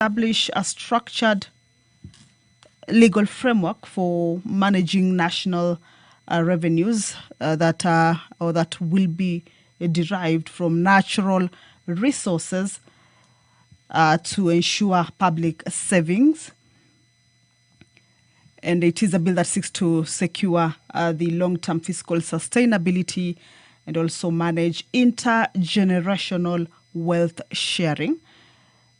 establish a structured legal framework for managing national revenues that will be derived from natural resources to ensure public savings. And it is a bill that seeks to secure the long-term fiscal sustainability and also manage intergenerational wealth sharing.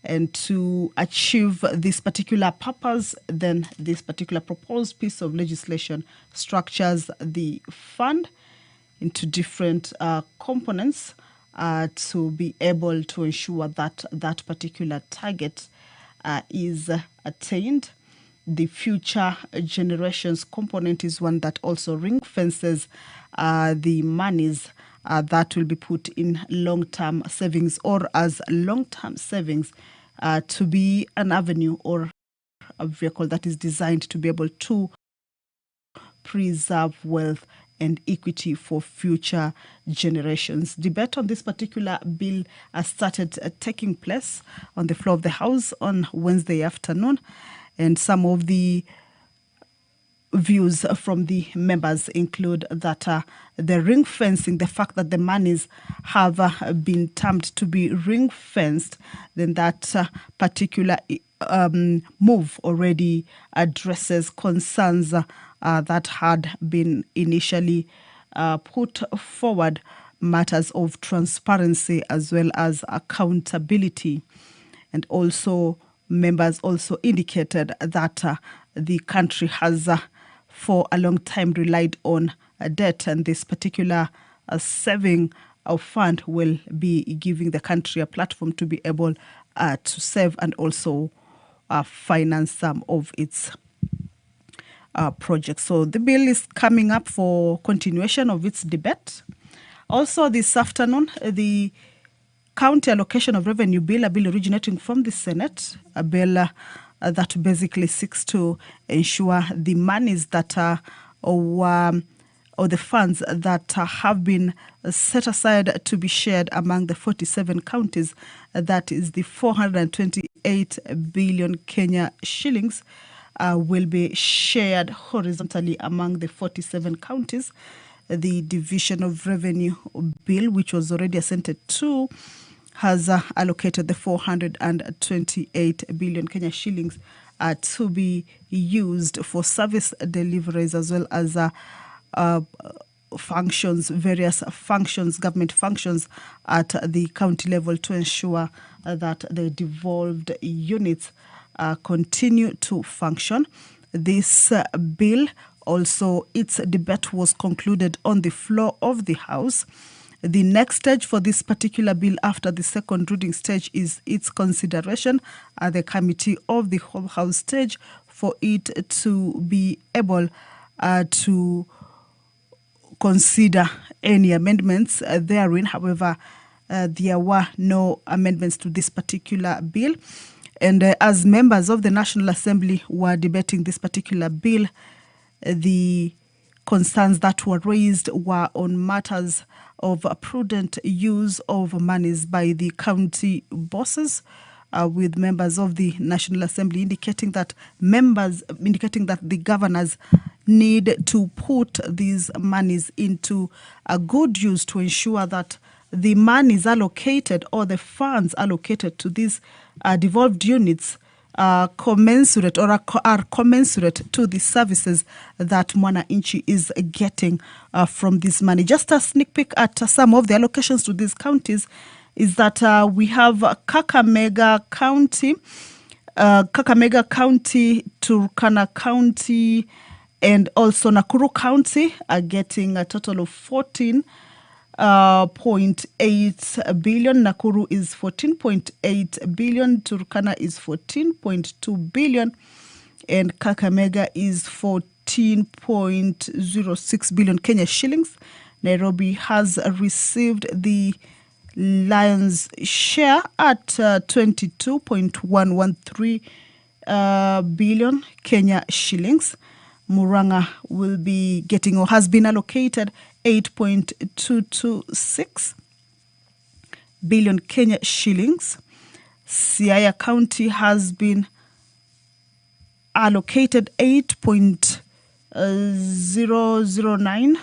And to achieve this particular purpose, then this particular proposed piece of legislation structures the fund into different components to be able to ensure that that particular target is attained. The future generations component is one that also ring fences the monies that will be put in long-term savings or as long-term savings to be an avenue or a vehicle that is designed to be able to preserve wealth and equity for future generations. Debate on this particular bill started taking place on the floor of the House on Wednesday afternoon, and some of the views from the members include that the ring fencing, the fact that the monies have been termed to be ring fenced, then that particular move already addresses concerns that had been initially put forward, matters of transparency as well as accountability. And also members also indicated that the country has for a long time relied on debt, and this particular saving fund will be giving the country a platform to be able to save and also finance some of its projects. So the bill is coming up for continuation of its debate. Also this afternoon, the County Allocation of Revenue Bill, a bill originating from the Senate, a bill that basically seeks to ensure the monies that or the funds that have been set aside to be shared among the 47 counties, that is the 428 billion Kenya shillings, will be shared horizontally among the 47 counties. The Division of Revenue Bill, which was already assented to, has allocated the 428 billion Kenya shillings to be used for service deliveries as well as functions, various functions, government functions at the county level to ensure that the devolved units continue to function. This bill also, its debate was concluded on the floor of the House. The next stage for this particular bill after the second reading stage is its consideration at the committee of the whole House stage for it to be able to consider any amendments therein. However, there were no amendments to this particular bill. And as members of the National Assembly were debating this particular bill, the concerns that were raised were on matters of prudent use of monies by the county bosses, with members of the National Assembly indicating that the governors need to put these monies into a good use to ensure that the monies allocated or the funds allocated to these devolved units are commensurate to the services that Mwananchi is getting from this money. Just a sneak peek at some of the allocations to these counties is that we have Kakamega County, Turkana County, and also Nakuru County are getting a total of 14.8 billion. Nakuru is 14.8 billion. Turkana is 14.2 billion. And Kakamega is 14.06 billion Kenya shillings. Nairobi has received the lion's share at 22.113 billion Kenya shillings. Muranga will be getting or has been allocated 8.226 billion Kenya shillings. Siaya County has been allocated 8.009.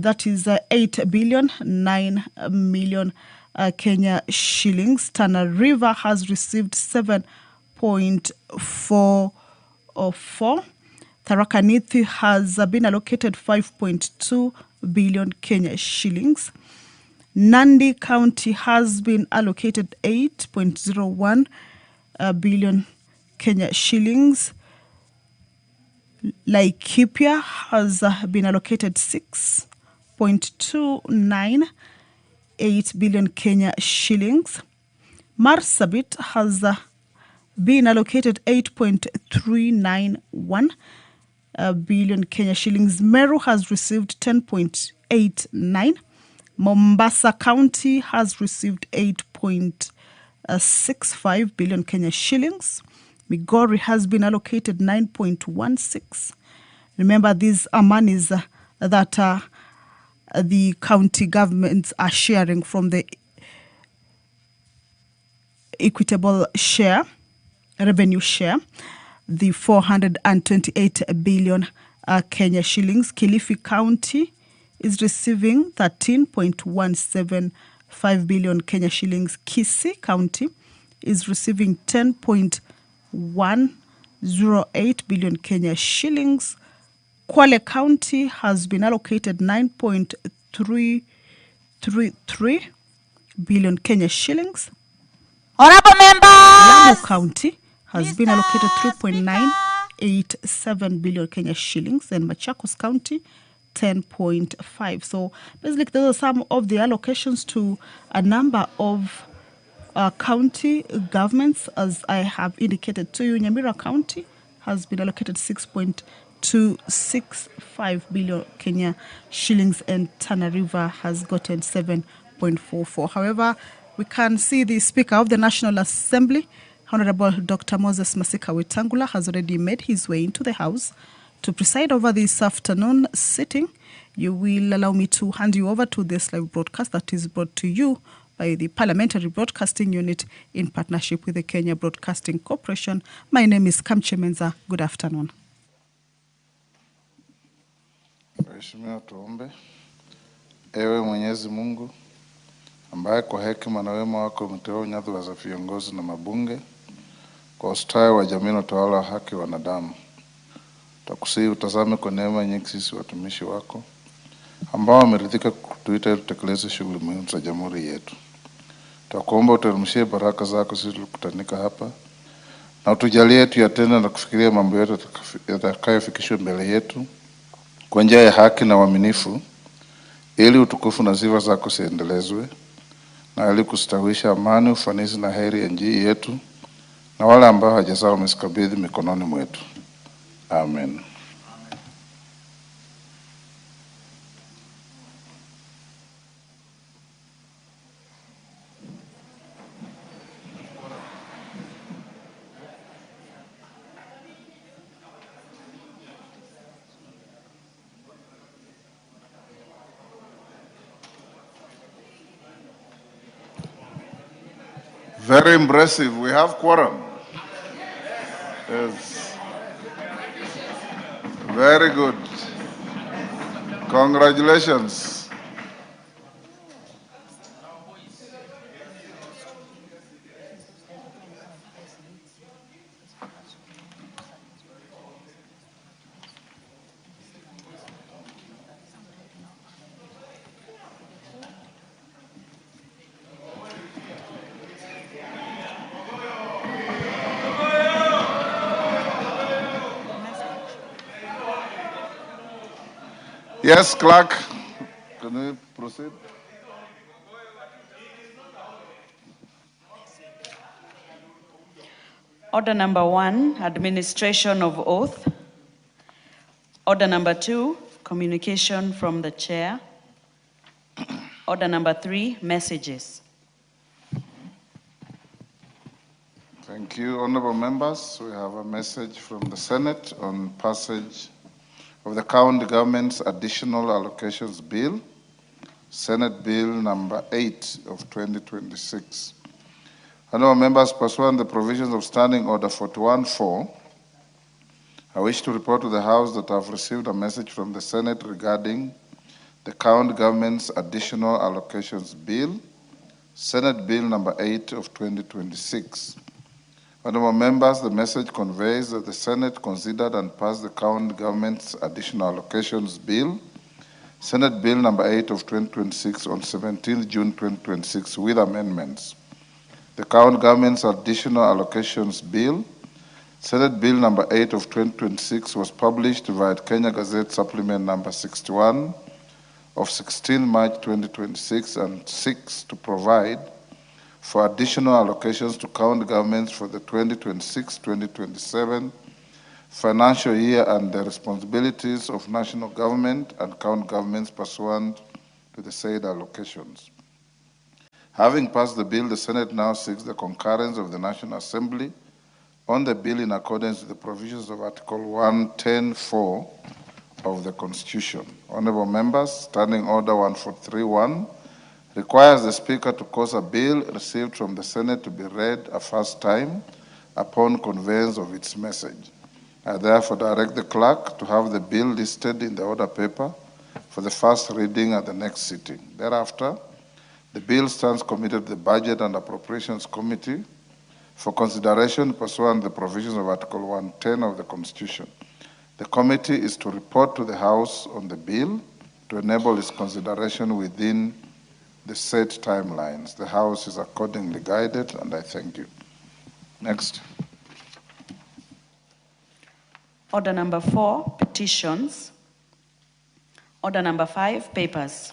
That is 8,009,000,000 Kenya shillings. Tana River has received 7.404. Tharaka Nithi has been allocated 5.2 billion Kenya shillings. Nandi County has been allocated 8.01 billion Kenya shillings. Laikipia has been allocated 6.298 billion Kenya shillings. Marsabit has been allocated 8.391 billion Kenya shillings. Meru has received 10.89. Mombasa County has received 8.65 billion Kenya shillings. Migori has been allocated 9.16. Remember, these are monies that the county governments are sharing from the equitable share, revenue share, the 428 billion Kenya shillings. Kilifi County is receiving 13.175 billion Kenya shillings. Kisii County is receiving 10.108 billion Kenya shillings. Kwale County has been allocated 9.333 billion Kenya shillings. Honorable members, Lamu County has been allocated 3.987 billion Kenya shillings, and Machakos County 10.5. So basically, those are some of the allocations to a number of county governments. As I have indicated to you, Nyamira County has been allocated 6.265 billion Kenya shillings, and Tana River has gotten 7.44. However, we can see the Speaker of the National Assembly, Honorable Dr. Moses Masika Wetangula, has already made his way into the House to preside over this afternoon sitting. You will allow me to hand you over to this live broadcast that is brought to you by the Parliamentary Broadcasting Unit in partnership with the Kenya Broadcasting Corporation. My name is Kamche Menza. Good afternoon. Mheshimiwa, tuombe. Ewe Mwenyezi Mungu, ambaye kwa hekima na wema wako umeteua nyadhifa za viongozi na mabunge kwa ustawi wa jamii na utawala wa haki wa wanadamu, tukusihi utazame kwa neema nyingi sisi watumishi wako ambao wameridhika kutuita ili tutekeleze shughuli muhimu za jamhuri yetu. Tukuomba uteremshie baraka zako sisi tulikutanika hapa, na utujalie tuyatende na kufikiria mambo yote yatakayofikishwa mbele yetu kwa njia ya haki na uaminifu, ili utukufu na sifa zako ziendelezwe, na ili kustawisha amani, ufanisi na heri ya nchi yetu na wale ambao hawajazaa wamesikabidhi mikononi mwetu. Amen. Very impressive. We have quorum. Yes. Very good. Congratulations. Yes, clerk, can we proceed? Order number 1, administration of oath. Order number 2, communication from the chair. Order number 3, messages. Thank you, honorable members. We have a message from the Senate on passage of the County Government's Additional Allocations Bill, Senate Bill number 8 of 2026. Honorable members, pursuant to the provisions of Standing Order 41-4, I wish to report to the House that I have received a message from the Senate regarding the County Government's Additional Allocations Bill, Senate Bill number 8 of 2026. Honorable members, the message conveys that the Senate considered and passed the County Government's Additional Allocations Bill, Senate Bill number 8 of 2026 on 17 June 2026 with amendments. The County Government's Additional Allocations Bill, Senate Bill number 8 of 2026 was published via Kenya Gazette Supplement number 61 of 16 March 2026 and seeks to provide for additional allocations to county governments for the 2026-2027 financial year and the responsibilities of national government and county governments pursuant to the said allocations. Having passed the bill, the Senate now seeks the concurrence of the National Assembly on the bill in accordance with the provisions of Article 110(4) of the Constitution. Honorable members, Standing Order 1431 requires the Speaker to cause a bill received from the Senate to be read a first time upon conveyance of its message. I therefore direct the clerk to have the bill listed in the order paper for the first reading at the next sitting. Thereafter, the bill stands committed to the Budget and Appropriations Committee for consideration pursuant to the provisions of Article 110 of the Constitution. The committee is to report to the House on the bill to enable its consideration within the set timelines. The House is accordingly guided, and I thank you. Next. Order number 4, petitions. Order number 5, papers.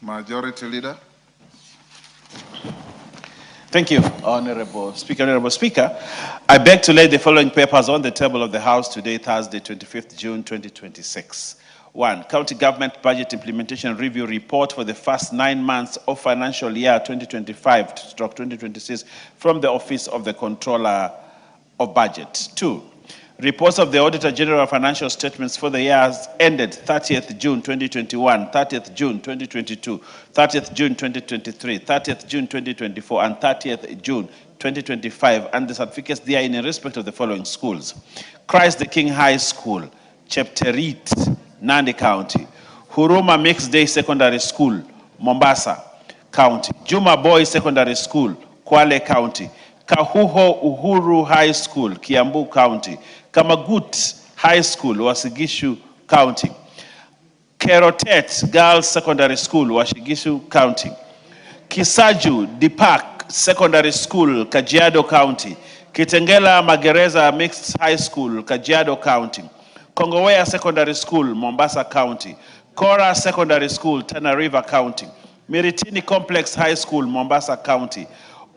Majority Leader. Thank you, Honorable Speaker. Honorable Speaker, I beg to lay the following papers on the table of the House today, Thursday, 25th June, 2026. 1. County Government Budget Implementation Review Report for the first 9 months of financial year 2025-2026 from the Office of the Controller of Budget. 2. Reports of the Auditor General of Financial Statements for the years ended 30th June 2021, 30th June 2022, 30th June 2023, 30th June 2024, and 30th June 2025, and the certificates therein in respect of the following schools: Christ the King High School, Chepterit, Nandi County; Huruma Mixed Day Secondary School, Mombasa County; Juma Boys Secondary School, Kwale County; Kahuho Uhuru High School, Kiambu County; Kamagut High School, Wasigishu County; Kerotet Girls Secondary School, Washigishu County; Kisaju Dipak Secondary School, Kajiado County; Kitengela Magereza Mixed High School, Kajiado County; Kongowea Secondary School, Mombasa County; Kora Secondary School, Tana River County; Miritini Complex High School, Mombasa County;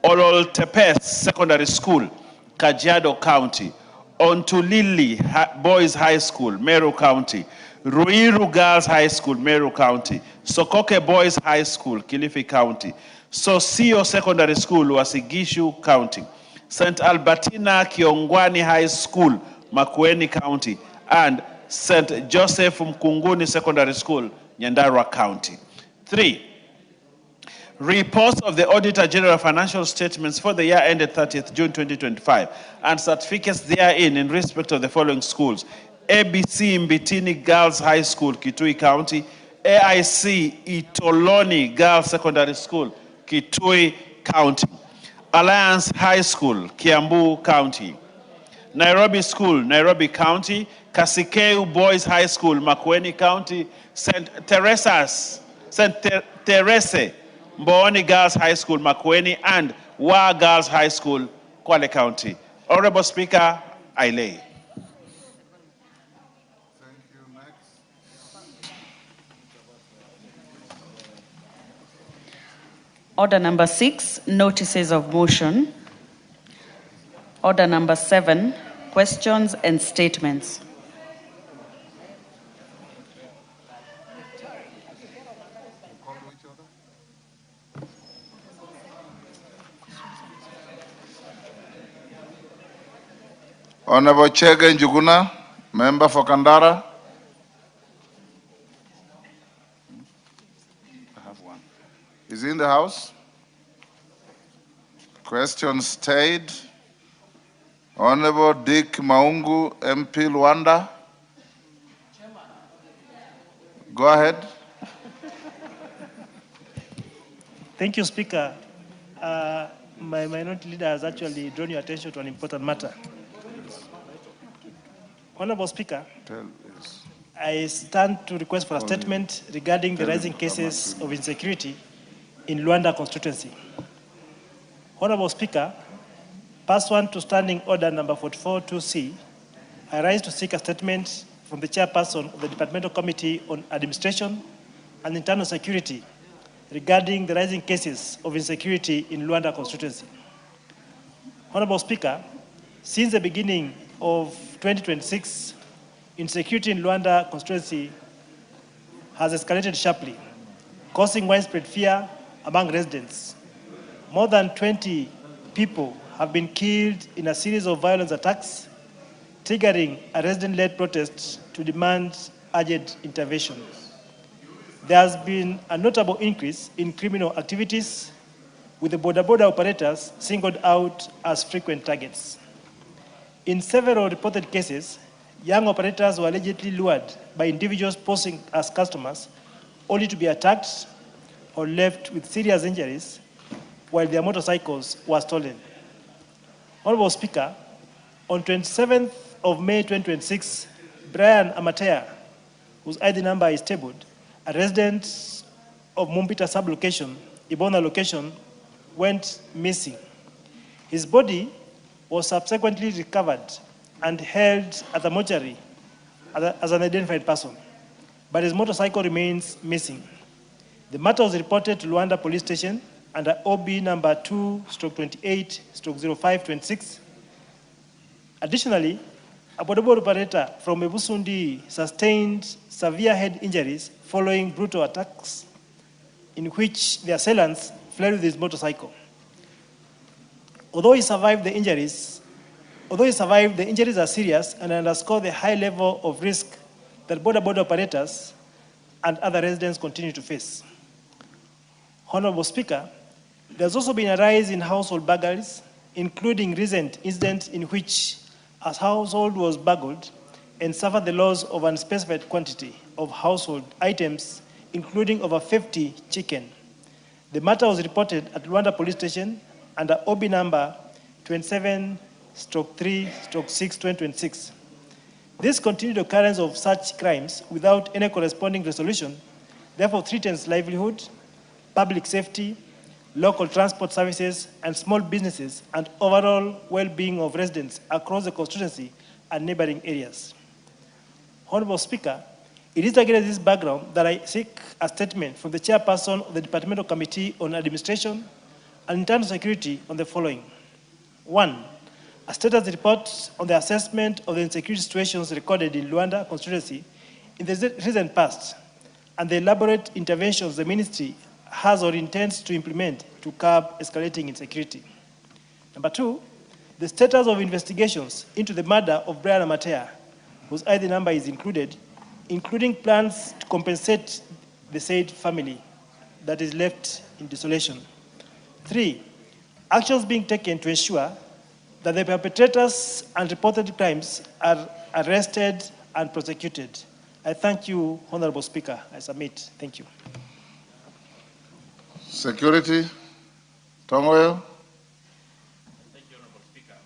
Ololtepes Secondary School, Kajiado County; Ontulili Boys High School, Meru County; Ruiru Girls High School, Meru County; Sokoke Boys High School, Kilifi County; Sosio Secondary School, Wasigishu County; St. Albertina Kiongwani High School, Makueni County; and St. Joseph Mkunguni Secondary School, Nyandarua County. 3. Reports of the Auditor General of Financial Statements for the year ended 30th June 2025 and certificates therein in respect of the following schools: ABC Mbitini Girls High School, Kitui County; AIC Itoloni Girls Secondary School, Kitui County; Alliance High School, Kiambu County; Nairobi School, Nairobi County; Kasikeu Boys High School, Makueni County; St. Terese Mbooni Girls High School, Makueni; and Wa Girls High School, Kwale County. Honorable Speaker, I lay. Thank you. Next. Order number 6, notices of motion. Order number 7, questions and statements. Honorable Chege Njuguna, member for Kandara. I have one. Is he in the house? Question stayed. Honorable Dick Maungu, MP Luanda. Go ahead. Thank you, Speaker. My minority leader has actually drawn your attention to an important matter. Honorable Speaker, I stand to request for a statement regarding the rising cases of insecurity in Luanda constituency. Honorable Speaker, pursuant to Standing Order number 44-2C, I rise to seek a statement from the chairperson of the Departmental Committee on Administration and Internal Security regarding the rising cases of insecurity in Luanda constituency. Honorable Speaker, since the beginning of 2026, insecurity in Luanda constituency has escalated sharply, causing widespread fear among residents. More than 20 people have been killed in a series of violent attacks, triggering a resident-led protest to demand urgent intervention. There has been a notable increase in criminal activities, with the border operators singled out as frequent targets. In several reported cases, young operators were allegedly lured by individuals posing as customers, only to be attacked or left with serious injuries, while their motorcycles were stolen. Honorable Speaker, on 27th of May 2026, Brian Amatea, whose ID number is tabled, a resident of Mumpita sub-location, Ibona location, went missing. His body was subsequently recovered and held at the mortuary as an identified person, but his motorcycle remains missing. The matter was reported to Luanda Police Station under OB number 2/28/0526. Additionally, a border operator from Ebusundi sustained severe head injuries following brutal attacks in which the assailants fled with his motorcycle. Although he survived the injuries are serious and underscore the high level of risk that border operators and other residents continue to face. Honorable Speaker, there's also been a rise in household burglaries, including recent incidents in which a household was burgled and suffered the loss of an unspecified quantity of household items, including over 50 chicken. The matter was reported at Luanda Police Station under OB number 27/3/6/2026. This continued occurrence of such crimes without any corresponding resolution therefore threatens livelihood, public safety, local transport services, and small businesses, and overall well-being of residents across the constituency and neighboring areas. Honorable Speaker, it is against this background that I seek a statement from the chairperson of the Departmental Committee on Administration and Internal Security on the following. 1, a status report on the assessment of the insecurity situations recorded in Luanda constituency in the recent past and the elaborate interventions the ministry has or intends to implement to curb escalating insecurity. Number 2, the status of investigations into the murder of Brian Amatea, whose ID number is included, including plans to compensate the said family that is left in desolation. 3, actions being taken to ensure that the perpetrators and reported crimes are arrested and prosecuted. I thank you, Honorable Speaker. I submit. Thank you. Security, Tongoyo. Thank you, Honorable Speaker.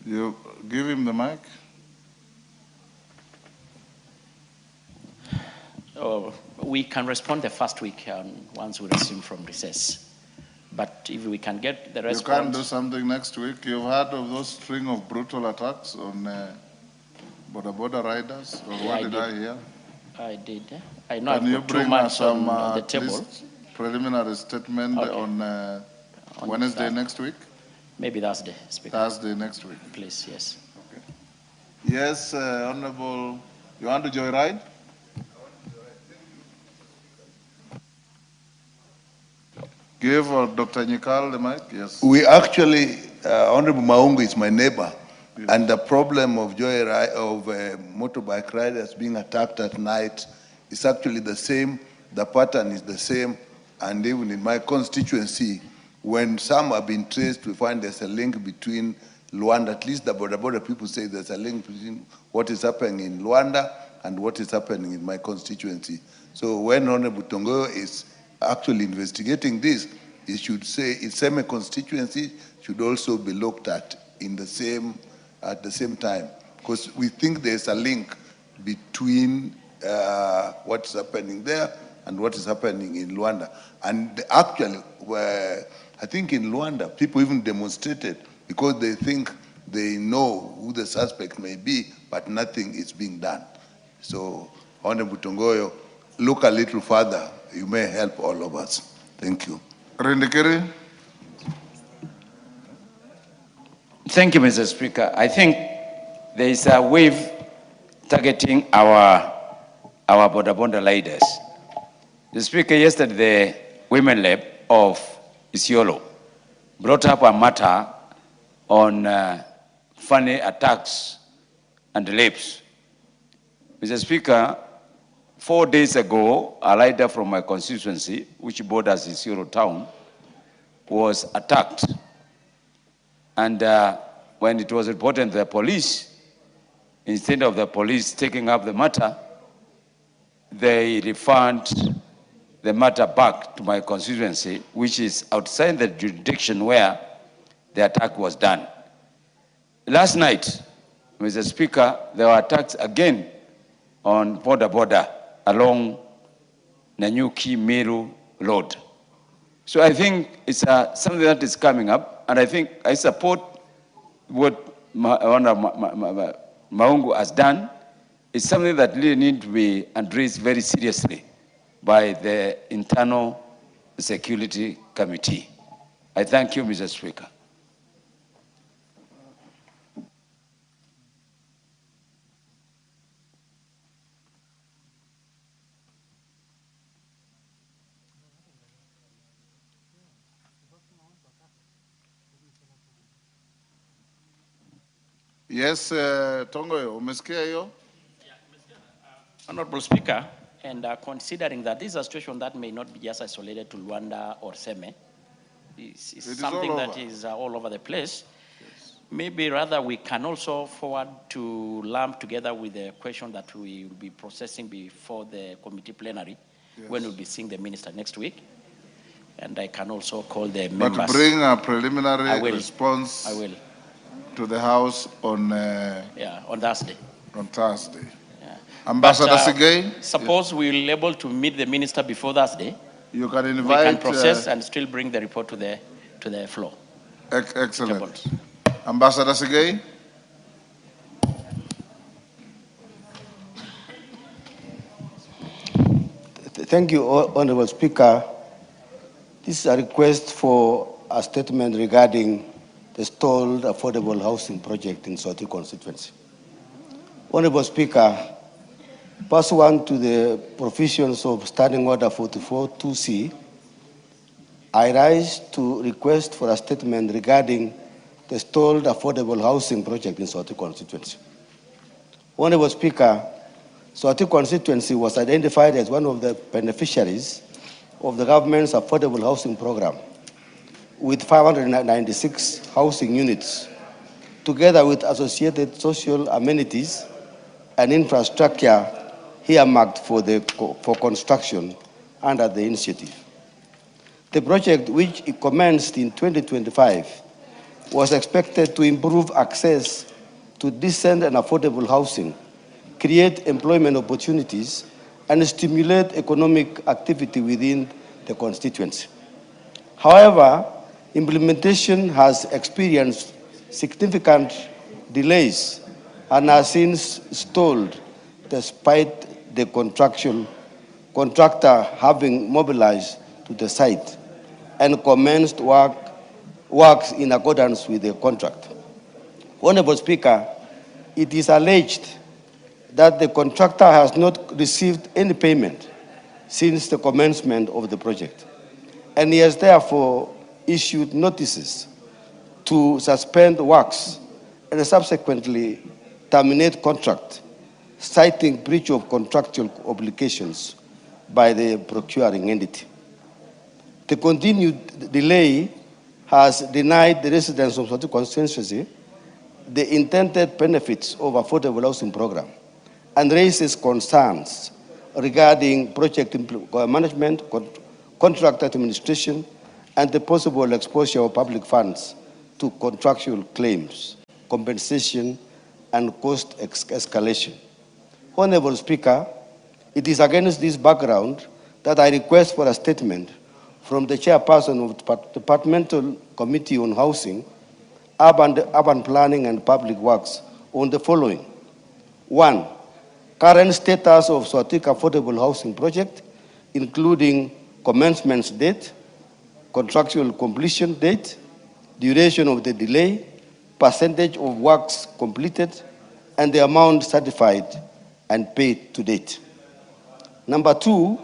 You give him the mic. We can respond the first week once we resume from recess. But if we can get the response... You can't do something next week. You've heard of those string of brutal attacks on border riders? Or what did I hear? I did. I know Can you I've put bring too much us some on the table. preliminary statement on Wednesday next week? Maybe Thursday, Speaker. Thursday next week. Please, yes. Okay. Yes, Honorable, you want to joyride? Give Dr. Nyikal the mic, yes. We actually, Honorable Maungu is my neighbor, yes. And the problem of motorbike riders being attacked at night is actually the same. The pattern is the same. And even in my constituency, when some have been traced, we find there's a link between Luanda, at least the border people say there's a link between what is happening in Luanda and what is happening in my constituency. So when Honorable Tongoyo is actually investigating this, he should say its semi-constituency should also be looked at at the same time, because we think there's a link between what's happening there and what is happening in Luanda. And actually, I think in Luanda, people even demonstrated because they think they know who the suspect may be, but nothing is being done. So, Honorable Tongoyo, look a little further. You may help all of us. Thank you. Rindikiri. Thank you, Mr. Speaker. I think there is a wave targeting our border leaders. The Speaker, yesterday, the Women Lab of Isiolo brought up a matter on funny attacks and rapes. Mr. Speaker, 4 days ago, a leader from my constituency, which borders Isiolo town, was attacked. And when it was reported to the police, instead of the police taking up the matter, they referred the matter back to my constituency, which is outside the jurisdiction where the attack was done. Last night, Mr. Speaker, there were attacks again on border along Nanyuki Meru Road. So I think it's something that is coming up, and I think I support what Maungu has done. It's something that really needs to be addressed very seriously by the Internal Security Committee. I thank you, Mr. Speaker. Yes, Tongoyo, umesikia hiyo? Honorable Speaker, and considering that this is a situation that may not be just isolated to Luanda or Seme, it's something that is all over the place. Yes. Maybe rather we can also forward to lump together with the question that we will be processing before the committee plenary, yes, when we'll be seeing the minister next week. And I can also call the members. But bring a preliminary response. I will. To the House on... on Thursday. On Thursday. Yeah. Ambassador Sigay? Suppose we're able to meet the minister before Thursday. You can invite... We can process and still bring the report to the floor. Excellent. Ambassador Sigay? Thank you, Honorable Speaker. This is a request for a statement regarding the stalled affordable housing project in Soti constituency. Honorable Speaker, pursuant to the provisions of Standing Order 44-2C, I rise to request for a statement regarding the stalled affordable housing project in Soti constituency. Honorable Speaker, Soti constituency was identified as one of the beneficiaries of the government's affordable housing program, with 596 housing units, together with associated social amenities and infrastructure earmarked for construction under the initiative. The project, which commenced in 2025, was expected to improve access to decent and affordable housing, create employment opportunities, and stimulate economic activity within the constituency. However, implementation has experienced significant delays and has since stalled despite the contractor having mobilized to the site and commenced works in accordance with the contract. Honorable Speaker, it is alleged that the contractor has not received any payment since the commencement of the project, and he has therefore issued notices to suspend works and subsequently terminate contract, citing breach of contractual obligations by the procuring entity. The continued delay has denied the residents of Sotik constituency the intended benefits of affordable housing program and raises concerns regarding project management, contract administration, and the possible exposure of public funds to contractual claims, compensation, and cost escalation. Honorable Speaker, it is against this background that I request for a statement from the chairperson of the Departmental Committee on Housing, Urban Planning and Public Works on the following. 1. Current status of Sotik Affordable Housing Project, including commencement date, contractual completion date, duration of the delay, percentage of works completed, and the amount certified and paid to date. Number 2,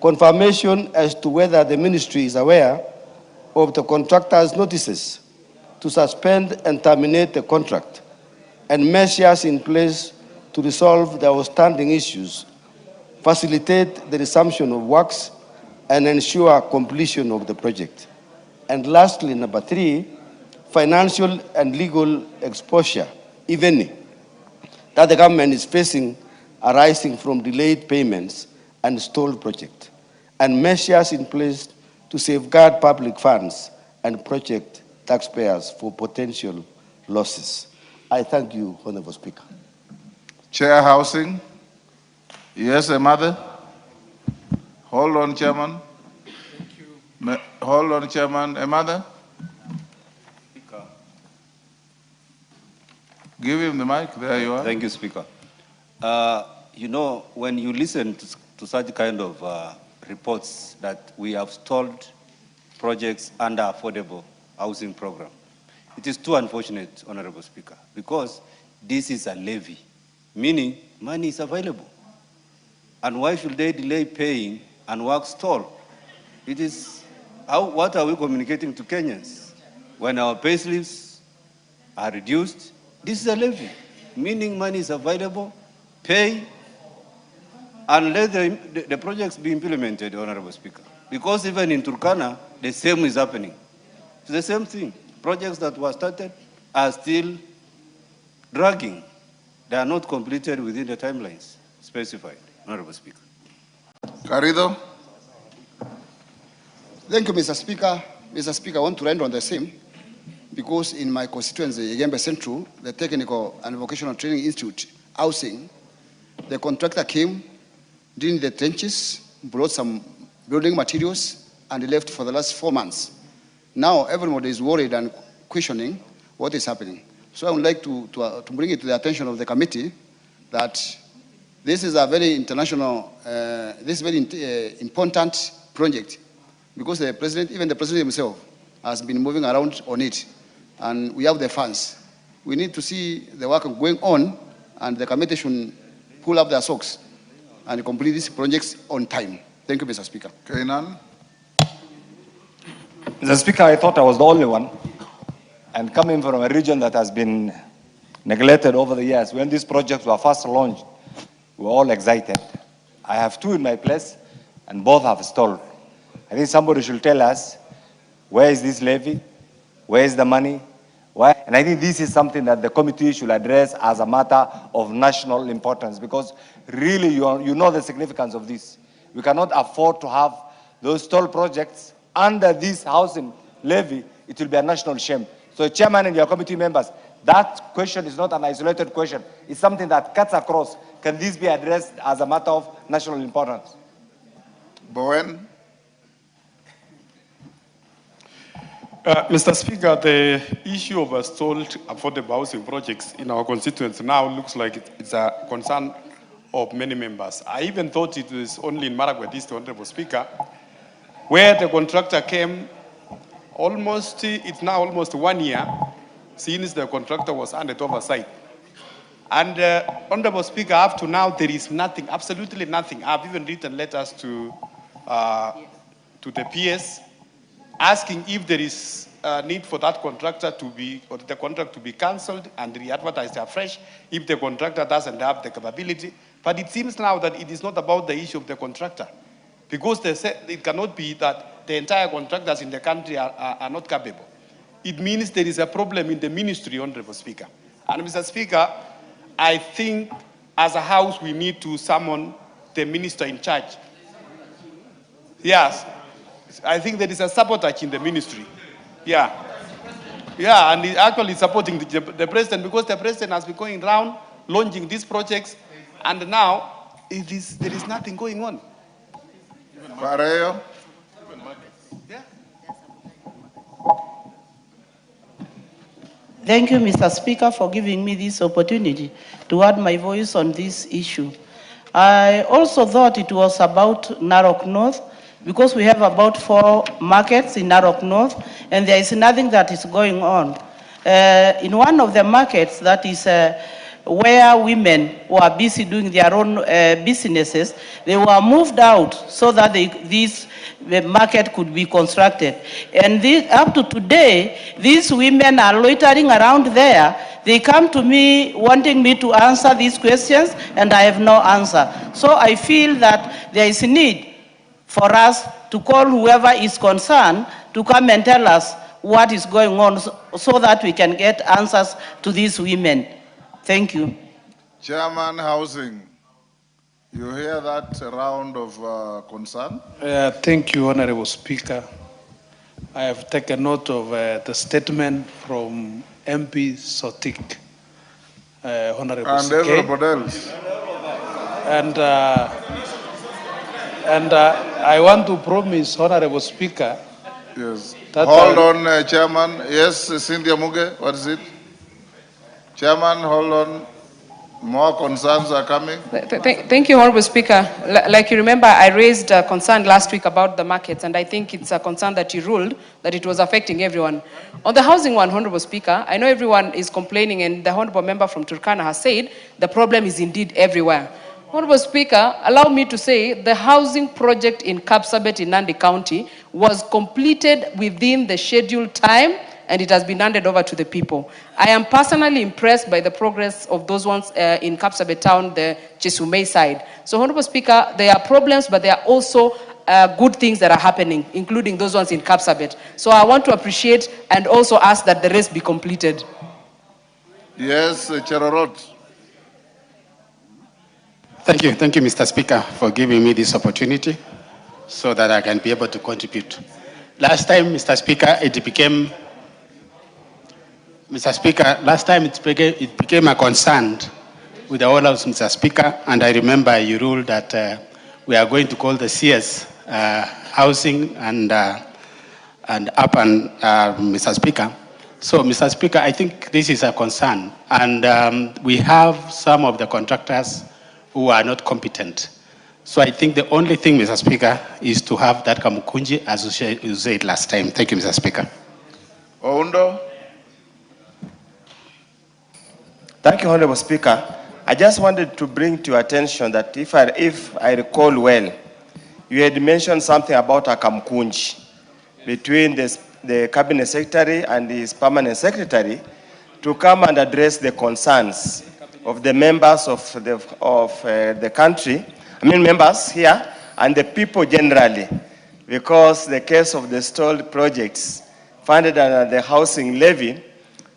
confirmation as to whether the ministry is aware of the contractor's notices to suspend and terminate the contract and measures in place to resolve the outstanding issues, facilitate the resumption of works, and ensure completion of the project. And lastly, number 3, financial and legal exposure, if any, that the government is facing arising from delayed payments and stalled project, and measures in place to safeguard public funds and project taxpayers for potential losses. I thank you, Honorable Speaker. Chair Housing. Yes, a mother. Hold on, Chairman. Thank you. Hold on, Chairman. A mother. Give him the mic. There you are. Thank you, Speaker. You know, when you listen to such kind of reports that we have stalled projects under affordable housing program, it is too unfortunate, Honorable Speaker, because this is a levy, meaning money is available. And why should they delay paying and work stall? It is, what are we communicating to Kenyans? When our payslips are reduced, this is a levy, meaning money is available, pay, and let the projects be implemented, Honorable Speaker. Because even in Turkana, the same is happening. It's the same thing. Projects that were started are still dragging. They are not completed within the timelines specified, Honorable Speaker. Garrido. Thank you, Mr. Speaker. Mr. Speaker, I want to end on the same, because in my constituency, Igembe Central, the Technical and Vocational Training Institute, housing, the contractor came, did the trenches, brought some building materials, and left for the last 4 months. Now, everybody is worried and questioning what is happening. So I would like to bring it to the attention of the committee that this is a very international, this very important project, because the president, even the president himself, has been moving around on it, and we have the funds. We need to see the work going on, and the committee should pull up their socks and complete these projects on time. Thank you, Mr. Speaker. Kainan. Mr. Speaker, I thought I was the only one. And coming from a region that has been neglected over the years, when these projects were first launched, we were all excited. I have 2 in my place, and both have stalled. I think somebody should tell us, where is this levy? Where is the money? Why? And I think this is something that the committee should address as a matter of national importance, because really you know the significance of this. We cannot afford to have those stalled projects under this housing levy. It will be a national shame. So, Chairman and your committee members, that question is not an isolated question. It's something that cuts across. Can this be addressed as a matter of national importance? Bowen. Mr. Speaker, the issue of stalled affordable housing projects in our constituency now looks like it's a concern of many members. I even thought it was only in Maragua East, Honorable Speaker, where the contractor came it's now almost 1 year since the contractor was handed over site. And Honorable Speaker, up to now, there is nothing, absolutely nothing. I've even written letters to the PS asking if there is a need for that contractor to be, or the contract to be cancelled and re-advertised afresh if the contractor doesn't have the capability. But it seems now that it is not about the issue of the contractor, because they say it cannot be that the entire contractors in the country are not capable. It means there is a problem in the ministry, Honorable Speaker. And Mr. Speaker, I think as a House we need to summon the minister in charge. Yes, I think there is a sabotage in the ministry. Yeah, and he's actually supporting the president, because the president has been going around launching these projects, and now there is nothing going on. Pareo. Thank you, Mr. Speaker, for giving me this opportunity to add my voice on this issue. I also thought it was about Narok North, because we have about 4 markets in Narok North, and there is nothing that is going on. In one of the markets, that is where women who are busy doing their own businesses, they were moved out so that the market could be constructed. And up to today, these women are loitering around there. They come to me wanting me to answer these questions, and I have no answer. So I feel that there is a need for us to call whoever is concerned to come and tell us what is going on, so that we can get answers to these women. Thank you. Chairman Housing, you hear that round of concern? Thank you, Honorable Speaker. I have taken note of the statement from MP Sotik, Honorable and Sikei. everybody else. And I want to promise, Honorable Speaker. Yes. That Hold on, Chairman. Yes, Cynthia Muge, what is it? Chairman, hold on. More concerns are coming. Thank you, Honorable Speaker. Like you remember, I raised a concern last week about the markets, and I think it's a concern that you ruled that it was affecting everyone. On the housing one, Honorable Speaker, I know everyone is complaining, and the Honorable Member from Turkana has said the problem is indeed everywhere. Honorable Speaker, allow me to say the housing project in Kapsabet in Nandi County was completed within the scheduled time, and it has been handed over to the people. I am personally impressed by the progress of those ones in Kapsabet town, the Chesumei side. So, Honorable Speaker, there are problems, but there are also good things that are happening, including those ones in Kapsabet. So I want to appreciate and also ask that the rest be completed. Yes, Cherorot. Thank you, Mr. Speaker, for giving me this opportunity so that I can be able to contribute. Last time, Mr. Speaker, it became a concern with the whole House, Mr. Speaker, and I remember you ruled that we are going to call the CS housing and Mr. Speaker. So, Mr. Speaker, I think this is a concern, and we have some of the contractors who are not competent. So I think the only thing, Mr. Speaker, is to have that Kamukunji, as you said last time. Thank you, Mr. Speaker. Oundo. Thank you, Honorable Speaker. I just wanted to bring to your attention that if I recall well, you had mentioned something about a Kamukunji between the Cabinet Secretary and his Permanent Secretary to come and address the concerns of the members of the country, members here, and the people generally, because the case of the stalled projects funded under the housing levy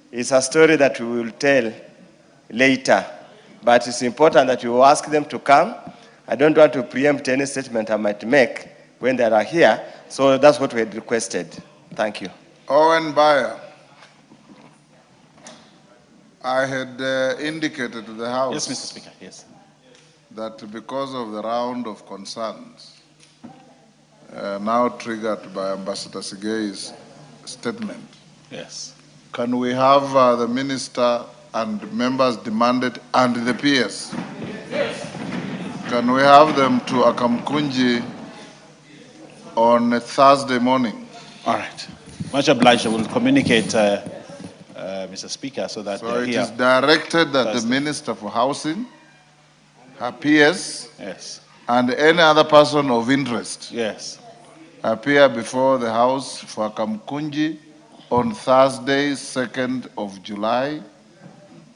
is a story that we will tell later. But it's important that you ask them to come. I don't want to preempt any statement I might make when they are here, so that's what we had requested. Thank you. Owen Bayer. I had indicated to the House. Yes, Mr. Speaker, yes. That because of the round of concerns now triggered by Ambassador Sigei's statement. Yes. Can we have the Minister and members demanded and the PS? Yes. Can we have them to Akamkunji on a Thursday morning? All right. Much obliged. I will communicate, Mr. Speaker, so that So it here is directed that Thursday. the Minister for Housing, her PS, yes, and any other person of interest yes, appear before the House for Kamkunji on Thursday, 2nd of July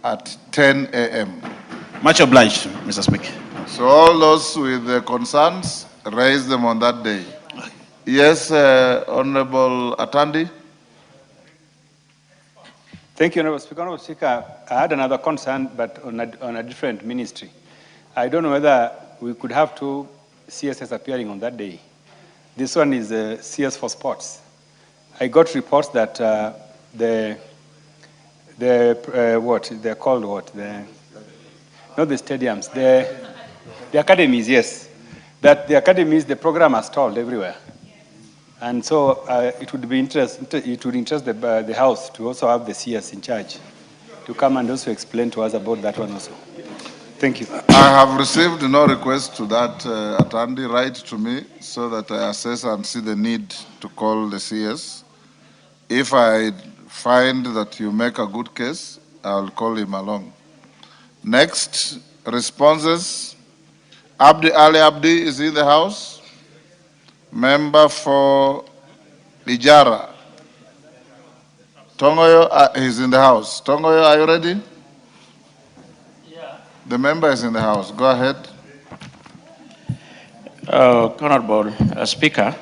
at 10 a.m. Much obliged, Mr. Speaker. So all those with the concerns, raise them on that day. Yes, Honorable Atandi. Thank you, Honorable Speaker. Honorable Speaker, I had another concern, but on a different ministry. I don't know whether we could have two CSs appearing on that day. This one is the CS for sports. I got reports that what they're called, what not the stadiums, the academies, yes. That the academies, the program has stalled everywhere. And so it would interest the House to also have the CS in charge to come and also explain to us about that one also. Thank you. I have received no request to that, Atandi. Write to me so that I assess and see the need to call the CS. If I find that you make a good case, I'll call him along. Next, responses. Ali Abdi is in the House. Member for Ijara. Tongoyo is in the House. Tongoyo, are you ready? Yeah. The member is in the House. Go ahead. Honorable Speaker,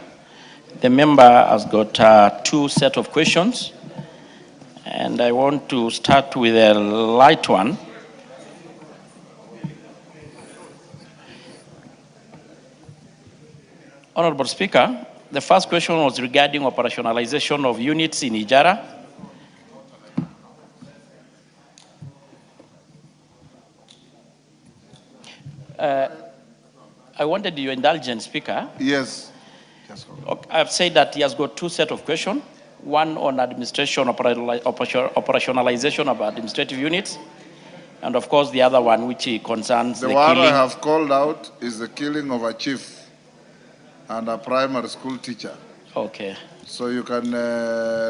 the member has got two sets of questions, and I want to start with a light one. Honorable Speaker, the first question was regarding operationalization of units in Ijara. I wanted your indulgence, Speaker. Yes. I've said that he has got two sets of questions, one on administration, operationalization of administrative units, and of course the other one which concerns the one killing. I have called out is the killing of a chief and a primary school teacher. Okay. So you can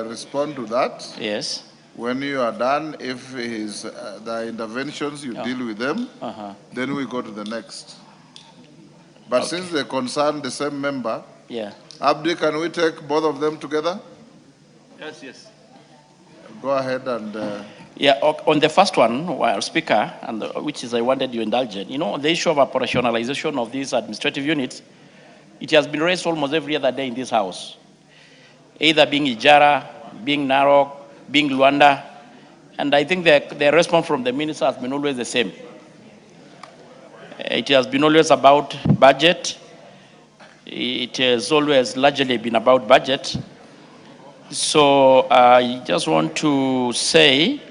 respond to that. Yes. When you are done, if the interventions, you deal with them, then we go to the next. But since they concern the same member, yeah. Abdi, can we take both of them together? Yes, yes. Go ahead and... Yeah, on the first one, Speaker, and which is I wanted you indulgent, on the issue of operationalization of these administrative units, it has been raised almost every other day in this House, either being Ijara, being Narok, being Luanda, and I think the response from the minister has been always the same. It has been always about budget. It has always largely been about budget. So I just want to say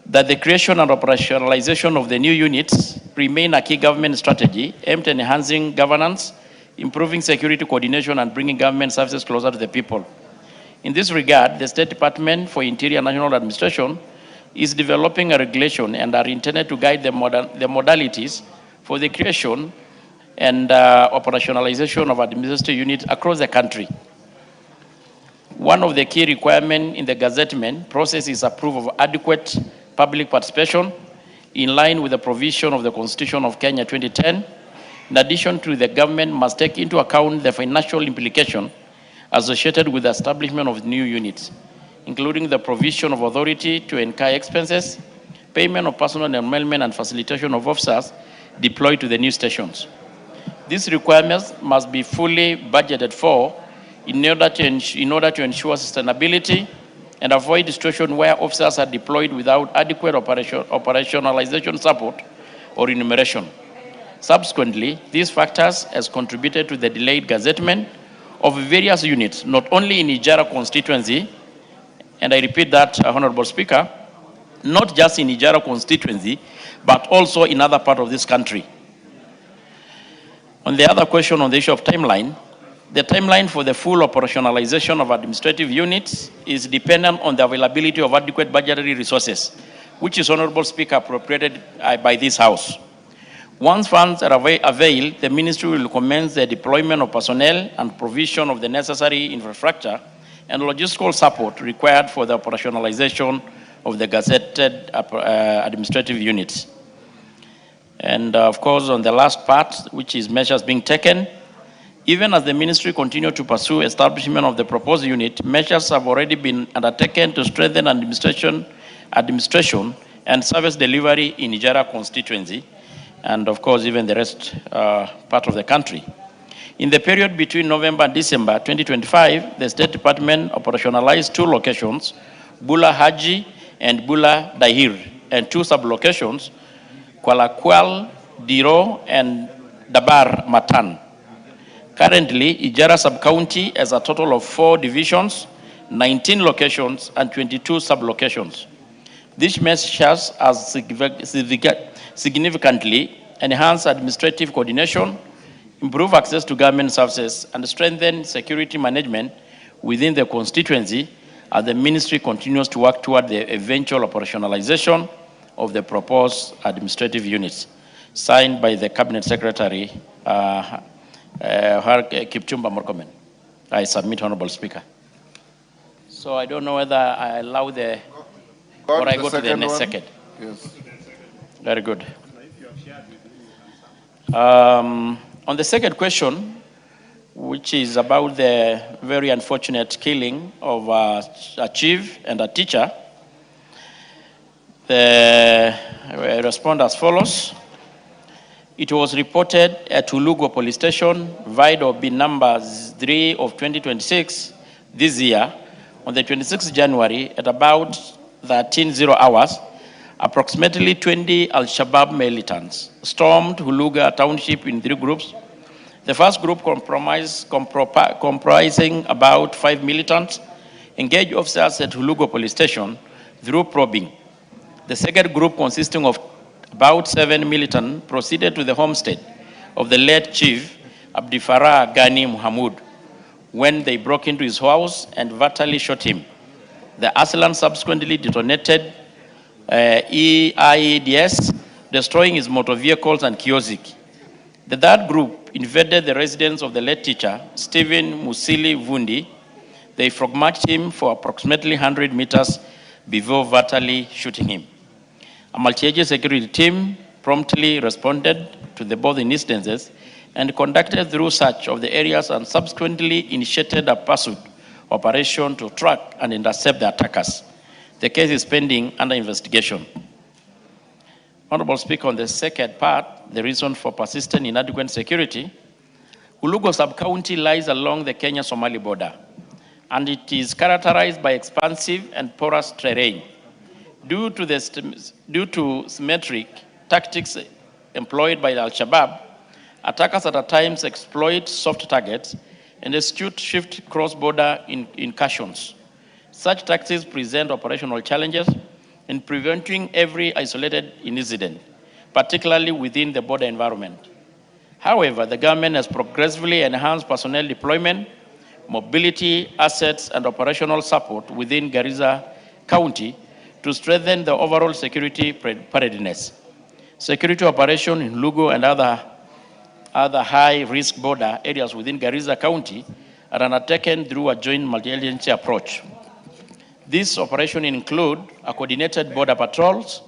that the creation and operationalization of the new units remain a key government strategy aimed at enhancing governance, improving security coordination, and bringing government services closer to the people. In this regard, the State Department for Interior and National Administration is developing a regulation and are intended to guide the modalities for the creation and operationalization of administrative units across the country. One of the key requirements in the gazettement process is approval of adequate public participation in line with the provision of the Constitution of Kenya 2010. In addition to, the government must take into account the financial implication associated with the establishment of new units, including the provision of authority to incur expenses, payment of personal enrollment, and facilitation of officers deployed to the new stations. These requirements must be fully budgeted for in order to ensure sustainability and avoid situation where officers are deployed without adequate operationalization support or enumeration. Subsequently, these factors has contributed to the delayed gazettement of various units, not only in Ijara constituency, and I repeat that, Honorable Speaker, not just in Ijara constituency, but also in other parts of this country. On the other question on the issue of timeline, the timeline for the full operationalization of administrative units is dependent on the availability of adequate budgetary resources, which is, Honorable Speaker, appropriated by this House. Once funds are availed, the Ministry will commence the deployment of personnel and provision of the necessary infrastructure and logistical support required for the operationalization of the gazetted administrative units. And of course, on the last part, which is measures being taken, even as the ministry continues to pursue establishment of the proposed unit, measures have already been undertaken to strengthen administration and service delivery in Ijara constituency. and of course, even the rest part of the country. In the period between November and December 2025, the State Department operationalized 2 locations, Bula Haji and Bula Dahir, and 2 sub-locations, Kwalakwal, Diro, and Dabar Matan. Currently, Ijara sub-county has a total of 4 divisions, 19 locations, and 22 sub-locations. These measures has significantly enhanced administrative coordination, improve access to government services, and strengthen security management within the constituency as the ministry continues to work toward the eventual operationalization of the proposed administrative units. Signed by the Cabinet Secretary, Kipchumba Murkomen. I submit, Honorable Speaker. So I don't know whether I allow the, or I go to the next second. Yes. Very good. On the second question, which is about the very unfortunate killing of a chief and a teacher, the respond as follows. It was reported at Ulugo Police Station, Vido bin number 3 of 2026, this year, on the 26th January, at about 13:00 hours, approximately 20 Al-Shabaab militants stormed Huluga Township in 3 groups. The first group comprising about 5 militants engaged officers at Hulugo Police Station through probing. The second group, consisting of about 7 militants, proceeded to the homestead of the late chief Abdifarah Ghani Muhammad when they broke into his house and fatally shot him. The assailant subsequently detonated EIEDs, destroying his motor vehicles and kiosk. The third group invaded the residence of the late teacher, Stephen Musili Vundi. They frog-marched him for approximately 100 meters before fatally shooting him. A multi-agency security team promptly responded to the both instances and conducted thorough search of the areas and subsequently initiated a pursuit operation to track and intercept the attackers. The case is pending under investigation. Honorable Speaker, on the second part, the reason for persistent inadequate security, Ulugo sub-county lies along the Kenya-Somali border, and it is characterized by expansive and porous terrain. Due to symmetric tactics employed by the Al-Shabaab, attackers at times exploit soft targets and execute swift cross-border incursions. Such tactics present operational challenges in preventing every isolated incident, particularly within the border environment. However, the government has progressively enhanced personnel deployment, mobility, assets, and operational support within Garissa County to strengthen the overall security preparedness. Security operations in Lugo and other high-risk border areas within Garissa County are undertaken through a joint multi-agency approach. These operations include a coordinated border patrols,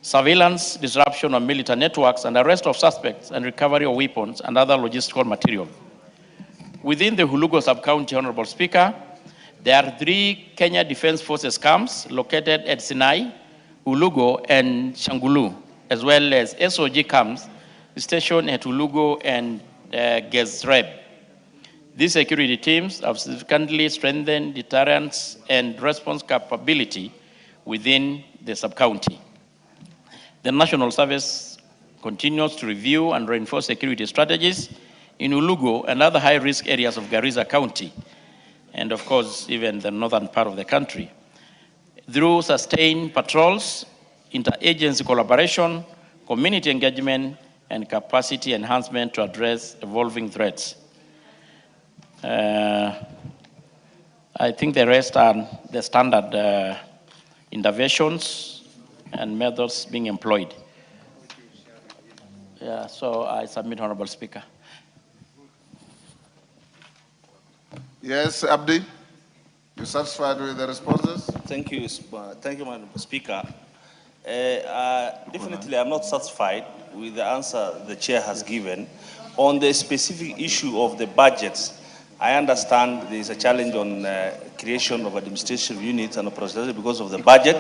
surveillance, disruption of military networks, and arrest of suspects and recovery of weapons and other logistical material. Within the Hulugo sub-county, Honorable Speaker, there are 3 Kenya Defense Forces camps located at Sinai, Ulugo, and Shangulu, as well as SOG camps stationed at Ulugo and Gezreb. These security teams have significantly strengthened deterrence and response capability within the sub-county. The National Service continues to review and reinforce security strategies in Ulugo and other high-risk areas of Garissa County, and of course, even the northern part of the country, through sustained patrols, interagency collaboration, community engagement, and capacity enhancement to address evolving threats. I think the rest are the standard interventions and methods being employed. Yeah, so I submit, Honorable Speaker. Yes, Abdi, you satisfied with the responses? Thank you, Madam Speaker. Definitely, I'm not satisfied with the answer the chair has given. On the specific issue of the budgets, I understand there is a challenge on creation of administrative units and operations because of the budget.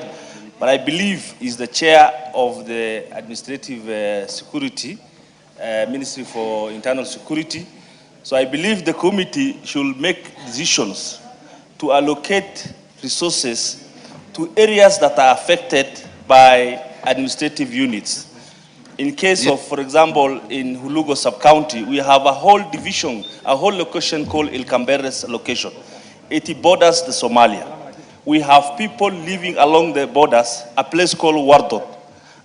but I believe is the chair of the Administrative Security, Ministry for Internal Security. So I believe the committee should make decisions to allocate resources to areas that are affected by administrative units. In case of, for example, in Hulugo sub-county, we have a whole division, a whole location called Ilkamberes location. It borders the Somalia. We have people living along the borders, a place called Wardot.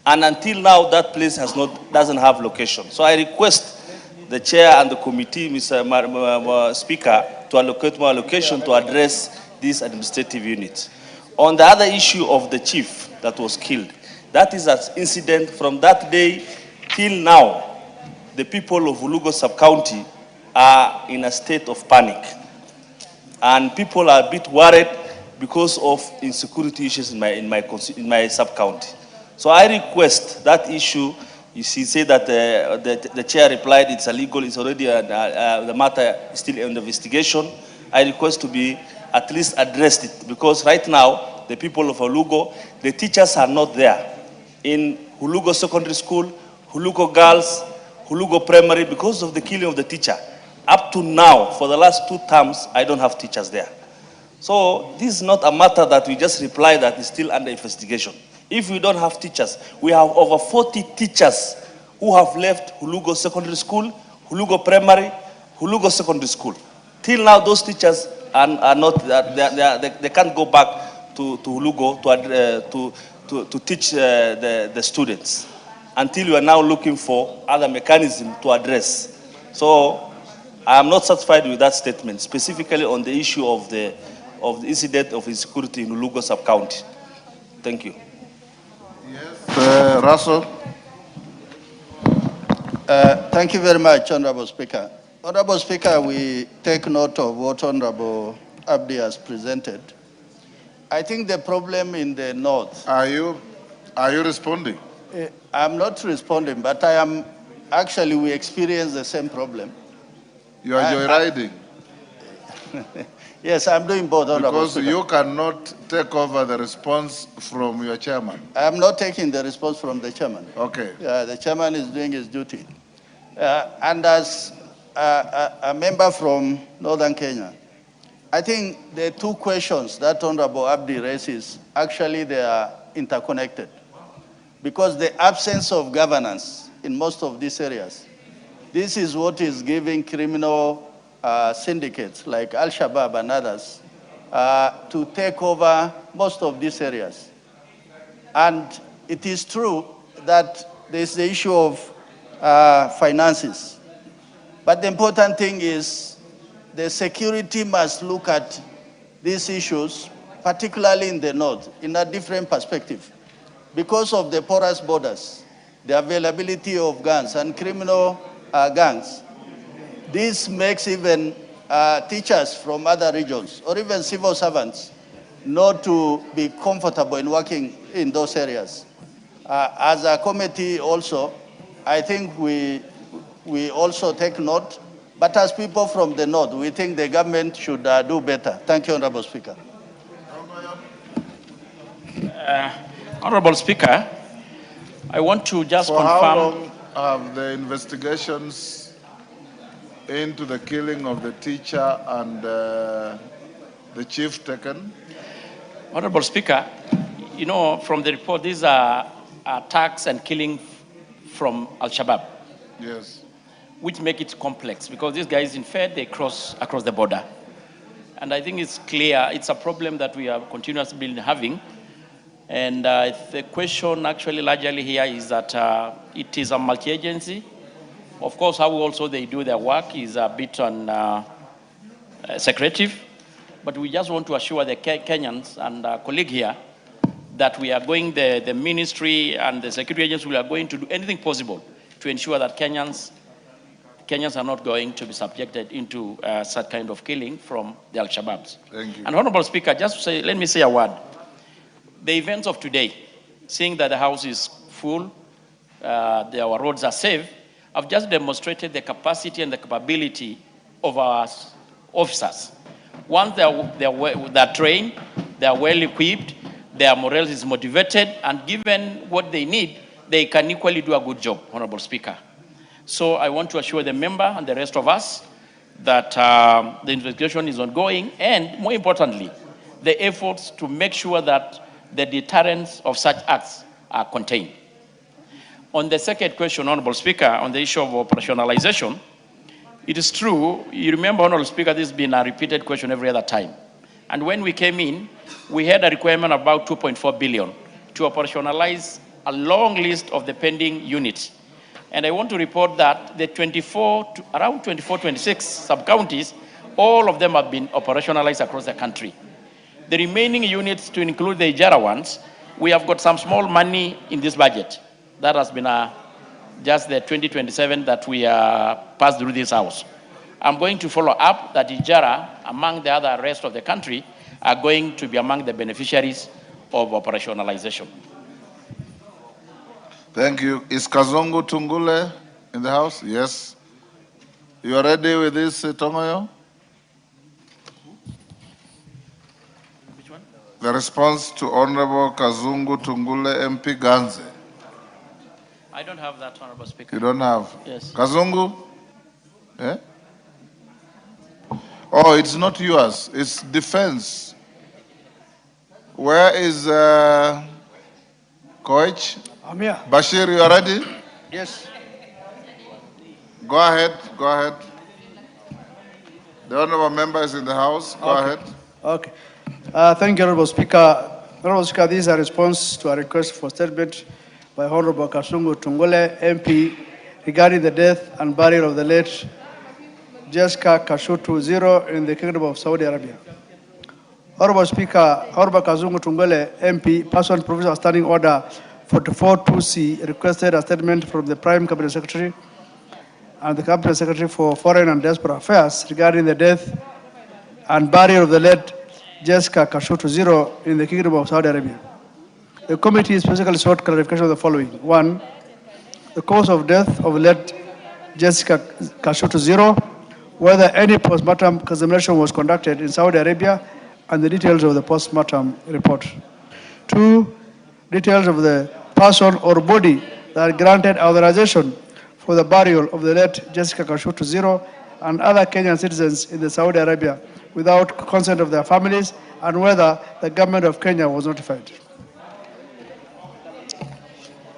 And until now, that place doesn't have location. So I request the chair and the committee, Mr. Speaker, to allocate more allocation to address these administrative units. On the other issue of the chief that was killed, that is an incident from that day till now. The people of Hulugo sub-county are in a state of panic. And people are a bit worried because of insecurity issues in my sub-county. So I request that issue. You see, say that the chair replied it's illegal, it's already, the matter is still under investigation. I request to be at least addressed it, because right now, the people of Hulugo, the teachers are not there. In Hulugo Secondary School, Hulugo Girls, Hulugo Primary, because of the killing of the teacher. Up to now, for the last 2 terms, I don't have teachers there. So this is not a matter that we just reply that is still under investigation. If we don't have teachers, we have over 40 teachers who have left Hulugo Secondary School, Hulugo Primary, Hulugo Secondary School. Till now, those teachers are not, they can't go back to Hulugo to teach the students until we are now looking for other mechanisms to address. So I am not satisfied with that statement, specifically on the issue of the incident of insecurity in Hulugo sub-county. Thank you. Yes, Russell. Thank you very much, Honorable Speaker. Honorable Speaker, we take note of what Honorable Abdi has presented. I think the problem in the north... Are you responding? I'm not responding, but I am... Actually, we experience the same problem. You are joyriding? Yes, I'm doing both, Honorable Because Speaker. you cannot take over the response from your chairman. I'm not taking the response from the chairman. Okay. The chairman is doing his duty. And as a member from Northern Kenya, I think the 2 questions that Honorable Abdi raises, actually they are interconnected. Because the absence of governance in most of these areas, this is what is giving criminal syndicates like Al-Shabaab and others to take over most of these areas. And it is true that there's the issue of finances. But the important thing is the security must look at these issues, particularly in the north, in a different perspective. Because of the porous borders, the availability of guns and criminal gangs, this makes even teachers from other regions or even civil servants not to be comfortable in working in those areas. As a committee also, I think we also take note, but as people from the north, we think the government should do better. Thank you, Honorable Speaker. Honorable Speaker, I want to just For confirm... how long have the investigations into the killing of the teacher and the chief taken? Honorable Speaker, you know, from the report, these are attacks and killing from Al-Shabaab. Yes. Which make it complex, because these guys, in fact, they cross across the border. And I think it's clear, it's a problem that we have continuously been having. And the question actually largely here is that it is a multi-agency. Of course, how also they do their work is a bit secretive. But we just want to assure the Kenyans and our colleague here that we are going, the ministry and the security agency, we are going to do anything possible to ensure that Kenyans are not going to be subjected into such kind of killing from the Al-Shabaabs. Thank you. And Honorable Speaker, just to say, let me say a word. The events of today, seeing that the House is full, our roads are safe, have just demonstrated the capacity and the capability of our officers. Once they're trained, they're well equipped, their morale is motivated, and given what they need, they can equally do a good job, Honorable Speaker. So I want to assure the member and the rest of us that the investigation is ongoing, and more importantly, the efforts to make sure that the deterrence of such acts are contained. On the second question, Honorable Speaker, on the issue of operationalization, it is true, you remember, Honorable Speaker, this has been a repeated question every other time. And when we came in, we had a requirement of about 2.4 billion to operationalize a long list of the pending units. And I want to report that the around 24, 26 sub-counties, all of them have been operationalized across the country. The remaining units, to include the Ijara ones, we have got some small money in this budget. That has been just the 2027 that we passed through this house. I'm going to follow up that Ijara, among the other rest of the country, are going to be among the beneficiaries of operationalization. Thank you. Is Kazungu Tungule in the house? Yes. You are ready with this, Tongoyo? Which one? The response to Honorable Kazungu Tungule MP Ganze. I don't have that, Honorable Speaker. You don't have? Yes. Kazungu? Eh? Oh, it's not yours. It's defense. Where is Coach? I'm here. Bashir, you are ready? Yes. Go ahead. Go ahead. The honorable member is in the house. Go ahead. Okay. Thank you, Honorable Speaker. Honorable Speaker, this is a response to a request for statement by Honorable Kazungu Tungule, MP, regarding the death and burial of the late Jessica Kashutu Zero in the Kingdom of Saudi Arabia. Honorable Speaker, Honorable Kazungu Tungule, MP, pursuant to Provisional Standing Order 44-2C, requested a statement from the Prime Cabinet Secretary and the Cabinet Secretary for Foreign and Diaspora Affairs regarding the death and burial of the late Jessica Kashutu Zero in the Kingdom of Saudi Arabia. The committee specifically sought clarification of the following. One, the cause of death of late Jessica Kashutu Zero, whether any post-mortem examination was conducted in Saudi Arabia, and the details of the post-mortem report. Two, details of the person or body that granted authorization for the burial of the late Jessica Kashutu Zero and other Kenyan citizens in the Saudi Arabia without consent of their families, and whether the government of Kenya was notified.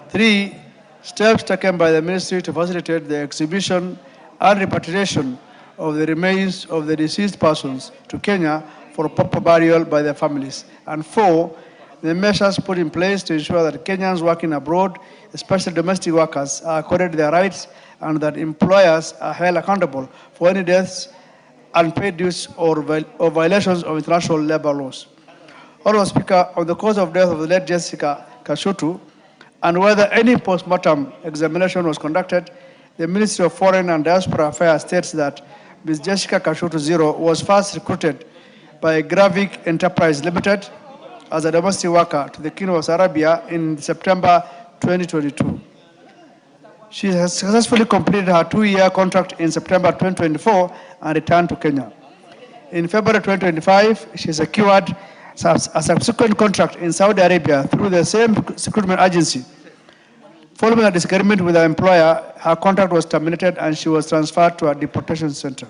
Three, steps taken by the ministry to facilitate the exhibition and repatriation of the remains of the deceased persons to Kenya for proper burial by their families. And four, the measures put in place to ensure that Kenyans working abroad, especially domestic workers, are accorded their rights, and that employers are held accountable for any deaths, unpaid dues, or violations of international labor laws. Honorable Speaker, on the cause of death of the late Jessica Kashutu, and whether any post-mortem examination was conducted, the Ministry of Foreign and Diaspora Affairs states that Ms. Jessica Kashutu Zero was first recruited by Gravik Enterprise Limited as a domestic worker to the Kingdom of Saudi Arabia in September 2022. She has successfully completed her 2-year contract in September 2024 and returned to Kenya. In February 2025, she secured a subsequent contract in Saudi Arabia through the same recruitment agency. Following a disagreement with her employer, her contract was terminated and she was transferred to a deportation center.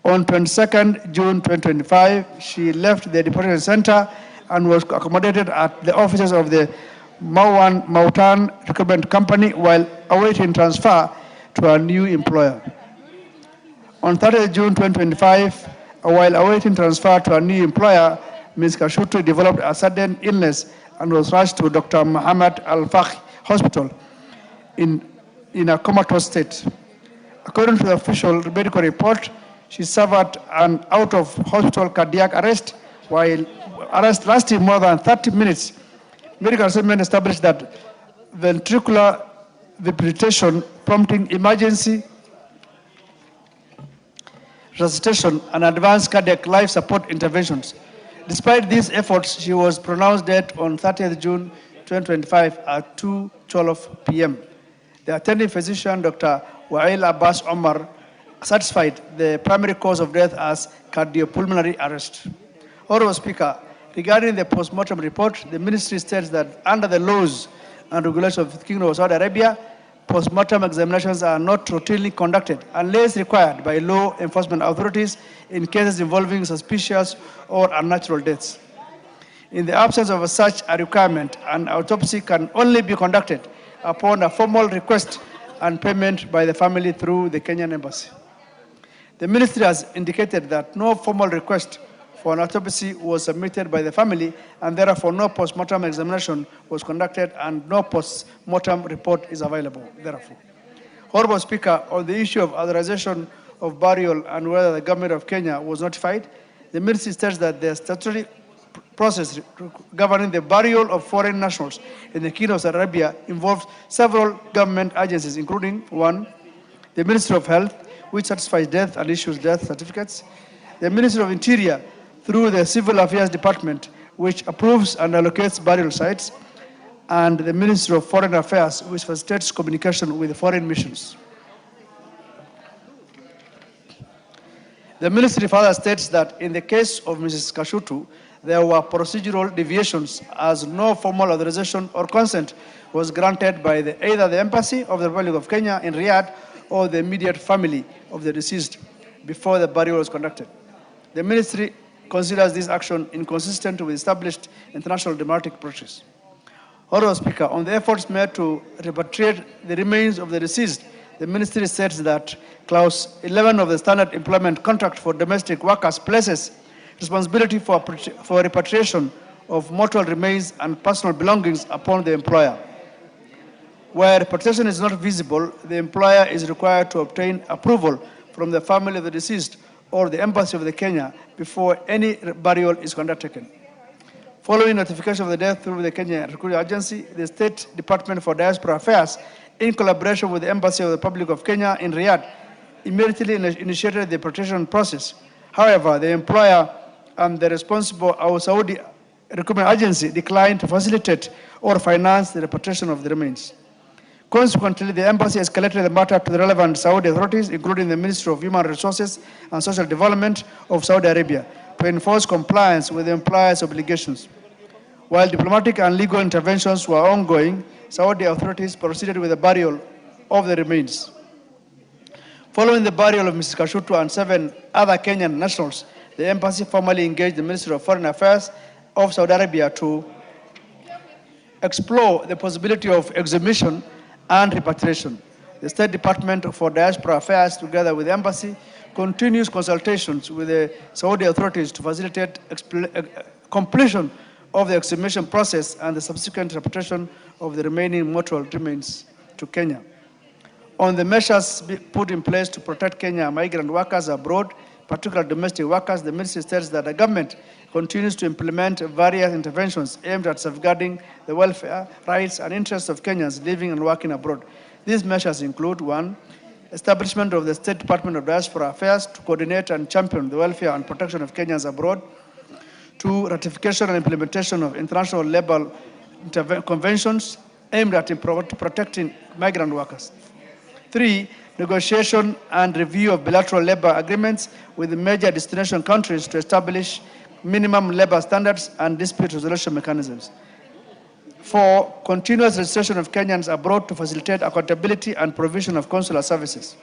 On 22nd June 2025, she left the deportation center and was accommodated at the offices of the Mautan Recruitment Company while awaiting transfer to a new employer. On 30th June 2025, while awaiting transfer to a new employer, Ms. Kashutu developed a sudden illness and was rushed to Dr. Muhammad Al-Fakhi Hospital in a comatose state. According to the official medical report, she suffered an out-of-hospital cardiac arrest, while arrest lasted more than 30 minutes. Medical assessment established that ventricular fibrillation prompting emergency resuscitation and advanced cardiac life support interventions. Despite these efforts, she was pronounced dead on 30th June 2025 at 2:12 p.m. The attending physician, Dr. Wael Abbas Omar, certified the primary cause of death as cardiopulmonary arrest. Honorable Speaker, Regarding the post-mortem report, the ministry states that under the laws and regulations of the Kingdom of Saudi Arabia, post-mortem examinations are not routinely conducted unless required by law enforcement authorities in cases involving suspicious or unnatural deaths. In the absence of such a requirement, an autopsy can only be conducted upon a formal request and payment by the family through the Kenyan embassy. The ministry has indicated that no formal request for an autopsy was submitted by the family, and therefore no post-mortem examination was conducted and no post-mortem report is available, therefore. Honorable Speaker, on the issue of authorization of burial and whether the government of Kenya was notified, the ministry states that the statutory process governing the burial of foreign nationals in the Kingdom of Saudi Arabia involves several government agencies, including 1, the Ministry of Health, which certifies death and issues death certificates, the Ministry of Interior, through the Civil Affairs Department, which approves and allocates burial sites, and the Ministry of Foreign Affairs, which facilitates communication with foreign missions. The ministry further states that in the case of Mrs. Kashutu, there were procedural deviations as no formal authorization or consent was granted by either the Embassy of the Republic of Kenya in Riyadh or the immediate family of the deceased before the burial was conducted. The ministry considers this action inconsistent with established international democratic practice. Honorable Speaker, on the efforts made to repatriate the remains of the deceased, the ministry states that Clause 11 of the Standard Employment Contract for Domestic Workers places responsibility for repatriation of mortal remains and personal belongings upon the employer. Where repatriation is not visible, the employer is required to obtain approval from the family of the deceased or the Embassy of the Kenya before any burial is conducted. Following notification of the death through the Kenya Recruitment Agency, the State Department for Diaspora Affairs, in collaboration with the Embassy of the Republic of Kenya in Riyadh, immediately initiated the repatriation process. However, the employer and the responsible Saudi Recruitment Agency declined to facilitate or finance the repatriation of the remains. Consequently, the embassy escalated the matter to the relevant Saudi authorities, including the Ministry of Human Resources and Social Development of Saudi Arabia, to enforce compliance with the employer's obligations. While diplomatic and legal interventions were ongoing, Saudi authorities proceeded with the burial of the remains. Following the burial of Mrs. Kashutu and 7 other Kenyan nationals, the embassy formally engaged the Ministry of Foreign Affairs of Saudi Arabia to explore the possibility of exhumation and repatriation. The State Department for Diaspora Affairs, together with the embassy, continues consultations with the Saudi authorities to facilitate completion of the exhumation process and the subsequent repatriation of the remaining mortal remains to Kenya. On the measures put in place to protect Kenya migrant workers abroad, particularly domestic workers, the ministry states that the government continues to implement various interventions aimed at safeguarding the welfare, rights, and interests of Kenyans living and working abroad. These measures include 1, establishment of the State Department of Diaspora Affairs to coordinate and champion the welfare and protection of Kenyans abroad. 2, ratification and implementation of international labor conventions aimed at protecting migrant workers. 3, negotiation and review of bilateral labor agreements with the major destination countries to establish minimum labor standards and dispute resolution mechanisms. 4, continuous registration of Kenyans abroad to facilitate accountability and provision of consular services.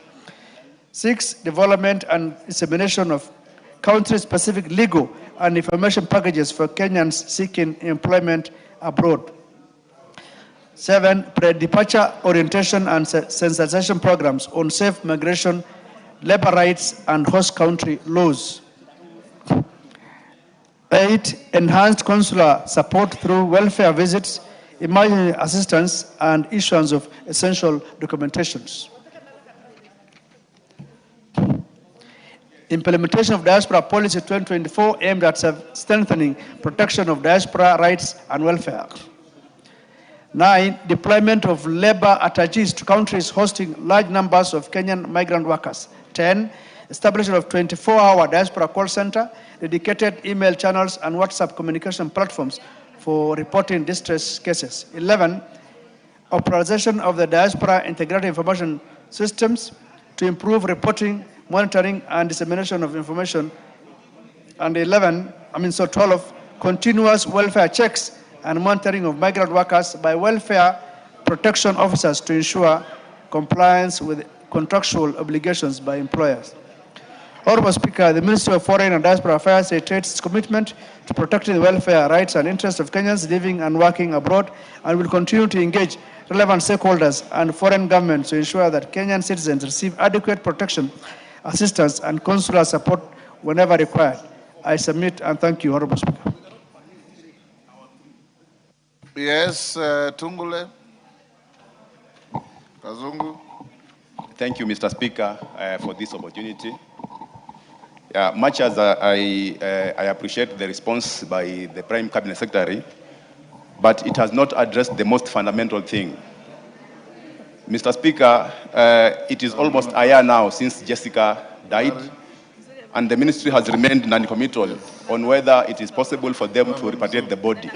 6, development and dissemination of country-specific legal and information packages for Kenyans seeking employment abroad. 7, pre-departure orientation and sensitization programs on safe migration, labor rights, and host country laws. 8, enhanced consular support through welfare visits, emergency assistance, and issuance of essential documentations. Implementation of Diaspora Policy 2024 aimed at strengthening protection of diaspora rights and welfare. 9, deployment of labor attaches to countries hosting large numbers of Kenyan migrant workers. 10, establishment of 24-hour diaspora call center, dedicated email channels, and WhatsApp communication platforms for reporting distress cases. 11, authorization of the diaspora integrated information systems to improve reporting, monitoring, and dissemination of information. And 12, continuous welfare checks and monitoring of migrant workers by welfare protection officers to ensure compliance with contractual obligations by employers. Honorable Speaker, the Ministry of Foreign and Diaspora Affairs reiterates its commitment to protecting the welfare, rights, and interests of Kenyans living and working abroad, and will continue to engage relevant stakeholders and foreign governments to ensure that Kenyan citizens receive adequate protection, assistance, and consular support whenever required. I submit and thank you, Honorable Speaker. Yes, Tungule. Kazungu. Thank you, Mr. Speaker, for this opportunity. Much as I appreciate the response by the Prime Cabinet Secretary, but it has not addressed the most fundamental thing. Mr. Speaker, it is almost a year now since Jessica died, and the ministry has remained non-committal on whether it is possible for them to repatriate the body.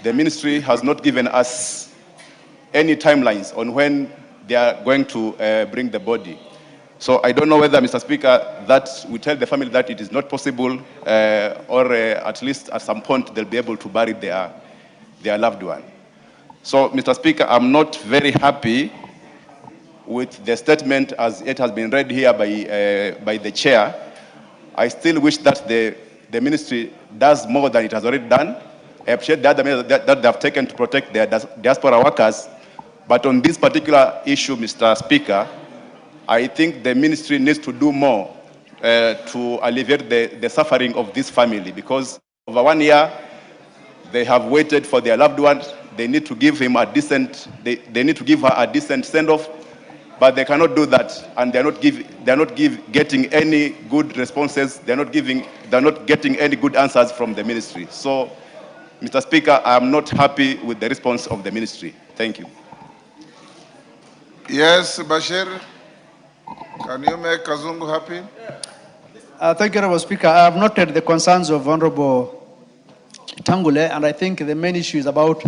The ministry has not given us any timelines on when they are going to bring the body. So I don't know whether, Mr. Speaker, that we tell the family that it is not possible, or at least at some point they'll be able to bury their loved one. So, Mr. Speaker, I'm not very happy with the statement as it has been read here by the chair. I still wish that the ministry does more than it has already done. I appreciate the other measures that they have taken to protect their diaspora workers. But on this particular issue, Mr. Speaker, I think the ministry needs to do more to alleviate the suffering of this family, because over 1 year, they have waited for their loved ones. They need to give him a decent, they need to give her a decent send-off, but they cannot do that, and they're not getting any good responses. They're not getting any good answers from the ministry. So, Mr. Speaker, I am not happy with the response of the ministry. Thank you. Yes, Bashir. Can you make Kazungu happy? Thank you, Honorable Speaker. I have noted the concerns of Honorable Tangule, and I think the main issue is about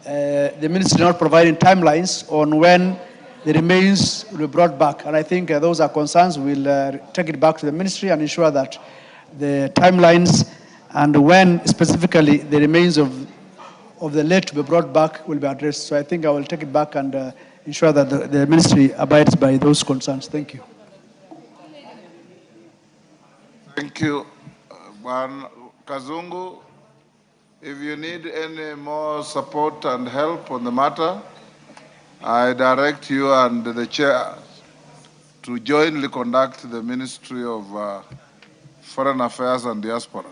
the ministry not providing timelines on when the remains will be brought back. And I think those are concerns. We'll take it back to the ministry and ensure that the timelines and when specifically the remains of the late to be brought back will be addressed. So I think I will take it back and ensure that the ministry abides by those concerns. Thank you. Thank you. Kazungu, if you need any more support and help on the matter, I direct you and the chair to jointly conduct the Ministry of Foreign Affairs and Diaspora.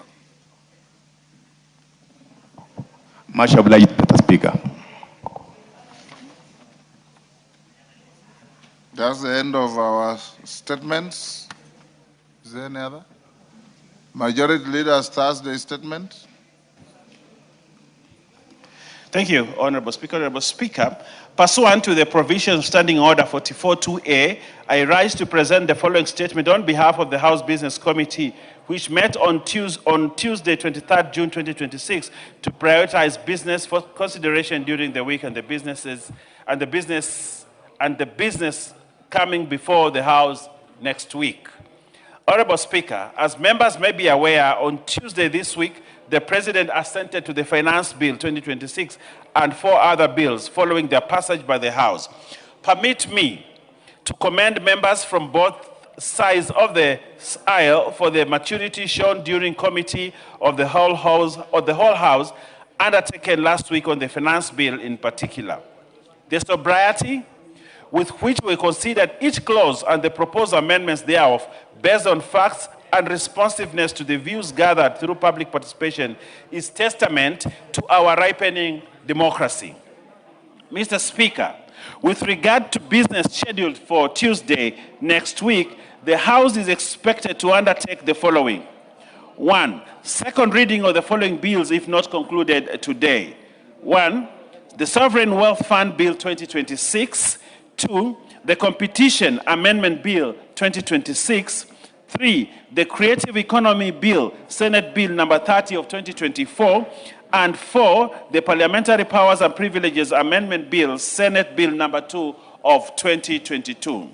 Much obliged, Mr. Speaker. That's the end of our statements. Is there any other? Majority Leader's Thursday statement. Thank you, Honorable Speaker. Honorable Speaker, pursuant to the provisions of Standing Order 44.2a, I rise to present the following statement on behalf of the House Business Committee, which met on Tuesday, 23rd June 2026, to prioritize business for consideration during the week and the business coming before the House next week. Honorable Speaker, as members may be aware, on Tuesday this week, the President assented to the Finance Bill 2026 and 4 other bills following their passage by the House. Permit me to commend members from both sides of the aisle for the maturity shown during committee of the whole House undertaken last week on the Finance Bill in particular. The sobriety with which we considered each clause and the proposed amendments thereof based on facts and responsiveness to the views gathered through public participation is testament to our ripening democracy. Mr. Speaker, with regard to business scheduled for Tuesday next week, the House is expected to undertake the following. 1, second reading of the following bills if not concluded today. 1, the Sovereign Wealth Fund Bill 2026. 2, the Competition Amendment Bill 2026. 3, the Creative Economy Bill, Senate Bill number 30 of 2024. And 4, the Parliamentary Powers and Privileges Amendment Bill, Senate Bill number 2 of 2022.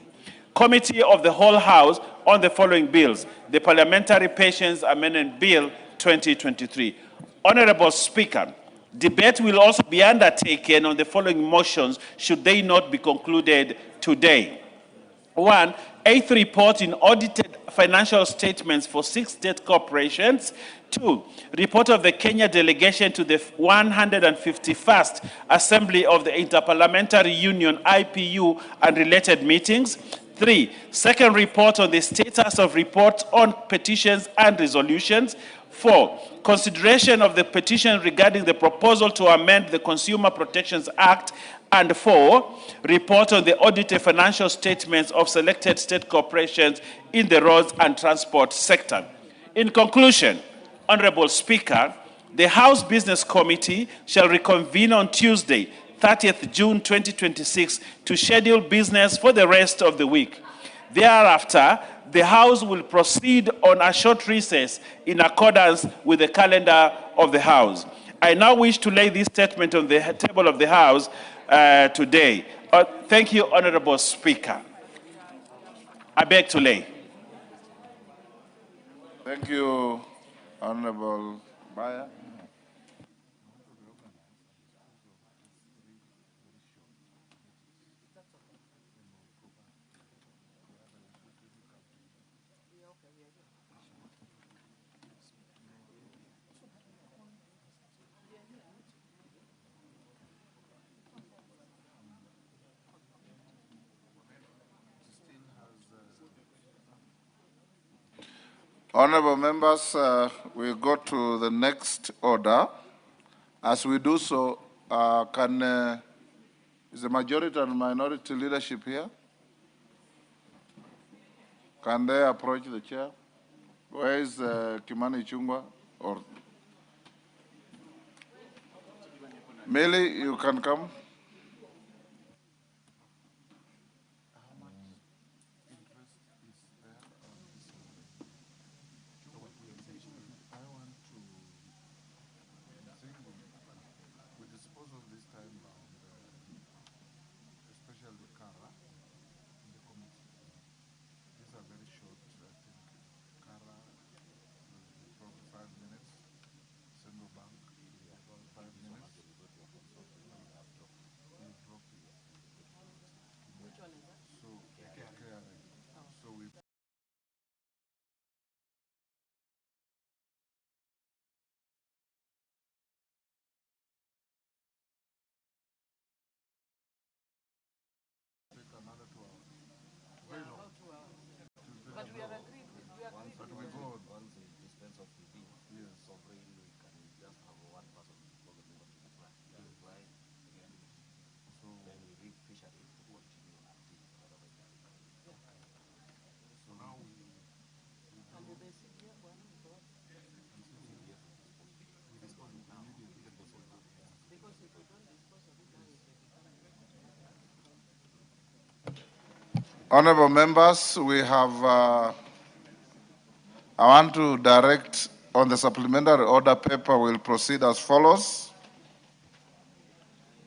Committee of the whole House on the following bills: the Parliamentary Pensions Amendment Bill 2023. Honorable Speaker, debate will also be undertaken on the following motions should they not be concluded today. 1. Eighth report in audited financial statements for 6 state corporations. 2. Report of the Kenya delegation to the 151st Assembly of the Interparliamentary Union, IPU, and related meetings. 3. Second report on the status of reports on petitions and resolutions. 4. Consideration of the petition regarding the proposal to amend the Consumer Protections Act. And 4. Report on the audited financial statements of selected state corporations in the roads and transport sector. In conclusion, Honorable Speaker, the House Business Committee shall reconvene on Tuesday, 30th June 2026, to schedule business for the rest of the week. Thereafter, the House will proceed on a short recess in accordance with the calendar of the House. I now wish to lay this statement on the table of the House today. Thank you, Honorable Speaker. I beg to lay. Thank you, Honorable Baya. Honorable members, we go to the next order. As we do so, is the majority and minority leadership here? Can they approach the chair? Where is Kimani Ichung'wah? Or Meli, you can come. Honorable members, we have, I want to direct on the supplementary order paper, we'll proceed as follows.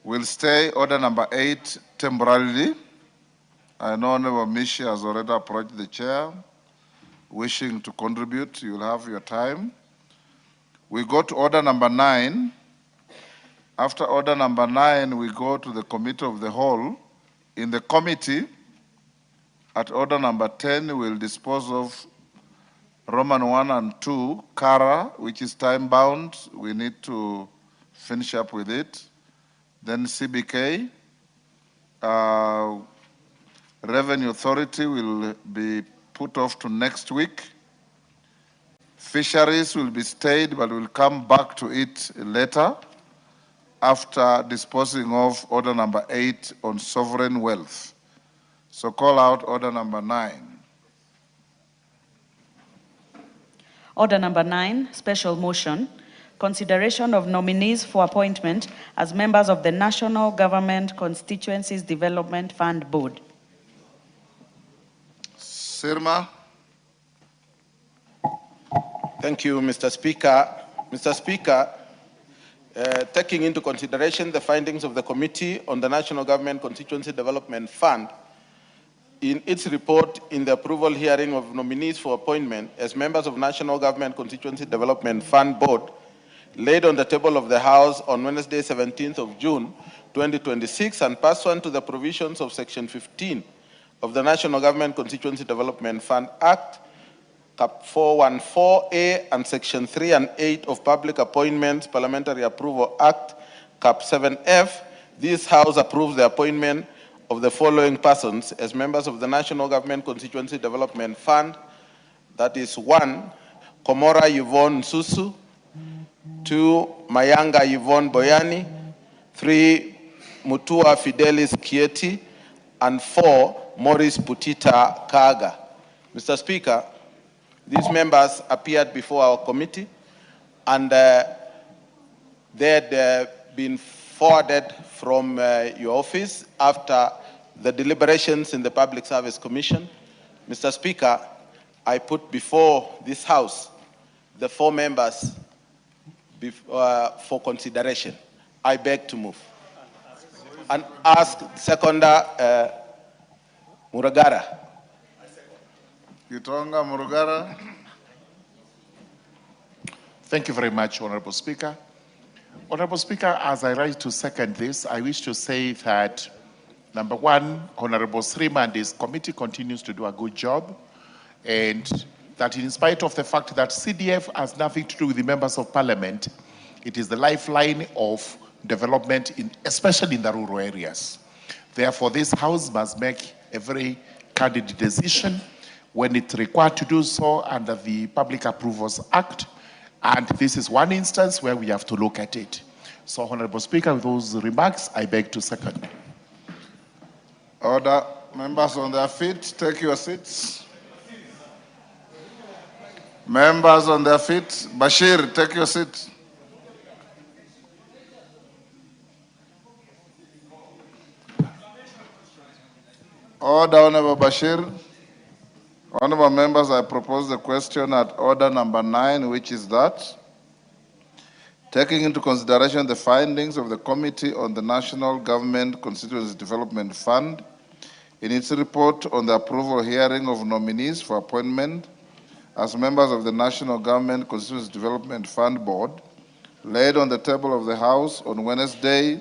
We'll stay order number 8 temporarily. I know Honorable Mishi has already approached the chair, wishing to contribute. You'll have your time. We go to order number 9. After order number 9, we go to the committee of the whole. In the committee, at order number 10, we'll dispose of Roman 1 and 2, CARA, which is time-bound. We need to finish up with it. Then CBK, Revenue Authority will be put off to next week. Fisheries will be stayed, but we'll come back to it later after disposing of order number 8 on sovereign wealth. So call out order number 9. Order number 9, special motion, consideration of nominees for appointment as members of the National Government Constituencies Development Fund Board. Sirma. Thank you, Mr. Speaker. Mr. Speaker, taking into consideration the findings of the Committee on the National Government Constituency Development Fund, in its report in the approval hearing of nominees for appointment as members of National Government Constituency Development Fund Board, laid on the table of the House on Wednesday, 17th of June, 2026, and pursuant to the provisions of Section 15 of the National Government Constituency Development Fund Act, Cap 414A, and Section 3 and 8 of Public Appointments Parliamentary Approval Act, Cap 7F, this House approves the appointment of the following persons as members of the National Government Constituency Development Fund. That is 1, Komora Yvonne Susu; 2, Mayanga Yvonne Boyani; 3, Mutua Fidelis Kieti; and 4, Maurice Putita Kaga. Mr. Speaker, these members appeared before our committee, and they had been forwarded from your office after the deliberations in the Public Service Commission. Mr. Speaker, I put before this House the 4 members for consideration. I beg to move. And ask Seconder Muragara. Gitonga Murugara. Thank you very much, Honorable Speaker. Honorable Speaker, as I rise to second this, I wish to say that, number one, Honorable Srima and his committee continues to do a good job, and that in spite of the fact that CDF has nothing to do with the members of parliament, it is the lifeline of development, especially in the rural areas. Therefore, this House must make a very candid decision when it's required to do so under the Public Approvals Act. And this is one instance where we have to look at it. So, Honorable Speaker, with those remarks, I beg to second. Order. Members on their feet, take your seats. Members on their feet. Bashir, take your seat. Order, Honorable Bashir. Honorable members, I propose the question at order number 9, which is that, taking into consideration the findings of the Committee on the National Government Constituency Development Fund in its report on the approval hearing of nominees for appointment as members of the National Government Constituency Development Fund Board, laid on the table of the House on Wednesday,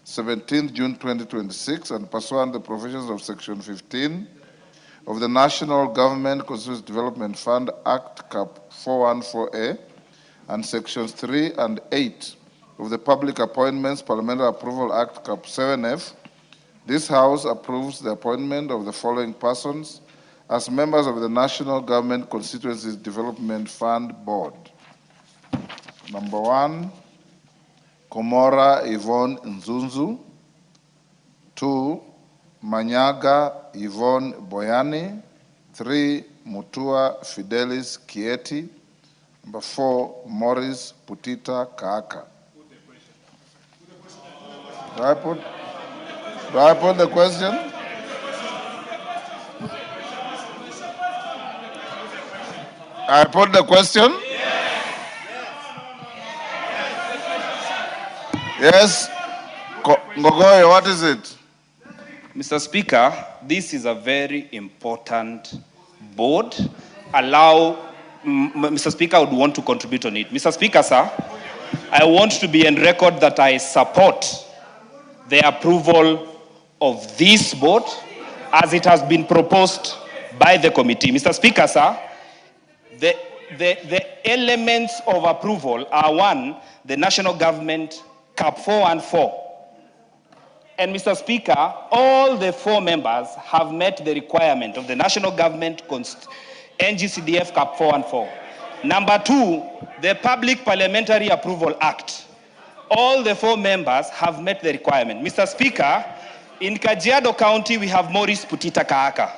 17th June 2026, and pursuant to the provisions of Section 15 of the National Government Constituency Development Fund Act, Cap 414A, and Sections 3 and 8 of the Public Appointments Parliamentary Approval Act, Cap 7F, this House approves the appointment of the following persons as members of the National Government Constituency Development Fund Board. Number 1, Komora Yvonne Nzunzu. 2, Manyaga Yvonne Boyani. 3, Mutua Fidelis Kieti. Number 4, Maurice Putita Kaaka. Do I put the question? I put the question? Yes. Ngogoy, what is it? Mr. Speaker, this is a very important board. Mr. Speaker, I would want to contribute on it. Mr. Speaker, sir, I want to be on record that I support the approval of this board as it has been proposed by the committee. Mr. Speaker, sir, the elements of approval are 1, the national government Cap 414. And Mr. Speaker, all the 4 members have met the requirement of the national government NGCDF Cap 414. Number 2, the Public Parliamentary Approval Act. All the 4 members have met the requirement. Mr. Speaker, in Kajiado County, we have Maurice Putita Kaaka.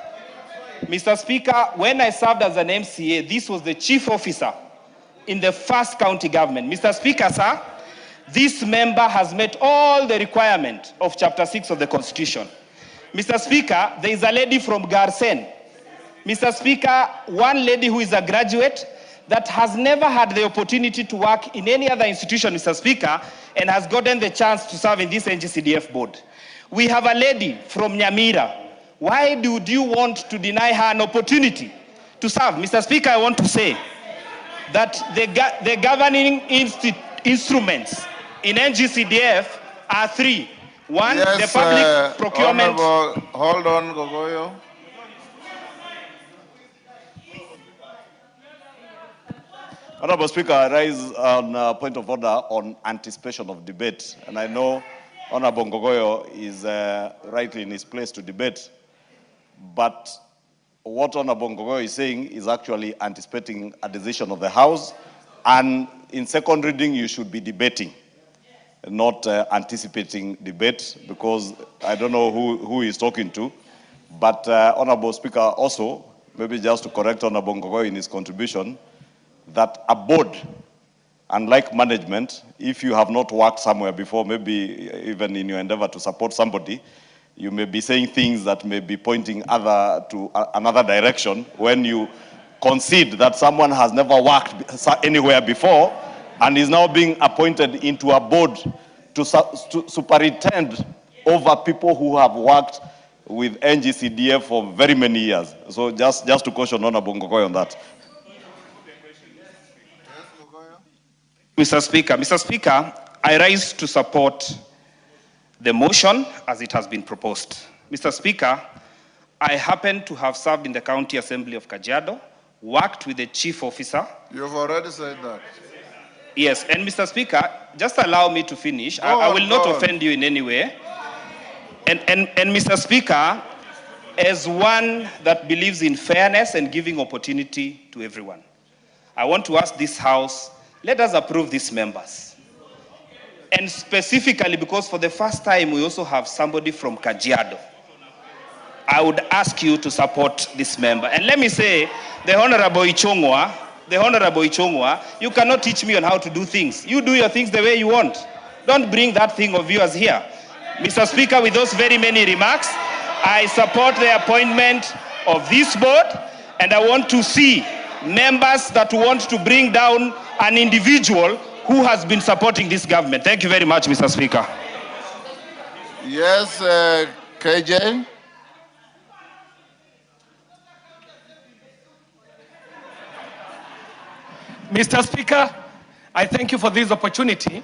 Mr. Speaker, when I served as an MCA, this was the chief officer in the first county government. Mr. Speaker, sir, this member has met all the requirements of Chapter 6 of the Constitution. Mr. Speaker, there is a lady from Garsen. Mr. Speaker, one lady who is a graduate that has never had the opportunity to work in any other institution, Mr. Speaker, and has gotten the chance to serve in this NGCDF board. We have a lady from Nyamira Why would you want to deny her an opportunity to serve? Mr. Speaker, I want to say that the governing instruments in NGCDF are three. One, yes, the public procurement. Honorable, hold on, Gogoyo. Honorable Speaker, I rise on a point of order on anticipation of debate. And I know Honorable Ngogoyo is rightly in his place to debate. But what Honorable Ngogoyo is saying is actually anticipating a decision of the House. And in second reading, you should be debating, not anticipating debate, because I don't know who he's talking to. But Honorable Speaker, also, maybe just to correct Honorable Ngogoyo in his contribution, that a board, unlike management, if you have not worked somewhere before, maybe even in your endeavor to support somebody, you may be saying things that may be pointing to another direction when you concede that someone has never worked anywhere before and is now being appointed into a board to superintend over people who have worked with NGCDF for very many years. So just to caution Honorable Ngogoyo on that. Mr. Speaker, I rise to support the motion as it has been proposed. Mr. Speaker, I happen to have served in the County Assembly of Kajiado, worked with the chief officer. You've already said that. Yes, and Mr. Speaker, just allow me to finish. I will not offend you in any way. And Mr. Speaker, as one that believes in fairness and giving opportunity to everyone, I want to ask this House, let us approve these members. And specifically, because for the first time we also have somebody from Kajiado, I would ask you to support this member. And let me say, the Honorable Ichongwa, you cannot teach me on how to do things. You do your things the way you want. Don't bring that thing of yours here. Mr. Speaker, with those very many remarks, I support the appointment of this board, and I want to see members that want to bring down an individual who has been supporting this government. Thank you very much, Mr. Speaker. Yes, KJ. Mr. Speaker, I thank you for this opportunity.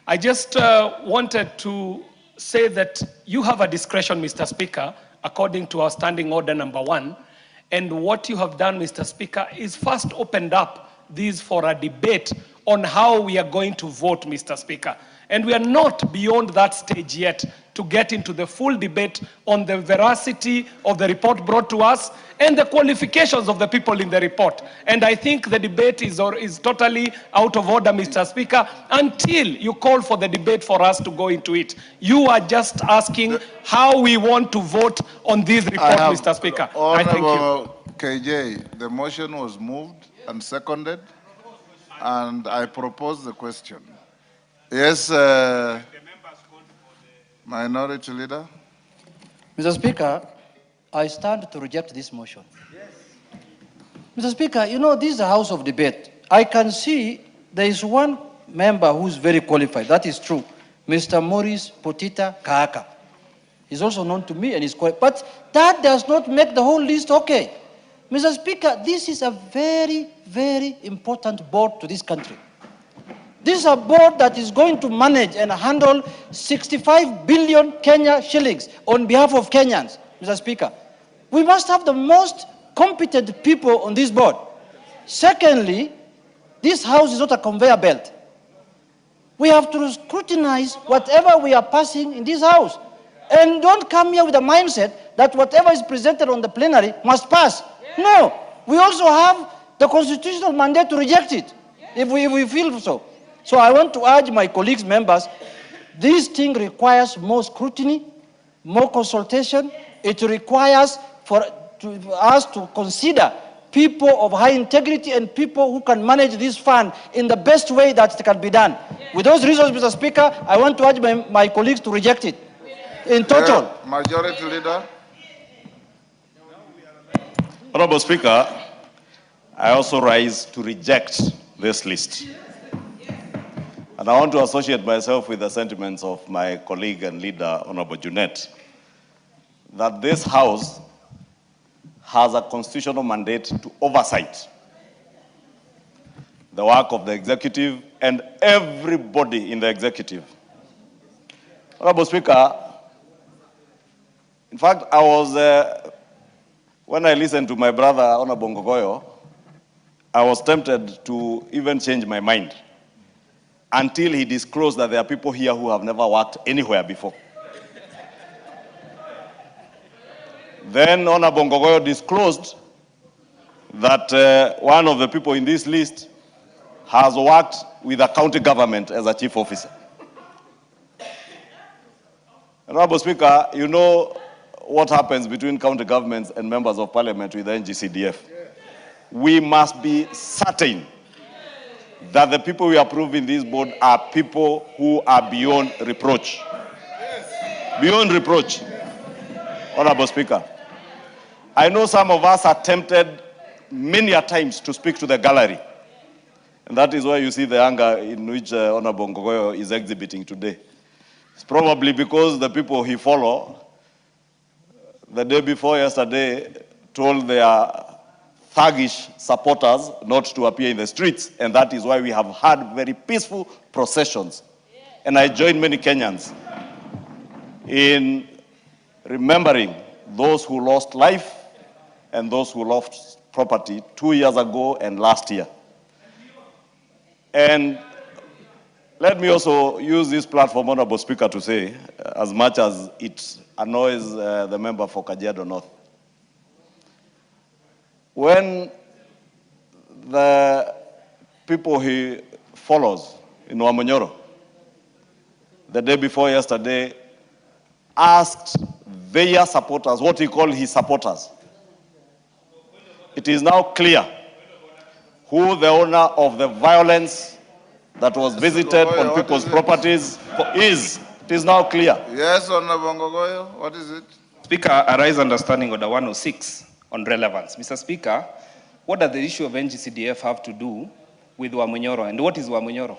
I just wanted to say that you have a discretion, Mr. Speaker, according to our standing order number 1. And what you have done, Mr. Speaker, is first opened up this for a debate on how we are going to vote, Mr. Speaker. And we are not beyond that stage yet to get into the full debate on the veracity of the report brought to us and the qualifications of the people in the report. And I think the debate is totally out of order, Mr. Speaker, until you call for the debate for us to go into it. You are just asking how we want to vote on this report, Mr. Speaker. I thank you. KJ, the motion was moved and seconded, and I propose the question. Yes, Minority Leader. Mr. Speaker, I stand to reject this motion. Mr. Speaker, you know, this is a house of debate. I can see there is one member who is very qualified. That is true. Mr. Maurice Potita Kaaka. He's also known to me and he's qualified. But that does not make the whole list okay. Mr. Speaker, this is a very, very important board to this country. This is a board that is going to manage and handle 65 billion Kenya shillings on behalf of Kenyans, Mr. Speaker. We must have the most competent people on this board. Secondly, this house is not a conveyor belt. We have to scrutinize whatever we are passing in this house. And don't come here with a mindset that whatever is presented on the plenary must pass. No, we also have the constitutional mandate to reject it if we feel so. So I want to urge my colleagues, members, this thing requires more scrutiny, more consultation. It requires for us to consider people of high integrity and people who can manage this fund in the best way that it can be done. With those reasons, Mr. Speaker, I want to urge my colleagues to reject it in total. Majority Leader. Honorable Speaker, I also rise to reject this list. And I want to associate myself with the sentiments of my colleague and leader, Honorable Junet. that this House has a constitutional mandate to oversight the work of the executive and everybody in the executive. Honorable Speaker, in fact, I was, when I listened to my brother, Honorable Ngogoyo, I was tempted to even change my mind until he disclosed that there are people here who have never worked anywhere before. Then Honorable Ngogoyo disclosed that one of the people in this list has worked with the county government as a chief officer. Honorable Speaker, you know what happens between county governments and members of parliament with the NGCDF. We must be certain that the people we approve in this board are people who are beyond reproach. Beyond reproach. Honorable Speaker, I know some of us are tempted many a times to speak to the gallery. And that is why you see the anger in which Honorable Ngogoyo is exhibiting today. It's probably because the people he follows, the day before yesterday, told their thuggish supporters not to appear in the streets, and that is why we have had very peaceful processions. And I join many Kenyans in remembering those who lost life and those who lost property 2 years ago and last year. And let me also use this platform, Honorable Speaker, to say, as much as it annoys the member for Kajiado North, when the people he follows in Wamonyoro, the day before yesterday, asked their supporters, what he called his supporters, it is now clear who the owner of the violence that was visited on people's properties is. It is now clear. Yes, Honorable Ngogoyo, what is it? Speaker, arise understanding order 106 on relevance. Mr. Speaker, what does the issue of NGCDF have to do with Wamonyoro? And what is Wamonyoro?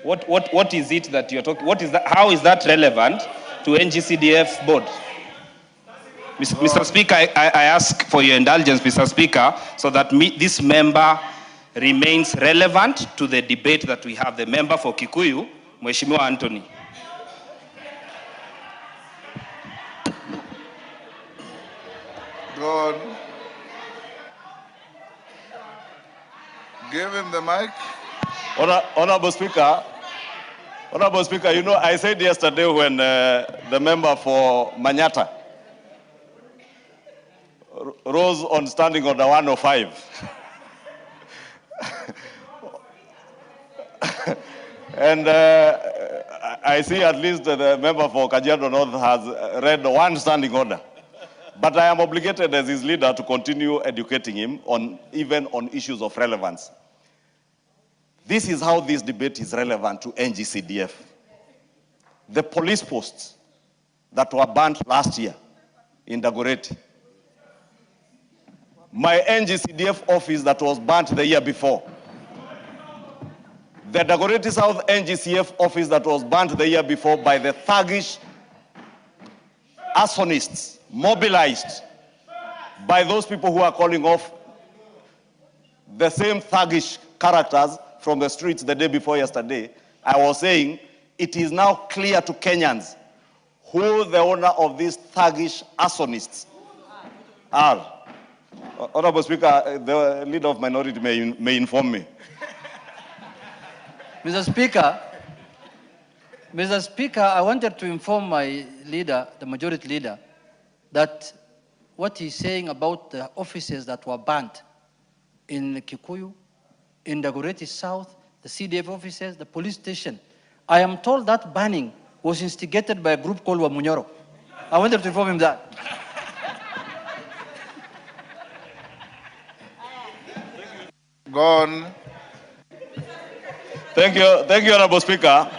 What is it that you're talking? What is that? How is that relevant to NGCDF board? Mr. Speaker, I ask for your indulgence, Mr. Speaker, so that this member remains relevant to the debate that we have. The member for Kikuyu, Mheshimiwa Anthony. Go on. Give him the mic. Honorable Speaker, you know, I said yesterday when the member for Manyata rose on standing order 105. And I see at least the member for Kajiado North has read one standing order. But I am obligated as his leader to continue educating him even on issues of relevance. This is how this debate is relevant to NGCDF. The police posts that were burnt last year in Dagoretti, my NGCDF office that was burnt the year before, the Dagoretti South NGCF office that was burnt the year before by the thuggish arsonists mobilized by those people who are calling off the same thuggish characters from the streets the day before yesterday. I was saying it is now clear to Kenyans who the owner of these thuggish arsonists are. Honorable Speaker, the leader of minority may inform me. Mr. Speaker, I wanted to inform my leader, the majority leader, that what he's saying about the offices that were burnt in Kikuyu, in Dagoretti South, the CDF offices, the police station, I am told that burning was instigated by a group called Wamonyoro. I wanted to inform him that. Go on. Thank you, Honorable Speaker.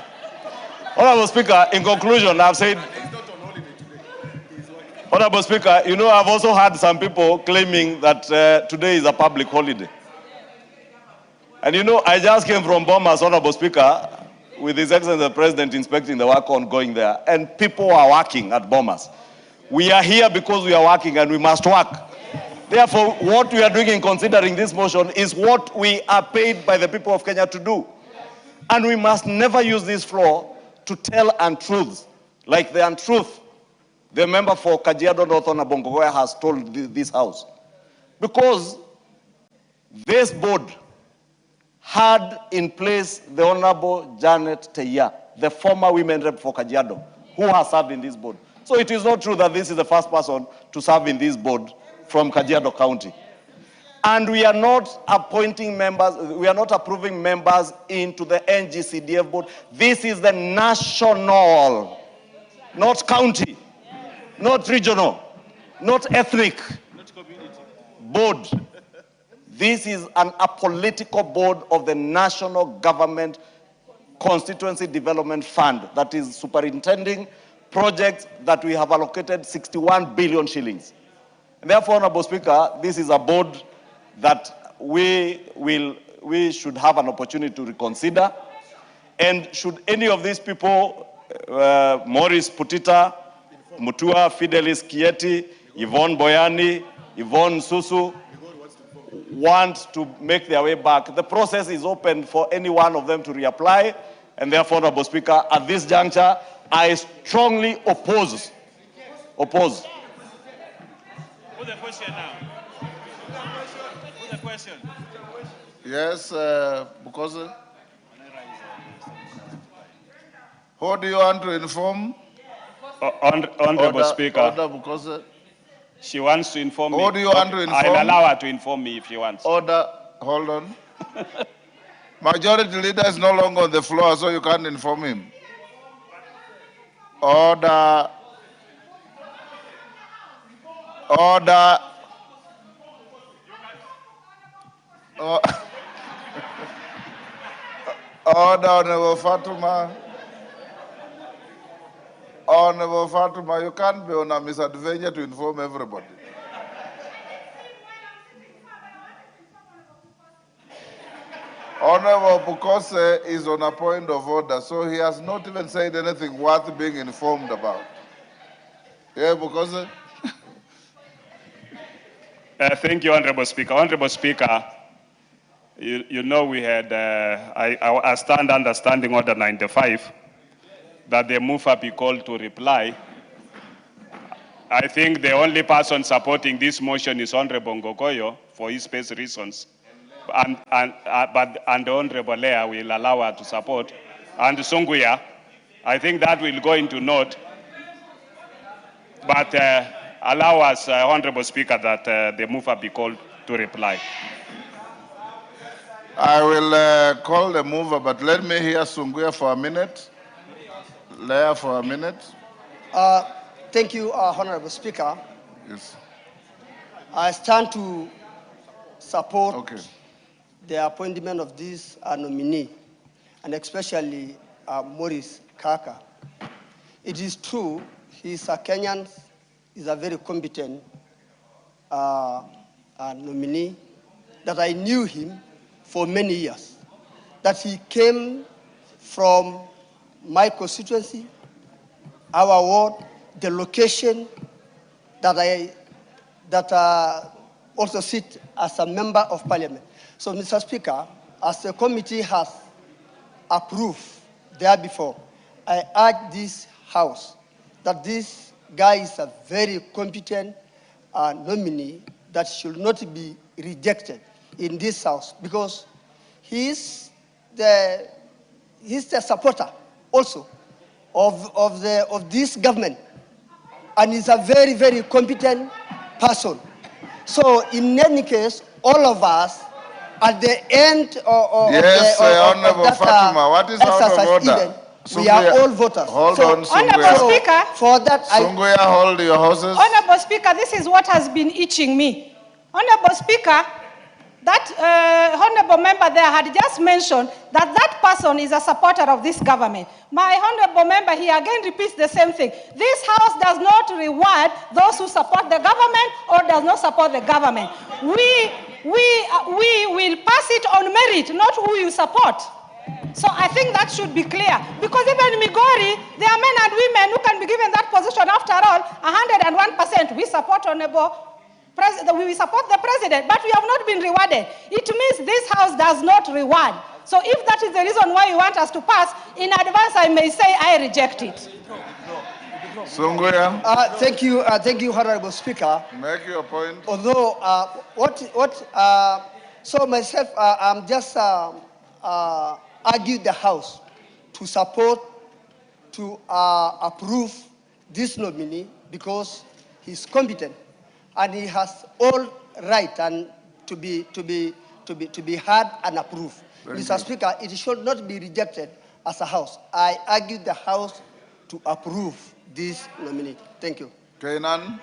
Honorable Speaker, in conclusion, I've said, Honorable Speaker, you know, I've also had some people claiming that today is a public holiday. And you know, I just came from Bomas, Honorable Speaker, with His Excellency the President inspecting the work ongoing there, and people are working at Bomas. We are here because we are working and we must work. Therefore, what we are doing in considering this motion is what we are paid by the people of Kenya to do. And we must never use this floor to tell untruths, like the untruth the member for Kajiado North on Bongogoya has told this house. Because this board had in place the Honorable Janet Teya, the former women rep for Kajiado, who has served in this board. So it is not true that this is the first person to serve in this board from Kajiado County. And we are not appointing members, we are not approving members into the NGCDF board. This is the national, not county, not regional, not ethnic board. This is an apolitical board of the National Government Constituency Development Fund that is superintending projects that we have allocated 61 billion shillings. And therefore, Honorable Speaker, this is a board that we should have an opportunity to reconsider. And should any of these people, Maurice Putita, Mutua, Fidelis Kieti, Yvonne Boyani, Yvonne Susu, want to make their way back, the process is open for any one of them to reapply. And therefore, Honorable Speaker, at this juncture, I strongly oppose. Put the question now. Put the question. Yes, because who do you want to inform? Honorable Speaker. Order, because she wants to inform me. Who do you want to inform? I'll allow her to inform me if she wants. Order, hold on. Majority leader is no longer on the floor, so you can't inform him. Order. Order. Order, Honorable Fatuma. Honorable Fatuma, you can't be on a misadventure to inform everybody. Honorable Bukose is on a point of order, so he has not even said anything worth being informed about. Yeah, Bukose? Thank you, Honorable Speaker. Honorable Speaker, you know we had, I stand understanding Order 95, that the mover be called to reply. I think the only person supporting this motion is Honorable Ngogoyo for his space reasons. And the Honorable Lea will allow her to support. And Sunguya, I think that will go into note. But allow us, Honorable Speaker, that the mover be called to reply. I will call the mover, but let me hear Sunguya for a minute. Lea for a minute. Thank you, Honorable Speaker. Yes. I stand to support the appointment of this nominee, and especially Maurice Kaka. It is true, he's a Kenyan, he's a very competent nominee, that I knew him for many years, that he came from my constituency, our ward, the location that I also sit as a member of parliament. So, Mr. Speaker, as the committee has approved there before, I urge this House that this guy is a very competent nominee that should not be rejected in this House, because he's the supporter also of this government, and he's a very, very competent person. So in any case, all of us, at the end of Honorable Fatima, what is out of order? Event, we are all voters. Hold on, Honorable Speaker. For that, Sunguya, hold your horses. Honorable Speaker, this is what has been itching me. Honorable Speaker, that honorable member there had just mentioned that that person is a supporter of this government. My honorable member here again repeats the same thing. This House does not reward those who support the government or does not support the government. We will pass it on merit, not who you support. So I think that should be clear. Because even in Migori, there are men and women who can be given that position after after all, 101%, we support we support the president, but we have not been rewarded. It means this house does not reward. So if that is the reason why you want us to pass, in advance I may say I reject it. Thank you, Honorable Speaker. Make your point. Although, so myself, I'm just argued the House to support, to approve this nominee because he's competent and he has all right and to be heard and approved. Mr. Speaker, it should not be rejected as a House. I argue the House to approve this nominee. Thank you. Kainan.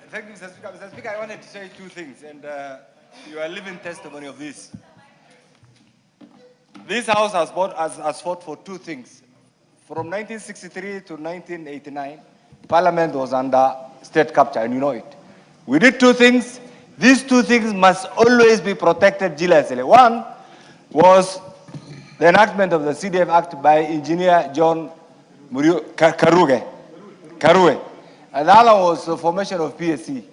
Thank you, Mr. Speaker. Mr. Speaker, I wanted to say two things, and you are living testimony of this. This House has fought for two things. From 1963 to 1989, Parliament was under state capture, and you know it. We did two things. These two things must always be protected jealously. One was the enactment of the CDF Act by Engineer John Karue. And the other was the formation of PSC.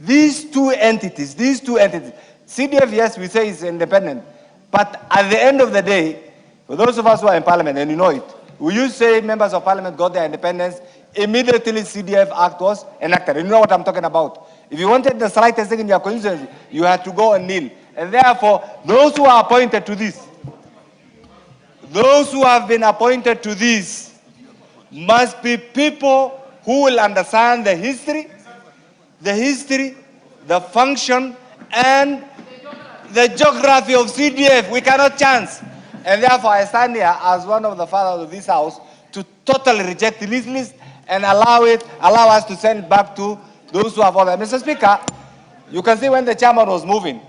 These two entities, CDF, yes, we say is independent, but at the end of the day, for those of us who are in Parliament, and you know it, we used to say members of Parliament got their independence, immediately CDF Act was enacted. And you know what I'm talking about. If you wanted the slightest thing in your constituency, you had to go and kneel. And therefore, those who are appointed to this, those who have been appointed to this, must be people who will understand the history, the function, and the geography of CDF. We cannot chance. And therefore, I stand here as one of the fathers of this House to totally reject this list and allow us to send it back to those who have ordered. Mr. Speaker, you can see when the chairman was moving,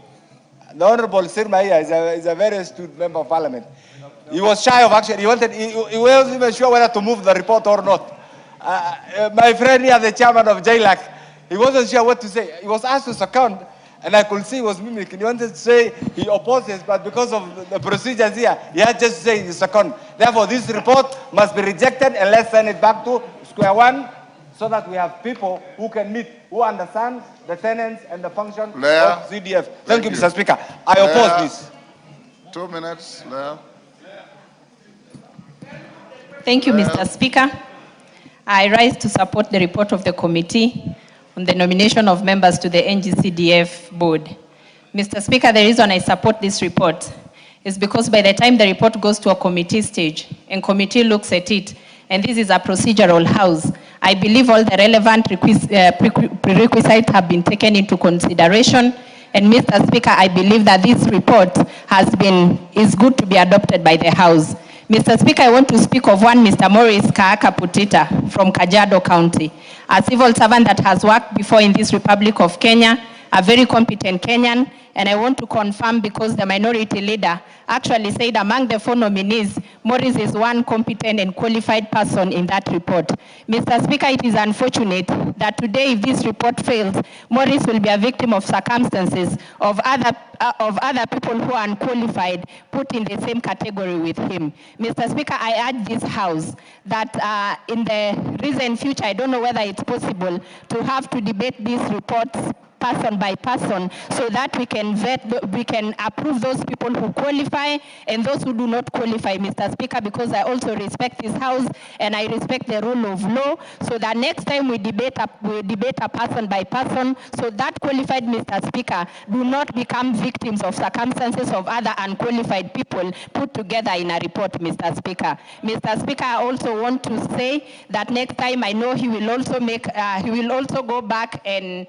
the Honorable Sirma here is a very astute member of Parliament. He was shy of action. He wasn't even sure whether to move the report or not. My friend here, the chairman of JLAC, he wasn't sure what to say. He was asked to second, and I could see he was mimicking. He wanted to say he opposes, but because of the procedures here, he had just to say he second. Therefore, this report must be rejected, and let's send it back to square one, so that we have people who can meet, who understand the tenets and the function of CDF. Thank you, Mr. Speaker. I oppose this. 2 minutes, Leah. Thank you, Mr. Speaker. I rise to support the report of the committee on the nomination of members to the NGCDF board. Mr. Speaker, the reason I support this report is because by the time the report goes to a committee stage and committee looks at it, and this is a procedural house, I believe all the relevant prerequisites have been taken into consideration. And Mr. Speaker, I believe that this report is good to be adopted by the House. Mr. Speaker, I want to speak of one Mr. Morris Kaaka Putita from Kajiado County, a civil servant that has worked before in this Republic of Kenya, a very competent Kenyan, and I want to confirm because the minority leader actually said among the 4 nominees, Morris is one competent and qualified person in that report. Mr. Speaker, it is unfortunate that today if this report fails, Morris will be a victim of circumstances of other people who are unqualified put in the same category with him. Mr. Speaker, I urge this House that in the recent future, I don't know whether it's possible to have to debate these reports person by person, so that we can approve those people who qualify and those who do not qualify, Mr. Speaker, because I also respect this House and I respect the rule of law, so that next time we debate a person by person, so that qualified, Mr. Speaker, do not become victims of circumstances of other unqualified people put together in a report, Mr. Speaker. Mr. Speaker, I also want to say that next time I know he will also go back and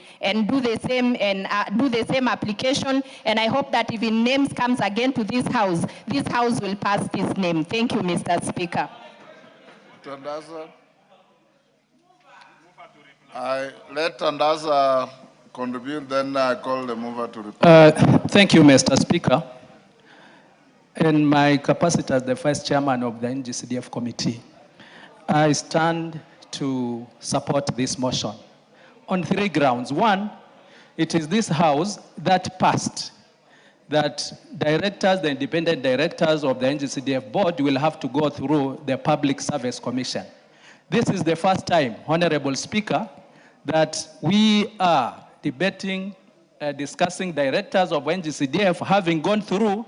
do the same application, and I hope that if his name comes again to this House will pass this name. Thank you, Mr. Speaker. Tandaza. I let Tandaza contribute, then I call the mover to report. Thank you, Mr. Speaker. In my capacity as the Vice Chairman of the NGCDF Committee, I stand to support this motion on 3 grounds. One, it is this House that passed that directors, the independent directors of the NGCDF board will have to go through the Public Service Commission. This is the first time, Honorable Speaker, that we are debating, discussing directors of NGCDF having gone through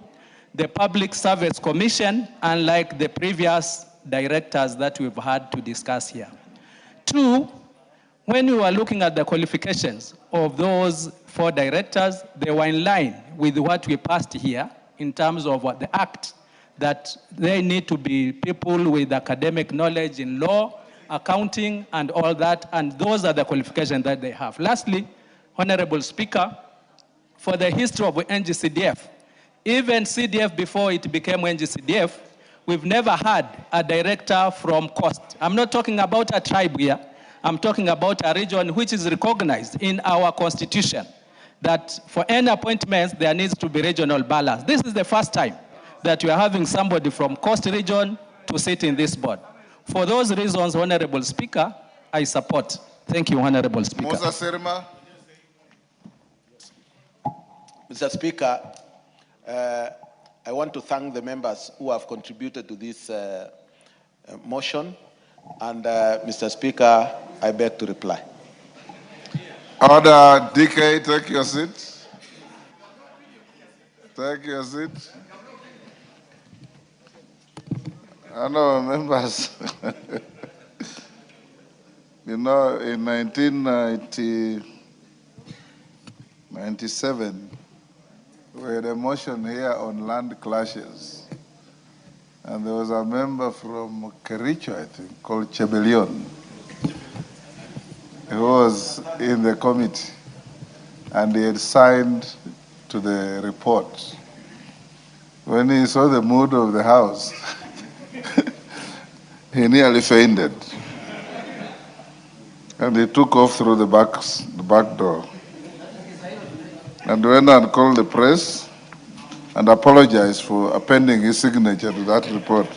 the Public Service Commission, unlike the previous directors that we've had to discuss here. Two, when we were looking at the qualifications of those 4 directors, they were in line with what we passed here in terms of what the act, that they need to be people with academic knowledge in law, accounting, and all that, and those are the qualifications that they have. Lastly, Honorable Speaker, for the history of NGCDF, even CDF before it became NGCDF, we've never had a director from Coast. I'm not talking about a tribe here. I'm talking about a region which is recognized in our constitution, that for any appointments, there needs to be regional balance. This is the first time that we are having somebody from Coast region to sit in this board. For those reasons, Honorable Speaker, I support. Thank you, Honorable Speaker. Musa Serma. Mr. Speaker, I want to thank the members who have contributed to this motion. And Mr. Speaker, I beg to reply. Order, DK, take your seat. Take your seat. Honourable members, you know, in 1997, we had a motion here on land clashes. And there was a member from Kericho, I think, called Chebelion. He was in the committee, and he had signed to the report. When he saw the mood of the House, he nearly fainted. And he took off through the back door. And went and called the press and apologized for appending his signature to that report.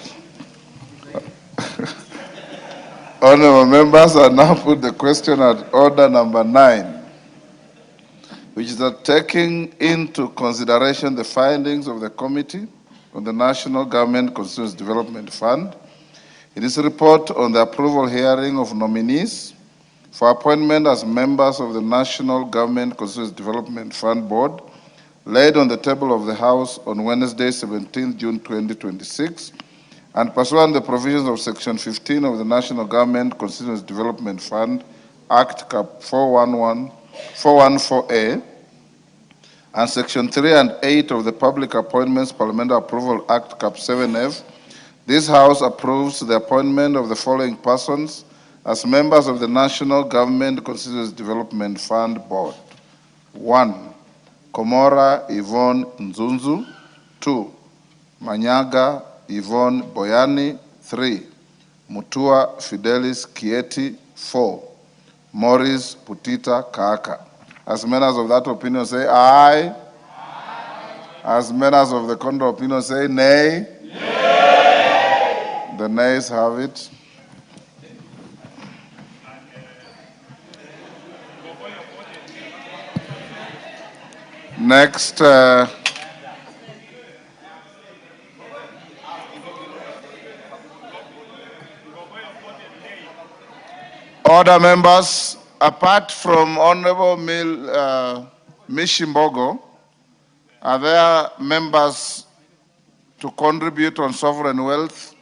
Honourable members, I now put the question at order number 9, which is that taking into consideration the findings of the Committee on the National Government Constituency Development Fund in its report on the approval hearing of nominees for appointment as members of the National Government Constituency Development Fund Board, laid on the table of the House on Wednesday, 17 June 2026, and pursuant to the provisions of Section 15 of the National Government Constituency Development Fund, Act Cap 414A, and Section 3 and 8 of the Public Appointments Parliamentary Approval Act Cap 7F, this House approves the appointment of the following persons as members of the National Government Constituency Development Fund Board. 1. Komora Yvonne Nzunzu. 2. Manyaga Yvonne Boyani. 3. Mutua Fidelis Kieti. 4. Morris Putita Kaaka. As members of that opinion say aye. As members of the contrary opinion say nay. The nays have it. Next, order members, apart from Honorable Mishimbogo, are there members to contribute on sovereign wealth?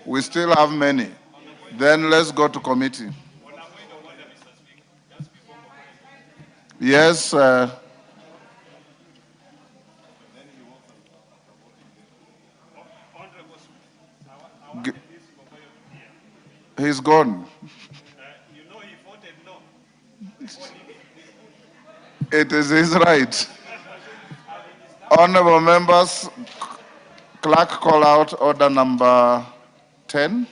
We still have many. Then let's go to committee. Yes. He's gone. It is his right. Honorable members, clerk call out order number 10.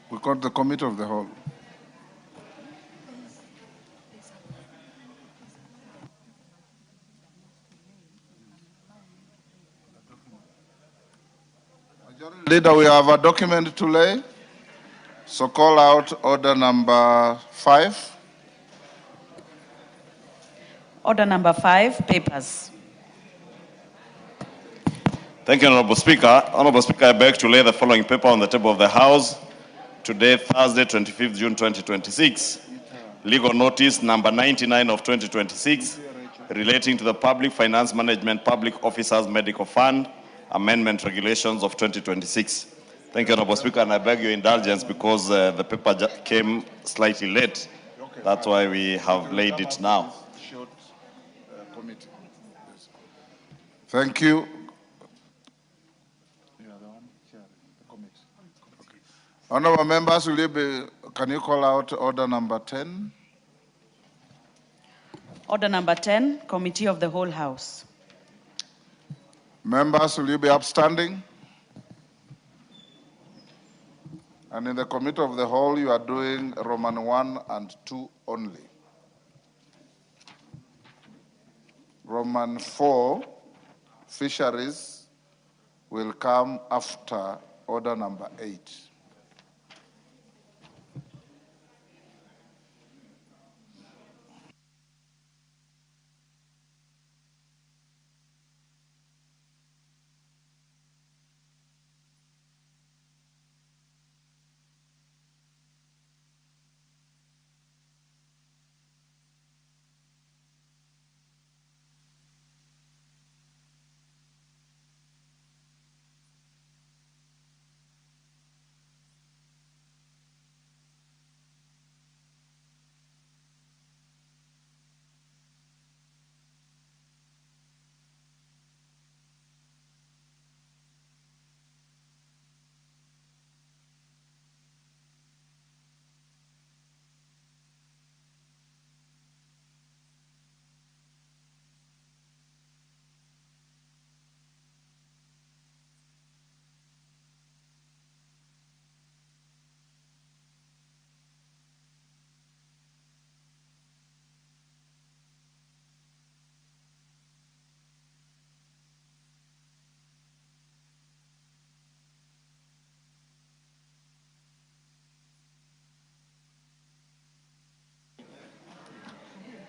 We got the committee of the whole. Leader, we have a document to lay, so call out order number 5. Order number 5, papers. Thank you, Honorable Speaker. Honorable Speaker, I beg to lay the following paper on the table of the House. Today, Thursday, 25th June 2026. Legal notice number 99 of 2026 relating to the Public Finance Management Public Officers Medical Fund Amendment Regulations of 2026. Thank you, Honorable Speaker, and I beg your indulgence because the paper came slightly late. That's why we have laid it now. Thank you. Honorable members, can you call out order number 10? Order number 10, Committee of the Whole House. Members, will you be upstanding? And in the Committee of the Whole, you are doing Roman 1 and 2 only. Roman 4, Fisheries, will come after order number 8.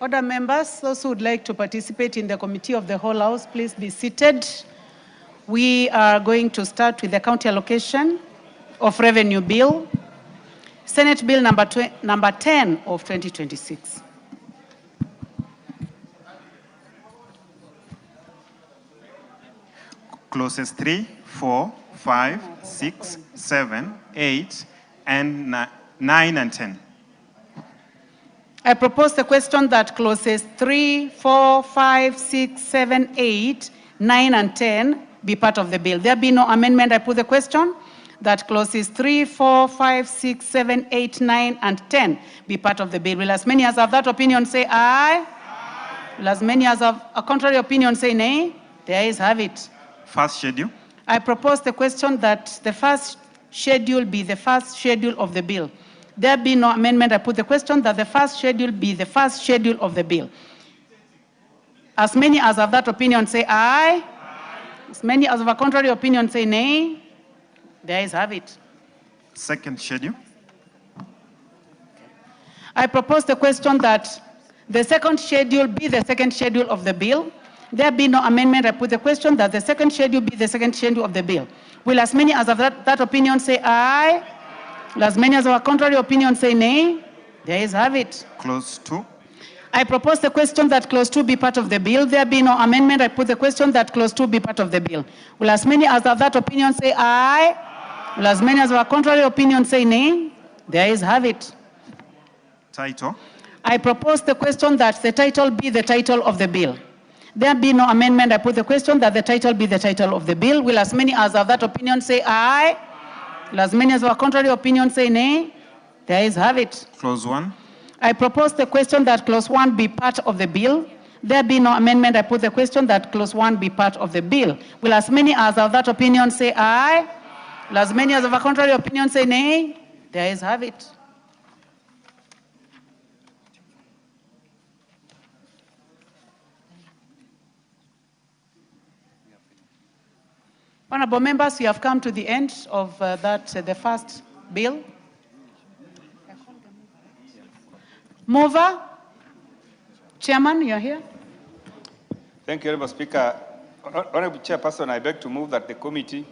Order members, those who would like to participate in the Committee of the Whole House, please be seated. We are going to start with the county allocation of revenue bill, Senate Bill number 10 of 2026. Clauses 3, 4, 5, 6, 7, 8, and 9 and 10. I propose the question that clauses 3, 4, 5, 6, 7, 8, 9, and 10 be part of the bill. There be no amendment. I put the question that clauses 3, 4, 5, 6, 7, 8, 9, and 10 be part of the bill. Will as many as have that opinion say aye? Aye. Will as many as have a contrary opinion say nay? The ayes have it. First schedule. I propose the question that the first schedule be the first schedule of the bill. There be no amendment. I put the question that the first schedule be the first schedule of the bill. As many as have that opinion say aye. As many as have a contrary opinion say nay. The ayes have it. Second schedule. I propose the question that the second schedule be the second schedule of the bill. There be no amendment. I put the question that the second schedule be the second schedule of the bill. Will as many as have that opinion say aye? Will as many as have a contrary opinion say nay? The ayes have it. Clause 2. I propose the question that clause 2 be part of the bill. There be no amendment. I put the question that clause 2 be part of the bill. Will as many as have that opinion say aye? Will as many as have a contrary opinion say nay? The ayes have it. Title. I propose the question that the title be the title of the bill. There be no amendment. I put the question that the title be the title of the bill. Will as many as have that opinion say aye? Will as many as have a contrary opinion say nay? The ayes have it. Clause 1. I propose the question that clause 1 be part of the bill. There be no amendment. I put the question that clause 1 be part of the bill. Will as many as have that opinion say aye? Will as many as have a contrary opinion say nay? The ayes have it. Honorable members, we have come to the end of the first bill. Mover, Chairman, you're here. Thank you, Honorable Speaker. Honorable Chairperson, I beg to move that the committee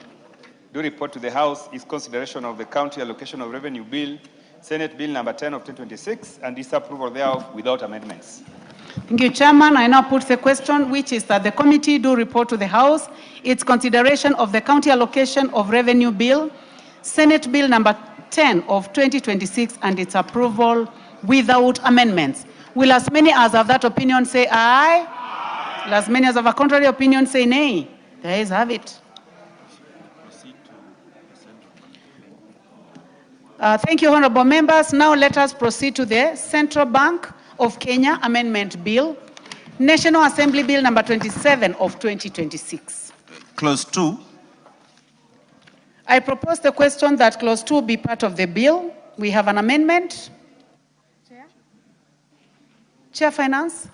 do report to the House its consideration of the County Allocation of Revenue Bill, Senate Bill number 10 of 2026, and its approval thereof without amendments. Thank you, Chairman. I now put the question, which is that the committee do report to the House its consideration of the County Allocation of Revenue Bill, Senate Bill number 10 of 2026, and its approval without amendments. Will as many as have that opinion say aye? Aye. Will as many as have a contrary opinion say nay? The ayes have it. Thank you, honorable members. Now let us proceed to the Central Bank of Kenya Amendment Bill, National Assembly Bill number 27 of 2026. Clause 2. I propose the question that clause 2 be part of the bill. We have an amendment. Chair Finance.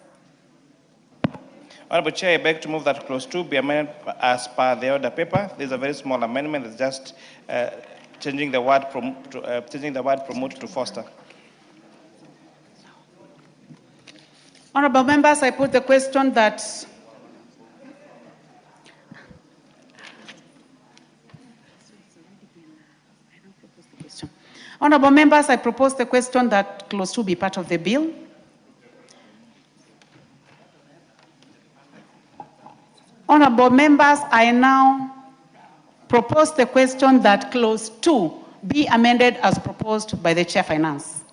Honorable Chair, I beg to move that clause 2 be amended as per the order paper. This is a very small amendment. It's just changing the word promote to foster. Honorable members, I put the question that Honorable members, I propose the question that clause 2 be part of the bill. Honorable members, I now propose the question that clause 2 be amended as proposed by the Chair Finance.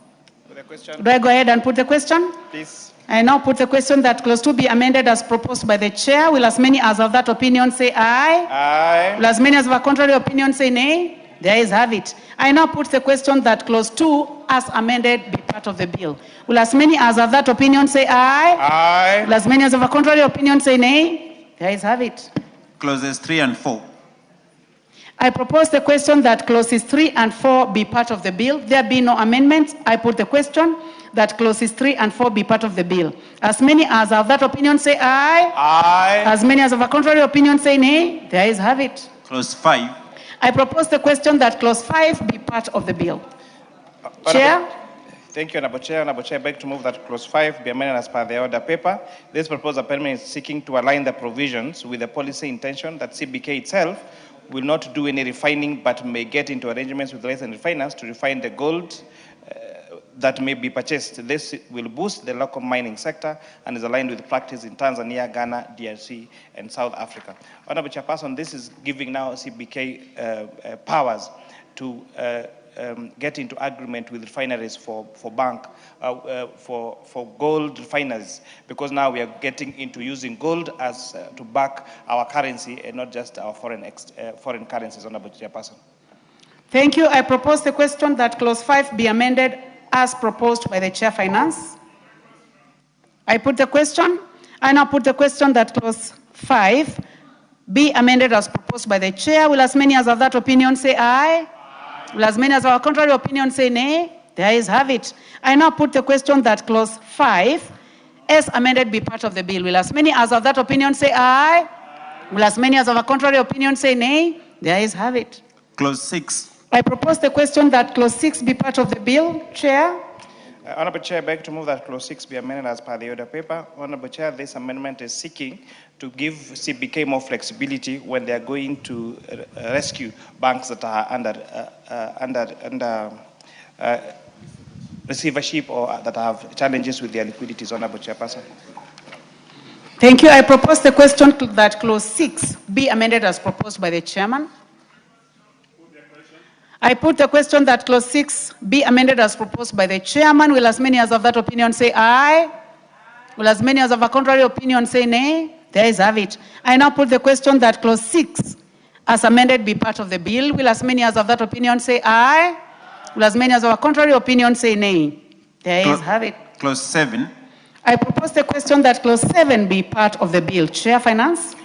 Do I go ahead and put the question? Please. I now put the question that clause 2 be amended as proposed by the Chair. Will as many as of that opinion say aye? Aye. Will as many as of a contrary opinion say nay? The ayes have it. I now put the question that clause 2 as amended be part of the bill. Will as many as of that opinion say aye? Aye. Will as many as of a contrary opinion say nay? The ayes have it. Clauses 3 and 4. I propose the question that clauses 3 and 4 be part of the bill. There be no amendments. I put the question that clauses 3 and 4 be part of the bill. As many as of that opinion say aye. Aye. As many as of a contrary opinion say nay. The ayes have it. Clause 5. I propose the question that clause 5 be part of the bill. Chair? Thank you, Honorable Chair. Honorable Chair, I beg to move that clause 5 be amended as per the order paper. This proposed amendment is seeking to align the provisions with the policy intention that CBK itself will not do any refining but may get into arrangements with licensed refiners to refine the gold that may be purchased. This will boost the local mining sector and is aligned with practice in Tanzania, Ghana, DRC, and South Africa. Honorable Chairperson, this is giving now CBK powers to get into agreement with refineries for gold refineries, because now we are getting into using gold as to back our currency and not just our foreign currencies. Honorable Chairperson. Thank you. I propose the question that clause 5 be amended as proposed by the Chair Finance. I put the question. I now put the question that clause 5 be amended as proposed by the Chair. Will as many as of that opinion say aye? Will as many as our contrary opinion say nay? The ayes have it. I now put the question that clause 5 as amended be part of the bill. Will as many as of that opinion say aye? Will as many as of a contrary opinion say nay? The ayes have it. Clause 6. I propose the question that clause 6 be part of the bill. Chair? Honorable Chair, I beg to move that clause 6 be amended as per the order paper. Honorable Chair, this amendment is seeking to give CBK more flexibility when they are going to rescue banks that are under receivership or that have challenges with their liquidities. Honorable Chairperson. Thank you. I propose the question that clause 6 be amended as proposed by the Chairman. I put the question that clause 6 be amended as proposed by the Chairman. Will as many as of that opinion say aye? Will as many as of a contrary opinion say nay? The ayes have it. I now put the question that clause 6 as amended be part of the bill. Will as many as of that opinion say aye? Will as many as of a contrary opinion say nay? The ayes have it. Clause 7. I propose the question that clause 7 be part of the bill. Chair Finance.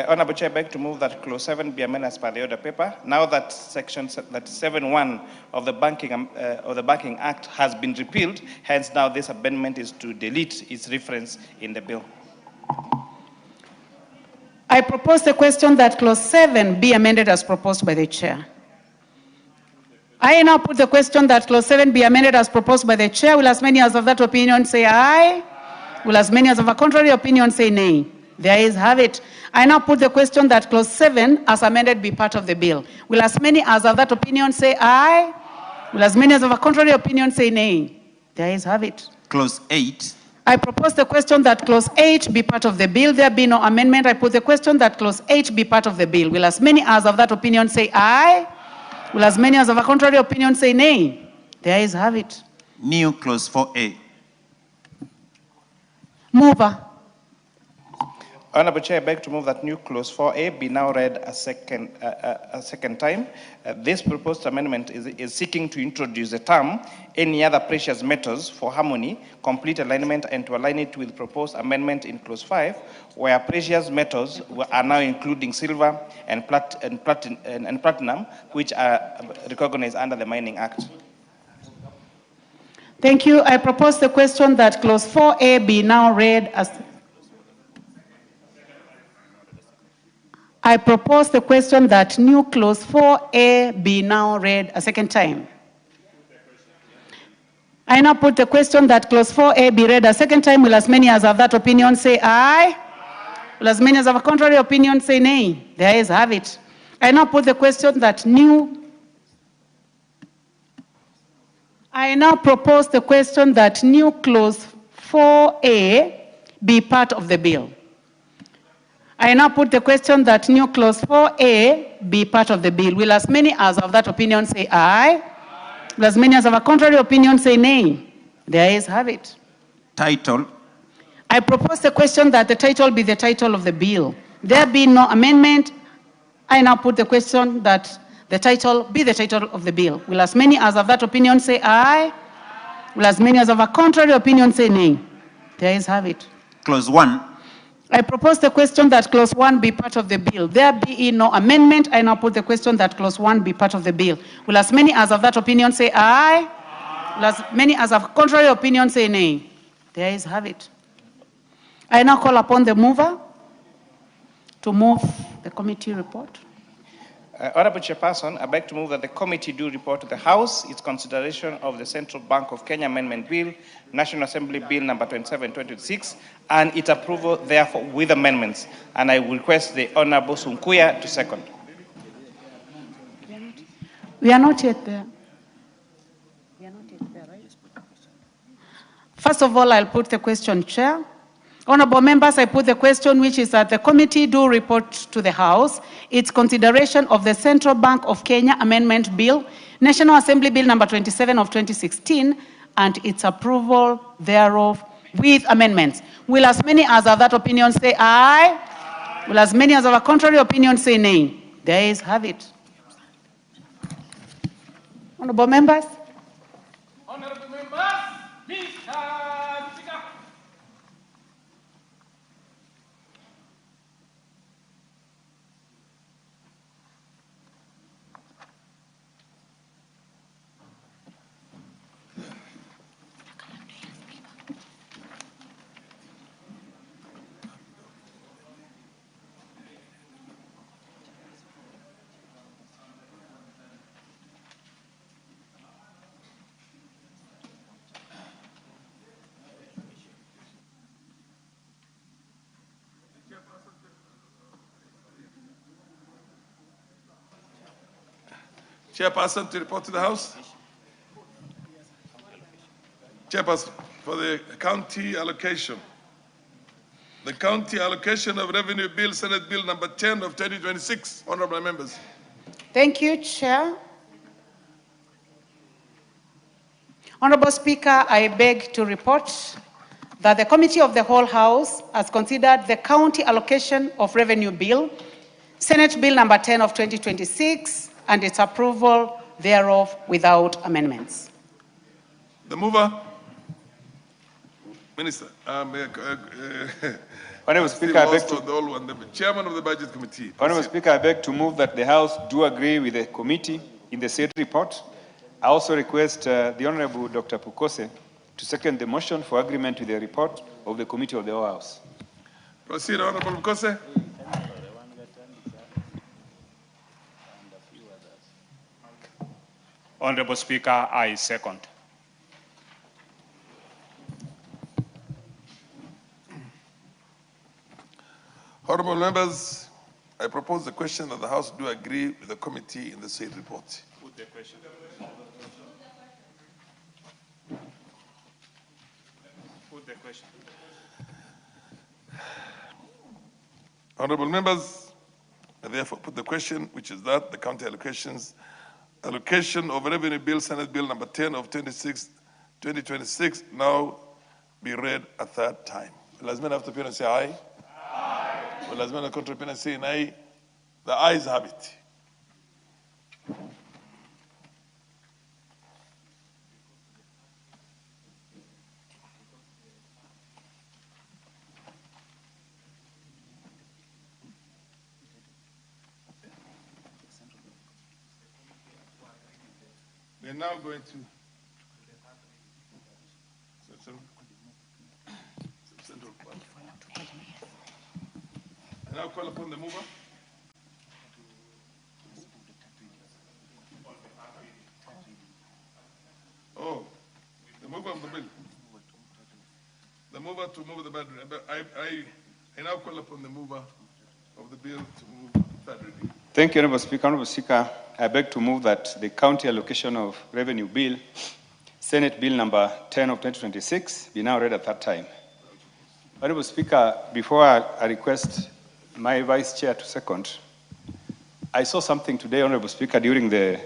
Honorable Chair, I beg to move that clause 7 be amended as per the order paper. Now that section 7.1 of the Banking Act has been repealed, hence now this amendment is to delete its reference in the bill. I propose the question that clause 7 be amended as proposed by the Chair. I now put the question that clause 7 be amended as proposed by the Chair. Will as many as of that opinion say aye? Will as many as of a contrary opinion say nay? The ayes have it. I now put the question that clause 7 as amended be part of the bill. Will as many as of that opinion say aye? Will as many as of a contrary opinion say nay? The ayes have it. Clause 8. I propose the question that clause 8 be part of the bill. There be no amendment. I put the question that clause 8 be part of the bill. Will as many as of that opinion say aye? Will as many as of a contrary opinion say nay? The ayes have it. New clause 4A. Mover. Honorable Chair, I beg to move that new clause 4A be now read a second time. This proposed amendment is seeking to introduce the term any other precious metals for harmony, complete alignment, and to align it with proposed amendment in clause 5, where precious metals are now including silver and platinum, which are recognized under the Mining Act. Thank you. I propose the question that clause 4A be now read as... I propose the question that new clause 4A be now read a second time. I now put the question that clause 4A be read a second time. Will as many as of that opinion say aye? Will as many as of a contrary opinion say nay? The ayes have it. I now put the question that I now propose the question that new clause 4A be part of the bill. I now put the question that new clause 4A be part of the bill. Will as many as of that opinion say aye? Will as many as of a contrary opinion say nay? The ayes have it. Title. I propose the question that the title be the title of the bill. There be no amendment. I now put the question that the title be the title of the bill. Will as many as of that opinion say aye? Will as many as of a contrary opinion say nay? The ayes have it. Clause 1. I propose the question that clause 1 be part of the bill. There be no amendment. I now put the question that clause 1 be part of the bill. Will as many as of that opinion say aye? Will as many as of contrary opinion say nay? The ayes have it. I now call upon the mover to move the committee report. Honorable Chairperson, I beg to move that the committee do report to the House its consideration of the Central Bank of Kenya Amendment Bill, National Assembly Bill number 27/2026, and its approval therefore with amendments. And I will request the Honorable Sunkuya to second. We are not yet there. First of all, I'll put the question, Chair. Honorable members, I put the question, which is that the committee do report to the House its consideration of the Central Bank of Kenya Amendment Bill, National Assembly Bill number 27 of 2016, and its approval thereof with amendments. Will as many as of that opinion say aye? Will as many as of a contrary opinion say nay? The ayes have it. Honorable members. Honorable members, Mr. Speaker. Chairperson to report to the House. Chairperson, for the county allocation. The county allocation of revenue bill, Senate Bill number 10 of 2026. Honorable members. Thank you, Chair. Honorable Speaker, I beg to report that the Committee of the Whole House has considered the county allocation of revenue bill, Senate Bill number 10 of 2026, and its approval thereof without amendments. The mover. Minister. Honorable Speaker, I beg to... the Chairman of the Budget Committee. Honorable Speaker, I beg to move that the House do agree with the committee in the said report. I also request the Honorable Dr. Pukose to second the motion for agreement with the report of the Committee of the Whole House. Proceed, Honorable Pukose. Honorable Speaker, I second. Honorable members, I propose the question that the House do agree with the committee in the said report. Put the question. Put the question. Honorable members, I therefore put the question, which is that the county allocation of revenue bill, Senate Bill number 10 of 2026, now be read a third time. Will as many after appearance say aye? Aye. Will as many contra appearance say nay? The ayes have it. We're now going to I now call upon the mover. Oh, the mover of the bill. The mover to move the bill. I now call upon the mover of the bill to move third reading. Thank you, Honorable Speaker. Honorable Speaker, I beg to move that the county allocation of revenue bill, Senate Bill number 10 of 2026, be now read a third time. Honorable Speaker, before I request my Vice Chair to second, I saw something today, Honorable Speaker, during the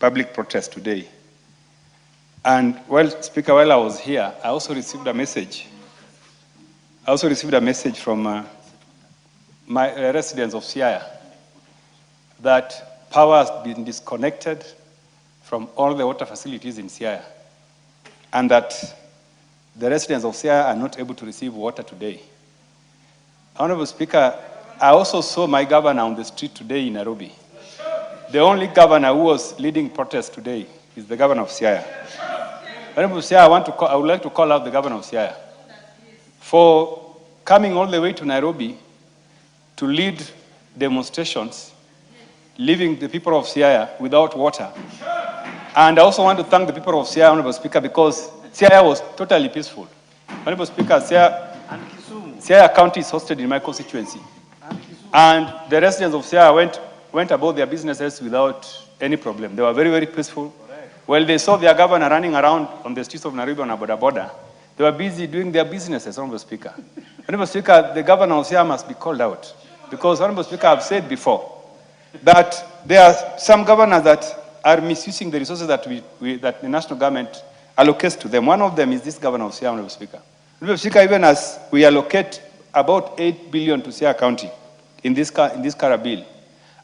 public protest today. And Speaker, while I was here, I also received a message. From my residents of Siaya that power has been disconnected from all the water facilities in Siaya, and that the residents of Siaya are not able to receive water today. Honorable Speaker, I also saw my governor on the street today in Nairobi. The only governor who was leading protests today is the governor of Siaya. Honorable Siaya, I would like to call out the governor of Siaya for coming all the way to Nairobi to lead demonstrations, leaving the people of Siaya without water. And I also want to thank the people of Siaya, Honorable Speaker, because Siaya was totally peaceful. Honorable Speaker, Siaya County is hosted in my constituency. And the residents of Siaya went about their businesses without any problem. They were very, very peaceful. Well, they saw their governor running around on the streets of Nairobi on a border. They were busy doing their businesses, Honorable Speaker. Honorable Speaker, the governor of Siaya must be called out. Because, Honorable Speaker, I've said before that there are some governors that are misusing the resources that the national government allocates to them. One of them is this governor of Siaya, Honorable Speaker. Honorable Speaker, even as we allocate about 8 billion to Siaya County in this Kara bill,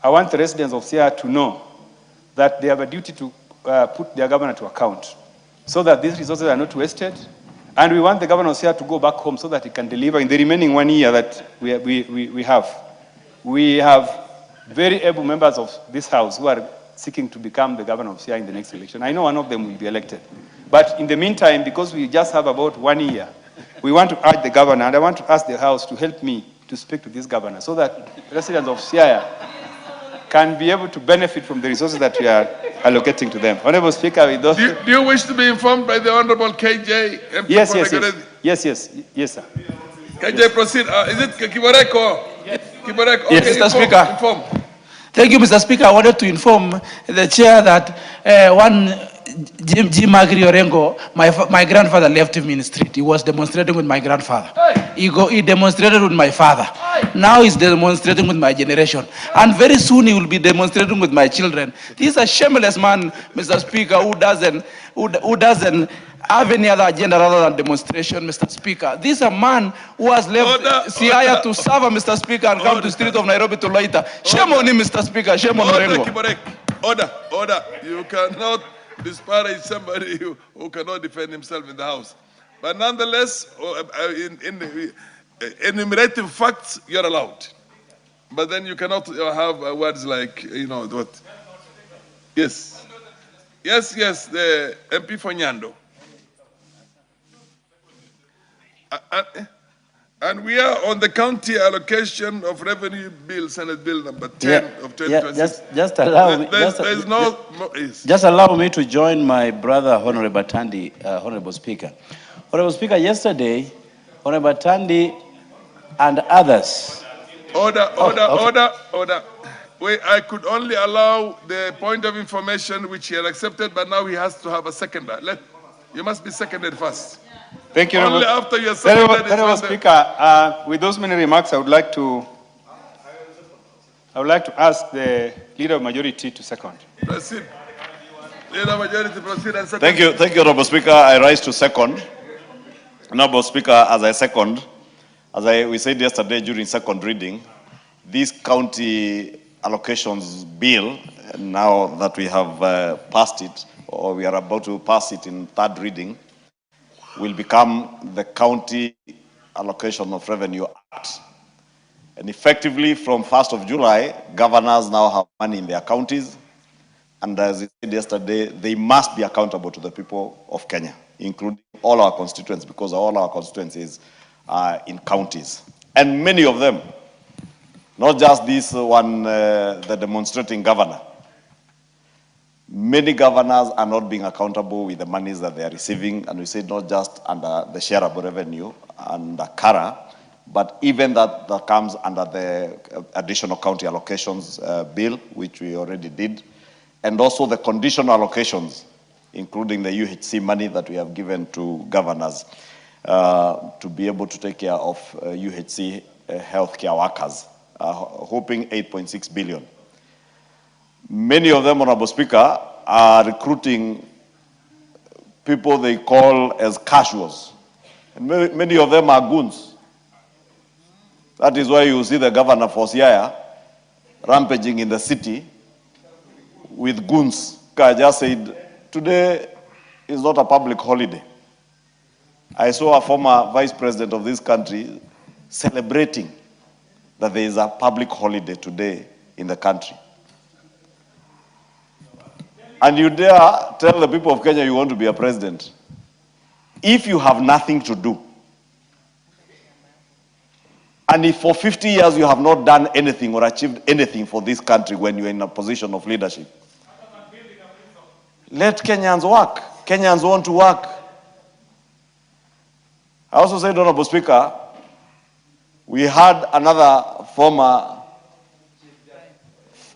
I want the residents of Siaya to know that they have a duty to put their governor to account so that these resources are not wasted. And we want the governor of Siaya to go back home so that he can deliver in the remaining 1 year that we have. We have very able members of this House who are seeking to become the governor of Siaya in the next election. I know one of them will be elected. But in the meantime, because we just have about 1 year, we want to urge the governor, and I want to ask the House to help me to speak to this governor so that residents of Siaya can be able to benefit from the resources that we are allocating to them. Honorable Speaker, with those... Do you wish to be informed by the Honorable KJ? Yes, sir. KJ, proceed. Is it Kiboreko? Yes. Kiboreko. Okay, Yes, Mr. Speaker. Inform. Thank you, Mr. Speaker. I wanted to inform the chair that one Jim Magri Orengo, my grandfather left him in the street. He was demonstrating with my grandfather. He demonstrated with my father. Now he's demonstrating with my generation. And very soon he will be demonstrating with my children. This is a shameless man, Mr. Speaker, who doesn't have any other agenda rather than demonstration, Mr. Speaker. This is a man who has left Siaya to serve, Mr. Speaker, and come to the street of Nairobi to loiter. Shame on him, Mr. Speaker. Shame on Orengo. Order. You cannot disparage somebody who cannot defend himself in the House. But nonetheless, in enumerating facts, you're allowed. But then you cannot have words like, what? Yes, the MP for Nyando. And we are on the county allocation of revenue bill, Senate Bill number 10 of 2026. Just allow me. Just allow me to join my brother, Honorable Tandi, Honorable Speaker. Honorable Speaker, yesterday, Honorable Tandi and others Order. Wait, I could only allow the point of information which he had accepted, but now he has to have a seconder. You must be seconded first. Thank you, Only Honorable. after you are seconded. Honorable Speaker, with those many remarks, I would like to ask the Leader of Majority to second. Proceed. Leader of Majority, proceed and second. Thank you, Honorable Speaker. I rise to second. Honorable Speaker, as I second, we said yesterday during second reading, this county allocations bill, now that we have passed it, or we are about to pass it in third reading, will become the County Allocation of Revenue Act. And effectively, from 1st of July, governors now have money in their counties. And as I said yesterday, they must be accountable to the people of Kenya, including all our constituents, because all our constituencies are in counties. And many of them, not just this one, the demonstrating governor. Many governors are not being accountable with the monies that they are receiving, and we say not just under the shareable revenue, under CARA, but even that comes under the additional county allocations bill, which we already did, and also the conditional allocations, including the UHC money that we have given to governors to be able to take care of UHC healthcare workers, hoping 8.6 billion. Many of them, Honorable Speaker, are recruiting people they call as casuals. And many of them are goons. That is why you see the governor for Siaya rampaging in the city with goons. I just said, today is not a public holiday. I saw a former vice president of this country celebrating that there is a public holiday today in the country. And you dare tell the people of Kenya you want to be a president. If you have nothing to do, and if for 50 years you have not done anything or achieved anything for this country when you're in a position of leadership, let Kenyans work. Kenyans want to work. I also said, Honorable Speaker, we had another former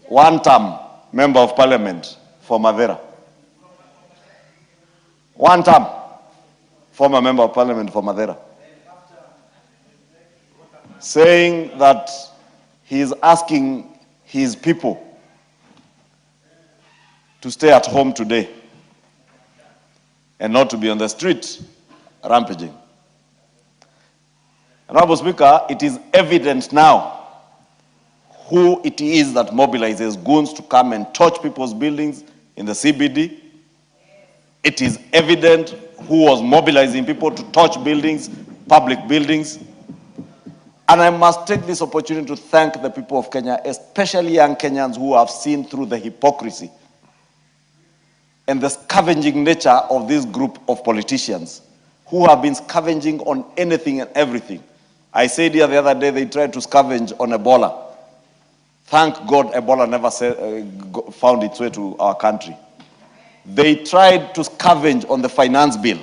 one-term member of parliament for Madera. One-term former member of parliament for Madera, saying that he is asking his people to stay at home today and not to be on the street rampaging. Honorable Speaker, it is evident now who it is that mobilizes goons to come and torch people's buildings in the CBD. It is evident who was mobilizing people to torch buildings, public buildings. And I must take this opportunity to thank the people of Kenya, especially young Kenyans who have seen through the hypocrisy and the scavenging nature of this group of politicians who have been scavenging on anything and everything. I said here the other day they tried to scavenge on Ebola. Thank God Ebola never found its way to our country. They tried to scavenge on the finance bill.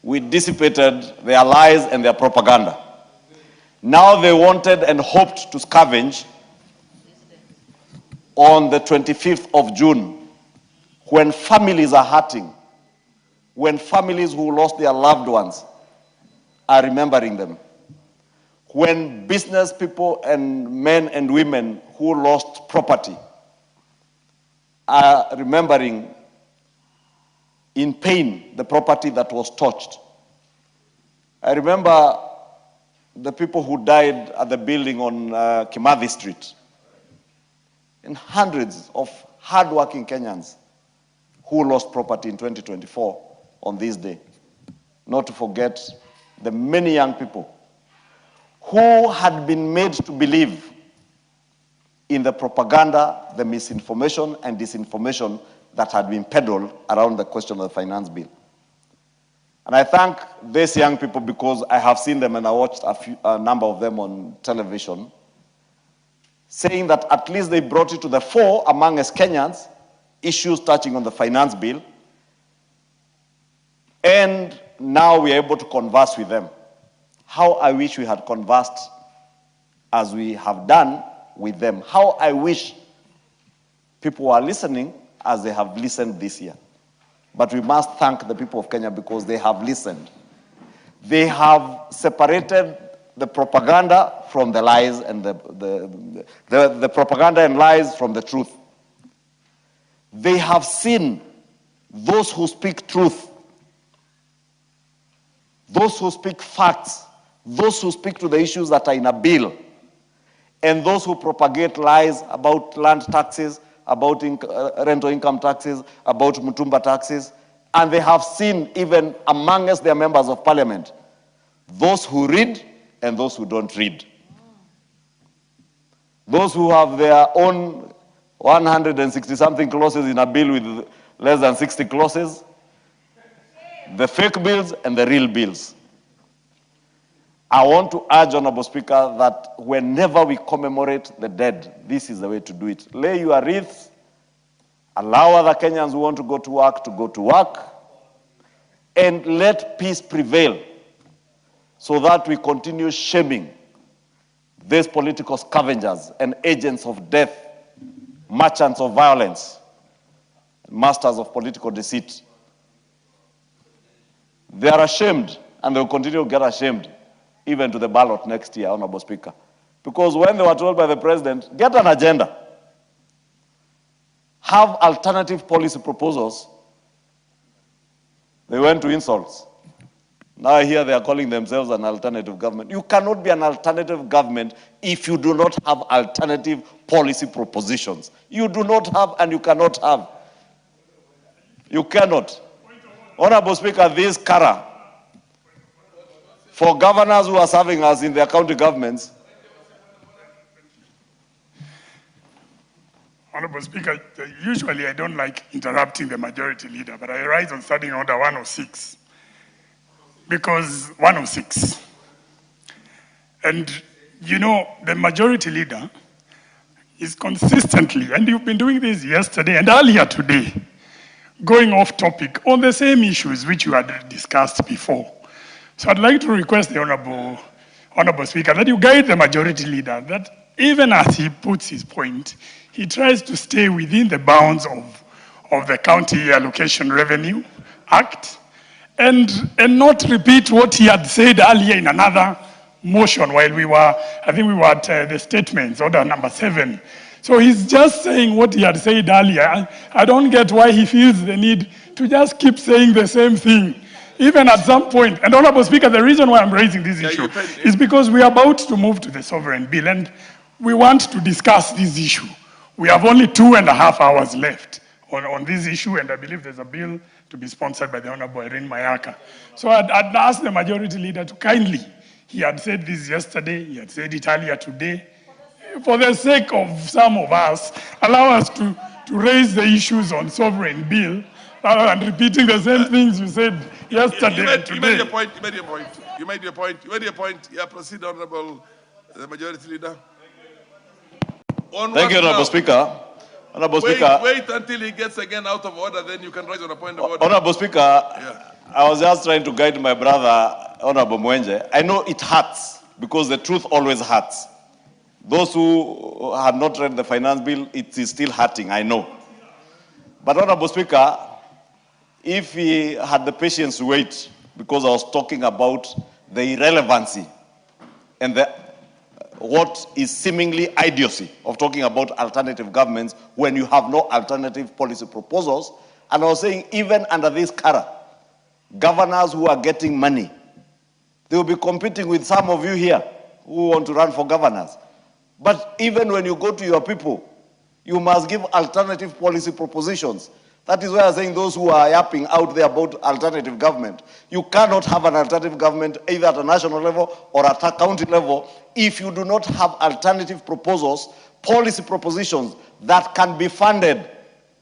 We dissipated their lies and their propaganda. Now they wanted and hoped to scavenge on the 25th of June, when families are hurting, when families who lost their loved ones are remembering them, when business people and men and women who lost property are remembering in pain the property that was touched. I remember the people who died at the building on Kimathi Street, and hundreds of hardworking Kenyans who lost property in 2024 on this day. Not to forget the many young people who had been made to believe in the propaganda, the misinformation and disinformation that had been peddled around the question of the finance bill. And I thank these young people because I have seen them and I watched a number of them on television, saying that at least they brought it to the fore among us Kenyans, issues touching on the finance bill, and now we are able to converse with them. How I wish we had conversed as we have done with them. How I wish people are listening as they have listened this year. But we must thank the people of Kenya because they have listened. They have separated the propaganda from the lies and the propaganda and lies from the truth. They have seen those who speak truth, those who speak facts, those who speak to the issues that are in a bill, and those who propagate lies about land taxes, about rental income taxes, about Mutumba taxes. And they have seen, even amongst their members of parliament, those who read and those who don't read. Those who have their own 160-something clauses in a bill with less than 60 clauses, the fake bills and the real bills. I want to urge, Honorable Speaker, that whenever we commemorate the dead, this is the way to do it. Lay your wreaths, allow other Kenyans who want to go to work, and let peace prevail so that we continue shaming these political scavengers and agents of death, merchants of violence, masters of political deceit. They are ashamed, and they will continue to get ashamed even to the ballot next year, Honorable Speaker. Because when they were told by the president, get an agenda, have alternative policy proposals, they went to insults. Now I hear they are calling themselves an alternative government. You cannot be an alternative government if you do not have alternative policy propositions. You do not have and you cannot have. You cannot. Honorable Speaker, this Kara, for governors who are serving us in their county governments. Honorable Speaker, usually I don't like interrupting the majority leader, but I rise on Standing Order 106. Because 106. And you know, the majority leader is consistently, and you've been doing this yesterday and earlier today, going off topic on the same issues which you had discussed before. So I'd like to request the Honorable Speaker that you guide the majority leader that even as he puts his point, he tries to stay within the bounds of the County Allocation Revenue Act and not repeat what he had said earlier in another motion while I think we were at the statements, order number 7. So he's just saying what he had said earlier. I don't get why he feels the need to just keep saying the same thing. Even at some point, and Honorable Speaker, the reason why I'm raising this issue is because we are about to move to the sovereign bill and we want to discuss this issue. We have only 2.5 hours left on this issue, and I believe there's a bill to be sponsored by the Honorable Irene Mayaka. So I'd ask the majority leader to kindly, he had said this yesterday, he had said it earlier today, for the sake of some of us, allow us to raise the issues on sovereign bill rather than repeating the same things you said yesterday and today. You made your point. Yeah, proceed, Honorable the Majority Leader. Thank you, Honorable Speaker. Honorable Speaker. Wait until he gets again out of order, then you can raise on a point of order. Honorable Speaker, I was just trying to guide my brother, Honorable Mwenje. I know it hurts because the truth always hurts. Those who have not read the finance bill, it is still hurting, I know. But Honorable Speaker, if he had the patience to wait, because I was talking about the irrelevancy and what is seemingly idiocy of talking about alternative governments when you have no alternative policy proposals. And I was saying, even under this Kara, governors who are getting money, they will be competing with some of you here who want to run for governors. But even when you go to your people, you must give alternative policy propositions. That is why I'm saying those who are yapping out there about alternative government, you cannot have an alternative government either at a national level or at a county level if you do not have alternative proposals, policy propositions that can be funded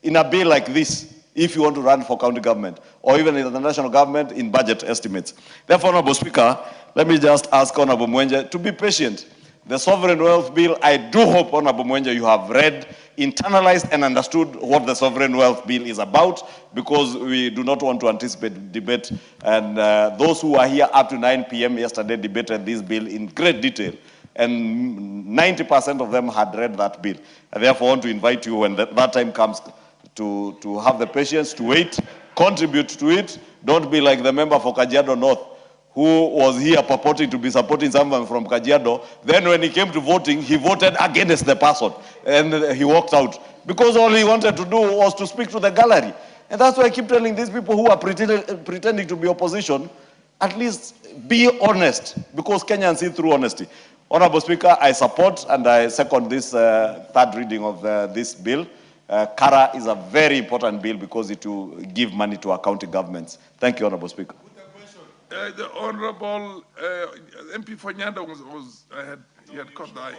in a bill like this if you want to run for county government or even in the national government in budget estimates. Therefore, Honorable Speaker, let me just ask Honorable Mwenje to be patient. The Sovereign Wealth Bill, I do hope, Honorable Mwenje, you have read, internalized and understood what the Sovereign Wealth Bill is about, because we do not want to anticipate debate. And those who are here up to 9 p.m. yesterday debated this bill in great detail. and 90% of them had read that bill. I therefore want to invite you when that time comes to have the patience to wait, contribute to it. Don't be like the member for Kajiado North, who was here purporting to be supporting someone from Kajiado. Then when he came to voting, he voted against the person and he walked out because all he wanted to do was to speak to the gallery. And that's why I keep telling these people who are pretending to be opposition, at least be honest, because Kenyans see through honesty. Honorable Speaker, I support and I second this third reading of this bill. CARA is a very important bill because it will give money to our county governments. Thank you, Honorable Speaker. The Honorable MP Fanyanda he had caught the eye.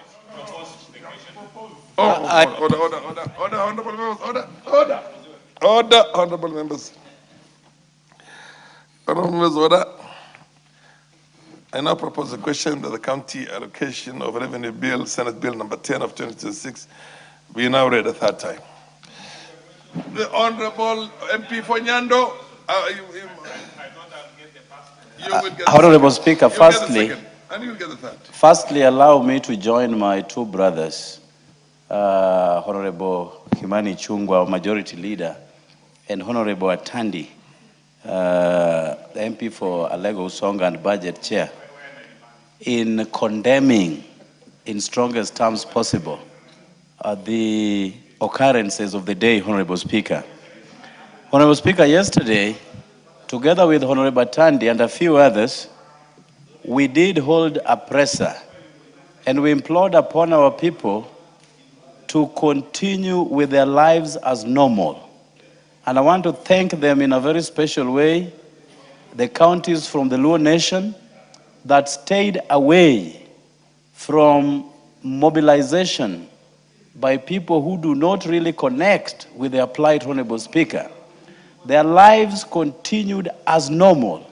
Order, Honorable members, order, Honorable members. Honorable members, order. I now propose a question that the county allocation of revenue bill, Senate Bill number 10 of 2026, be now read a third time. The Honorable MP Fanyando, you will get Honorable Speaker, firstly, firstly, allow me to join my two brothers, Honorable Kimani Chungwa, Majority Leader, and Honorable Atandi, the MP for Alego Usonga and Budget Chair, in condemning in strongest terms possible the occurrences of the day, Honorable Speaker. Honorable Speaker, yesterday, together with Honorable Atandi and a few others, we did hold a presser and we implored upon our people to continue with their lives as normal. And I want to thank them in a very special way, the counties from the Luo Nation that stayed away from mobilization by people who do not really connect with their plight, Honorable Speaker. Their lives continued as normal.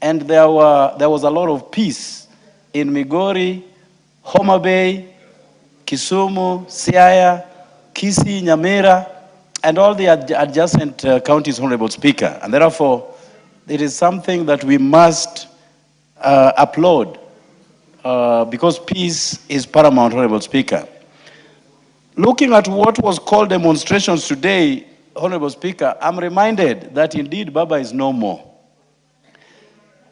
And there was a lot of peace in Migori, Homa Bay, Kisumu, Siaya, Kisii, Nyamira, and all the adjacent counties, Honorable Speaker. And therefore, it is something that we must applaud because peace is paramount, Honorable Speaker. Looking at what was called demonstrations today, Honorable Speaker, I'm reminded that indeed Baba is no more.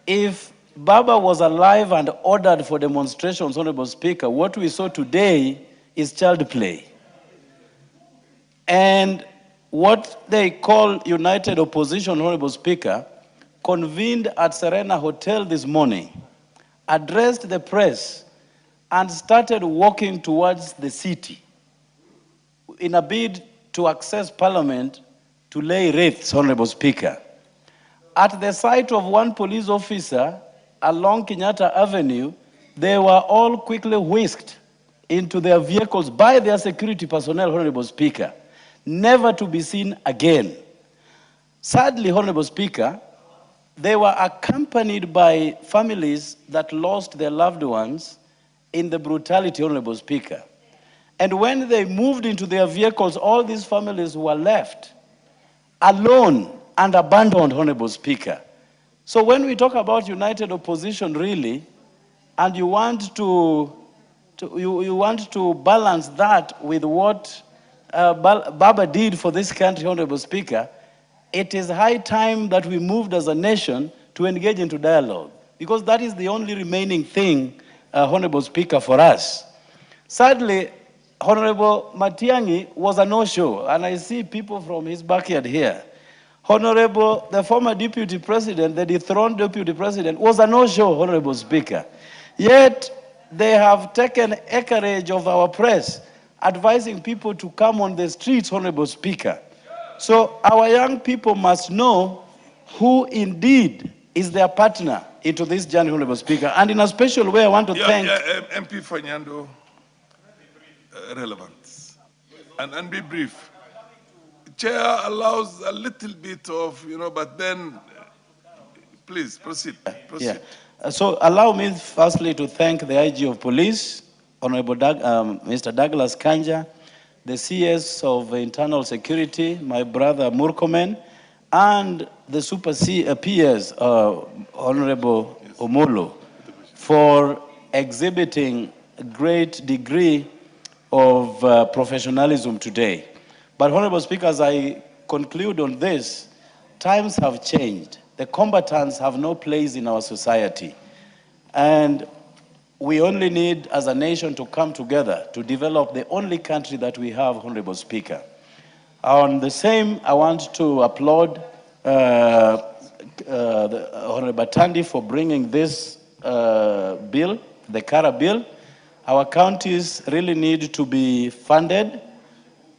If Baba was alive and ordered for demonstrations, Honorable Speaker, what we saw today is child play. And what they call United Opposition, Honorable Speaker, convened at Serena Hotel this morning, addressed the press, and started walking towards the city in a bid to access Parliament to lay wreaths, Honorable Speaker. At the sight of one police officer along Kenyatta Avenue, they were all quickly whisked into their vehicles by their security personnel, Honorable Speaker, never to be seen again. Sadly, Honorable Speaker, they were accompanied by families that lost their loved ones in the brutality, Honorable Speaker. And when they moved into their vehicles, all these families were left alone and abandoned, Honorable Speaker. So when we talk about united opposition, really, and you want to balance that with what Baba did for this country, Honorable Speaker, it is high time that we moved as a nation to engage into dialogue, because that is the only remaining thing, Honorable Speaker, for us. Sadly, Honorable Matiang'i was a no-show, and I see people from his backyard here. Honorable, the former deputy president, the dethroned deputy president, was a no-show, Honorable Speaker. Yet, they have taken acreage of our press, advising people to come on the streets, Honorable Speaker. So our young people must know who indeed is their partner into this journey, Honorable Speaker. And in a special way, I want to thank... MP Fanyando, relevant. And be brief. Chair allows a little bit of, but then, please, proceed. Yeah. So allow me firstly to thank the IG of Police, Honorable Mr. Douglas Kanja, the CS of Internal Security, my brother Murkomen, and the Super PS, Honorable Omolo, for exhibiting a great degree of professionalism today. But Honorable Speaker, as I conclude on this, times have changed. The combatants have no place in our society. And we only need, as a nation, to come together to develop the only country that we have, Honorable Speaker. On the same, I want to applaud the Honorable Tandi for bringing this bill, the CARA bill. Our counties really need to be funded.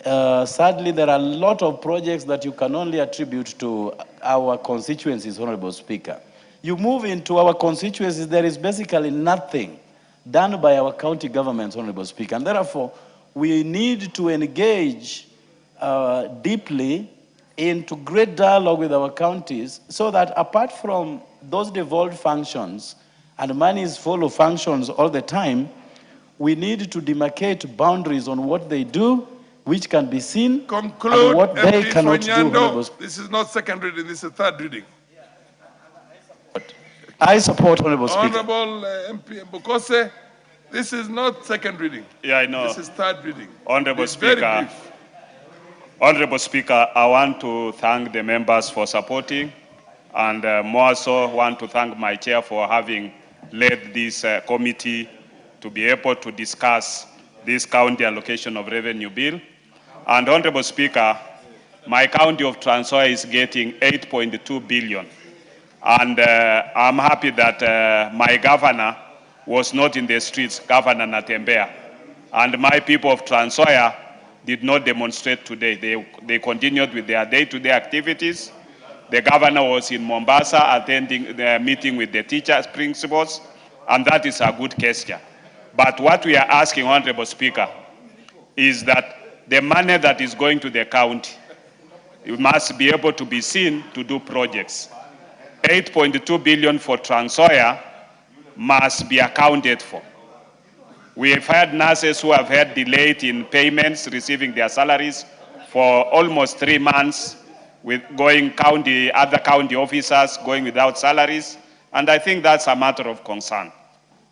Sadly, there are a lot of projects that you can only attribute to our constituencies, Honorable Speaker. You move into our constituencies, there is basically nothing done by our county governments, Honorable Speaker. And therefore, we need to engage deeply into great dialogue with our counties so that apart from those devolved functions and monies follow functions all the time, we need to demarcate boundaries on what they do, which can be seen, Conclude, and what they MP cannot do. Fanyando. This is not second reading, this is third reading. I support, Honorable Speaker. Honorable MP Mbukose, this is not second reading. Yeah, I know. This is third reading. Honorable It's very Speaker, brief. Honorable Speaker, I want to thank the members for supporting, and more so want to thank my chair for having led this committee to be able to discuss this county allocation of revenue bill. And Honorable Speaker, my county of Trans Nzoia is getting 8.2 billion. And I'm happy that my governor was not in the streets, Governor Natembeya. And my people of Trans Nzoia did not demonstrate today. They continued with their day-to-day activities. The governor was in Mombasa attending the meeting with the teachers, principals, and that is a good gesture. But what we are asking, Honorable Speaker, is that the money that is going to the county, it must be able to be seen to do projects. 8.2 billion for Trans Nzoia must be accounted for. We have had nurses who have had delayed in payments, receiving their salaries for almost 3 months, with other county officers going without salaries. And I think that's a matter of concern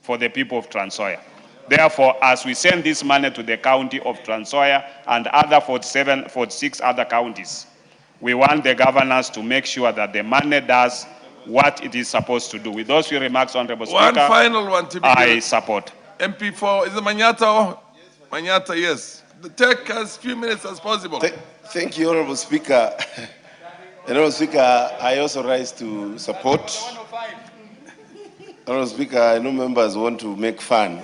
for the people of Trans Nzoia. Therefore, as we send this money to the county of Trans Nzoia and other 46 other counties, we want the governors to make sure that the money does what it is supposed to do. With those few remarks, Honorable Speaker, One final one to be I support. MP4, is it Manyata? Manyata, yes. Take as few minutes as possible. Thank you, Honorable Speaker. Honorable Speaker, I also rise to support. Honorable Speaker, I know members want to make fun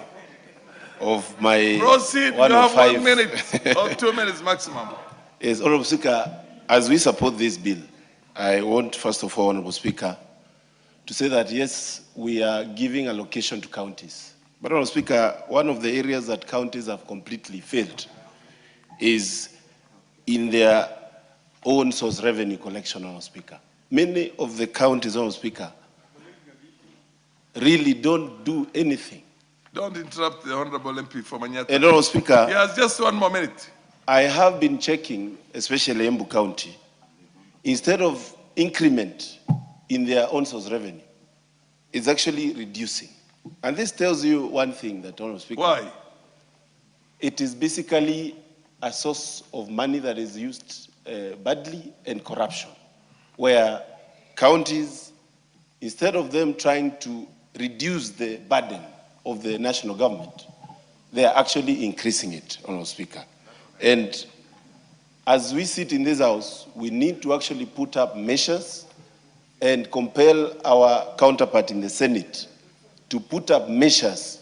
of my Proceed, you have 1 minute or 2 minutes maximum. Yes, Honorable Speaker, as we support this bill, I want, first of all, Honorable Speaker, to say that yes, we are giving allocation to counties. But Honorable Speaker, one of the areas that counties have completely failed is in their own source revenue collection, Honorable Speaker. Many of the counties, Honorable Speaker, really don't do anything. Don't interrupt the Honorable MP for Manyata. And Honorable Speaker, he has just 1 more minute. I have been checking, especially Embu County, instead of increment in their own source revenue, it's actually reducing. And this tells you one thing, that Honorable Speaker. Why? It is basically a source of money that is used badly, and corruption, where counties, instead of them trying to reduce the burden of the national government, they are actually increasing it, Honorable Speaker. And as we sit in this house, we need to actually put up measures and compel our counterpart in the Senate to put up measures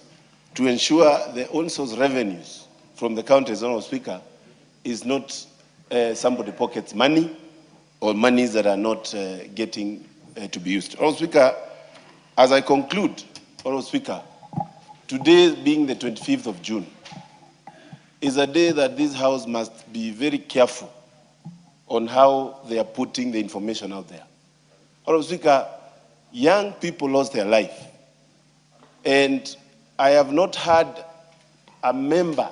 to ensure the own source revenues from the counties, Honorable Speaker, is not somebody pockets money or monies that are not getting to be used. Honorable Speaker, as I conclude, Honorable Speaker, today being the 25th of June, is a day that this House must be very careful on how they are putting the information out there. Honorable Speaker, young people lost their life. And I have not heard a member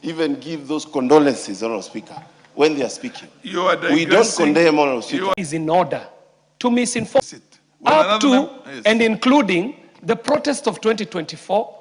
even give those condolences, Honorable Speaker, when they are speaking. You are digressing. We don't condemn, Honorable Speaker. Is in order to misinform up to and including the protest of 2024,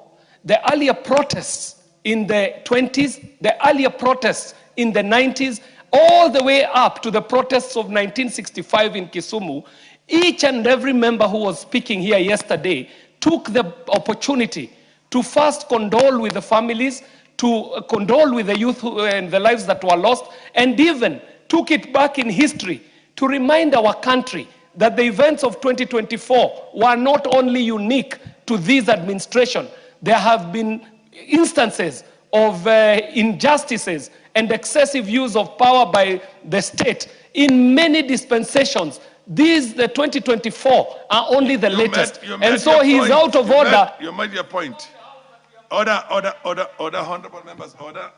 the earlier protests in the 20s, the earlier protests in the 90s, all the way up to the protests of 1965 in Kisumu, each and every member who was speaking here yesterday took the opportunity to first condole with the families, to condole with the youth and the lives that were lost, and even took it back in history to remind our country that the events of 2024 were not only unique to this administration. There have been instances of injustices and excessive use of power by the state in many dispensations. These, the 2024, are only the latest. And so he is out of order. You made your point. Order, honorable members, order.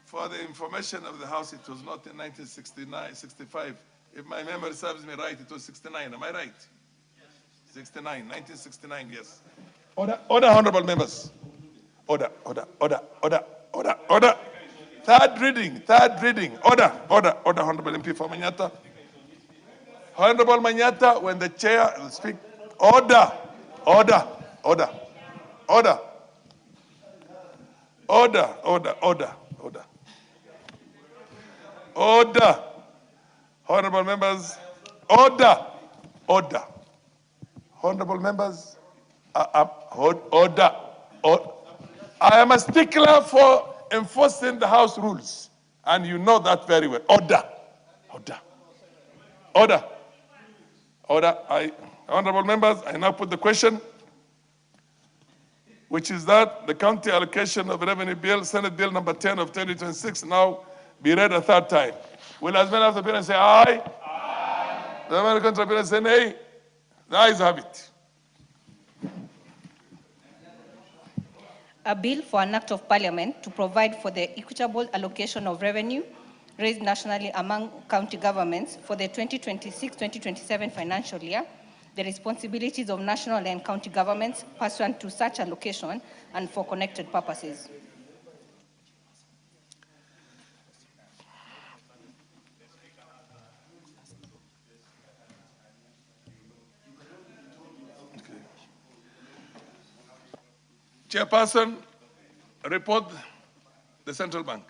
For the information of the House, it was not in 1969, 65. If my memory serves me right, it was 69. Am I right? 69, 1969, yes. Order, honorable members. Order. Third reading. Order, honorable MP for Manyata. Honorable Manyata, when the chair speaks, order. Honorable members, order. Honorable members, order. I am a stickler for enforcing the House rules, and you know that very well. Order. Honorable members, I now put the question, which is that the county allocation of revenue bill, Senate Bill number 10 of 2026, now be read a third time. Will as many of the parents say aye? Aye. The American parents say nay? The ayes have it. A bill for an act of parliament to provide for the equitable allocation of revenue raised nationally among county governments for the 2026-2027 financial year, the responsibilities of national and county governments pursuant to such allocation and for connected purposes. Chairperson, report the Central Bank.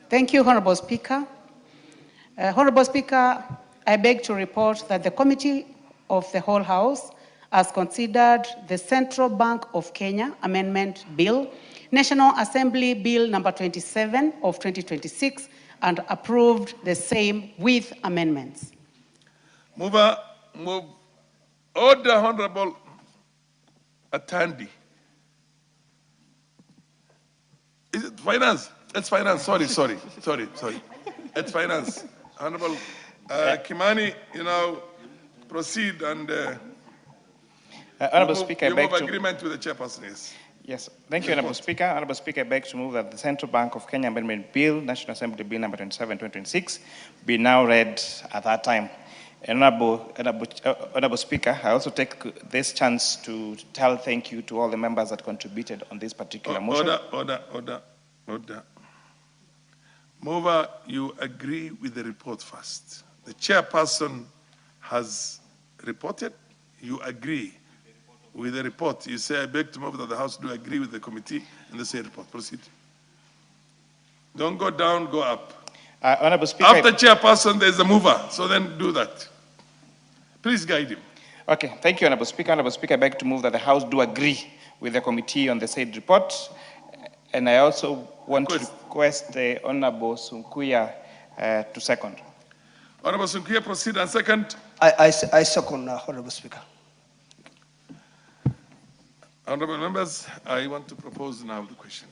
Thank you, Honorable Speaker. Honorable Speaker, I beg to report that the Committee of the Whole House has considered the Central Bank of Kenya Amendment Bill, National Assembly Bill number 27 of 2026, and approved the same with amendments. Move order, Honorable Atandi. Is it finance? It's finance. Sorry. It's finance. Honorable Kimani, proceed and Honorable Speaker, I beg move to agreement with the chairperson, yes. Yes, thank you, Honorable Speaker. Honorable Speaker, I beg to move that the Central Bank of Kenya Amendment Bill, National Assembly Bill number 27, 2026, be now read at that time. Honorable Speaker, I also take this chance to tell thank you to all the members that contributed on this particular motion. Order. Mover, you agree with the report first. The chairperson has reported. You agree with the report. You say, I beg to move that the House do agree with the committee in the same report. Proceed. Don't go down, go up. Honorable Speaker. After chairperson, there's a mover. So then do that. Please guide him. Okay, thank you, Honorable Speaker. Honorable Speaker, I beg to move that the House do agree with the committee on the said report. And I also want to request the Honorable Sunkuya to second. Honorable Sunkuya, proceed and second. I second, Honorable Speaker. Honorable members, I want to propose now the question.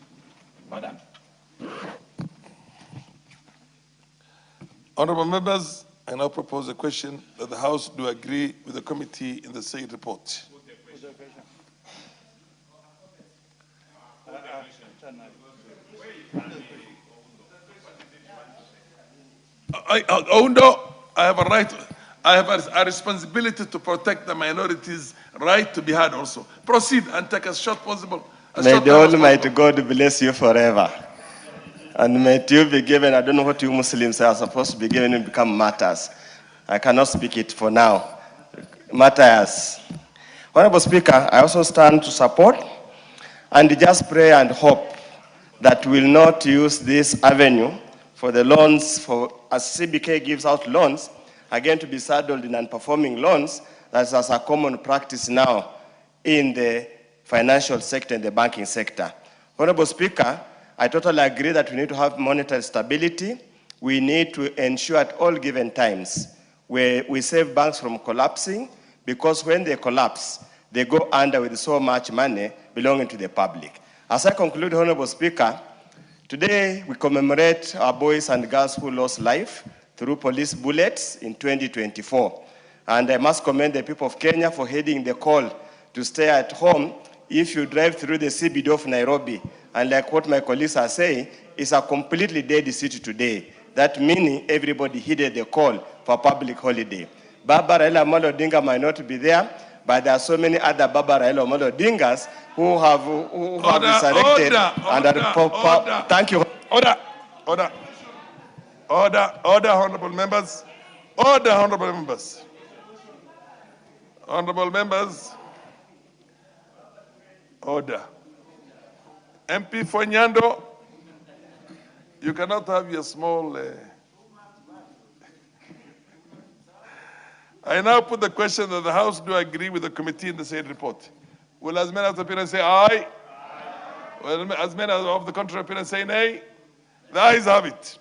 Madam. Honorable members, I now propose a question that the House do agree with the committee in the said report. I have a right, I have a responsibility to protect the minorities' right to be heard also. Proceed and take as short possible. May the Almighty God bless you forever. And may you be given, I don't know what you Muslims are supposed to be given, and become martyrs. I cannot speak it for now. Martyrs. Honorable Speaker, I also stand to support and just pray and hope that we will not use this avenue for the loans, for as CBK gives out loans, again to be saddled in non-performing loans. That's as a common practice now in the financial sector and the banking sector. Honorable Speaker, I totally agree that we need to have monetary stability. We need to ensure at all given times where we save banks from collapsing, because when they collapse, they go under with so much money belonging to the public. As I conclude, Honorable Speaker, today we commemorate our boys and girls who lost life through police bullets in 2024. And I must commend the people of Kenya for heeding the call to stay at home if you drive through the CBD of Nairobi. And like what my colleagues are saying, it's a completely dead city today. That meaning everybody heeded the call for a public holiday. Baba Raila Amolo Odinga might not be there, but there are so many other Baba Raila Amolo Odingas who have resurrected. Thank you. Order, honorable members. Order, honorable members. Honorable members. Order. MP for Nyando, you cannot have your small... I now put the question that the House do agree with the committee in the said report. Will as many of the opinions say aye? Will as many of the contrary opinions say nay? The ayes have it.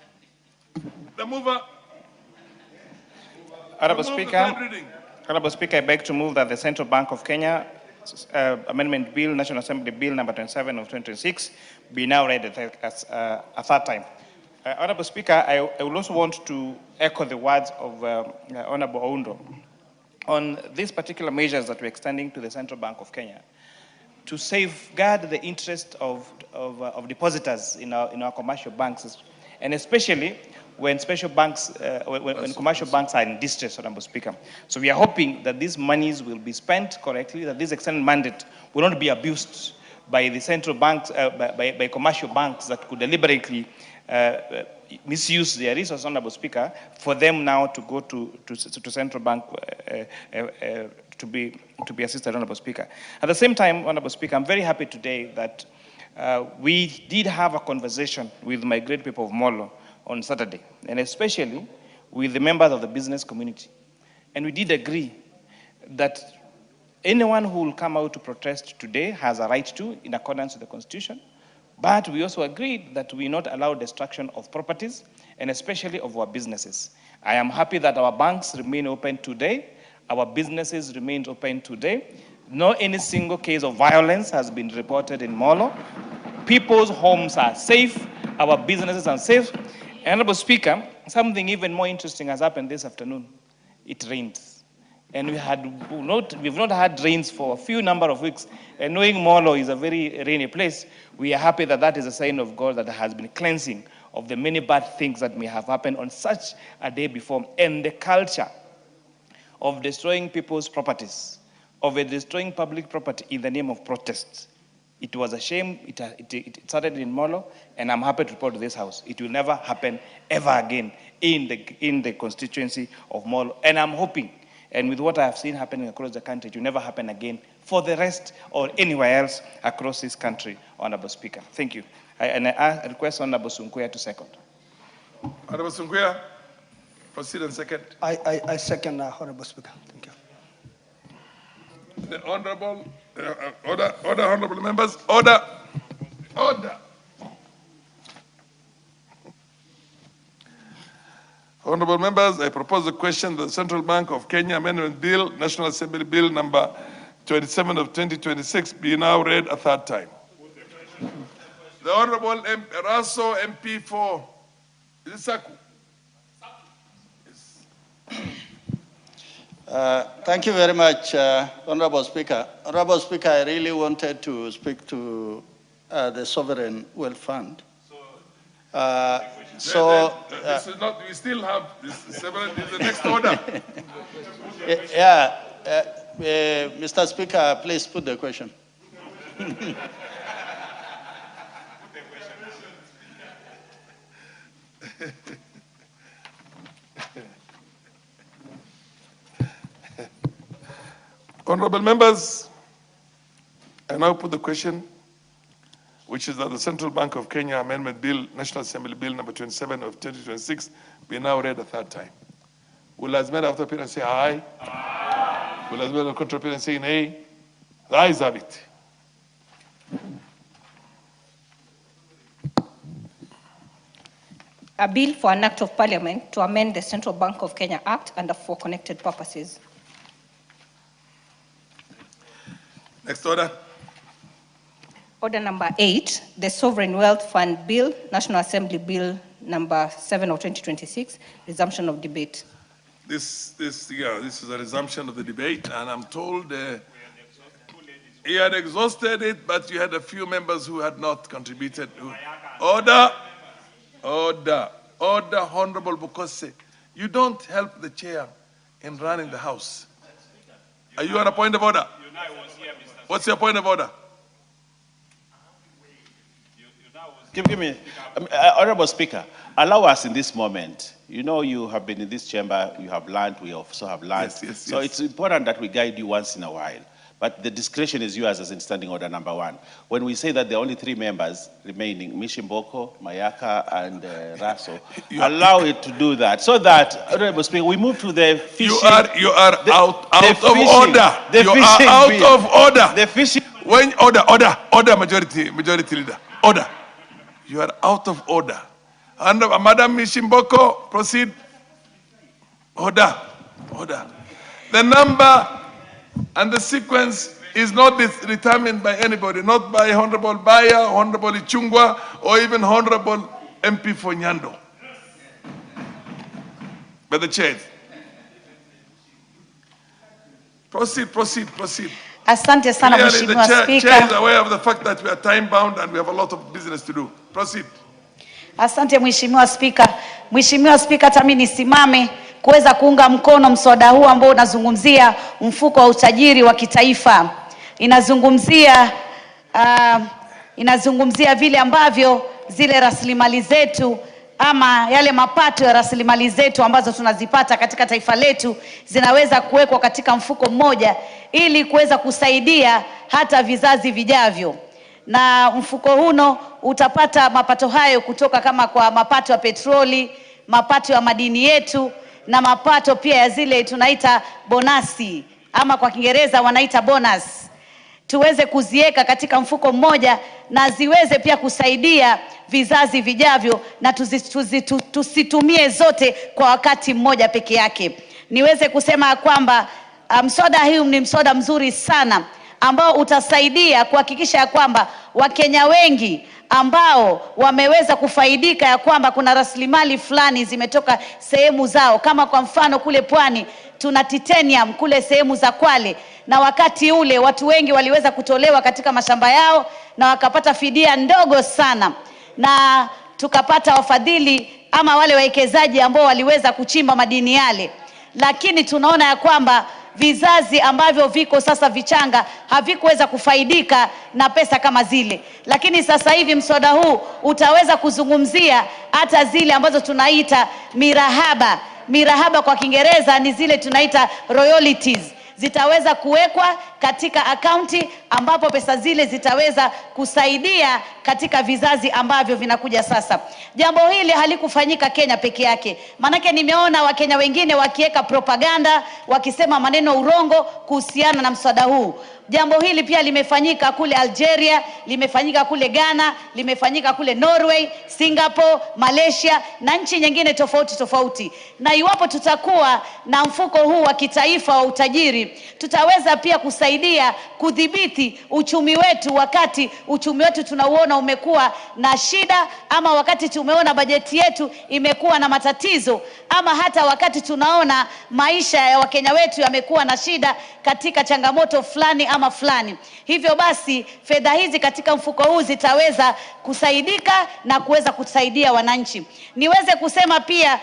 The mover. Honorable Speaker, I beg to move that the Central Bank of Kenya Amendment Bill, National Assembly Bill number 27 of 2026, be now read as a third time. Honorable Speaker, I would also want to echo the words of Honorable Oundo on these particular measures that we're extending to the Central Bank of Kenya to safeguard the interest of depositors in our commercial banks, and especially when special banks, when commercial banks are in distress, Honorable Speaker. So we are hoping that these monies will be spent correctly, that this extended mandate will not be abused by the central banks, by commercial banks that could deliberately misuse their resources, Honorable Speaker, for them now to go to central bank to be assisted, Honorable Speaker. At the same time, Honorable Speaker, I'm very happy today that we did have a conversation with my great people of Molo on Saturday, and especially with the members of the business community. And we did agree that anyone who will come out to protest today has a right to, in accordance with the Constitution. But we also agreed that we not allow destruction of properties, and especially of our businesses. I am happy that our banks remain open today. Our businesses remain open today. No any single case of violence has been reported in Molo. People's homes are safe. Our businesses are safe. Honorable Speaker, something even more interesting has happened this afternoon. It rained. And we've not had rains for a few number of weeks. And knowing Molo is a very rainy place, we are happy that that is a sign of God that there has been cleansing of the many bad things that may have happened on such a day before. And the culture of destroying people's properties, of destroying public property in the name of protests. It was a shame. It started in Molo, and I'm happy to report to this House. It will never happen ever again in the constituency of Molo. And I'm hoping, and with what I have seen happening across the country, it will never happen again for the rest or anywhere else across this country, Honorable Speaker. Thank you. I request Honorable Sunkuya to second. Honorable Sunkuya, proceed and second. I second, Honorable Speaker. Thank you. The Honorable, order, honorable members, order. Honorable members, I propose a question that the Central Bank of Kenya Amendment Bill, National Assembly Bill number 27 of 2026 be now read a third time. The Honorable Raso MP for, is it Saku? Thank you very much, Honorable Speaker. Honorable Speaker, I really wanted to speak to the Sovereign Wealth Fund. This is not, we still have this the next order. Mr. Speaker, please put the question. Honorable members, I now put the question, which is that the Central Bank of Kenya Amendment Bill, National Assembly Bill number 27 of 2026, be now read a third time. Will as many after appearance say aye? Aye. Will as many contra appearance say nay? The ayes have it. A bill for an act of parliament to amend the Central Bank of Kenya Act under 4 connected purposes. Next order. Order number 8, the Sovereign Wealth Fund Bill, National Assembly Bill number 7 of 2026, resumption of debate. This is a resumption of the debate, and I'm told he had exhausted it, but you had a few members who had not contributed. Order, Honorable Bukose. You don't help the chair in running the House. Are you on a point of order? What's your point of order? Give me, Honorable Speaker, allow us in this moment. You know, you have been in this chamber, you have learned, we also have learned. Yes, so it's important that we guide you once in a while. But the discretion is yours as in standing order number 1. When we say that there are only 3 members remaining, Mishimboko, Mayaka, and Raso, allow it to do that. So that, Honorable Speaker, we move to the fishing. You are out of order. You are out of order. The fishing. When order, majority leader. Order. You are out of order. And Madam Mishimboko, proceed. Order. The number and the sequence is not determined by anybody, not by Honorable Baya, Honorable Ichungwa, or even Honorable MP for Nyando. By the chair. Proceed. Asante sana Mheshimiwa Spika. Chair is aware of the fact that we are time bound and we have a lot of business to do. Proceed. Asante Mheshimiwa Spika. Mheshimiwa Spika, hata mimi nisimame kuweza kuunga mkono mswada huu ambao unazungumzia mfuko wa utajiri wa kitaifa. Inazungumzia vile ambavyo zile rasilimali zetu ama yale mapato ya rasilimali zetu ambazo tunazipata katika taifa letu zinaweza kuwekwa katika mfuko mmoja ili kuweza kusaidia hata vizazi vijavyo. Na mfuko huno utapata mapato hayo kutoka kama kwa mapato ya petroli, mapato ya madini yetu, na mapato pia ya zile tunaita bonasi ama kwa Kiingereza wanaita bonus. Tuweze kuzieka katika mfuko mmoja na ziweze pia kusaidia vizazi vijavyo na tusitumie zote kwa wakati mmoja peke yake. Niweze kusema kwamba mswada huu ni mswada mzuri sana ambao utasaidia kuhakikisha ya kwamba Wakenya wengi ambao wameweza kufaidika ya kwamba kuna rasilimali fulani zimetoka sehemu zao, kama kwa mfano kule pwani tuna titanium kule sehemu za Kwale, na wakati ule watu wengi waliweza kutolewa katika mashamba yao na wakapata fidia ndogo sana, na tukapata wafadhili ama wale wawekezaji ambao waliweza kuchimba madini yale. Lakini tunaona ya kwamba vizazi ambavyo viko sasa vichanga havikuweza kufaidika na pesa kama zile. Lakini sasa hivi mswada huu utaweza kuzungumzia hata zile ambazo tunaita mirahaba. Mirahaba kwa Kiingereza ni zile tunaita royalties. Zitaweza kuwekwa katika akaunti ambapo pesa zile zitaweza kusaidia katika vizazi ambavyo vinakuja sasa. Jambo hili halikufanyika Kenya peke yake. Manake nimeona Wakenya wengine wakiweka propaganda, wakisema maneno urongo kuhusiana na mswada huu. Jambo hili pia limefanyika kule Algeria, limefanyika kule Ghana, limefanyika kule Norway, Singapore, Malaysia na nchi nyingine tofauti. Na iwapo tutakuwa na mfuko huu wa kitaifa wa utajiri, tutaweza pia kusaidia kudhibiti uchumi wetu wakati uchumi wetu tunauona umekuwa na shida, ama wakati tumeona bajeti yetu imekuwa na matatizo, ama hata wakati tunaona maisha ya Wakenya wetu yamekuwa na shida katika changamoto fulani ama fulani. Hivyo basi fedha hizi katika mfuko huu zitaweza kusaidika na kuweza kusaidia wananchi. Niweze kusema pia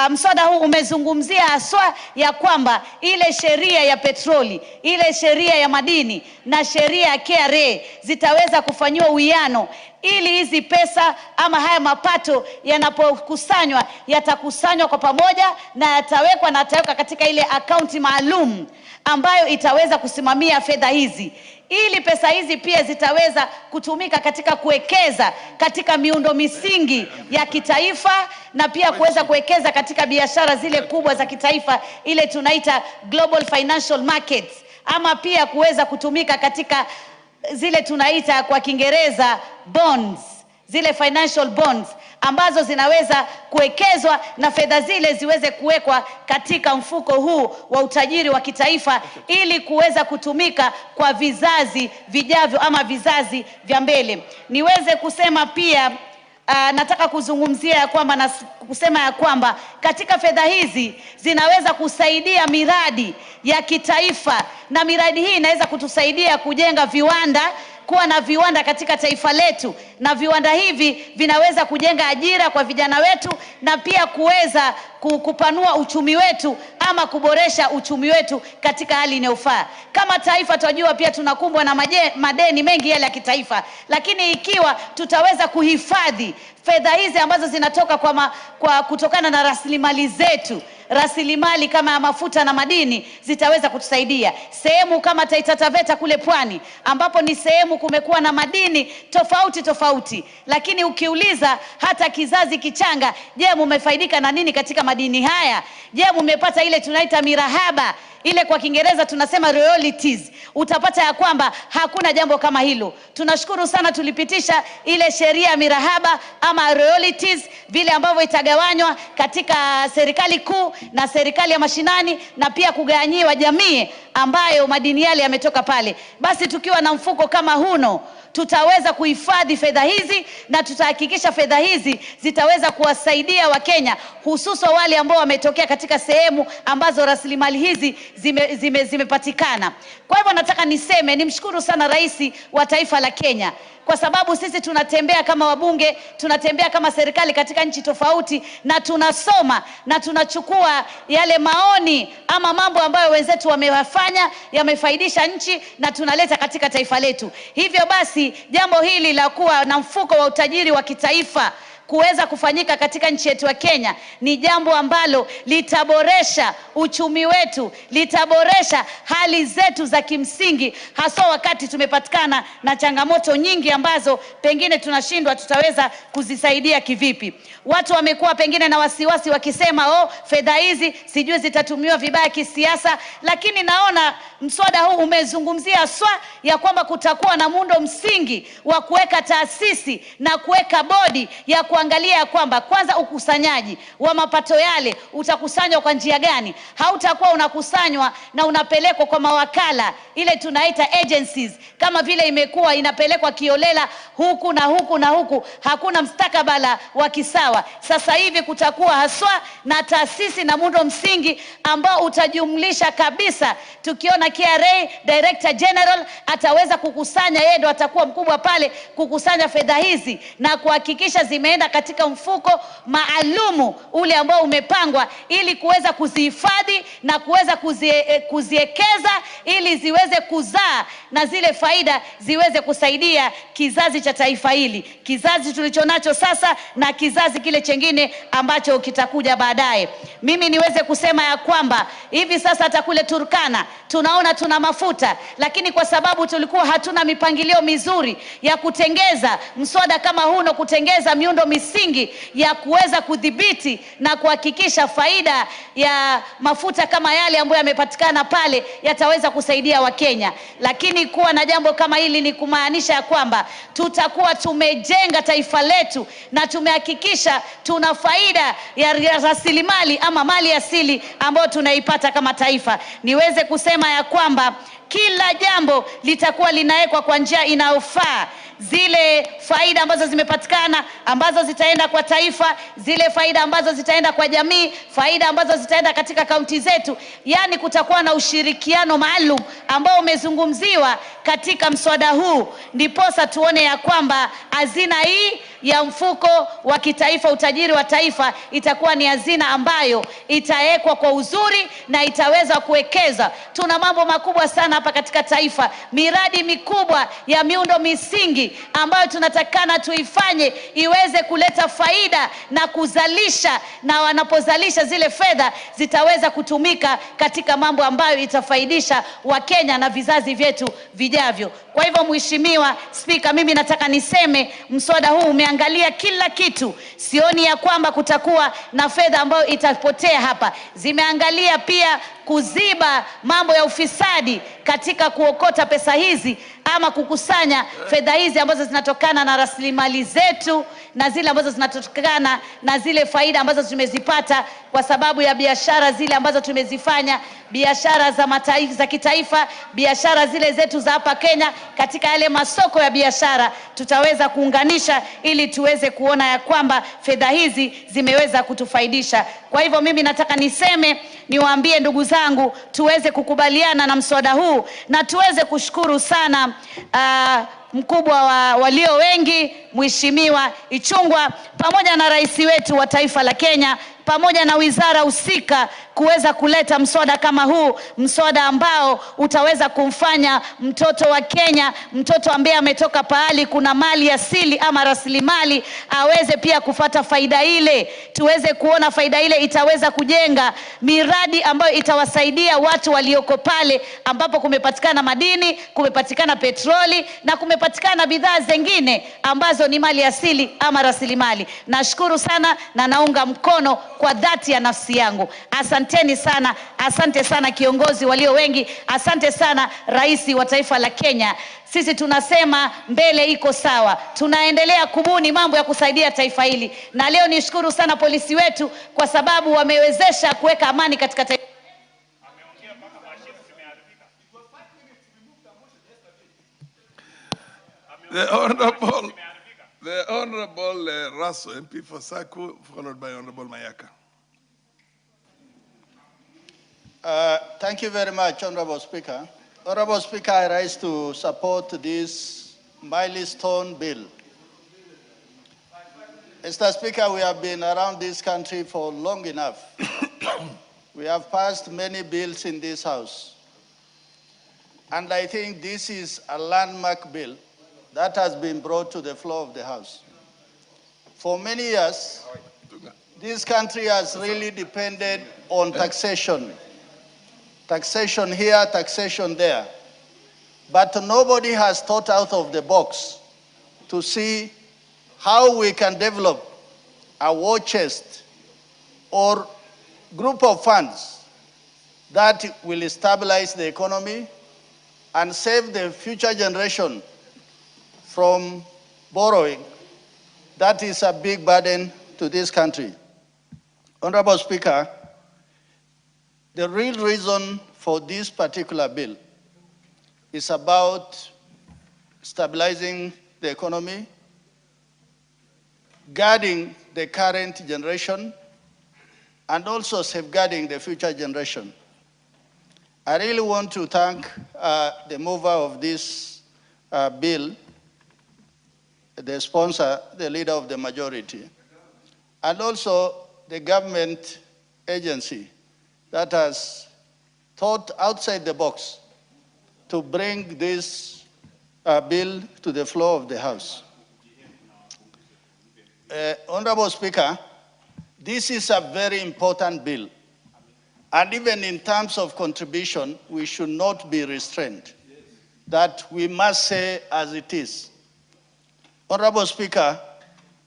mswada huu umezungumzia haswa ya kwamba ile sheria ya petroli, ile sheria ya madini na sheria ya KRA zitaweza kufanyiwa uwiano ili hizi pesa ama haya mapato yanapokusanywa yatakusanywa kwa pamoja na yatawekwa katika ile akaunti maalum ambayo itaweza kusimamia fedha hizi, ili pesa hizi pia zitaweza kutumika katika kuwekeza katika miundo misingi ya kitaifa na pia kuweza kuwekeza katika biashara zile kubwa za kitaifa, ile tunaita global financial markets, ama pia kuweza kutumika katika zile tunaita kwa Kiingereza bonds, zile financial bonds ambazo zinaweza kuwekezwa na fedha zile ziweze kuwekwa katika mfuko huu wa utajiri wa kitaifa ili kuweza kutumika kwa vizazi vijavyo ama vizazi vya mbele. Niweze kusema pia nataka kuzungumzia ya kwamba na kusema ya kwamba katika fedha hizi zinaweza kusaidia miradi ya kitaifa, na miradi hii inaweza kutusaidia kujenga viwanda, kuwa na viwanda katika taifa letu, na viwanda hivi vinaweza kujenga ajira kwa vijana wetu na pia kuweza kupanua uchumi wetu ama kuboresha uchumi wetu katika hali inayofaa. Kama taifa tunajua pia tunakumbwa na madeni mengi yale ya kitaifa, lakini ikiwa tutaweza kuhifadhi fedha hizi ambazo zinatoka kutokana na rasilimali zetu, rasilimali kama mafuta na madini zitaweza kutusaidia. Sehemu kama Taita Taveta kule pwani, ambapo ni sehemu kumekuwa na madini tofauti, lakini ukiuliza hata kizazi kichanga, je, mumefaidika na nini katika madini haya? Je, mumepata ile tunaita mirahaba, ile kwa Kiingereza tunasema royalties? Utapata ya kwamba hakuna jambo kama hilo. Tunashukuru sana tulipitisha ile sheria ya mirahaba ama royalties, vile ambavyo itagawanywa katika serikali kuu na serikali ya mashinani na pia kugawanyiwa jamii ambayo madini yale yametoka pale. Basi tukiwa na mfuko kama huno, tutaweza kuhifadhi fedha hizi na tutahakikisha fedha hizi zitaweza kuwasaidia Wakenya, hususan wale ambao wametokea katika sehemu ambazo rasilimali hizi zimepatikana. Kwa hivyo nataka niseme nimshukuru sana Rais wa taifa la Kenya, kwa sababu sisi tunatembea kama wabunge, tunatembea kama serikali katika nchi tofauti, na tunasoma na tunachukua yale maoni ama mambo ambayo wenzetu wamewafanya yamefaidisha nchi na tunaleta katika taifa letu. Hivyo basi jambo hili la kuwa na mfuko wa utajiri wa kitaifa kuweza kufanyika katika nchi yetu ya Kenya ni jambo ambalo litaboresha uchumi wetu, litaboresha hali zetu za kimsingi, hasa wakati tumepatikana na changamoto nyingi ambazo pengine tunashindwa tutaweza kuzisaidia kivipi. Watu wamekuwa pengine na wasiwasi wakisema fedha hizi sijui zitatumiwa vibaya kisiasa, lakini naona mswada huu umezungumzia ya kwamba kutakuwa na muundo msingi wa kuweka taasisi na kuweka bodi ya kuangalia ya kwamba kwanza ukusanyaji wa mapato yale utakusanywa kwa njia gani. Hautakuwa unakusanywa na unapelekwa kwa mawakala, ile tunaita agencies, kama vile imekuwa inapelekwa kiolela huku na huku na huku, hakuna mstakabala wa kisawa. Sasa hivi kutakuwa haswa na taasisi na muundo msingi ambao utajumlisha kabisa. Tukiona KRA Director General ataweza kukusanya, yeye ndo atakuwa mkubwa pale kukusanya fedha hizi na kuhakikisha zimeenda katika mfuko maalumu ule ambao umepangwa ili kuweza kuzihifadhi na kuweza kuziekeza ili ziweze kuzaa na zile faida ziweze kusaidia kizazi cha taifa hili, kizazi tulichonacho sasa na kizazi kile chengine ambacho kitakuja baadaye. Mimi niweze kusema ya kwamba hivi sasa hata kule Turkana tunaona tuna mafuta, lakini kwa sababu tulikuwa hatuna mipangilio mizuri ya kutengeza mswada kama huno, kutengeza miundo misingi ya kuweza kudhibiti na kuhakikisha faida ya mafuta kama yale ambayo yamepatikana pale yataweza kusaidia Wakenya. Lakini kuwa na jambo kama hili ni kumaanisha ya kwamba tutakuwa tumejenga taifa letu na tumehakikisha tuna faida ya rasilimali ama mali asili ambayo tunaipata kama taifa. Niweze kusema ya kwamba kila jambo litakuwa linawekwa kwa njia inayofaa. Zile faida ambazo zimepatikana ambazo zitaenda kwa taifa, zile faida ambazo zitaenda kwa jamii, faida ambazo zitaenda katika kaunti zetu, yani kutakuwa na ushirikiano maalum ambao umezungumziwa katika mswada huu. Ndiposa tuone ya kwamba hazina hii ya mfuko wa kitaifa utajiri wa taifa itakuwa ni hazina ambayo itawekwa kwa uzuri na itaweza kuwekeza. Tuna mambo makubwa sana hapa katika taifa, miradi mikubwa ya miundo misingi ambayo tunatakana tuifanye iweze kuleta faida na kuzalisha, na wanapozalisha zile fedha zitaweza kutumika katika mambo ambayo itafaidisha Wakenya na vizazi vyetu vijavyo. Kwa hivyo Mheshimiwa Spika, mimi nataka niseme mswada huu umeangalia kila kitu. Sioni ya kwamba kutakuwa na fedha ambayo itapotea hapa. Zimeangalia pia kuziba mambo ya ufisadi katika kuokota pesa hizi ama kukusanya fedha hizi ambazo zinatokana na rasilimali zetu na zile ambazo zinatokana na zile faida ambazo tumezipata kwa sababu ya biashara zile ambazo tumezifanya, biashara za kitaifa, biashara zile zetu za hapa Kenya. Katika yale masoko ya biashara tutaweza kuunganisha ili tuweze kuona ya kwamba fedha hizi zimeweza kutufaidisha. Kwa hivyo mimi nataka niwaambie ndugu zangu, tuweze kukubaliana na mswada huu na tuweze kushukuru sana mkubwa wa walio wengi Mheshimiwa Ichung'wah pamoja na rais wetu wa taifa la Kenya pamoja na wizara husika kuweza kuleta mswada kama huu, mswada ambao utaweza kumfanya mtoto wa Kenya, mtoto ambaye ametoka pahali kuna mali asili ama rasilimali, aweze pia kupata faida ile. Tuweze kuona faida ile itaweza kujenga miradi ambayo itawasaidia watu walioko pale ambapo kumepatikana madini, kumepatikana petroli na kumepatikana bidhaa zingine ambazo ni mali asili ama rasilimali. Nashukuru sana na naunga mkono kwa dhati ya nafsi yangu. Asanteni sana, asante sana kiongozi walio wengi, asante sana rais wa taifa la Kenya. Sisi tunasema mbele iko sawa, tunaendelea kubuni mambo ya kusaidia taifa hili, na leo nishukuru sana polisi wetu kwa sababu wamewezesha kuweka amani katika taifa. The Honorable Raso, MP for Saku, followed by Honorable Mayaka. Thank you very much, Honorable Speaker. Honorable Speaker, I rise to support this milestone bill. Mr. Speaker, we have been around this country for long enough. We have passed many bills in this House. And I think this is a landmark bill that has been brought to the floor of the House. For many years, this country has really depended on taxation. Taxation here, taxation there. But nobody has thought out of the box to see how we can develop a war chest or group of funds that will stabilize the economy and save the future generation from borrowing. That is a big burden to this country. Honorable Speaker, the real reason for this particular bill is about stabilizing the economy, guarding the current generation, and also safeguarding the future generation. I really want to thank the mover of this bill, the sponsor, the leader of the majority, and also the government agency that has thought outside the box to bring this bill to the floor of the House. Honorable Speaker, this is a very important bill. And even in terms of contribution, we should not be restrained. That we must say as it is. Honorable Speaker,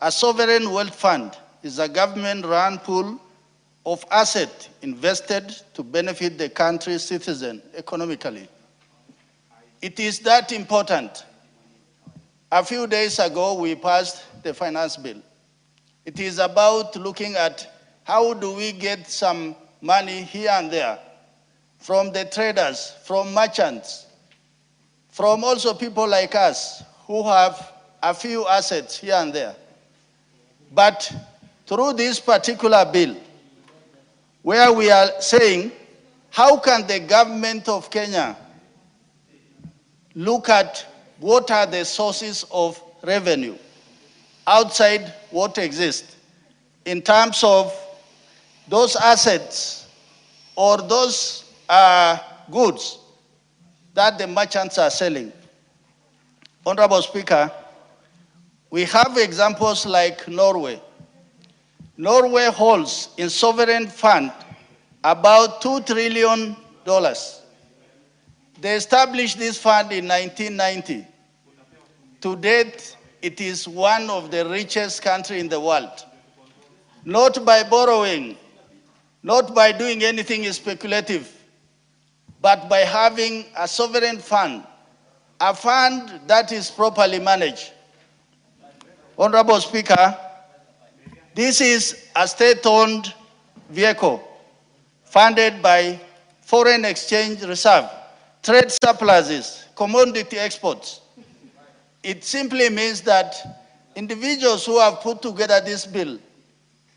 a sovereign wealth fund is a government-run pool of assets invested to benefit the country's citizens economically. It is that important. A few days ago, we passed the finance bill. It is about looking at how do we get some money here and there from the traders, from merchants, from also people like us who have a few assets here and there. But through this particular bill, where we are saying, how can the government of Kenya look at what are the sources of revenue? outside what exists in terms of those assets or those goods that the merchants are selling. Honorable Speaker, we have examples like Norway. Norway holds in sovereign fund about $2 trillion. They established this fund in 1990. To date, it is one of the richest countries in the world. Not by borrowing, not by doing anything speculative, but by having a sovereign fund, a fund that is properly managed. Honorable Speaker, this is a state-owned vehicle funded by foreign exchange reserve, trade surpluses, commodity exports. It simply means that individuals who have put together this bill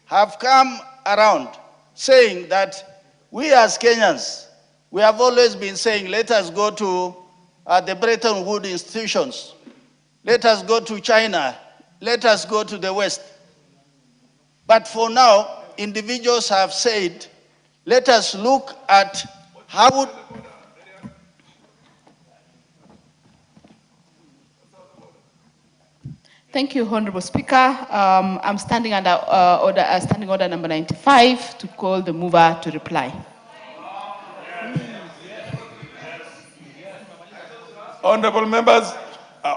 have come around saying that we as Kenyans, we have always been saying, let us go to the Bretton Woods institutions. Let us go to China. Let us go to the West. But for now, individuals have said, let us look at how... Thank you, Honorable Speaker. I'm standing under standing order number 95 to call the mover to reply. Honorable members,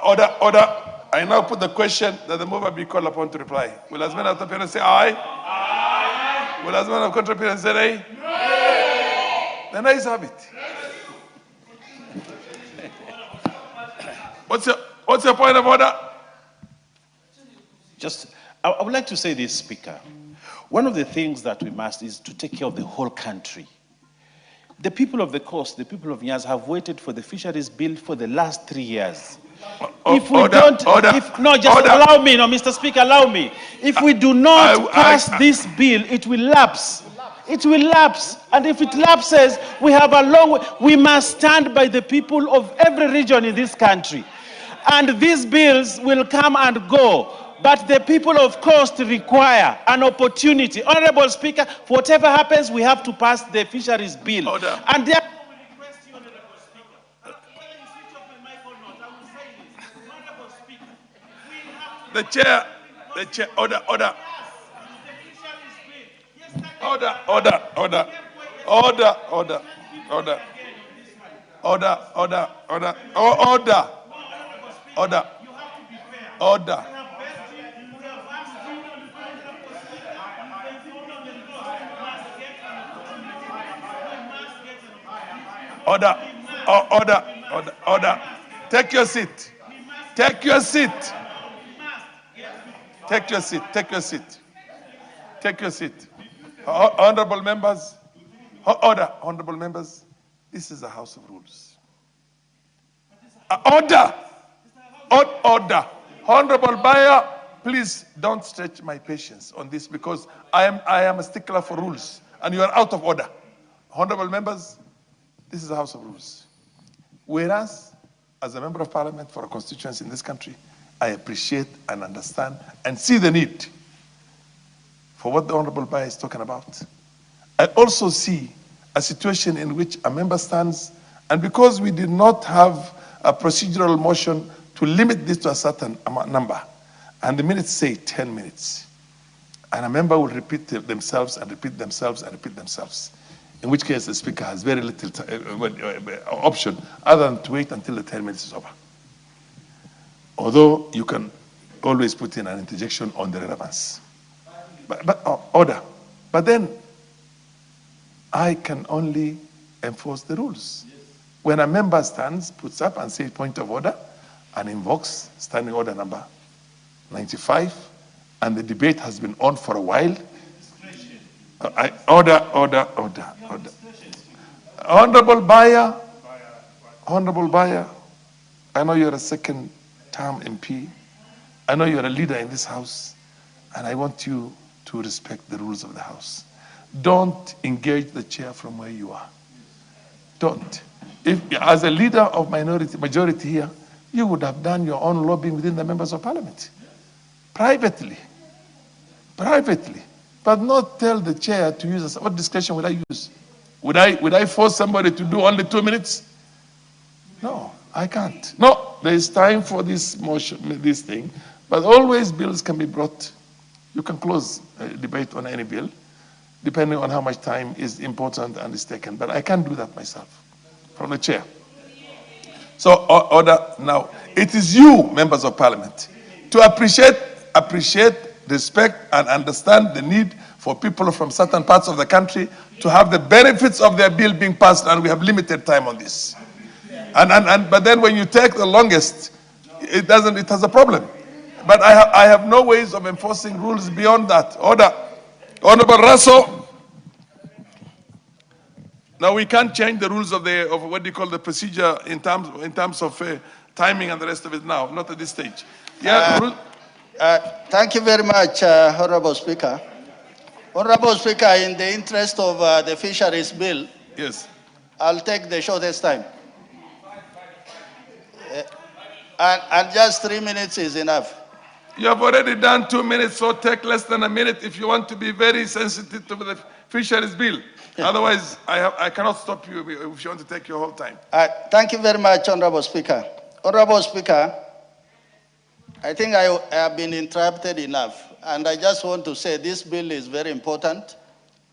order. I now put the question that the mover be called upon to reply. Will as many of the parents say aye? Aye. Will as many of the contributors say nay? Nay. The nays have it. What's your point of order? I would like to say this, Speaker. One of the things that we must is to take care of the whole country. The people of the coast, the people of Nyasa have waited for the fisheries bill for the last 3 years. If we allow me, no, Mr. Speaker, allow me. If we do not pass this bill, it will lapse. It will lapse. And if it lapses, we have a long way. We must stand by the people of every region in this country. And these bills will come and go. But the people of coast require an opportunity. Honorable Speaker, whatever happens, we have to pass the fisheries bill. Order. And therefore, we request you, Honorable Speaker, whether you switch off my mic or not, I will say this. Honorable Speaker, we have to... The chair, order. Order. Order. Take your seat. Take your seat. Take your seat. Take your seat. Take your seat. Honorable members. Order. Honorable members. This is a house of rules. Order. Order. Honorable Bayer, please don't stretch my patience on this because I am a stickler for rules and you are out of order. Honorable members, this is a house of rules. Whereas, as a member of parliament for a constituency in this country, I appreciate and understand and see the need for what the Honorable Bayer is talking about. I also see a situation in which a member stands, and because we did not have a procedural motion to limit this to a certain number, and the minutes say 10 minutes, and a member will repeat themselves and repeat themselves and repeat themselves, in which case the speaker has very little option other than to wait until the 10 minutes is over. Although you can always put in an interjection on the relevance. But order. But then I can only enforce the rules. When a member stands, puts up and says point of order and invokes standing order number 95, and the debate has been on for a while. Order. Honorable Bayer, I know you're a second-term MP. I know you're a leader in this house, and I want you to respect the rules of the house. Don't engage the chair from where you are. Don't. If, as a leader of majority here, you would have done your own lobbying within the members of parliament. privately, but not tell the chair to use. What discretion would I use? Would I force somebody to do only 2 minutes? No, I can't. No, there is time for this motion, this thing, but always bills can be brought. You can close a debate on any bill, depending on how much time is important and is taken. But I can't do that myself, from the chair. So order now. It is you, members of parliament, to appreciate, respect, and understand the need for people from certain parts of the country to have the benefits of their bill being passed, and we have limited time on this. But then when you take the longest, it has a problem. But I have no ways of enforcing rules beyond that. Order. Honorable Russell. Now we can't change the rules of what do you call the procedure in terms of timing and the rest of it now, not at this stage. Yeah. Thank you very much, Honorable Speaker. Honorable Speaker, in the interest of the Fisheries Bill, yes, I'll take the shortest time. And just 3 minutes is enough. You have already done 2 minutes, so take less than a minute if you want to be very sensitive to the Fisheries Bill. Otherwise, I cannot stop you if you want to take your whole time. Thank you very much, Honorable Speaker. Honorable Speaker, I think I have been interrupted enough, and I just want to say this bill is very important,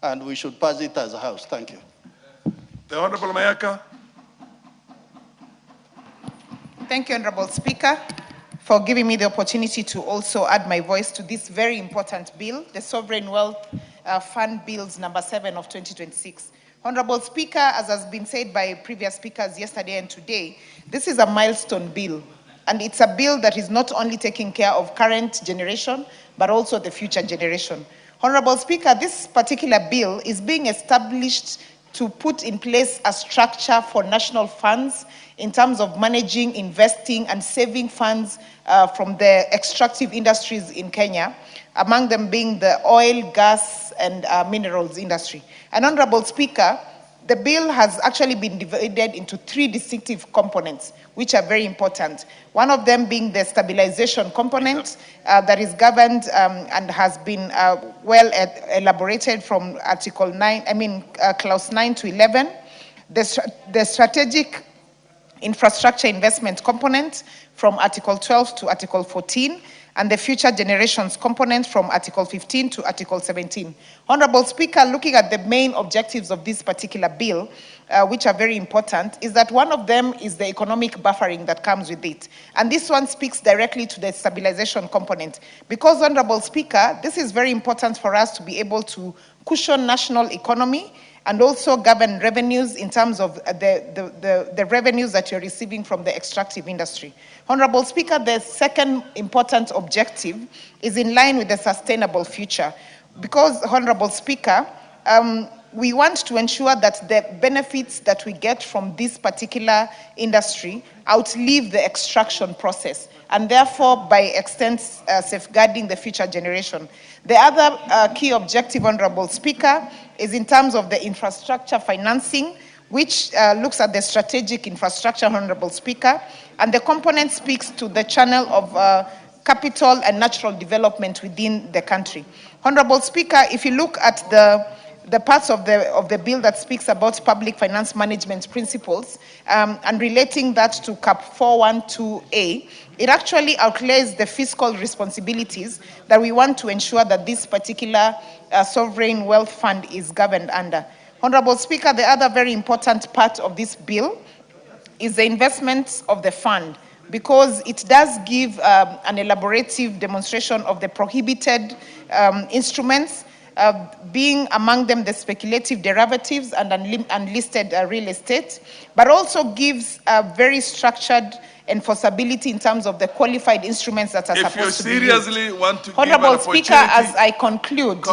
and we should pass it as a House. Thank you. The Honorable Mayaka. Thank you, Honorable Speaker, for giving me the opportunity to also add my voice to this very important bill, the Sovereign Wealth Fund Bills number 7 of 2026. Honorable Speaker, as has been said by previous speakers yesterday and today, this is a milestone bill. And it's a bill that is not only taking care of current generation, but also the future generation. Honorable Speaker, this particular bill is being established to put in place a structure for national funds in terms of managing, investing, and saving funds from the extractive industries in Kenya, among them being the oil, gas, and minerals industry. And Honorable Speaker, the bill has actually been divided into 3 distinctive components, which are very important. One of them being the stabilization component that is governed and has been well elaborated from Article 9, Clause 9 to 11. The strategic infrastructure investment component from Article 12 to Article 14, and the future generations component from Article 15 to Article 17. Honorable Speaker, looking at the main objectives of this particular bill, which are very important, is that one of them is the economic buffering that comes with it. And this one speaks directly to the stabilization component. Because, Honorable Speaker, this is very important for us to be able to cushion national economy and also govern revenues in terms of the revenues that you're receiving from the extractive industry. Honorable Speaker, the second important objective is in line with the sustainable future. Because, Honorable Speaker, we want to ensure that the benefits that we get from this particular industry outlive the extraction process, and therefore, by extent, safeguarding the future generation. The other key objective, Honorable Speaker, is in terms of the infrastructure financing, which looks at the strategic infrastructure, Honorable Speaker, and the component speaks to the channel of capital and natural development within the country. Honorable Speaker, if you look at the parts of the bill that speaks about public finance management principles and relating that to Cap 412A, it actually outlines the fiscal responsibilities that we want to ensure that this particular sovereign wealth fund is governed under. Honorable Speaker, the other very important part of this bill is the investments of the fund, because it does give an elaborative demonstration of the prohibited instruments, being among them the speculative derivatives and unlisted real estate, but also gives a very structured enforceability in terms of the qualified instruments that are supposed to be used. If you seriously want to Honorable give an Speaker, as I conclude,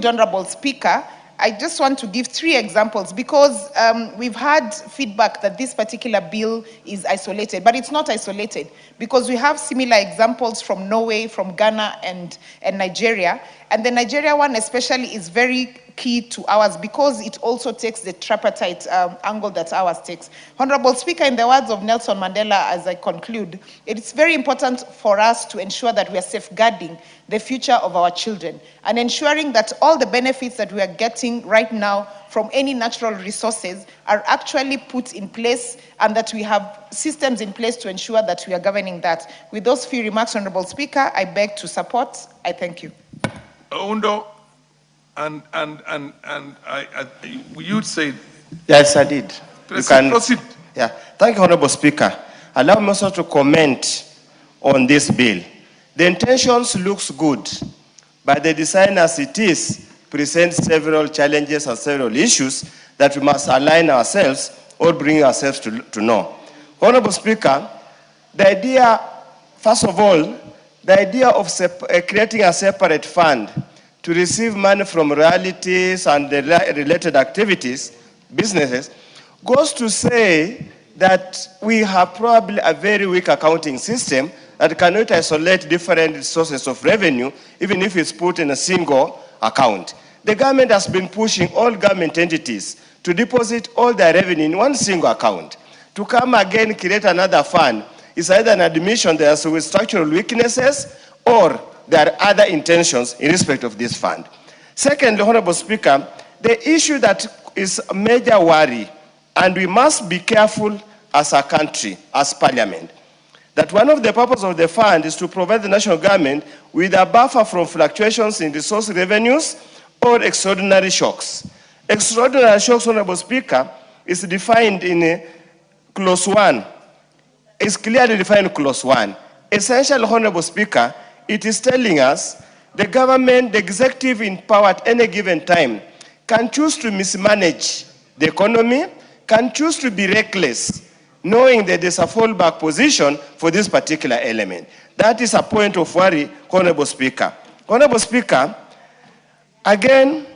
Honorable Speaker, I just want to give 3 examples, because we've had feedback that this particular bill is isolated, but it's not isolated, because we have similar examples from Norway, from Ghana, and Nigeria. And the Nigeria one especially is very key to ours because it also takes the tripartite angle that ours takes. Honorable Speaker, in the words of Nelson Mandela, as I conclude, it's very important for us to ensure that we are safeguarding the future of our children and ensuring that all the benefits that we are getting right now from any natural resources are actually put in place and that we have systems in place to ensure that we are governing that. With those few remarks, Honorable Speaker, I beg to support. I thank you. Undo, you said. Yes, I did. Proceed. Yeah. Thank you, Honorable Speaker. Allow me also to comment on this bill. The intentions looks good, but the design as it is presents several challenges and several issues that we must align ourselves or bring ourselves to know. Honorable Speaker, the idea, first of all, the idea of creating a separate fund to receive money from royalties and the related activities, businesses, goes to say that we have probably a very weak accounting system that cannot isolate different sources of revenue, even if it's put in a single account. The government has been pushing all government entities to deposit all their revenue in one single account. To come again create another fund is either an admission there are structural weaknesses or there are other intentions in respect of this fund. Secondly, Honorable Speaker, the issue that is a major worry, and we must be careful as a country, as Parliament, that one of the purposes of the fund is to provide the national government with a buffer from fluctuations in resource revenues or extraordinary shocks. Extraordinary shocks, Honorable Speaker, is defined in Clause 1. It's clearly defined in Clause 1. Essentially, Honorable Speaker, it is telling us the government, the executive in power at any given time, can choose to mismanage the economy, can choose to be reckless, knowing that there's a fallback position for this particular element. That is a point of worry, Honorable Speaker. Honorable Speaker, again,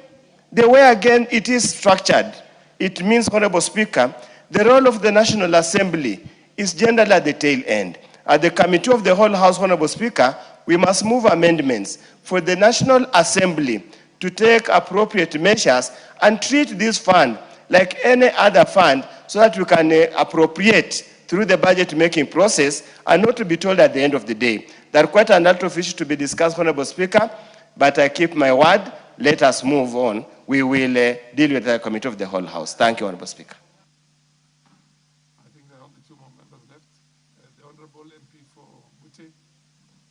the way again it is structured, it means, Honorable Speaker, the role of the National Assembly is generally at the tail end. At the Committee of the Whole House, Honorable Speaker, we must move amendments for the National Assembly to take appropriate measures and treat this fund like any other fund so that we can appropriate through the budget-making process and not to be told at the end of the day. There are quite a lot of issues to be discussed, Honorable Speaker, but I keep my word. Let us move on. We will deal with the Committee of the Whole House. Thank you, Honorable Speaker. I think there are only two more members left. The Honorable MP for Bute,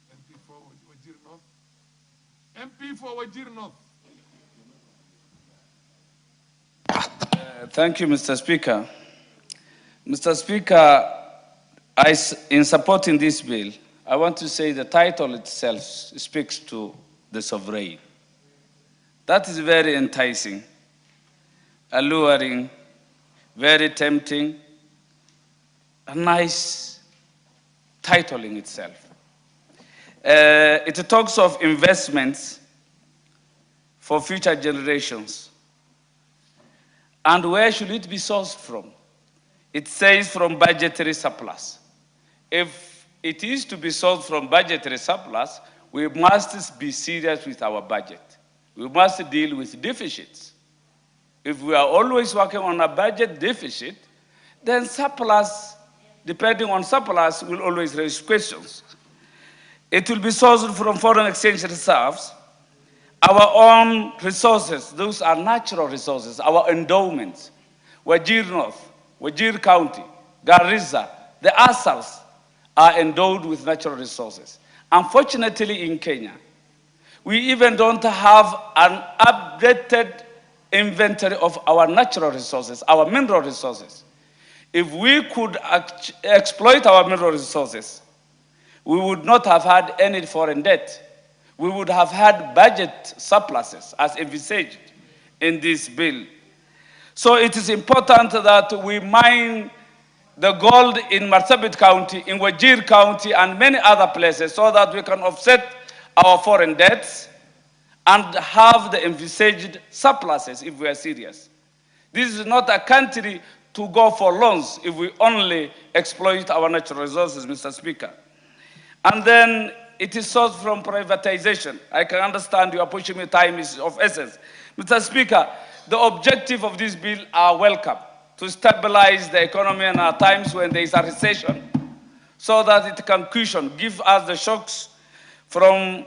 MP for Wajir North. MP for Wajir North. Thank you, Mr. Speaker. Mr. Speaker, in supporting this bill, I want to say the title itself speaks to the sovereign. That is very enticing, alluring, very tempting, a nice title in itself. It talks of investments for future generations. And where should it be sourced from? It says from budgetary surplus. If it is to be sourced from budgetary surplus, we must be serious with our budget. We must deal with deficits. If we are always working on a budget deficit, then surplus, depending on surplus, will always raise questions. It will be sourced from foreign exchange reserves, our own resources, those are natural resources, our endowments. Wajir North, Wajir County, Garissa, the Asals are endowed with natural resources. Unfortunately, in Kenya, we even don't have an updated inventory of our natural resources, our mineral resources. If we could exploit our mineral resources, we would not have had any foreign debt. We would have had budget surpluses as envisaged in this bill. So it is important that we mine the gold in Marsabit County, in Wajir County, and many other places so that we can offset our foreign debts and have the envisaged surpluses if we are serious. This is not a country to go for loans if we only exploit our natural resources, Mr. Speaker. And then it is sourced from privatization. I can understand you are pushing me, time is of essence. Mr. Speaker, the objective of this bill are welcome, to stabilize the economy in our times when there is a recession, so that it can cushion, give us the shocks from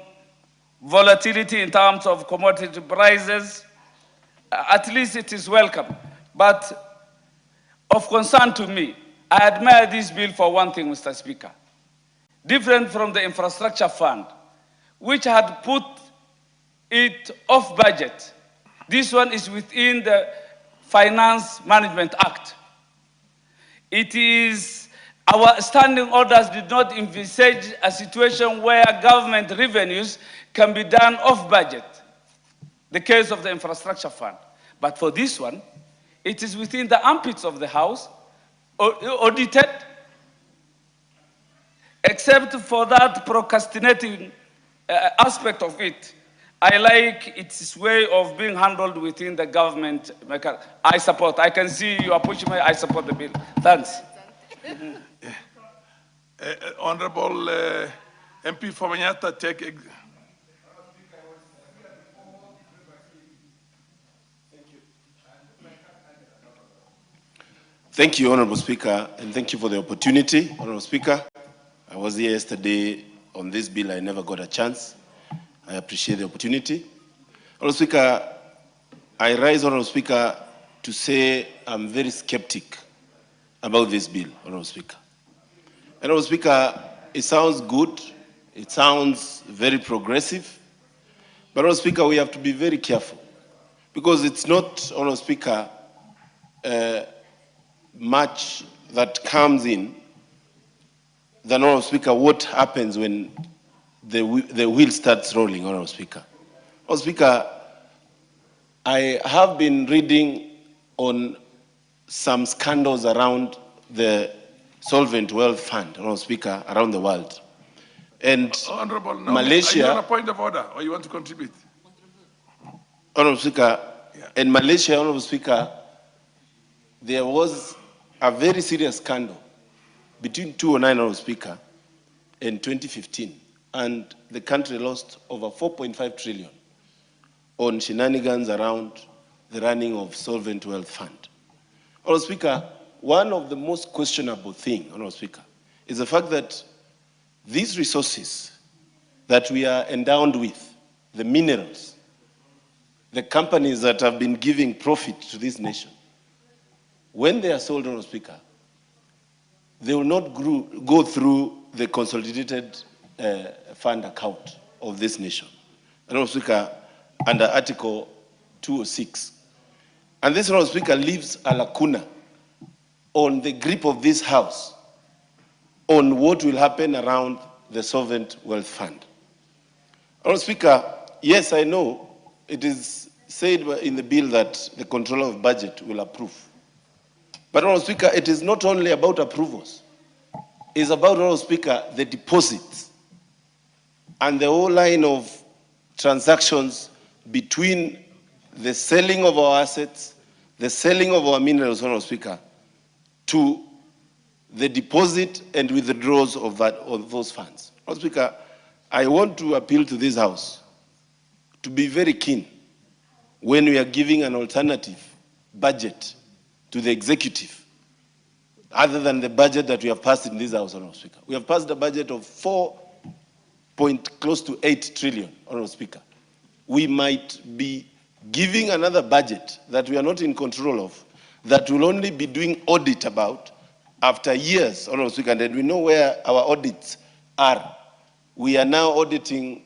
volatility in terms of commodity prices. At least it is welcome. But of concern to me, I admire this bill for one thing, Mr. Speaker. Different from the infrastructure fund, which had put it off budget. This one is within the Finance Management Act. It is, our standing orders did not envisage a situation where government revenues can be done off budget, the case of the infrastructure fund. But for this one, it is within the armpits of the House, audited, except for that procrastinating aspect of it. I like its way of being handled within the government. I support. I can see you are pushing me. I support the bill. Thanks. Honorable MP Famanyata, take. Thank you, Honorable Speaker, and thank you for the opportunity. Honorable Speaker, I was here yesterday on this bill. I never got a chance. I appreciate the opportunity. Honorable Speaker, I rise, Honorable Speaker, to say I'm very skeptic about this bill, Honorable Speaker. Honorable Speaker, it sounds good. It sounds very progressive. But, Honorable Speaker, we have to be very careful because it's not, Honorable Speaker, much that comes in than, Honorable Speaker, what happens when the wheel starts rolling, Honorable Speaker. Honorable Speaker, I have been reading on some scandals around the Solvent Wealth Fund, Honorable Speaker, around the world. And Honorable, Malaysia... Are you on a point of order or you want to contribute? Honorable Speaker, in Malaysia, Honorable Speaker, there was a very serious scandal between 2009, Honorable Speaker, and 2015. And the country lost over 4.5 trillion on shenanigans around the running of Solvent Wealth Fund. Honorable Speaker, one of the most questionable things, Honorable Speaker, is the fact that these resources that we are endowed with, the minerals, the companies that have been giving profit to this nation, when they are sold, Honorable Speaker, they will not go through the consolidated fund account of this nation. Honorable Speaker, under Article 206. And this, Honorable Speaker, leaves a lacuna on the grip of this House on what will happen around the Solvent Wealth Fund. Honorable Speaker, yes, I know it is said in the bill that the Controller of Budget will approve. But, Honorable Speaker, it is not only about approvals. It's about, Honorable Speaker, the deposits and the whole line of transactions between the selling of our assets, the selling of our minerals, Honorable Speaker, to the deposit and withdrawals of those funds. Honorable Speaker, I want to appeal to this House to be very keen when we are giving an alternative budget to the executive, other than the budget that we have passed in this House, Honorable Speaker. We have passed a budget of close to 8 trillion, Honorable Speaker. We might be giving another budget that we are not in control of, that will only be doing audit about after years, Honorable Speaker, and we know where our audits are. We are now auditing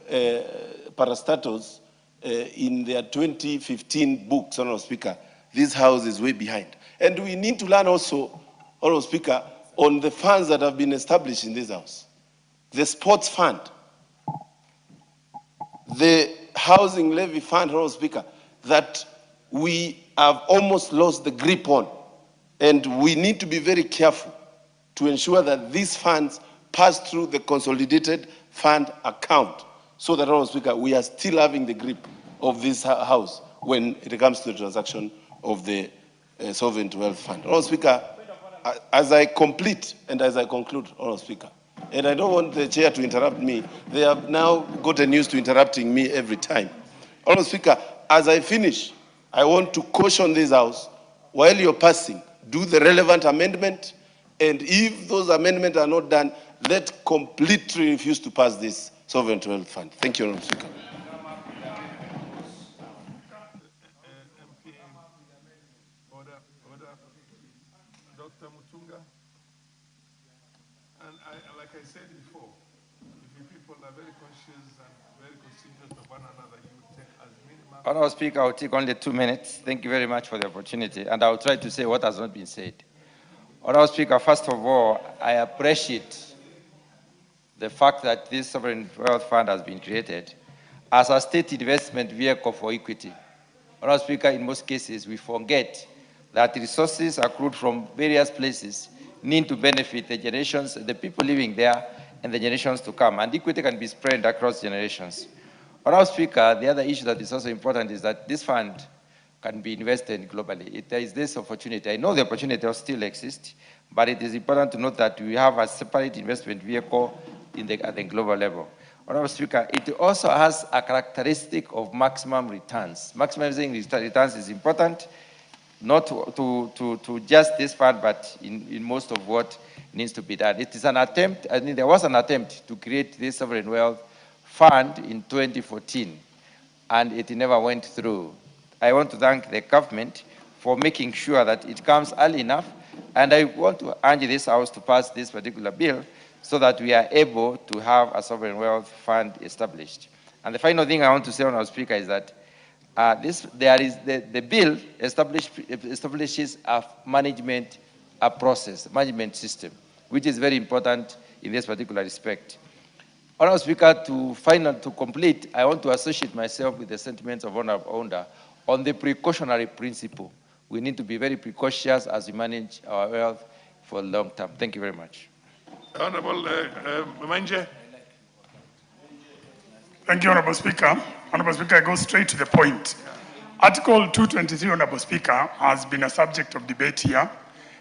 parastatals in their 2015 books, Honorable Speaker. This House is way behind. And we need to learn also, Honorable Speaker, on the funds that have been established in this House. The sports fund, the housing levy fund, Honorable Speaker, that we have almost lost the grip on. And we need to be very careful to ensure that these funds pass through the consolidated fund account so that, Honorable Speaker, we are still having the grip of this House when it comes to the transaction of the Solvent Wealth Fund. Honorable Speaker, as I complete and as I conclude, Honorable Speaker, and I don't want the chair to interrupt me. They have now gotten used to interrupting me every time. Honorable Speaker, as I finish, I want to caution this House, while you're passing, do the relevant amendment, and if those amendments are not done, let completely refuse to pass this sovereign wealth fund. Thank you, Honourable Speaker. Dr. Mutunga. And like I said before, if you people are very conscious and very considerate of one another, you will take as minimum. Honourable Speaker, I'll take only 2 minutes. Thank you very much for the opportunity, and I'll try to say what has not been said. Honourable Speaker, first of all, I appreciate the fact that this sovereign wealth fund has been created as a state investment vehicle for equity. Honourable Speaker, in most cases, we forget that resources accrued from various places need to benefit the generations, the people living there, and the generations to come. And equity can be spread across generations. Honourable Speaker, the other issue that is also important is that this fund can be invested globally. There is this opportunity. I know the opportunity still exists, but it is important to note that we have a separate investment vehicle at the global level. Honourable Speaker, it also has a characteristic of maximum returns. Maximizing returns is important, not to just this fund, but in most of what needs to be done. It is an attempt, I mean, there was an attempt to create this sovereign wealth fund in 2014, and it never went through. I want to thank the government for making sure that it comes early enough, and I want to urge this House to pass this particular bill so that we are able to have a sovereign wealth fund established. And the final thing I want to say, Honourable Speaker, is that the bill establishes a management management system, which is very important in this particular respect. Honourable Speaker, to complete, I want to associate myself with the sentiments of Honourable Onda on the precautionary principle. We need to be very precautious as we manage our wealth for the long term. Thank you very much. Honourable Manje. Thank you, Honourable Speaker. Honourable Speaker, I go straight to the point. Article 223, Honourable Speaker, has been a subject of debate here,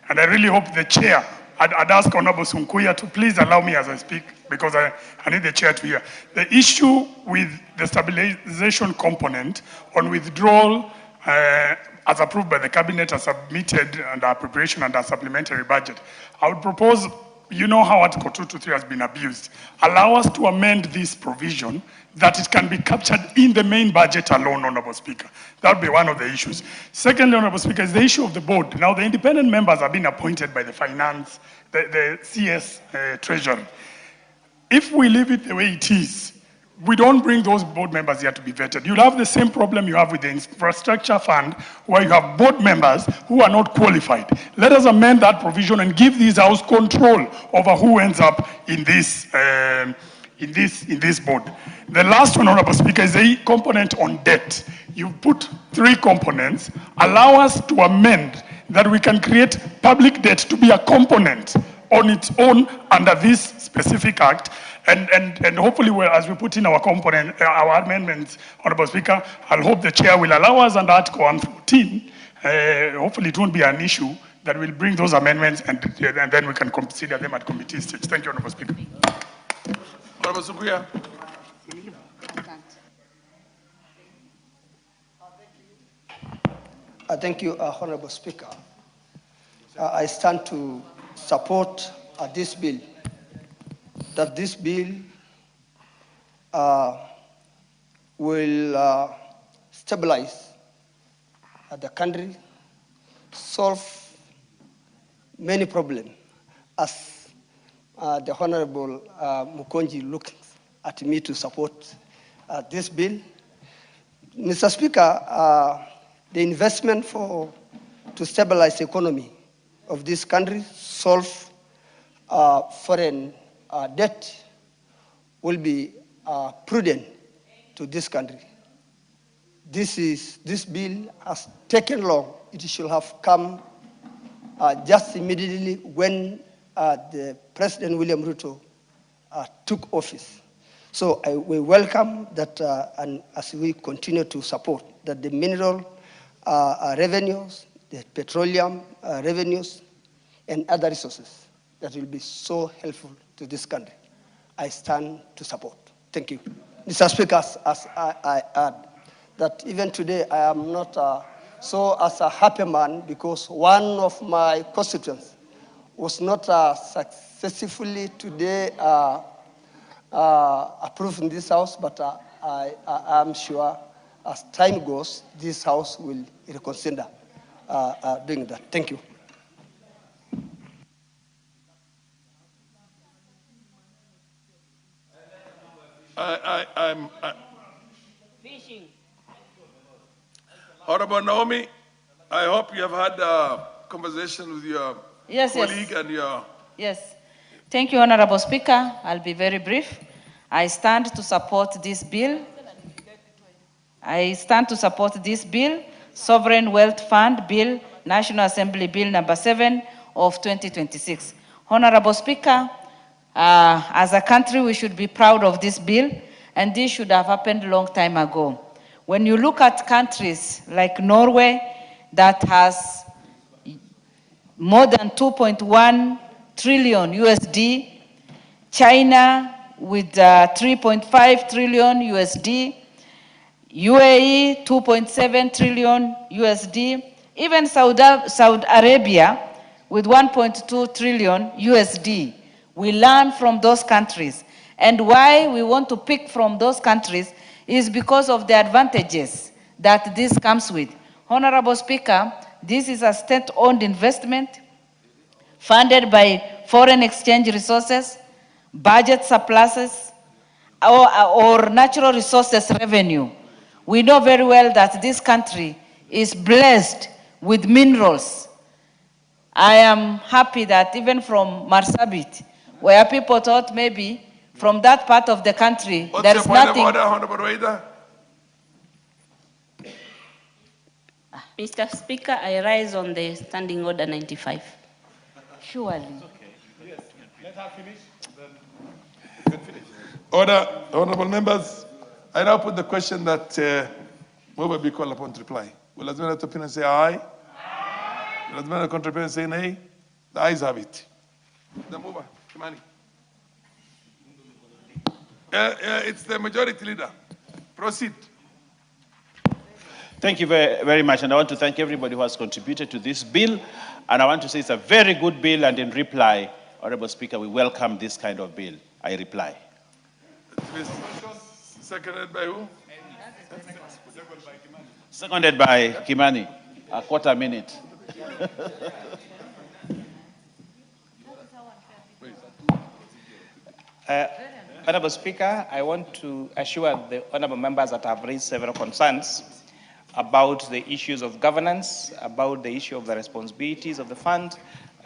and I really hope the chair, I'd ask Honourable Sunkuya to please allow me as I speak, because I need the chair to hear. The issue with the stabilization component on withdrawal as approved by the cabinet as submitted under appropriation and a supplementary budget, I would propose, you know how Article 223 has been abused. Allow us to amend this provision that it can be captured in the main budget alone, Honourable Speaker. That would be one of the issues. Secondly, Honourable Speaker, is the issue of the board. Now, the independent members have been appointed by the finance, the CS Treasury. If we leave it the way it is, we don't bring those board members here to be vetted. You'll have the same problem you have with the infrastructure fund, where you have board members who are not qualified. Let us amend that provision and give this House control over who ends up in this board. The last one, Honourable Speaker, is the component on debt. You put 3 components. Allow us to amend that we can create public debt to be a component on its own under this specific act. And hopefully, as we put in our component, our amendments, Honourable Speaker, I'll hope the chair will allow us under Article 114. Hopefully, it won't be an issue that will bring those amendments, and then we can consider them at committee stage. Thank you, Honourable Speaker. Honourable Sukuya. Thank you, Honourable Speaker. I stand to support this bill. That this bill will stabilize the country, solve many problems, as the Honourable Mukonji looks at me to support this bill. Mr. Speaker, the investment to stabilize the economy of this country, solve foreign debt, will be prudent to this country. This bill has taken long. It should have come just immediately when the President William Ruto took office. So we welcome that, and as we continue to support that the mineral revenues, the petroleum revenues, and other resources that will be so helpful to this country, I stand to support. Thank you. Mr. Speaker, as I add that even today I am not So as a happy man, because one of my constituents was not successfully today approved in this house, but I am sure as time goes, this house will reconsider doing that. Thank you. I'm Honorable Naomi, I hope you have had a conversation with your colleague and your... Yes. Thank you, Honorable Speaker. I'll be very brief. I stand to support this bill. Sovereign Wealth Fund Bill, National Assembly Bill number 7 of 2026. Honorable Speaker, as a country, we should be proud of this bill, and this should have happened a long time ago. When you look at countries like Norway, that has more than 2.1 trillion USD, China with 3.5 trillion USD, UAE 2.7 trillion USD, even Saudi Arabia with 1.2 trillion USD. We learn from those countries. And why we want to pick from those countries is because of the advantages that this comes with. Honorable Speaker, this is a state-owned investment funded by foreign exchange resources, budget surpluses, or natural resources revenue. We know very well that this country is blessed with minerals. I am happy that even from Marsabit, where people thought maybe from that part of the country, there is nothing. Point of order, Honorable Waida? Mr. Speaker, I rise on the Standing Order 95. Surely. Let her finish. Order, honorable members, I now put the question that who will be called upon to reply. Will as many opinion say aye? Aye. Will as many opinion say nay? The ayes have it. The mover, Kimani. It's the majority leader. Proceed. Thank you very, very much, and I want to thank everybody who has contributed to this bill, and I want to say it's a very good bill, and in reply, Honorable Speaker, we welcome this kind of bill. I reply. Seconded by who? Seconded by Kimani. A quarter minute. Honorable Speaker, I want to assure the honorable members that have raised several concerns about the issues of governance, about the issue of the responsibilities of the fund,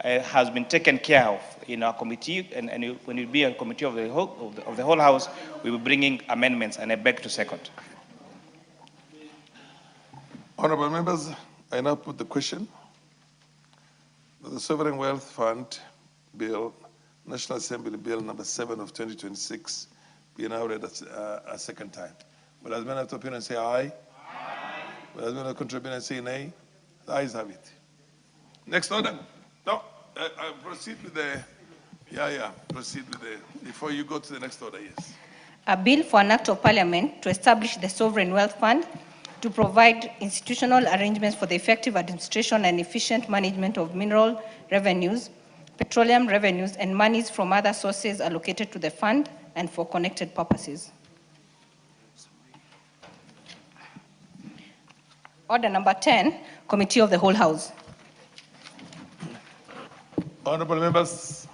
has been taken care of in our committee, and when it be a committee of the whole House, we will be bringing amendments, and I beg to second. Honorable members, I now put the question that the Sovereign Wealth Fund Bill, National Assembly Bill number 7 of 2026, be now read a second time. Will as many opinion say aye? Aye. Will as many contribute say nay? The ayes have it. Next order. No, I proceed with the, proceed with the, before you go to the next order, yes. A bill for an act of parliament to establish the Sovereign Wealth Fund to provide institutional arrangements for the effective administration and efficient management of mineral revenues, petroleum revenues, and monies from other sources allocated to the fund and for connected purposes. Order number 10, Committee of the Whole House. Honorable members,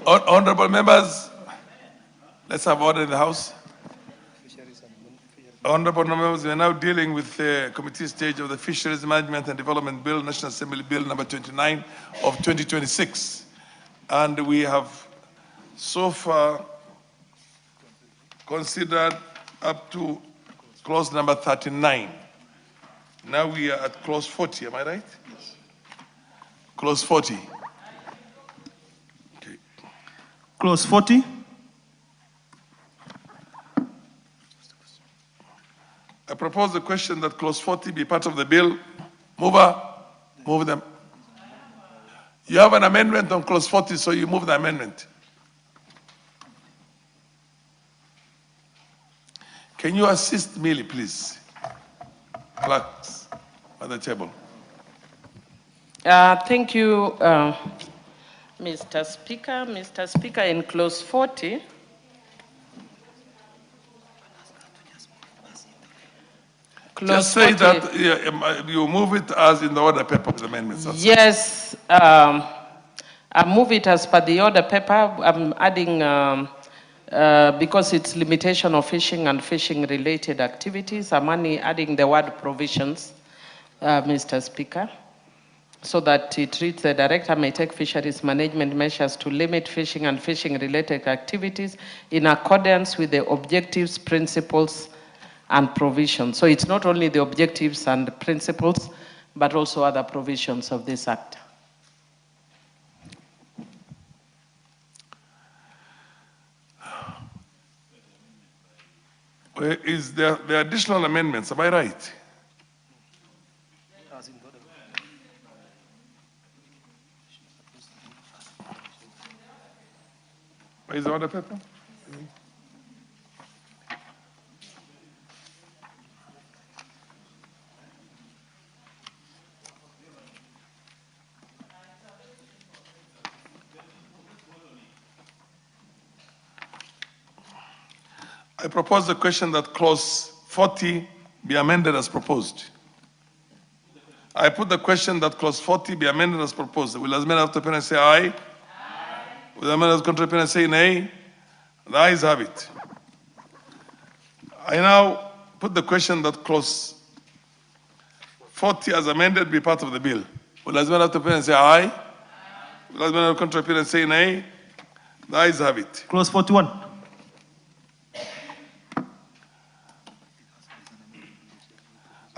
Honorable members, let's have order in the House. Honorable members, we are now dealing with the committee stage of the Fisheries Management and Development Bill, National Assembly Bill number 29 of 2026. And we have so far considered up to clause number 39. Now we are at clause 40, am I right? Yes. Clause 40. Okay. Clause 40. I propose the question that clause 40 be part of the bill. Mover, move them. You have an amendment on clause 40, so you move the amendment. Can you assist Millie, please? Clerks at the table. Thank you, Mr. Speaker. Mr. Speaker, in clause 40, just say 40, that you move it as in the order paper with amendments. Yes, I move it as per the order paper. I'm adding, because it's limitation of fishing and fishing-related activities, I'm only adding the word provisions, Mr. Speaker, so that it reads, the director may take fisheries management measures to limit fishing and fishing-related activities in accordance with the objectives, principles, and provisions. So it's not only the objectives and the principles, but also other provisions of this act. Is there the additional amendments, am I right? Where is the order paper? I propose the question that clause 40 be amended as proposed. I put the question that clause 40 be amended as proposed. Will as many after opinion say aye? Aye. Will as many as contrary opinion say nay? The ayes have it. I now put the question that clause 40 as amended be part of the bill. Will as many after opinion say aye? Aye. Will as many as contrary opinion say nay? The ayes have it. Clause 41.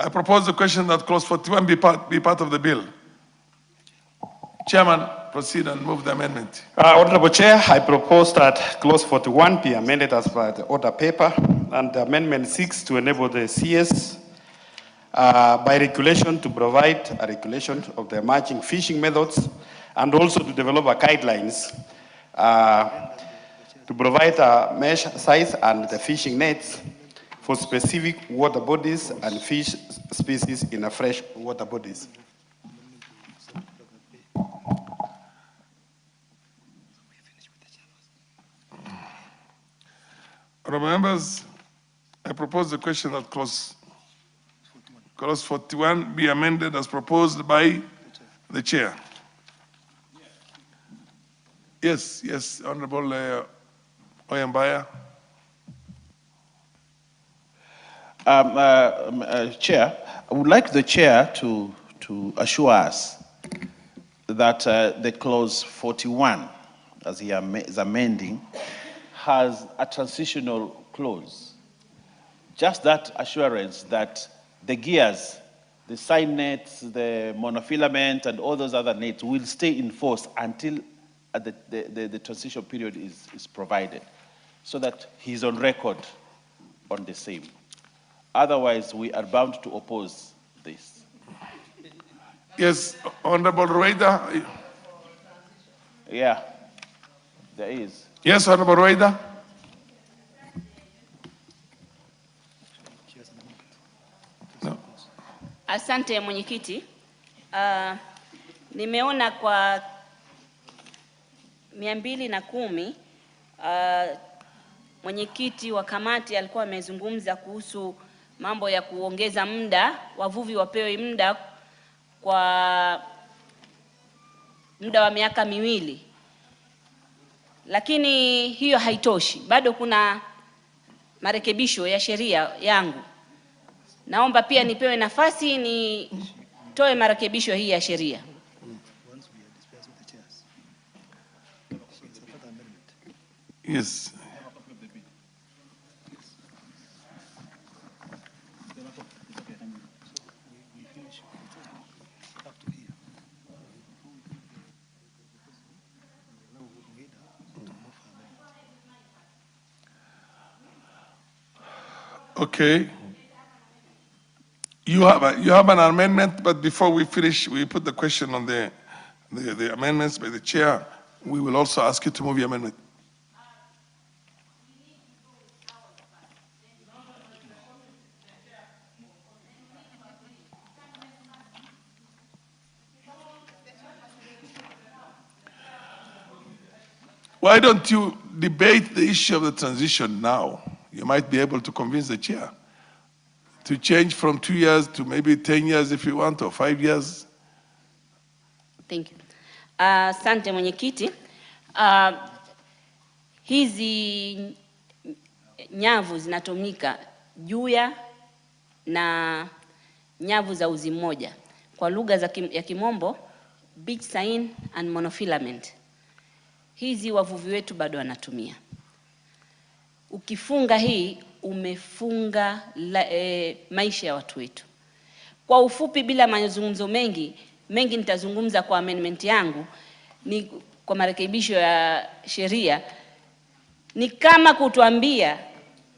I propose the question that clause 41 be part of the bill. Chairman, proceed and move the amendment. Honorable Chair, I propose that clause 41 be amended as per the order paper, and the amendment 6 to enable the CS by regulation to provide a regulation of the emerging fishing methods, and also to develop a guidelines to provide a mesh size and the fishing nets for specific water bodies and fish species in a fresh water bodies. Honourable members, I propose the question that clause 41 be amended as proposed by the chair. Yes, Honourable Oyambaya. Chair, I would like the chair to assure us that the clause 41, as he is amending, has a transitional clause. Just that assurance that the gears, the side nets, the monofilament, and all those other nets will stay in force until the transition period is provided, so that he's on record on the same. Otherwise, we are bound to oppose this. Yes, Honorable Rueda. Yeah, there is. Yes, Honorable Rueda. No. Asante mwenyekiti. Nimeona kwa 210 mwenyekiti wa kamati alikuwa amezungumza kuhusu mambo ya kuongeza muda, wavuvi wapewe muda kwa muda wa miaka 2. lakini hiyo haitoshi. Bado kuna marekebisho ya sheria yangu. Naomba pia nipewe nafasi nitoe marekebisho hii ya sheria. Yes. Okay. You have an amendment, but before we finish, we put the question on the amendments by the chair. We will also ask you to move your amendment. Why don't you debate the issue of the transition now? You might be able to convince the chair to change from 2 years to maybe 10 years if you want, or 5 years. Thank you. Asante mwenyekiti. Hizi nyavu zinatumika juya na nyavu za uzi mmoja. Kwa lugha ya Kimombo, beach seine and monofilament. Hizi wavuvi wetu bado wanatumia. Ukifunga hii, umefunga maisha ya watu wetu. Kwa ufupi, bila mazungumzo mengi nitazungumza kwa amendment yangu, ni kwa marekebisho ya sheria, ni kama kutuambia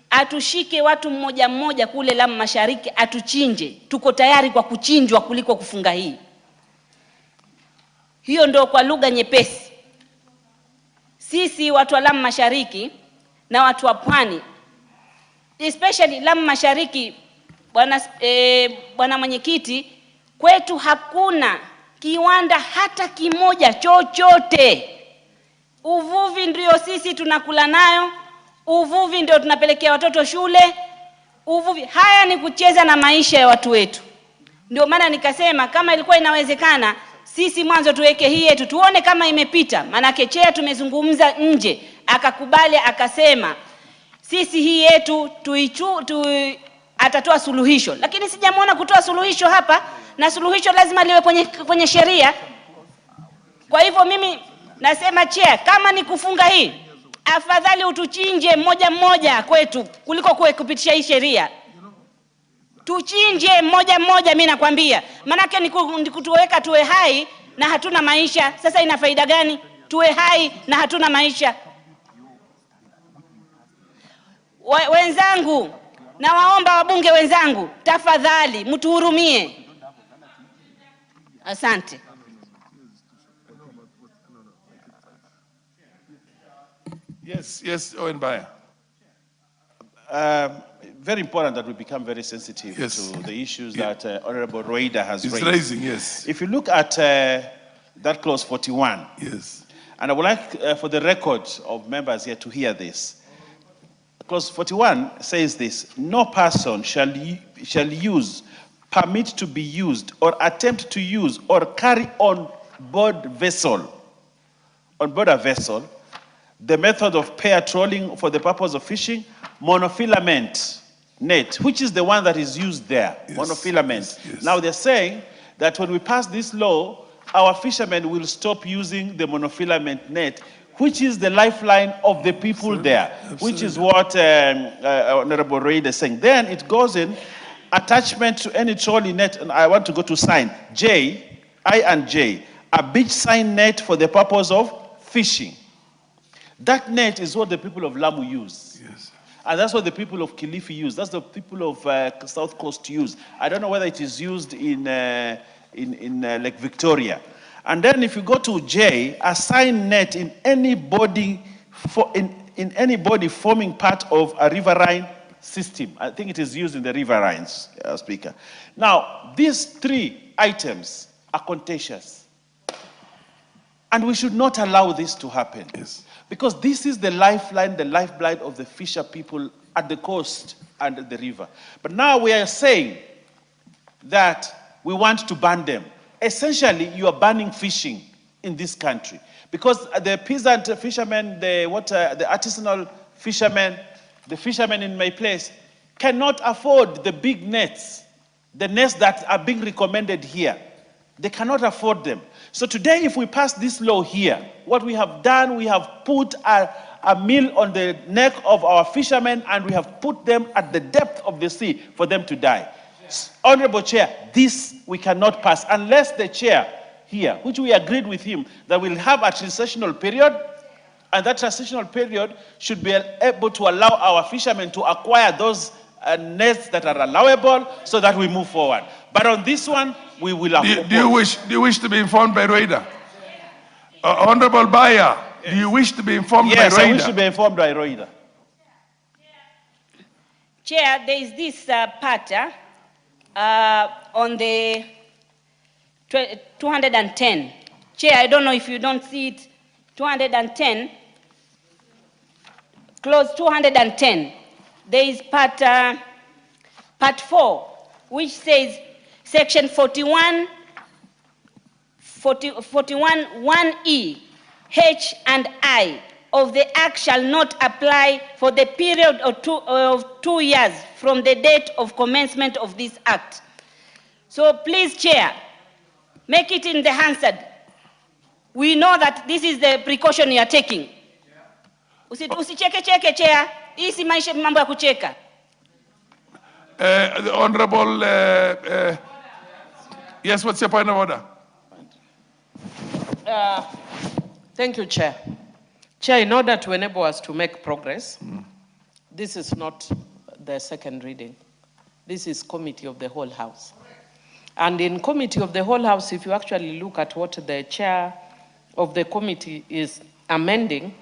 atushike watu mmoja mmoja kule Lamu Mashariki atuchinje. Tuko tayari kwa kuchinjwa kuliko kufunga hii. Hiyo ndio kwa lugha nyepesi. Sisi watu wa Lamu Mashariki na watu wa Pwani, especially Lamu Mashariki, bwana mwenyekiti, kwetu hakuna kiwanda hata kimoja chochote. Uvuvi ndio sisi tunakula nayo, uvuvi ndio tunapelekea watoto shule, uvuvi. Haya ni kucheza na maisha ya watu wetu. Ndio maana nikasema kama ilikuwa inawezekana, sisi mwanzo tuweke hii yetu tuone kama imepita. Manake chea tumezungumza nje, akakubali akasema sisi hii yetu atatoa suluhisho. Lakini sijamuona kutoa suluhisho hapa, na suluhisho lazima liwe kwenye sheria. Kwa hivyo mimi nasema chea, kama ni kufunga hii, afadhali utuchinje mmoja mmoja kwetu kuliko kupitisha hii sheria. Tuchinje mmoja mmoja, mimi nakwambia. Manake ni kutuweka tuwe hai na hatuna maisha. Sasa ina faida gani tuwe hai na hatuna maisha? Wenzangu, na waomba wabunge wenzangu, tafadhali mtuhurumie. Asante. Yes, Owen Baya. Very important that we become very sensitive to the issues that Honorable Roida has raised. Yes. If you look at that clause 41, and I would like for the record of members here to hear this. Clause 41 says this: no person shall use, permit to be used, or attempt to use, or carry on board a vessel, the method of pair trolling for the purpose of fishing, monofilament net, which is the one that is used there, monofilament. Now they're saying that when we pass this law, our fishermen will stop using the monofilament net, which is the lifeline of the people there, which is what Honorable Reid is saying. Then it goes in, attachment to any trolling net, and I want to go to sign, I and J, a beach sign net for the purpose of fishing. That net is what the people of Lamu use. And that's what the people of Kilifi use. That's the people of South Coast use. I don't know whether it is used in Lake Victoria. And then if you go to J, a sign net in any body forming part of a riverine system. I think it is used in the riverines, Speaker. Now, these three items are contentious. And we should not allow this to happen. Because this is the lifeline, the lifeblood of the fisher people at the coast and the river. But now we are saying that we want to ban them. Essentially, you are banning fishing in this country. Because the peasant fishermen, the artisanal fishermen, the fishermen in my place cannot afford the big nets, the nets that are being recommended here. They cannot afford them. So today, if we pass this law here, what we have done, we have put a meal on the neck of our fishermen, and we have put them at the depth of the sea for them to die. Honorable Chair, this we cannot pass unless the chair here, which we agreed with him, that we'll have a transitional period, and that transitional period should be able to allow our fishermen to acquire those nets that are allowable so that we move forward. But on this one, we will do you wish to be informed by Roida? Honorable Bayer, do you wish to be informed by Roida? Yes, I wish to be informed by Roida. Chair, there is this part on the 210. Chair, I don't know if you don't see it. 210, clause 210. There is part 4, which says section 41, 1E, H and I of the Act shall not apply for the period of 2 years from the date of commencement of this Act. So please, Chair, make it in the Hansard. We know that this is the precaution you are taking. Usicheke, Chair. Hii si maisha mambo ya kucheka. The Honorable, yes, what's your point of order? Thank you, Chair. Chair, in order to enable us to make progress, this is not the second reading. This is committee of the whole House. And in committee of the whole House, if you actually look at what the chair of the committee is amending,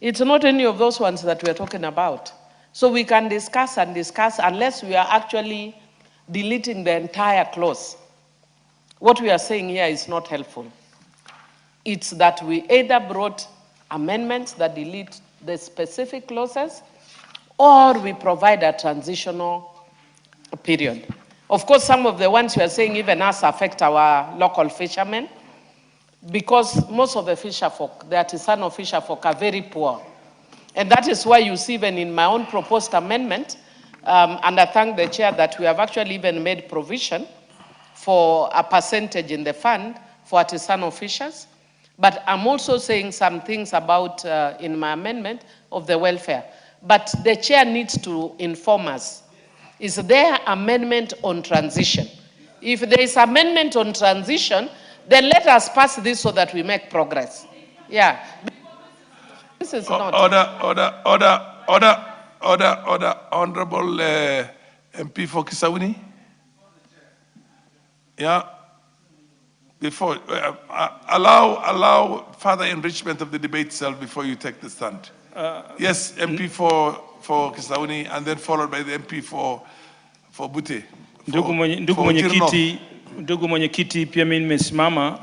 it's not any of those ones that we're talking about. So we can discuss and discuss unless we are actually deleting the entire clause. What we are saying here is not helpful. It's that we either brought amendments that delete the specific clauses, or we provide a transitional period. Of course, some of the ones we are saying even us affect our local fishermen, because most of the fisherfolk, the artisanal fisherfolk, are very poor. And that is why you see even in my own proposed amendment, and I thank the chair that we have actually even made provision for a percentage in the fund for artisanal fishers. But I'm also saying some things about, in my amendment, of the welfare. But the chair needs to inform us. Is there amendment on transition? If there is amendment on transition, then let us pass this so that we make progress. Yeah. This is not. Order. Honorable MP for Kisauni. Yeah. Before, allow further enrichment of the debate itself before you take the stand. Yes, MP for Kisauni, and then followed by the MP for Bute. Ndugu mwenyekiti, pia mimi nimesimama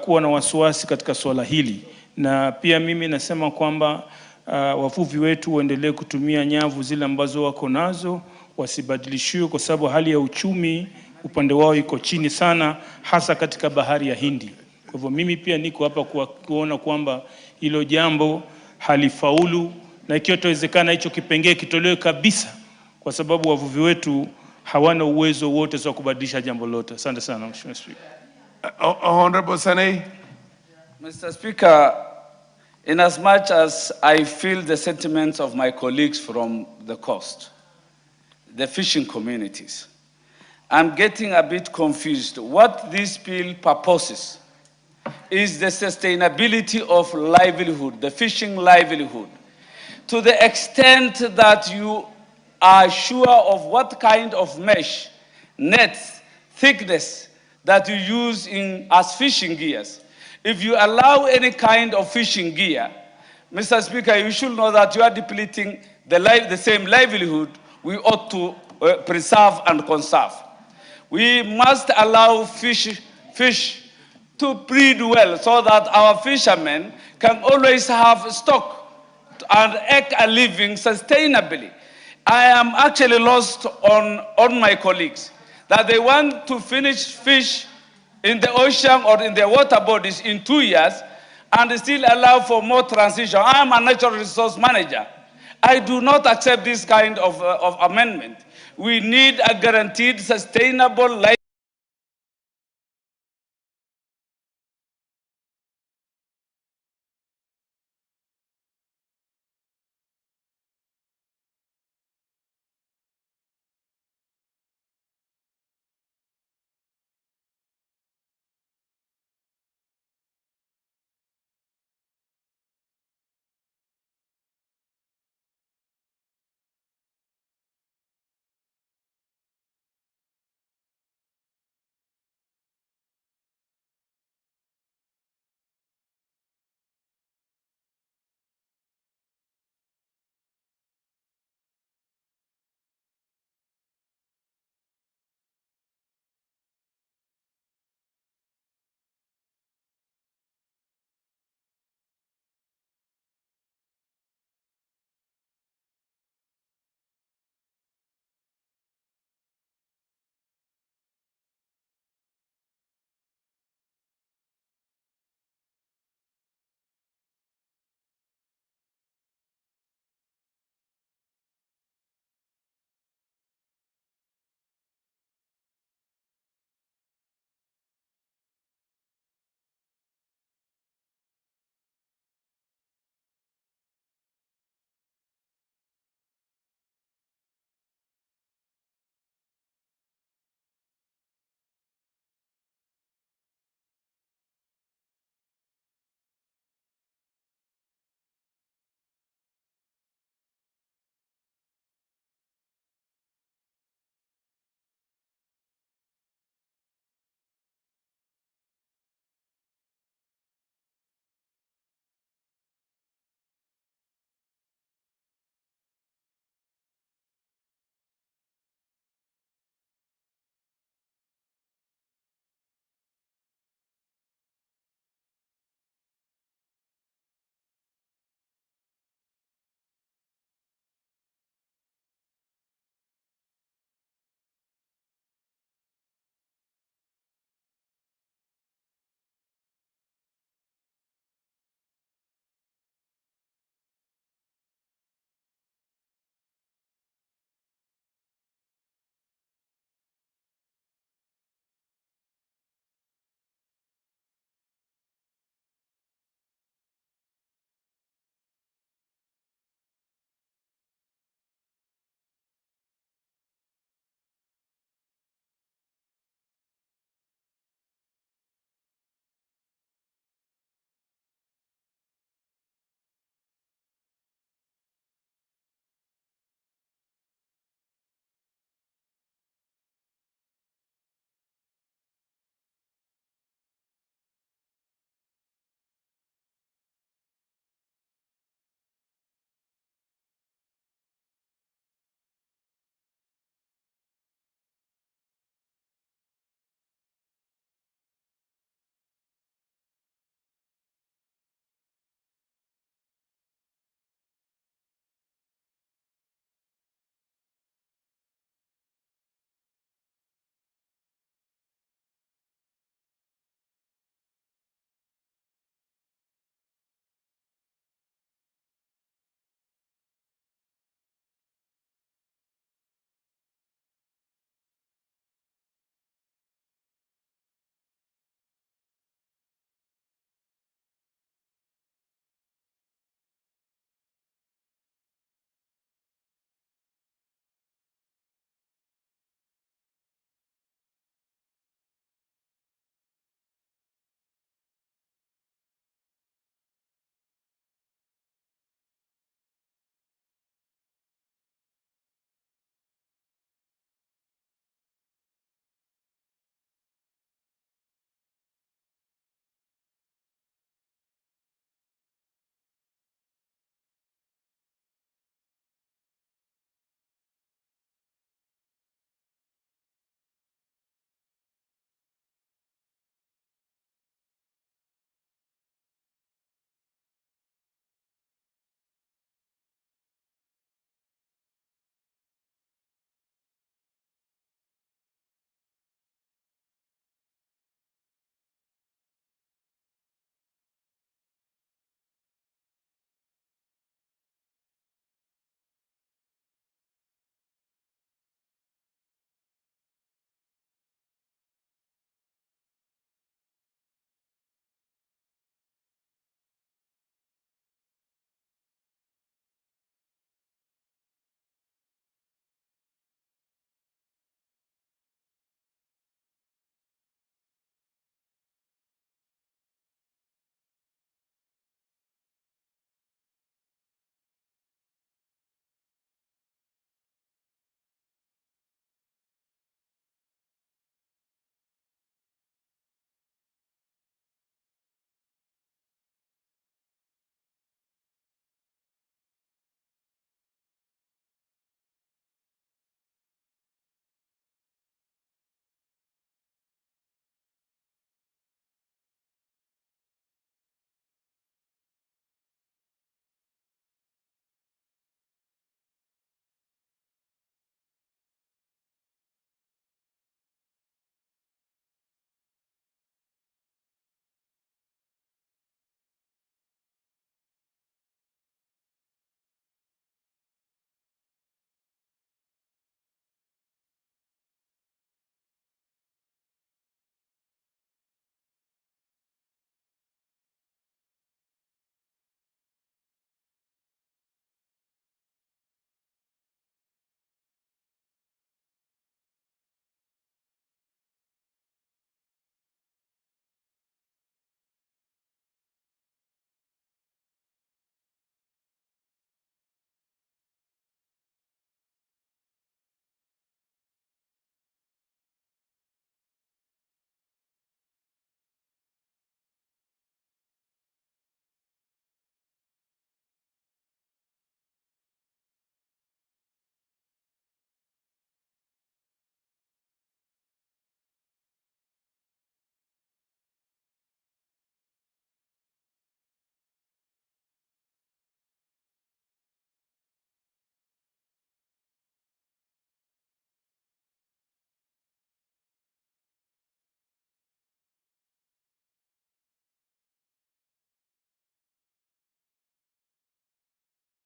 kuwa na wasiwasi katika swala hili, na pia mimi nasema kwamba wavuvi wetu waendelee kutumia nyavu zile ambazo wako nazo, wasibadilishiwe, kwa sababu hali ya uchumi upande wao iko chini sana, hasa katika bahari ya Hindi. Kwa hivyo mimi pia niko hapa kuona kwamba hilo jambo halifaulu, na ikiwa itawezekana hicho kipengee kitolewe kabisa, kwa sababu wavuvi wetu hawana uwezo wote za kubadilisha jambo lote. Asante sana, Mheshimiwa Speaker. Honorable Sanei. Mr. Speaker, in as much as I feel the sentiments of my colleagues from the coast, the fishing communities, I'm getting a bit confused. What this bill proposes is the sustainability of livelihood, the fishing livelihood, to the extent that you are sure of what kind of mesh, nets, thickness that you use as fishing gears. If you allow any kind of fishing gear, Mr. Speaker, you should know that you are depleting the same livelihood we ought to preserve and conserve. We must allow fish to breed well so that our fishermen can always have stock and make a living sustainably. I am actually lost on my colleagues that they want to finish fish in the ocean or in their water bodies in 2 years, and still allow for more transition. I am a natural resource manager. I do not accept this kind of amendment. We need a guaranteed sustainable life.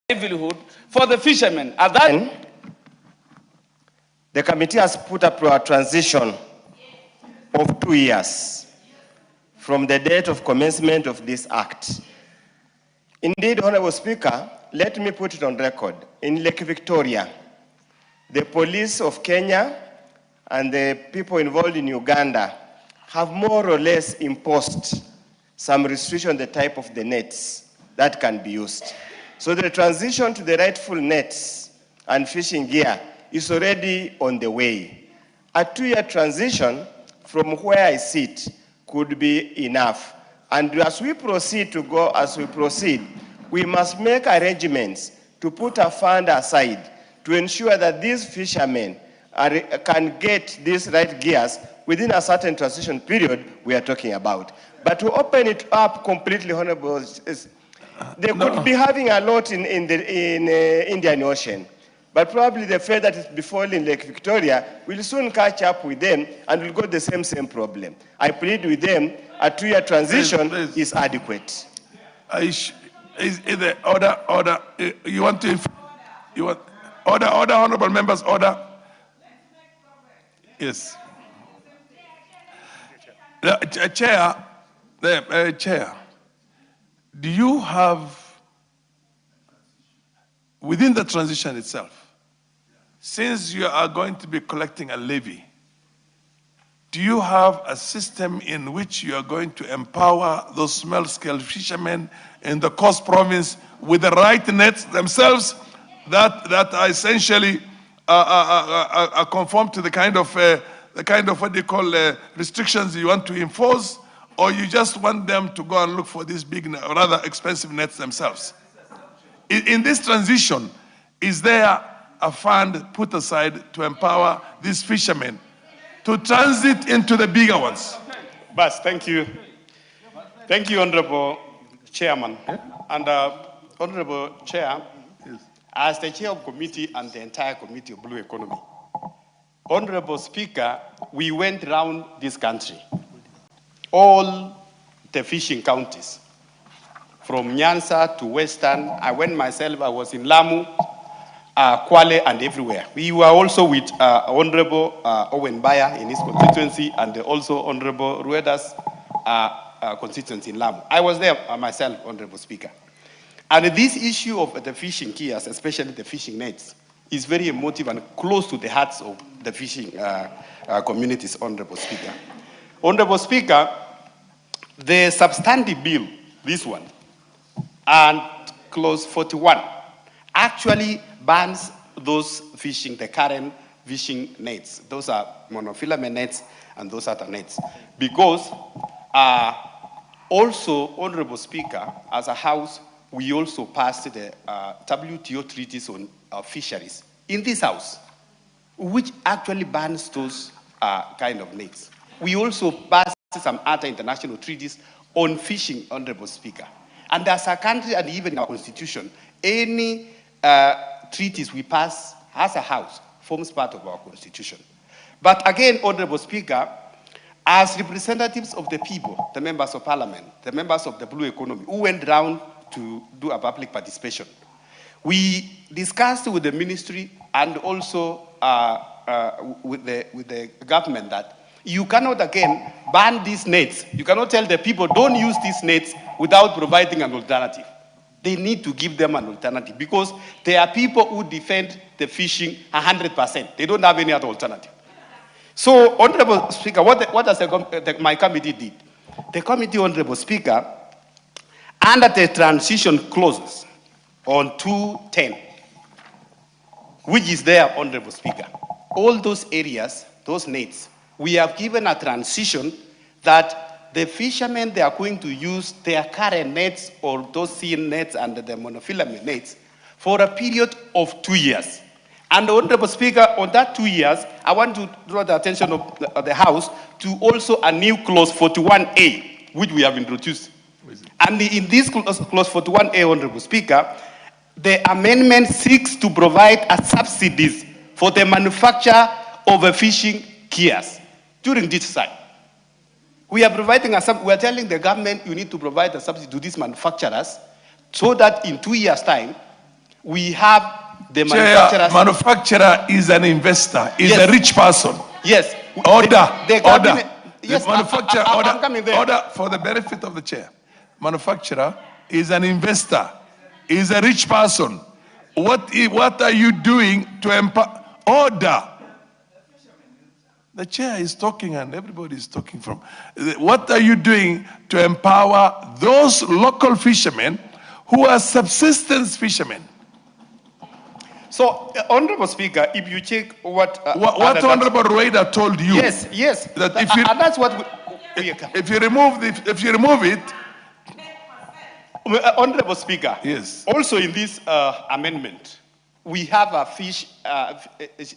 livelihood for the fishermen. At that, the committee has put up a transition of 2 years from the date of commencement of this act. Indeed, Honorable Speaker, let me put it on record. In Lake Victoria, the police of Kenya and the people involved in Uganda have more or less imposed some restriction on the type of the nets that can be used. So the transition to the rightful nets and fishing gear is already on the way. A 2-year transition from where I sit could be enough. And as we proceed, we must make arrangements to put a fund aside to ensure that these fishermen can get these right gears within a certain transition period we are talking about. But to open it up completely, Honorable, they could be having a lot in the Indian Ocean. But probably the fate that is befalling Lake Victoria will soon catch up with them and will go the same problem. I plead with them, a 2-year transition is adequate. Is the order, you want to, order, honorable members, order. Yes. Chair, do you have, within the transition itself, since you are going to be collecting a levy, do you have a system in which you are going to empower those small-scale fishermen in the Coast Province with the right nets themselves that are essentially conform to the kind of what they call restrictions you want to enforce, or you just want them to go and look for these big, rather expensive nets themselves? In this transition, is there a fund put aside to empower these fishermen to transit into the bigger ones? Bas, thank you. Thank you, Honorable Chairman. And Honorable Chair, as the chair of committee and the entire committee of Blue Economy, Honorable Speaker, we went around this country, all the fishing counties, from Nyanza to Western. I was in Lamu, Kwale, and everywhere. We were also with Honorable Owen Baya in his constituency, and also Honorable Rueda's constituency in Lamu. I was there myself, Honorable Speaker. And this issue of the fishing gears, especially the fishing nets, is very emotive and close to the hearts of the fishing communities, Honorable Speaker. Honorable Speaker, the substantive bill, this one, and clause 41, actually bans those fishing, the current fishing nets. Those are monofilament nets and those other nets. Because also, Honorable Speaker, as a House, we also passed the WTO treaties on fisheries in this House, which actually bans those kind of nets. We also passed some other international treaties on fishing, Honorable Speaker. And as a country, and even in our constitution, any treaties we pass as a House forms part of our constitution. But again, Honorable Speaker, as representatives of the people, the members of parliament, the members of the Blue Economy, who went round to do a public participation, we discussed with the ministry and also with the government that you cannot again ban these nets. You cannot tell the people don't use these nets without providing an alternative. They need to give them an alternative because there are people who defend the fishing 100%. They don't have any other alternative. So, Honorable Speaker, what does my committee did? The committee, Honorable Speaker, under the transition clauses on 210, which is there, Honorable Speaker, all those areas, those nets, we have given a transition that the fishermen, they are going to use their current nets or those sea nets and the monofilament nets for a period of 2 years. And Honorable Speaker, on that 2 years, I want to draw the attention of the House to also a new clause 41A, which we have introduced. And in this clause 41A, Honorable Speaker, the amendment seeks to provide a subsidies for the manufacture of a fishing gears during this time. We are providing we are telling the government you need to provide a subsidy to these manufacturers so that in 2 years' time, we have the Chair, manufacturers. manufacturer is an investor, is Yes. a rich person. Yes. Order, the order. cabinet- Yes, The manufacturer, I'm coming there. order for the benefit of the chair. Manufacturer is an investor, is a rich person. What are you doing to empower? Order. The chair is talking and everybody is talking from. What are you doing to empower those local fishermen who are subsistence fishermen? So, Honorable Speaker, if you check what Honorable Rueda told you. Yes, yes. That if you, and that's what if you remove it. Honorable Speaker. Yes. Also in this amendment, we have a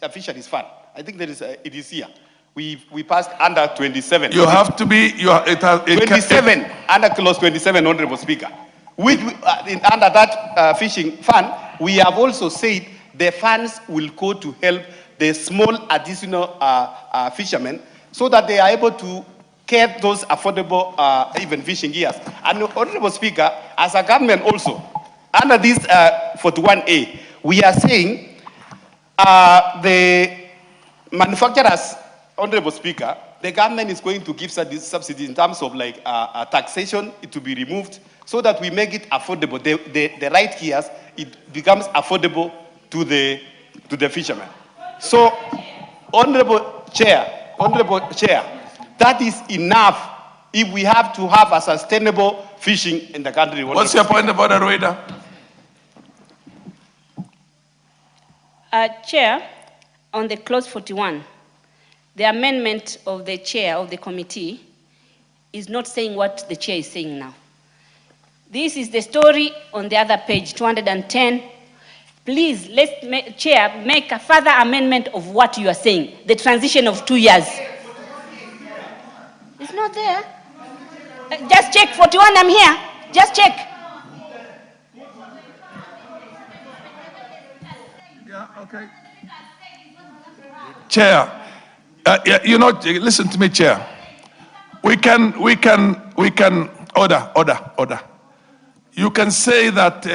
fisheries fund. I think it is here. We passed under 27. You have to be, 27, under clause 27, Honorable Speaker. Under that fishing fund, we have also said the funds will go to help the small additional fishermen so that they are able to get those affordable even fishing gears. And Honorable Speaker, as a government also, under this 41A, we are saying the manufacturers, Honorable Speaker, the government is going to give subsidies in terms of like taxation, it will be removed so that we make it affordable. The right gears, it becomes affordable to the fishermen. So, Honorable Chair, that is enough if we have to have a sustainable fishing in the country. What's your point about Rueda? Chair, on the clause 41, the amendment of the chair of the committee is not saying what the chair is saying now. This is the story on the other page, 210. Please, Chair, make a further amendment of what you are saying, the transition of 2 years. It's not there. Just check 41, I'm here. Just check. Yeah, okay. Chair, listen to me, Chair. We can, order. You can say that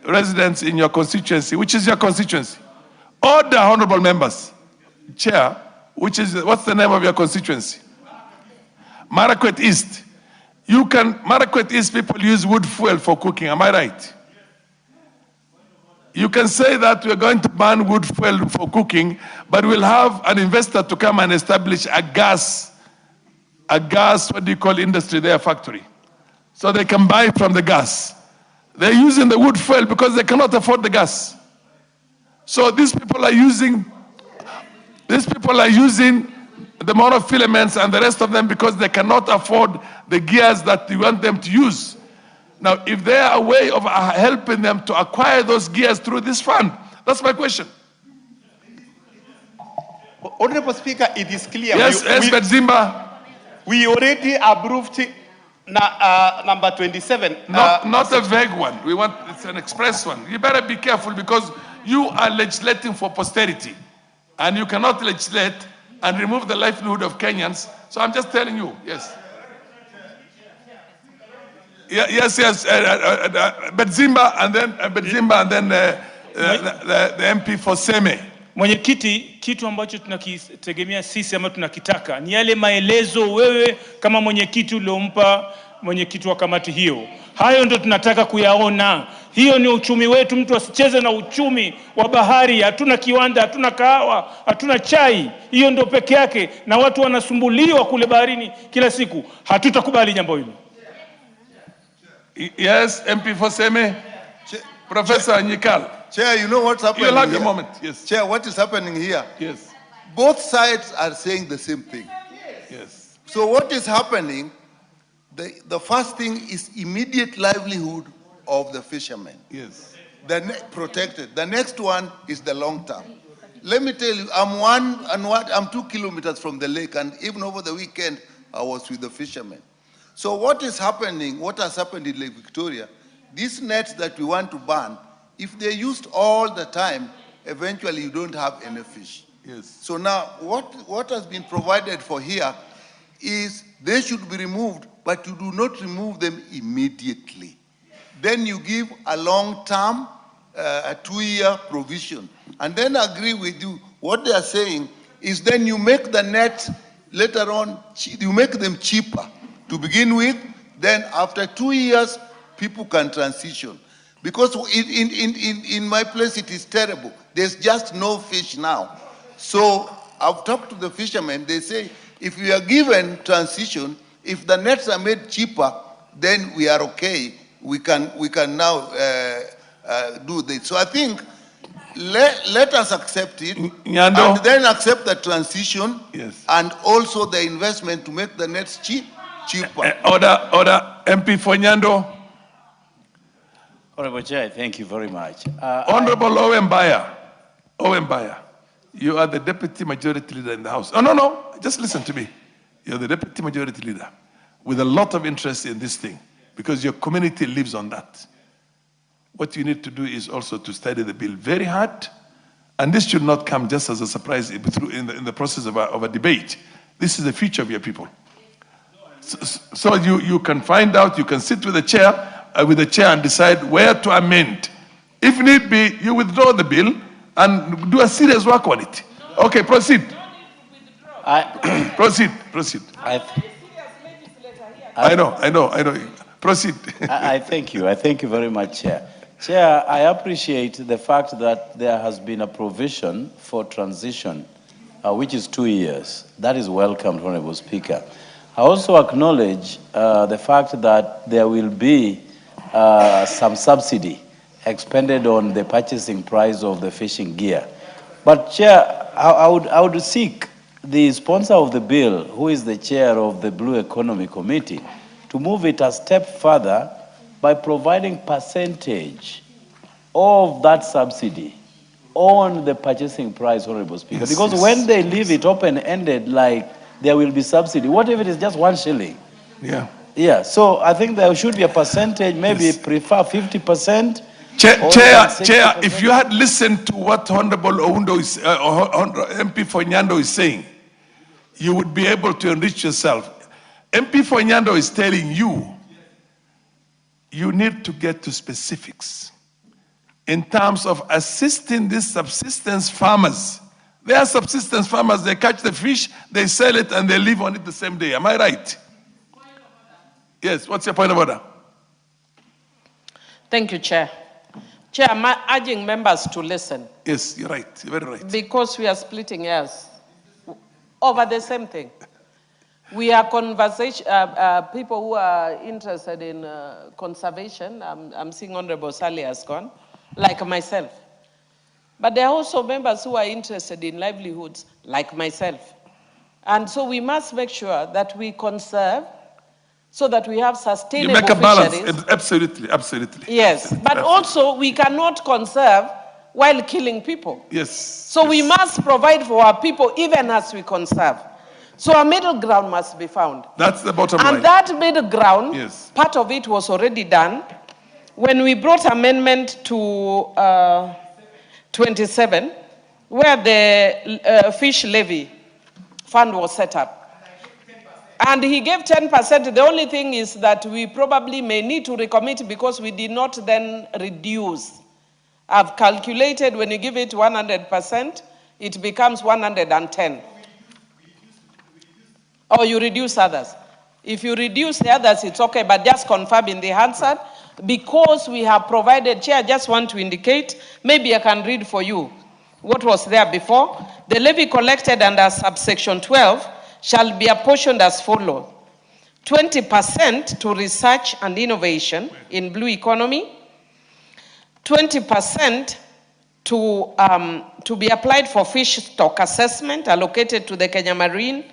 residents in your constituency, which is your constituency, order, honorable members. Chair, what's the name of your constituency? Marakwet East. Marakwet East people use wood fuel for cooking, am I right? You can say that we're going to ban wood fuel for cooking, but we'll have an investor to come and establish a gas, industry, their factory. So they can buy from the gas. They're using the wood fuel because they cannot afford the gas. So these people are using the monofilaments and the rest of them because they cannot afford the gears that you want them to use. Now, if there are a way of helping them to acquire those gears through this fund, that's my question. Honorable Speaker, it is clear. Yes, Zimba. We already approved number 27. Not a vague one. It's an express one. You better be careful because you are legislating for posterity. And you cannot legislate and remove the livelihood of Kenyans. So I'm just telling you, yes. Yes. Bedzimba and then the MP for Seme. Mwenyekiti, kitu ambacho tunakitegemea sisi ama tunakitaka ni yale maelezo wewe kama mwenyekiti uliompa mwenyekiti wa kamati hiyo. Hayo ndio tunataka kuyaona. Hiyo ni uchumi wetu, mtu asicheze na uchumi wa bahari. Hatuna kiwanda, hatuna kahawa, hatuna chai. Hiyo ndio peke yake na watu wanasumbuliwa kule baharini kila siku. Hatutakubali jambo hilo. Yes, MP for Seme. Professor Nyikal. Chair, you know what's happening You'll have here? your moment, yes. Chair, what is happening here? Yes. Both sides are saying the same thing. Yes. So what is happening, the first thing is immediate livelihood of the fishermen. Yes. Protected. The next one is the long term. Let me tell you, I'm 2 kilometers from the lake, and even over the weekend, I was with the fishermen. So what has happened in Lake Victoria, these nets that we want to ban, if they're used all the time, eventually you don't have any fish. Yes. So now, what has been provided for here is they should be removed, but you do not remove them immediately. Then you give a long term a 2-year provision, and then agree with you. What they are saying is then you make the net later on, you make them cheaper to begin with, then after 2 years, people can transition. Because in my place, it is terrible. There's just no fish now. So I've talked to the fishermen, they say, if we are given transition, if the nets are made cheaper, then we are okay. We can now do this. So I think let us accept it, Nyando. and then accept the transition, Yes. and also the investment to make the nets cheaper. Order, MP for Nyando. Honorable Chair, thank you very much. Honorable Owen Baya, you are the deputy majority leader in the House. Oh, no, just listen to me. You're the deputy majority leader with a lot of interest in this thing because your community lives on that. What you need to do is also to study the bill very hard, and this should not come just as a surprise in the process of a debate. This is the future of your people. So you can find out, you can sit with the chair and decide where to amend. If need be, you withdraw the bill and do a serious work on it. Okay, proceed. Proceed. I know. Proceed. I thank you. I thank you very much, Chair. Chair, I appreciate the fact that there has been a provision for transition, which is 2 years. That is welcomed, Honorable Speaker. I also acknowledge the fact that there will be some subsidy expended on the purchasing price of the fishing gear. But Chair, I would seek the sponsor of the bill, who is the chair of the Blue Economy Committee, to move it a step further by providing percentage of that subsidy on the purchasing price, Honorable Speaker. Yes, because when they leave it open-ended, like there will be subsidy, what if it is just 1 shilling? Yeah, so I think there should be a percentage, maybe prefer 50%. Chair, if you had listened to what Honorable Oundo is, MP for Nyando is saying, you would be able to enrich yourself. MP for Nyando is telling you, you need to get to specifics in terms of assisting these subsistence farmers. They are subsistence farmers, they catch the fish, they sell it, and they live on it the same day. Am I right? Yes, what's your point of order? Thank you, Chair. Chair, I'm urging members to listen. Yes, you're right. You're very right. Because we are splitting hairs over the same thing. We are people who are interested in conservation. I'm seeing Honorable Sally has gone, like myself. But there are also members who are interested in livelihoods, like myself. And so we must make sure that we conserve so that we have sustainable fisheries. You make a balance, absolutely. Yes, but also we cannot conserve while killing people. Yes. So we must provide for our people even as we conserve. So a middle ground must be found. That's the bottom line. And that middle ground, part of it was already done when we brought amendment to 27, where the fish levy fund was set up. And he gave 10%. The only thing is that we probably may need to recommit because we did not then reduce. I've calculated when you give it 100%, it becomes 110. Or you reduce others. If you reduce the others, it's okay, but just confirm in the answer. Because we have provided, Chair, I just want to indicate, maybe I can read for you what was there before. The levy collected under subsection 12 shall be apportioned as follows. 20% to research and innovation in blue economy, 20% to be applied for fish stock assessment allocated to the Kenya Marine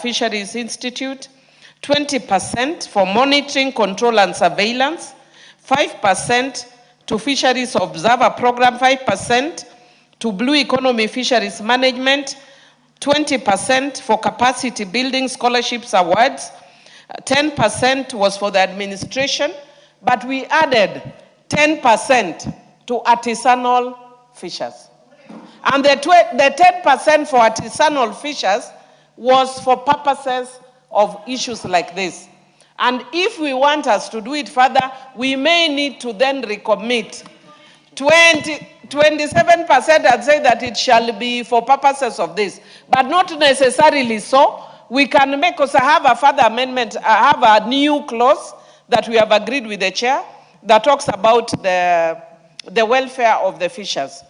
Fisheries Institute, 20% for monitoring, control and surveillance, 5% to Fisheries Observer Program, 5% to Blue Economy Fisheries Management, 20% for capacity building scholarships awards, 10% was for the administration, but we added 10% to artisanal fishers. And the 10% for artisanal fishers was for purposes of issues like this. And if we want us to do it further, we may need to then recommit 27% had said that it shall be for purposes of this, but not necessarily so. We can make, because I have a further amendment, I have a new clause that we have agreed with the chair that talks about the welfare of the fishers.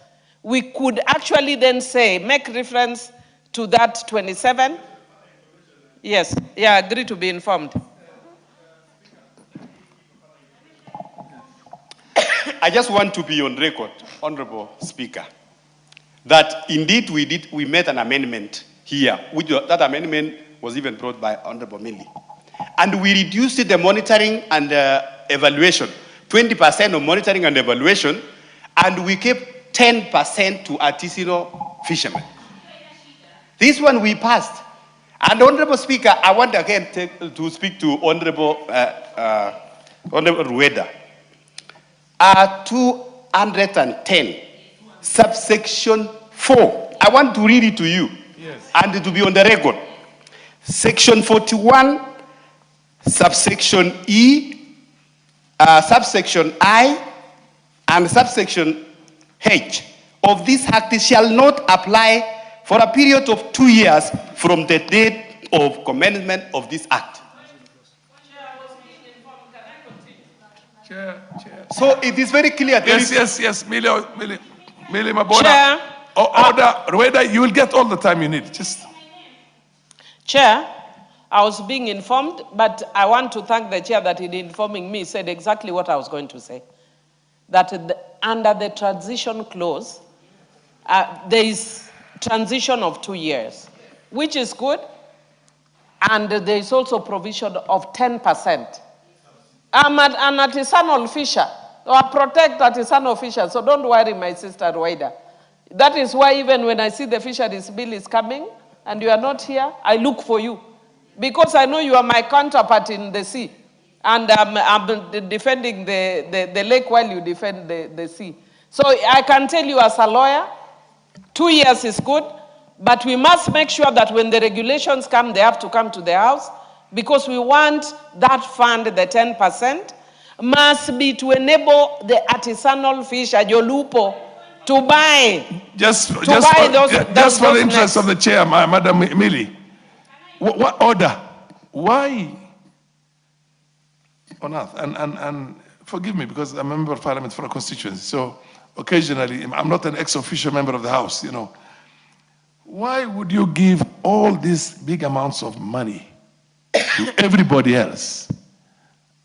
We could actually then say, make reference to that 27. Yes, yeah, agree to be informed. I just want to be on record, Honorable Speaker, that indeed we made an amendment here, which that amendment was even brought by Honorable Millie. And we reduced the monitoring and evaluation, 20% of monitoring and evaluation, and we kept 10% to artisanal fishermen. This one we passed. And Honorable Speaker, I want again to speak to Honorable Rueda. 210, subsection 4. I want to read it to you, yes, and to be on the record. Section 41, subsection E, subsection I, and subsection H of this act shall not apply for a period of 2 years from the date of commencement of this act. Chair. So it is very clear. Yes. Millie Mabona. Order, Rueda, you will get all the time you need. Just. Chair, I was being informed, but I want to thank the chair that in informing me said exactly what I was going to say. That under the transition clause, there is transition of 2 years, which is good. And there is also provision of 10%. I'm an artisanal fisher, or I protect artisanal fishers, so don't worry, my sister Rueda. That is why even when I see the fisheries bill is coming, and you are not here, I look for you. Because I know you are my counterpart in the sea. And I'm defending the lake while you defend the sea. So I can tell you as a lawyer, 2 years is good, but we must make sure that when the regulations come, they have to come to the House, because we want that fund, the 10%, must be to enable the artisanal fisher, Jolupo, to buy. Just for the interest of the chair, Madam Millie. What order? Why on earth? And forgive me, because I'm a member of parliament for a constituency, so occasionally, I'm not an ex-officio member of the House, you know. Why would you give all these big amounts of money to everybody else?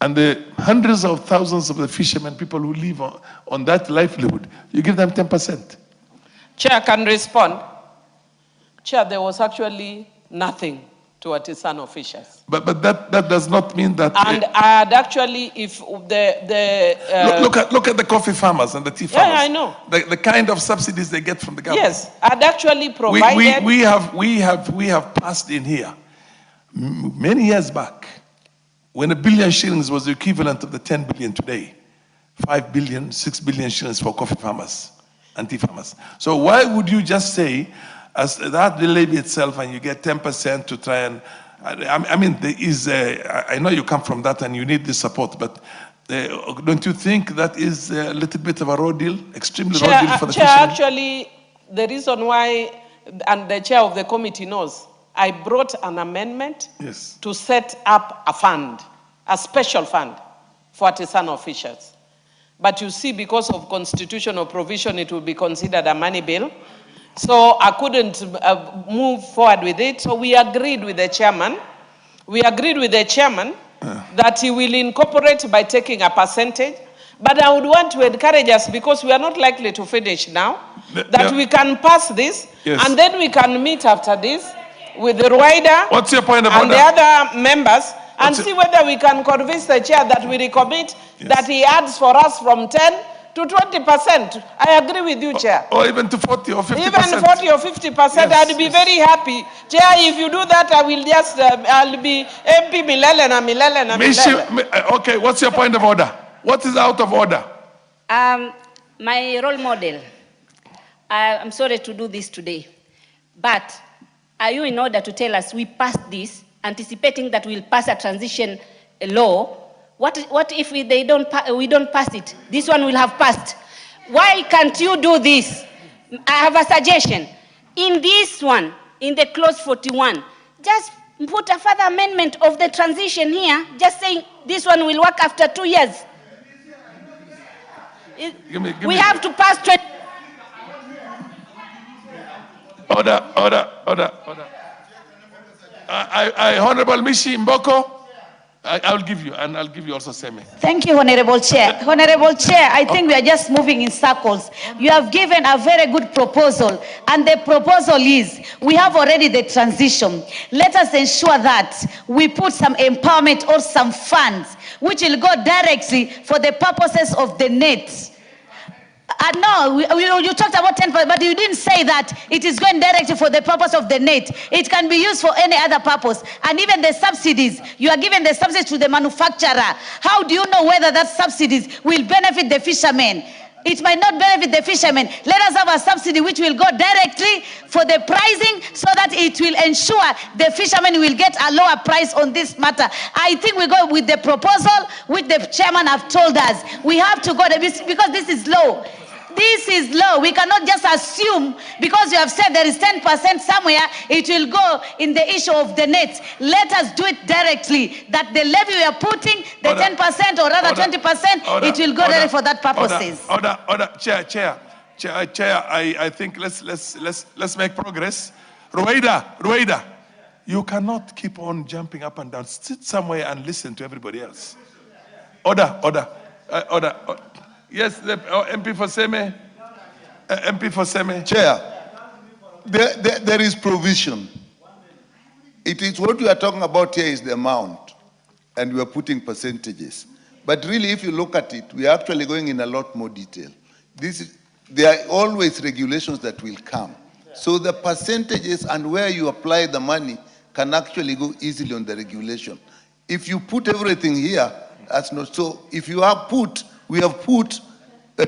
And the hundreds of thousands of the fishermen, people who live on that livelihood, you give them 10%. Chair can respond. Chair, there was actually nothing to artisanal fishers. But that does not mean that. And I had actually, if look at the coffee farmers and the tea farmers. Yeah, I know. The kind of subsidies they get from the government. Yes, I'd actually provided. We have passed in here many years back, when $1 billion shillings was the equivalent of the 10 billion today, 5 billion, 6 billion shillings for coffee farmers and tea farmers. So why would you just say, as that the levy itself, and you get 10% to try and, I mean, there is, I know you come from that and you need this support, but don't you think that is a little bit of a raw deal, extremely raw deal for the fishermen? Actually, the reason why, and the chair of the committee knows, I brought an amendment to set up a fund, a special fund for artisanal fishers. But you see, because of constitutional provision, it will be considered a money bill. So I couldn't move forward with it. So we agreed with the chairman. That he will incorporate by taking a percentage. But I would want to encourage us, because we are not likely to finish now, that we can pass this, and then we can meet after this with the rider. What's your point of and order? The other members, and see whether we can convince the chair that we recommit that he adds for us from 10 to 20%. I agree with you, Chair. Or even to 40 or 50%. Even 40 or 50%, I'd be very happy. Chair, if you do that, I will just, I'll be MP Milele na Milele na Milele. Okay, what's your point of order? What is out of order? My role model, I'm sorry to do this today, but are you in order to tell us we passed this, anticipating that we'll pass a transition law? What if we don't pass it? This one will have passed. Why can't you do this? I have a suggestion. In this one, in the clause 41, just put a further amendment of the transition here, just saying this one will work after 2 years. We have to pass 20. Order. Honorable Mishi Mboko, I'll give you, and I'll give you also Seme. Thank you, Honorable Chair. Honorable Chair, I think we are just moving in circles. You have given a very good proposal, and the proposal is, we have already the transition. Let us ensure that we put some empowerment or some funds, which will go directly for the purposes of the net. No, you talked about 10%, but you didn't say that it is going directly for the purpose of the net. It can be used for any other purpose. And even the subsidies, you are giving the subsidies to the manufacturer. How do you know whether that subsidies will benefit the fishermen? It might not benefit the fishermen. Let us have a subsidy which will go directly for the pricing so that it will ensure the fishermen will get a lower price on this matter. I think we go with the proposal which the chairman have told us. We have to go because this is low. This is low. We cannot just assume because you have said there is 10% somewhere, it will go in the issue of the net. Let us do it directly. That the levy we are putting, the 10% or rather 20%, it will go there for that purposes. Order. Chair. I think let's make progress. Rueda, you cannot keep on jumping up and down. Sit somewhere and listen to everybody else. Order. Yes, the MP for Seme. MP for Seme. Chair, there is provision. It is what we are talking about here is the amount, and we are putting percentages. But really, if you look at it, we are actually going in a lot more detail. There are always regulations that will come. So the percentages and where you apply the money can actually go easily on the regulation. If you put everything here, that's not so. If you have put, we have put a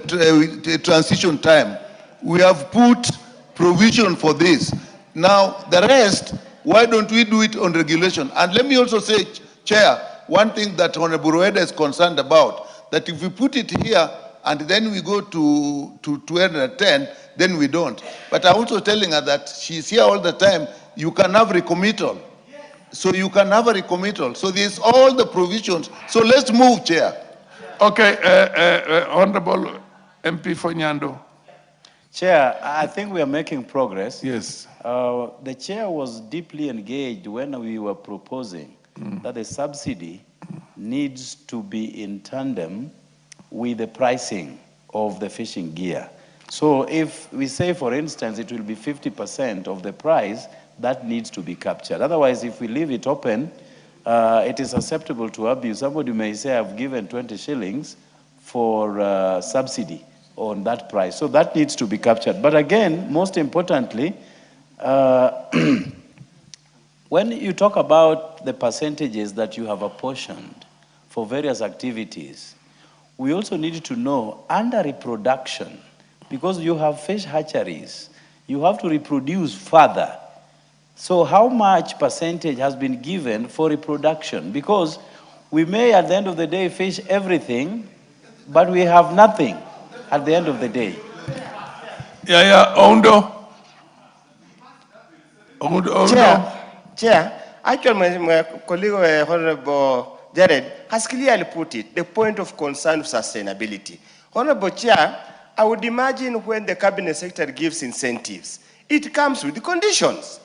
transition time. We have put provision for this. Now, the rest, why don't we do it on regulation? And let me also say, Chair, one thing that Honorable Rueda is concerned about, that if we put it here and then we go to 210, then we don't. But I'm also telling her that she's here all the time. You can have recommittal. So you can have a recommittal. So there's all the provisions. So let's move, Chair. Okay, Honorable MP for Nyando. Chair, I think we are making progress. Yes. The chair was deeply engaged when we were proposing that the subsidy needs to be in tandem with the pricing of the fishing gear. So if we say, for instance, it will be 50% of the price, that needs to be captured. Otherwise, if we leave it open, it is susceptible to abuse. Somebody may say, I've given 20 shillings for subsidy on that price. So that needs to be captured. But again, most importantly, when you talk about the percentages that you have apportioned for various activities, we also need to know under reproduction, because you have fish hatcheries, you have to reproduce further. So how much percentage has been given for reproduction? Because we may at the end of the day fish everything, but we have nothing at the end of the day. Ondo. Chair, actually my colleague Honorable Jared has clearly put it, the point of concern of sustainability. Honorable Chair, I would imagine when the Cabinet Secretary gives incentives, it comes with the conditions.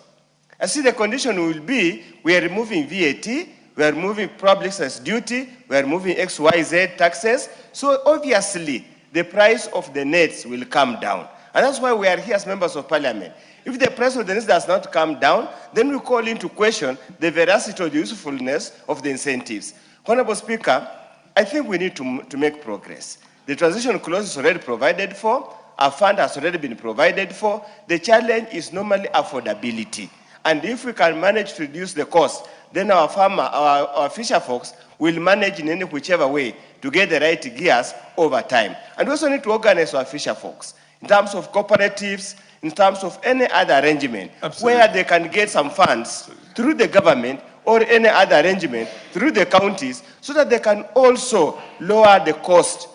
I see the condition will be, we are removing VAT, we are removing public service duty, we are removing XYZ taxes. So obviously, the price of the nets will come down. And that's why we are here as members of parliament. If the price of the nets does not come down, then we call into question the veracity or the usefulness of the incentives. Honorable Speaker, I think we need to make progress. The transition clause is already provided for, a fund has already been provided for. The challenge is normally affordability. And if we can manage to reduce the cost, then our farmer, our fisher folks will manage in any whichever way to get the right gears over time. And we also need to organize our fisher folks in terms of cooperatives, in terms of any other arrangement, where they can get some funds through the government or any other arrangement through the counties so that they can also lower the cost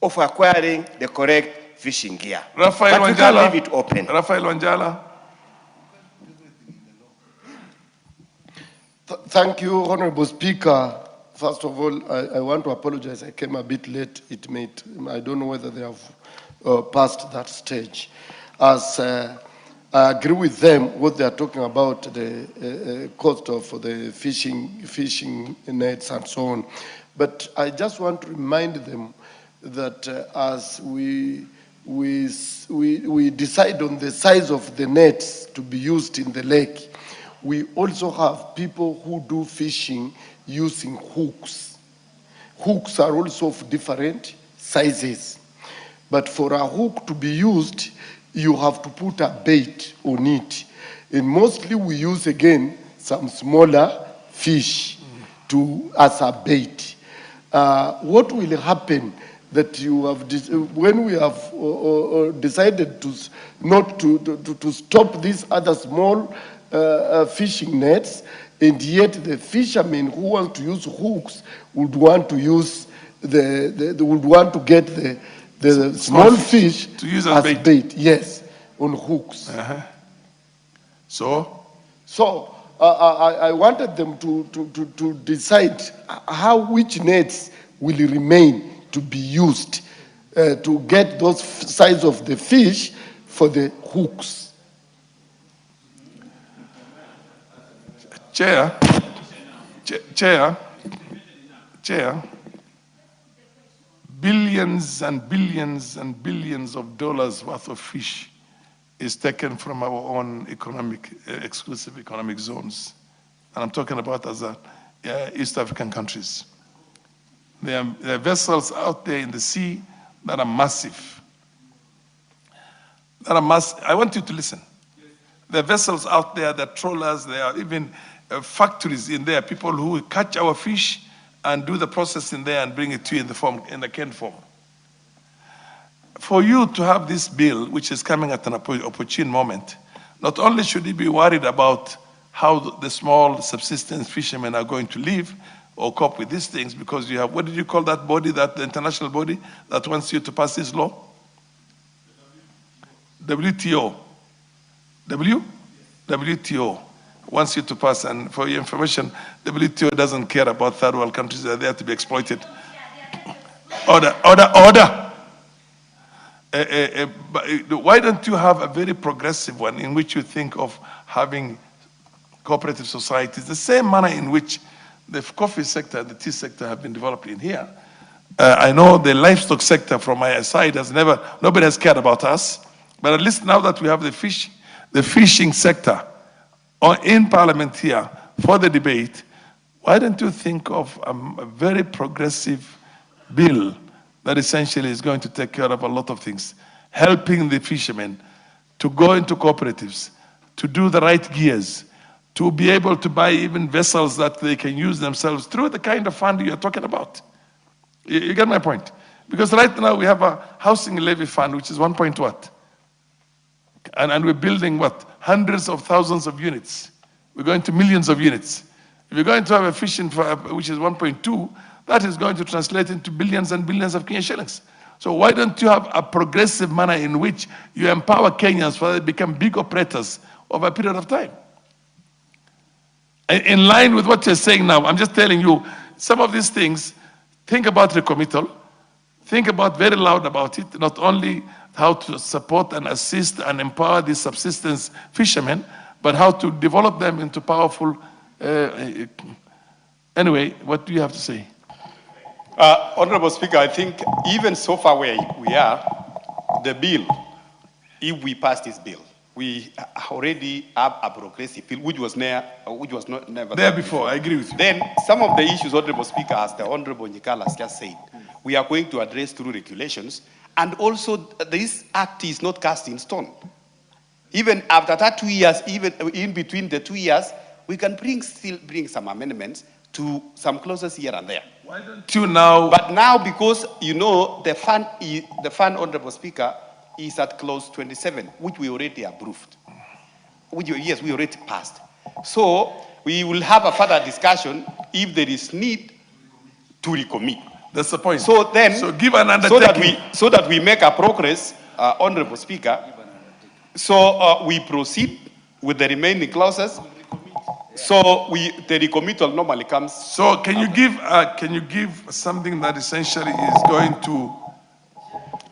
of acquiring the correct fishing gear. Rafael but we can't Wanjala. leave it open. Rafael Wanjala. Thank you, Honorable Speaker. First of all, I want to apologize. I came a bit late. I don't know whether they have passed that stage. As I agree with them, what they are talking about, the cost of the fishing nets and so on. But I just want to remind them that as we decide on the size of the nets to be used in the lake, we also have people who do fishing using hooks. Hooks are also of different sizes. But for a hook to be used, you have to put a bait on it. And mostly we use, again, some smaller fish as a bait. What will happen that you have, when we have decided to stop these other small fishing nets, and yet the fishermen who want to use hooks would want to use would want to get the small fish to use as bait. bait. Yes, on hooks. So I wanted them to decide which nets will remain to be used to get those size of the fish for the hooks. Chair, billions and billions and billions of dollars worth of fish is taken from our own exclusive economic zones. And I'm talking about as East African countries. There are vessels out there in the sea that are massive. I want you to listen. There are vessels out there, there are trawlers, there are even factories in there, people who catch our fish and do the processing there and bring it to you in the canned form. For you to have this bill, which is coming at an opportune moment, not only should you be worried about how the small subsistence fishermen are going to live or cope with these things, because you have, what did you call that body, that international body that wants you to pass this law? WTO. WTO wants you to pass, and for your information, WTO doesn't care about third world countries. They're there to be exploited. Order. Why don't you have a very progressive one in which you think of having cooperative societies, the same manner in which the coffee sector and the tea sector have been developed in here? I know the livestock sector from my side nobody has cared about us, but at least now that we have the fishing sector in Parliament here for the debate, why don't you think of a very progressive bill that essentially is going to take care of a lot of things, helping the fishermen to go into cooperatives, to do the right gears, to be able to buy even vessels that they can use themselves through the kind of fund you're talking about. You get my point? Because right now we have a housing levy fund, which is 1 point what? And we're building what? Hundreds of thousands of units. We're going to millions of units. If you're going to have a fishing, which is 1.2, that is going to translate into billions and billions of Kenyan shillings. So why don't you have a progressive manner in which you empower Kenyans so they become big operators over a period of time? In line with what you're saying now, I'm just telling you, some of these things, think about recommittal, think about very loud about it, not only how to support and assist and empower these subsistence fishermen, but how to develop them into powerful. Anyway, what do you have to say? Honorable Speaker, I think even so far where we are, the bill, if we pass this bill, we already have a progressive bill, which was never there before. I agree with you. Then some of the issues, Honorable Speaker, as the Honorable Nyikala has just said, we are going to address through regulations. And also, this act is not cast in stone. Even after that 2 years, even in between the 2 years, we can still bring some amendments to some clauses here and there. Why don't you now? But now, because you know the fund, Honorable Speaker, is at clause 27, which we already approved. Yes, we already passed. So we will have a further discussion if there is need to recommit. That's the point. So then, so give an undertaking. So that we make a progress, Honorable Speaker. So we proceed with the remaining clauses. So the recommittal normally comes. So can you give something that essentially is going to?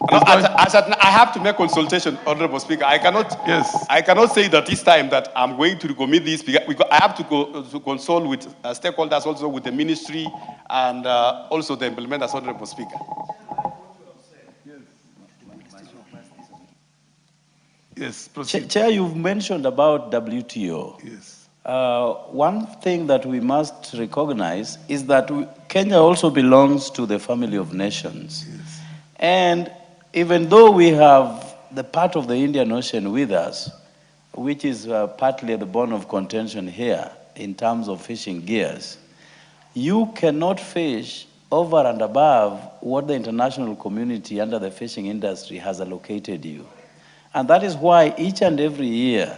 I have to make consultation, Honorable Speaker. I cannot. Yes. I cannot say that this time that I'm going to recommit this because I have to consult with stakeholders, also with the ministry, and also the implementers, Honorable Speaker. Yes, proceed. Chair, you've mentioned about WTO. Yes. One thing that we must recognize is that Kenya also belongs to the family of nations. Yes. And even though we have the part of the Indian Ocean with us, which is partly the bone of contention here in terms of fishing gears, you cannot fish over and above what the international community under the fishing industry has allocated you. And that is why each and every year,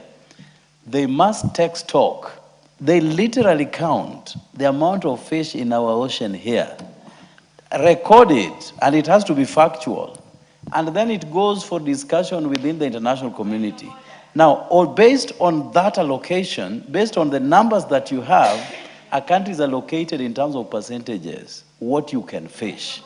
they must take stock. They literally count the amount of fish in our ocean here, record it, and it has to be factual. And then it goes for discussion within the international community. Now, based on that allocation, based on the numbers that you have, a country is allocated in terms of percentages, what you can fish.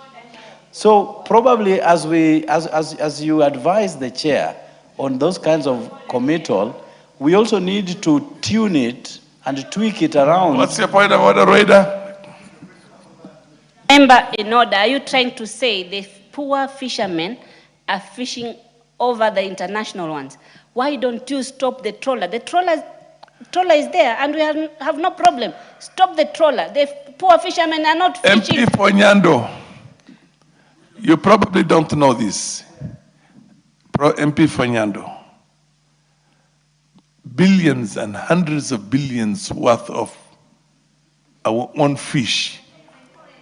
So probably as you advise the chair on those kinds of committal, we also need to tune it and tweak it around. What's your point about the radar? Member, in order, are you trying to say the poor fishermen are fishing over the international ones? Why don't you stop the trawler? The trawler is there and we have no problem. Stop the trawler. The poor fishermen are not fishing. MP Fonyando, you probably don't know this. MP Fonyando, billions and hundreds of billions worth of our own fish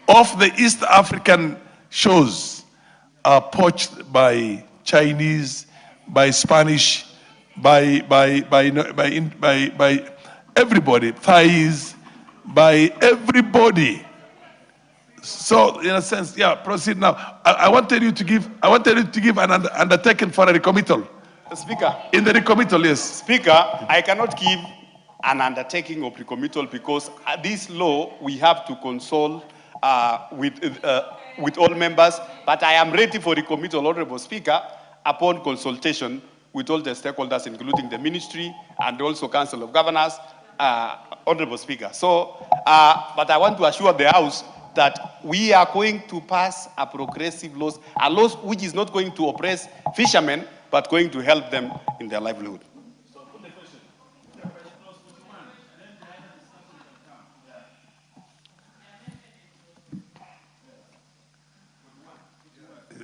off the East African shores are poached by Chinese, by Spanish, by everybody, Thais, by everybody. So, in a sense, yeah, proceed now. I wanted you to give an undertaking for a recommittal. Speaker. In the recommittal, yes. Speaker, I cannot give an undertaking of recommittal because this law we have to consult with all members. But I am ready for recommittal, Honorable Speaker, upon consultation with all the stakeholders, including the ministry and also Council of Governors, Honorable Speaker. So, but I want to assure the House that we are going to pass a progressive law, a law which is not going to oppress fishermen, but going to help them in their livelihood.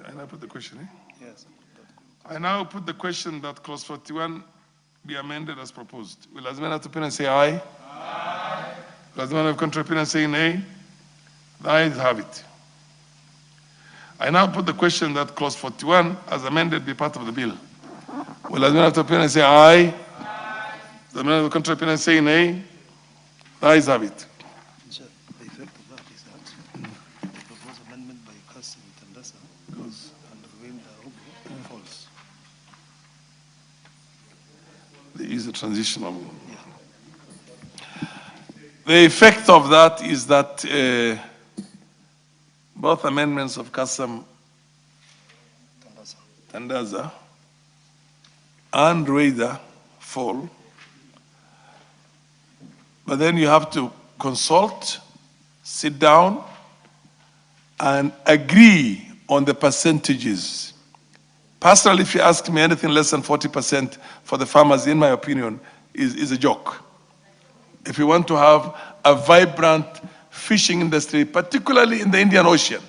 I now put the question, eh? Yes. I now put the question that clause 41 be amended as proposed. Will as many have opinion say aye? Aye. Will as many have contrary opinion say nay? The ayes have it. I now put the question that clause 41 as amended be part of the bill. Will as many have opinion say aye? Aye. Will as many have contrary opinion say nay? The ayes have it. The effect of that is that the proposed amendment by Council Tandasa goes and when the falls. There is a transitional. The effect of that is that both amendments of Kasam Tandaza and Raider fall. But then you have to consult, sit down, and agree on the percentages. Personally, if you ask me, anything less than 40% for the farmers, in my opinion, is a joke. If you want to have a vibrant fishing industry, particularly in the Indian Ocean,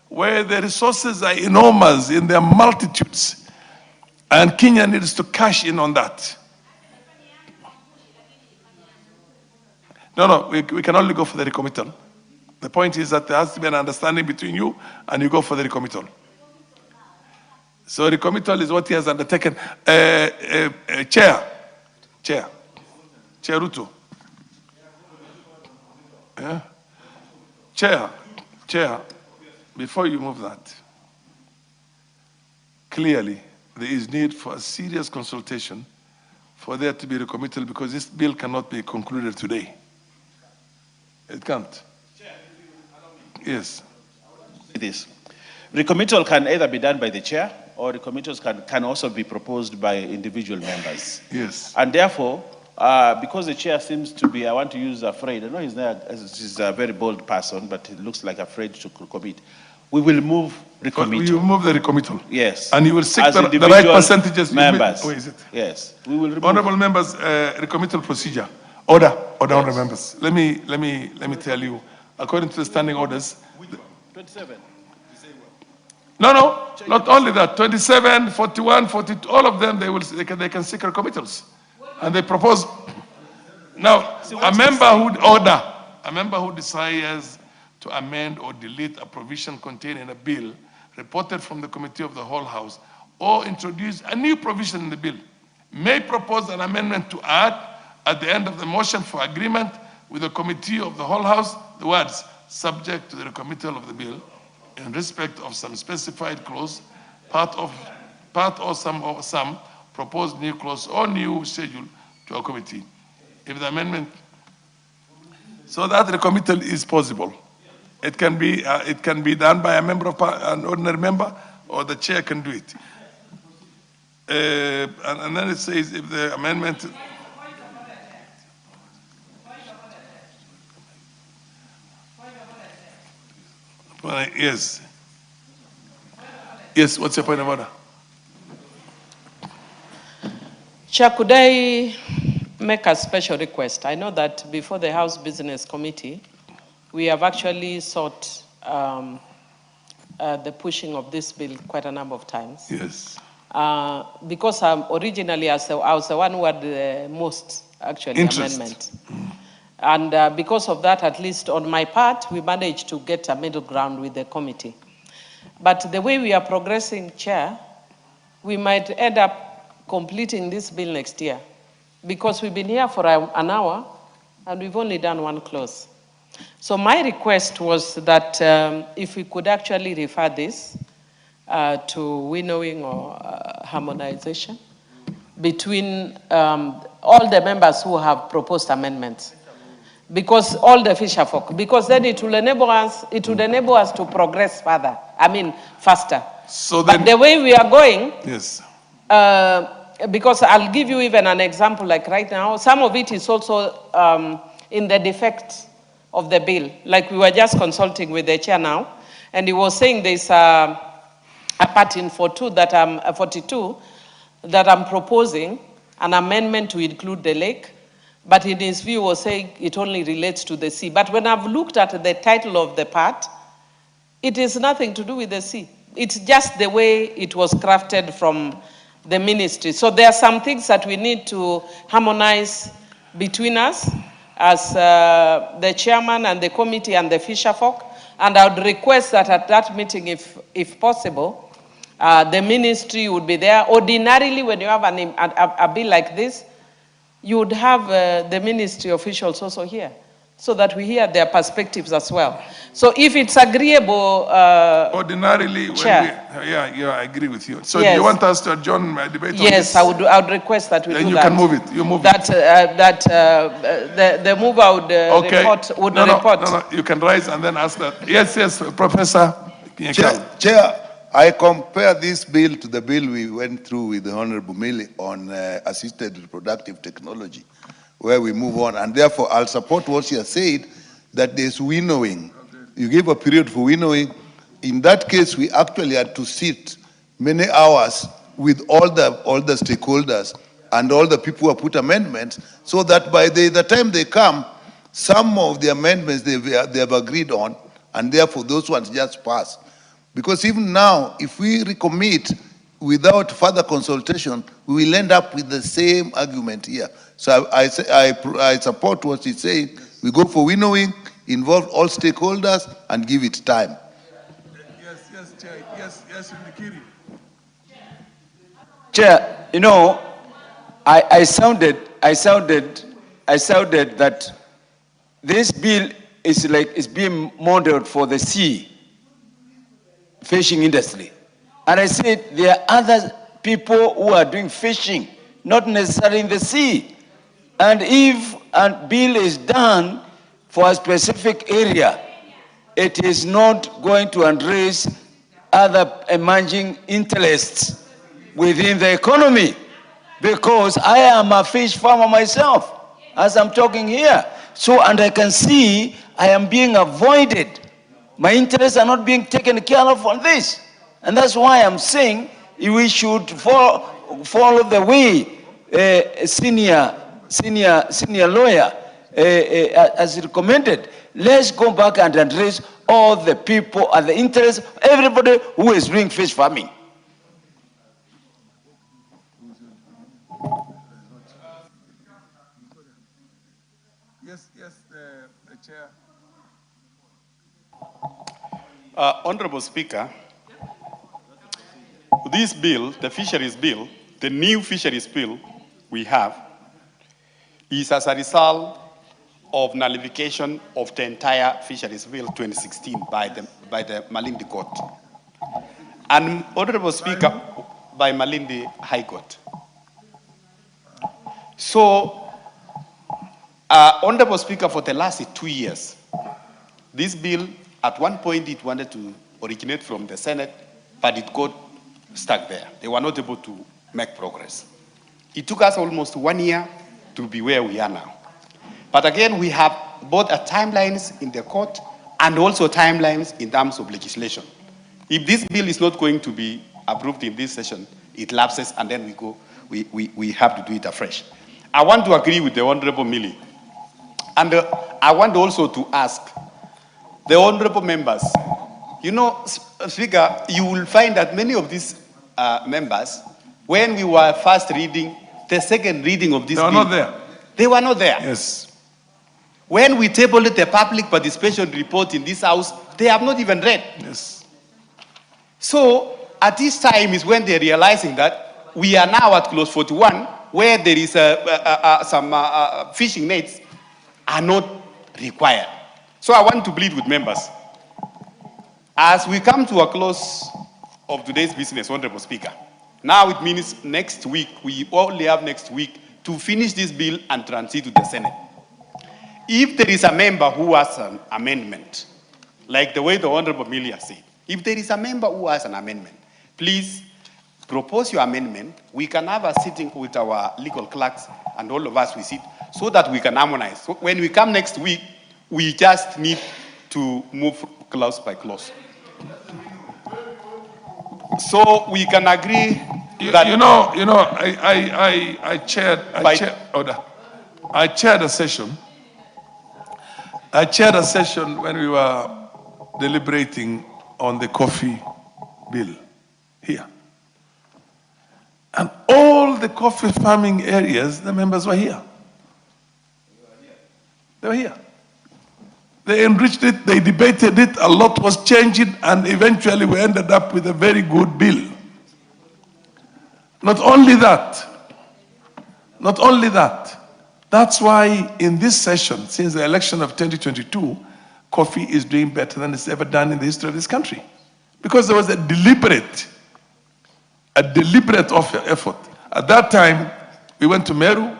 where the resources are enormous in their multitudes, and Kenya needs to cash in on that. No, we can only go for the recommittal. The point is that there has to be an understanding between you and you go for the recommittal. So recommittal is what he has undertaken. Chair Ruto. Yeah. Chair, before you move that, clearly there is need for a serious consultation for there to be recommittal, because this bill cannot be concluded today. It can't. Yes. It is. Recommittal can either be done by the chair, or recommittals can also be proposed by individual members. Yes. And therefore, because the chair seems to be, I want to use afraid, I know he's a very bold person, but he looks like afraid to commit. We will move recommittal. You move the recommittal. Yes. And you will seek As the right individual percentages. members. Where is it? Yes. We will remove. Honorable members, recommittal procedure. Order, honorable members. Let me tell you, according to the standing orders. 27. No, not only that. 27, 41, 42, all of them, they can seek recommittals. And they propose. Now, a member who desires to amend or delete a provision contained in a bill reported from the committee of the whole House, or introduce a new provision in the bill, may propose an amendment to add at the end of the motion for agreement with the committee of the whole House the words "subject to the recommittal of the bill in respect of some specified clause, part or some proposed new clause or new schedule to a committee." If the amendment, so that recommittal is possible. It can be done by a member of an ordinary member, or the chair can do it. And then it says if the amendment. Yes. Yes, what's your point of order? Chair, could I make a special request? I know that before the House Business Committee, we have actually sought the pushing of this bill quite a number of times. Yes. Because originally I was the one who had the most, actually, amendment. And because of that, at least on my part, we managed to get a middle ground with the committee. But the way we are progressing, Chair, we might end up completing this bill next year, because we've been here for an hour and we've only done one clause. So my request was that if we could actually refer this to winnowing or harmonization between all the members who have proposed amendments, because all the fisher folk, because then it will enable us to progress further. I mean, faster. So then, but the way we are going, yes. Because I'll give you even an example, like right now, some of it is also in the defect of the bill. Like we were just consulting with the chair now, and he was saying there's a part in 42 that I'm proposing an amendment to include the lake, but in his view was saying it only relates to the sea. But when I've looked at the title of the part, it is nothing to do with the sea. It's just the way it was crafted from the ministry. So there are some things that we need to harmonize between us as the chairman and the committee and the fisher folk. And I would request that at that meeting, if possible, the ministry would be there. Ordinarily, when you have a bill like this, you would have the ministry officials also here, so that we hear their perspectives as well. So if it's agreeable, ordinarily, Chair. I agree with you. So Yes. you want us to adjourn my debate? Yes, I would request that we then do you that. can move it. You move that, it. The mover would report. No, you can rise and then ask that. Yes, Professor. Chair, I compare this bill to the bill we went through with the Honorable Millie on assisted reproductive technology, where we move on. And therefore, I'll support what she has said, that there's winnowing. You give a period for winnowing. In that case, we actually had to sit many hours with all the stakeholders and all the people who have put amendments, so that by the time they come, some of the amendments they have agreed on, and therefore those ones just pass. Because even now, if we recommit without further consultation, we will end up with the same argument here. So I support what she's saying. We go for winnowing, involve all stakeholders, and give it time. Yes, Chair. Yes, Ndikiri. Chair, you know, I sounded that this bill is like it's being modeled for the sea fishing industry. And I said there are other people who are doing fishing, not necessarily in the sea. And if a bill is done for a specific area, it is not going to address other emerging interests within the economy. Because I am a fish farmer myself, as I'm talking here. So, and I can see I am being avoided. My interests are not being taken care of on this. And that's why I'm saying we should follow the way senior lawyer as recommended. Let's go back and address all the people and the interests, everybody who is doing fish farming. Yes, the chair. Honorable Speaker, this bill, the fisheries bill, the new fisheries bill we have, is as a result of nullification of the entire fisheries bill 2016 by the Malindi Court. And Honorable Speaker, by Malindi High Court. So, Honorable Speaker, for the last 2 years, this bill, at one point it wanted to originate from the Senate, but it got stuck there. They were not able to make progress. It took us almost 1 year to be where we are now. But again, we have both timelines in the court and also timelines in terms of legislation. If this bill is not going to be approved in this session, it lapses and then we have to do it afresh. I want to agree with the Honorable Millie. And I want also to ask the honorable members, you know, Speaker, you will find that many of these members, when we were first reading, the second reading of this bill, They were not there. They were not there. Yes. When we tabled the public participation report in this house, they have not even read. Yes. So at this time is when they're realizing that we are now at clause 41, where there is some fishing nets are not required. So I want to plead with members. As we come to a close of today's business, Honorable Speaker, now it means next week, we only have next week to finish this bill and transit to the Senate. If there is a member who has an amendment, like the way the Honorable Milia said, if there is a member who has an amendment, please propose your amendment. We can have a sitting with our legal clerks and all of us we sit so that we can harmonize. So when we come next week, we just need to move clause by clause. So we can agree that I chaired a session. I chaired a session when we were deliberating on the coffee bill here. And all the coffee farming areas, the members were here. They were here. They enriched it, they debated it, a lot was changing, and eventually we ended up with a very good bill. Not only that, that's why in this session, since the election of 2022, coffee is doing better than it's ever done in the history of this country. Because there was a deliberate effort. At that time, we went to Meru.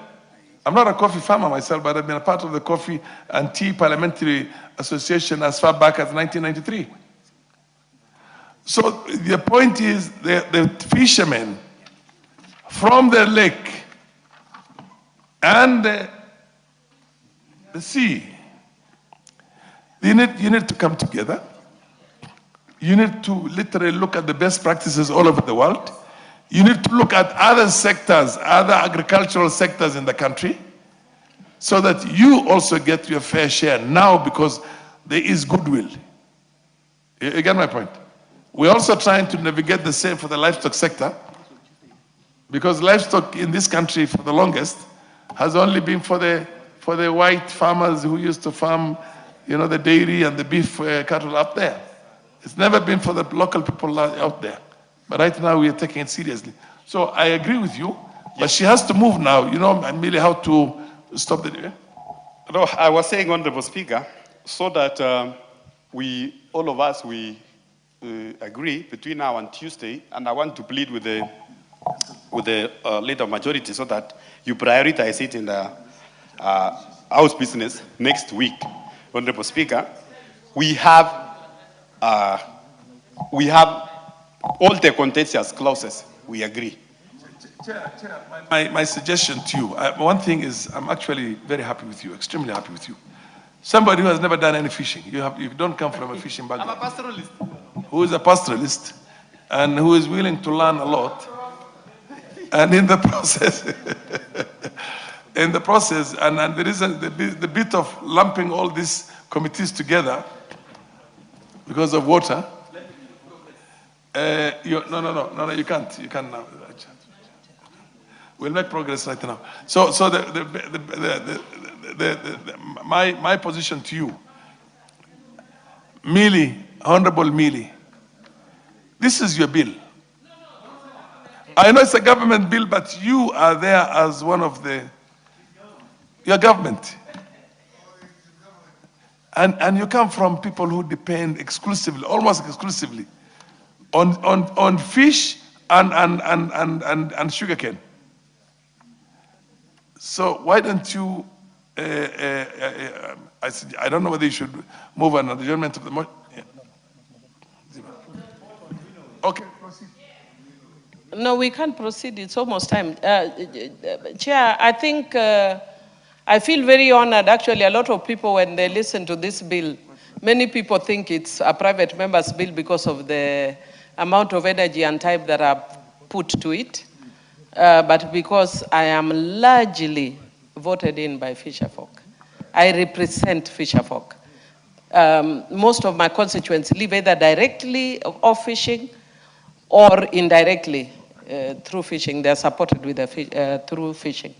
I'm not a coffee farmer myself, but I've been a part of the Coffee and Tea Parliamentary Association as far back as 1993. So the point is, the fishermen from the lake and the sea, you need to come together. You need to literally look at the best practices all over the world. You need to look at other sectors, other agricultural sectors in the country, so that you also get your fair share now, because there is goodwill. You get my point? We're also trying to navigate the same for the livestock sector, because livestock in this country for the longest has only been for the white farmers who used to farm, the dairy and the beef cattle up there. It's never been for the local people out there. But right now we are taking it seriously. So I agree with you, but she has to move now, and really how to stop the... No, I was saying, Honorable Speaker, so that all of us, we agree between now and Tuesday, and I want to plead with the leader of majority so that you prioritize it in the House business next week. Honorable Speaker, we have all the contentious clauses, we agree. Chair, my suggestion to you, one thing is I'm actually very happy with you, extremely happy with you. Somebody who has never done any fishing, you don't come from a fishing background. I'm a pastoralist. Who is a pastoralist and who is willing to learn a lot. And in the process, and there is the bit of lumping all these committees together because of water. No, you can't. You can't now. We'll make progress right now. So my position to you, Mealy, Honorable Mealy, this is your bill. I know it's a government bill, but you are there as one of your government. And you come from people who depend exclusively, almost exclusively, on fish and sugarcane. So why don't you, I don't know whether you should move an adjournment of the motion. Yeah. Okay. No, we can't proceed. It's almost time. Chair, I think I feel very honored. Actually, a lot of people, when they listen to this bill, many people think it's a private member's bill because of the amount of energy and time that are put to it. But because I am largely voted in by fisherfolk. I represent fisherfolk. Most of my constituents live either directly off fishing or indirectly through fishing. They are supported with through fishing.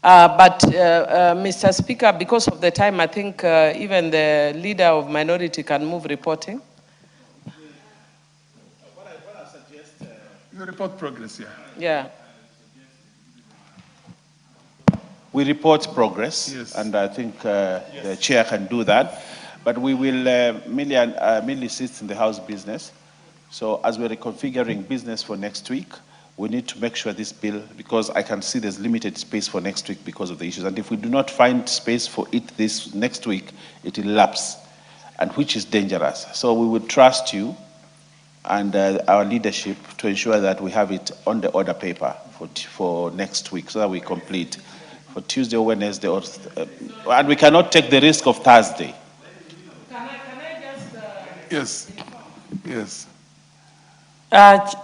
But Mr. Speaker, because of the time, I think even the leader of minority can move reporting. What I suggest, you report progress, yeah. Yeah. We report progress, yes. And I think the chair can do that. But we will mainly sit in the House business. So as we're reconfiguring business for next week, we need to make sure this bill, because I can see there's limited space for next week because of the issues. And if we do not find space for it this next week, it will lapse, and which is dangerous. So we would trust you and our leadership to ensure that we have it on the order paper for next week so that we complete for Tuesday or Wednesday. And we cannot take the risk of Thursday. Can I just... Yes. Yes.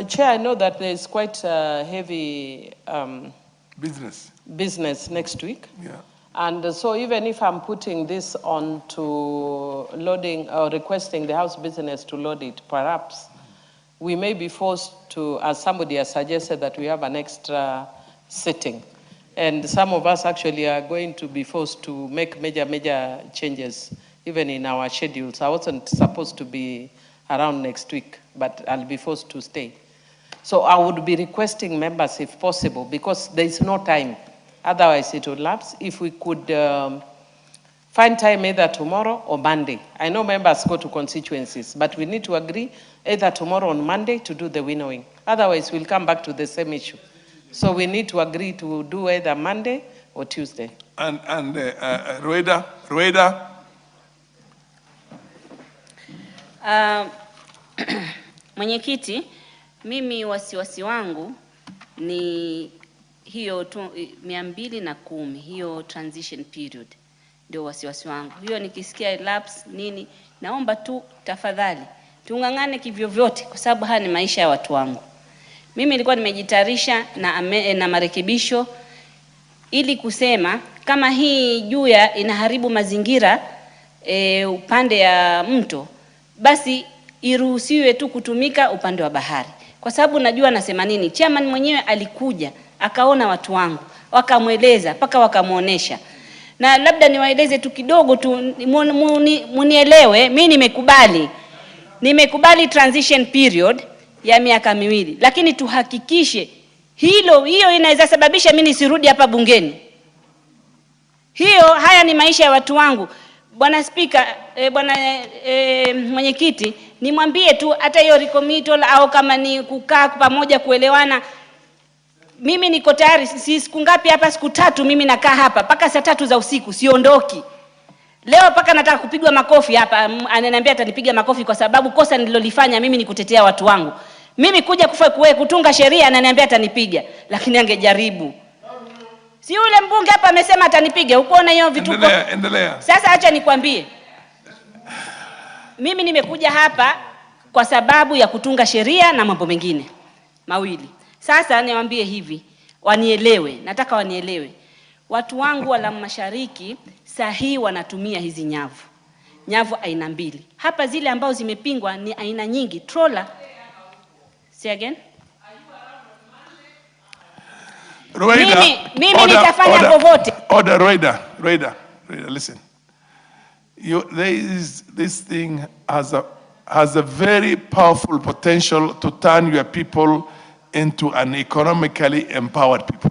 Chair, I know that there is quite heavy business next week. Yeah. And so even if I'm putting this on to loading or requesting the House business to load it, perhaps we may be forced to, as somebody has suggested, that we have an extra sitting. And some of us actually are going to be forced to make major changes, even in our schedules. I wasn't supposed to be around next week, but I'll be forced to stay. So I would be requesting members, if possible, because there is no time. Otherwise, it would lapse. If we could find time either tomorrow or Monday. I know members go to constituencies, but we need to agree either tomorrow or Monday to do the winnowing. Otherwise, we'll come back to the same issue. So we need to agree to do either Monday or Tuesday. And Rueda. Mwenyekiti, mimi wasiwasi wangu ni hiyo 210, hiyo transition period. Ndio wasiwasi wangu. Hiyo nikisikia lapse nini, naomba tu tafadhali tungangane kivyo vyote, kwa sababu haya ni maisha ya watu wangu. Mimi nilikuwa nimejitayarisha na marekebisho ili kusema kama hii juya inaharibu mazingira upande ya mto, basi iruhusiwe tu kutumika upande wa bahari. Kwa sababu najua nasema nini. Chairman mwenyewe alikuja, akaona watu wangu, wakamweleza, paka wakamuonesha. Na labda niwaeleze tu kidogo tu munielewe, mimi nimekubali transition period ya miaka 2, lakini tuhakikishe hiyo inaweza sababisha mimi nisirudi hapa bungeni. Haya ni maisha ya watu wangu. Bwana Spika, mwenyekiti, nimwambie tu hata hiyo recommittal au kama ni kukaa pamoja kuelewana, mimi niko tayari. Siku ngapi hapa? Siku 3 mimi nakaa hapa mpaka saa 3 za usiku, siondoki. Leo mpaka nataka kupigwa makofi hapa, ananiambia atanipiga makofi kwa sababu kosa nililolifanya mimi ni kutetea watu wangu. Mimi kuja kutunga sheria ananiambia atanipiga, lakini angejaribu. Si yule mbunge hapa amesema atanipiga, ukoona hiyo vituko. Endelea. Sasa acha nikwambie. Mimi nimekuja hapa kwa sababu ya kutunga sheria na mambo mengine mawili. Sasa niwaambie hivi, wanielewe, nataka wanielewe. Watu wangu wa Lamu Mashariki sahihi wanatumia hizi nyavu. Nyavu aina 2. Hapa zile ambao zimepingwa ni aina nyingi. Troller. Say again. Roida, mimi nitafanya popote. Order, Roida, listen. This thing has a very powerful potential to turn your people into an economically empowered people.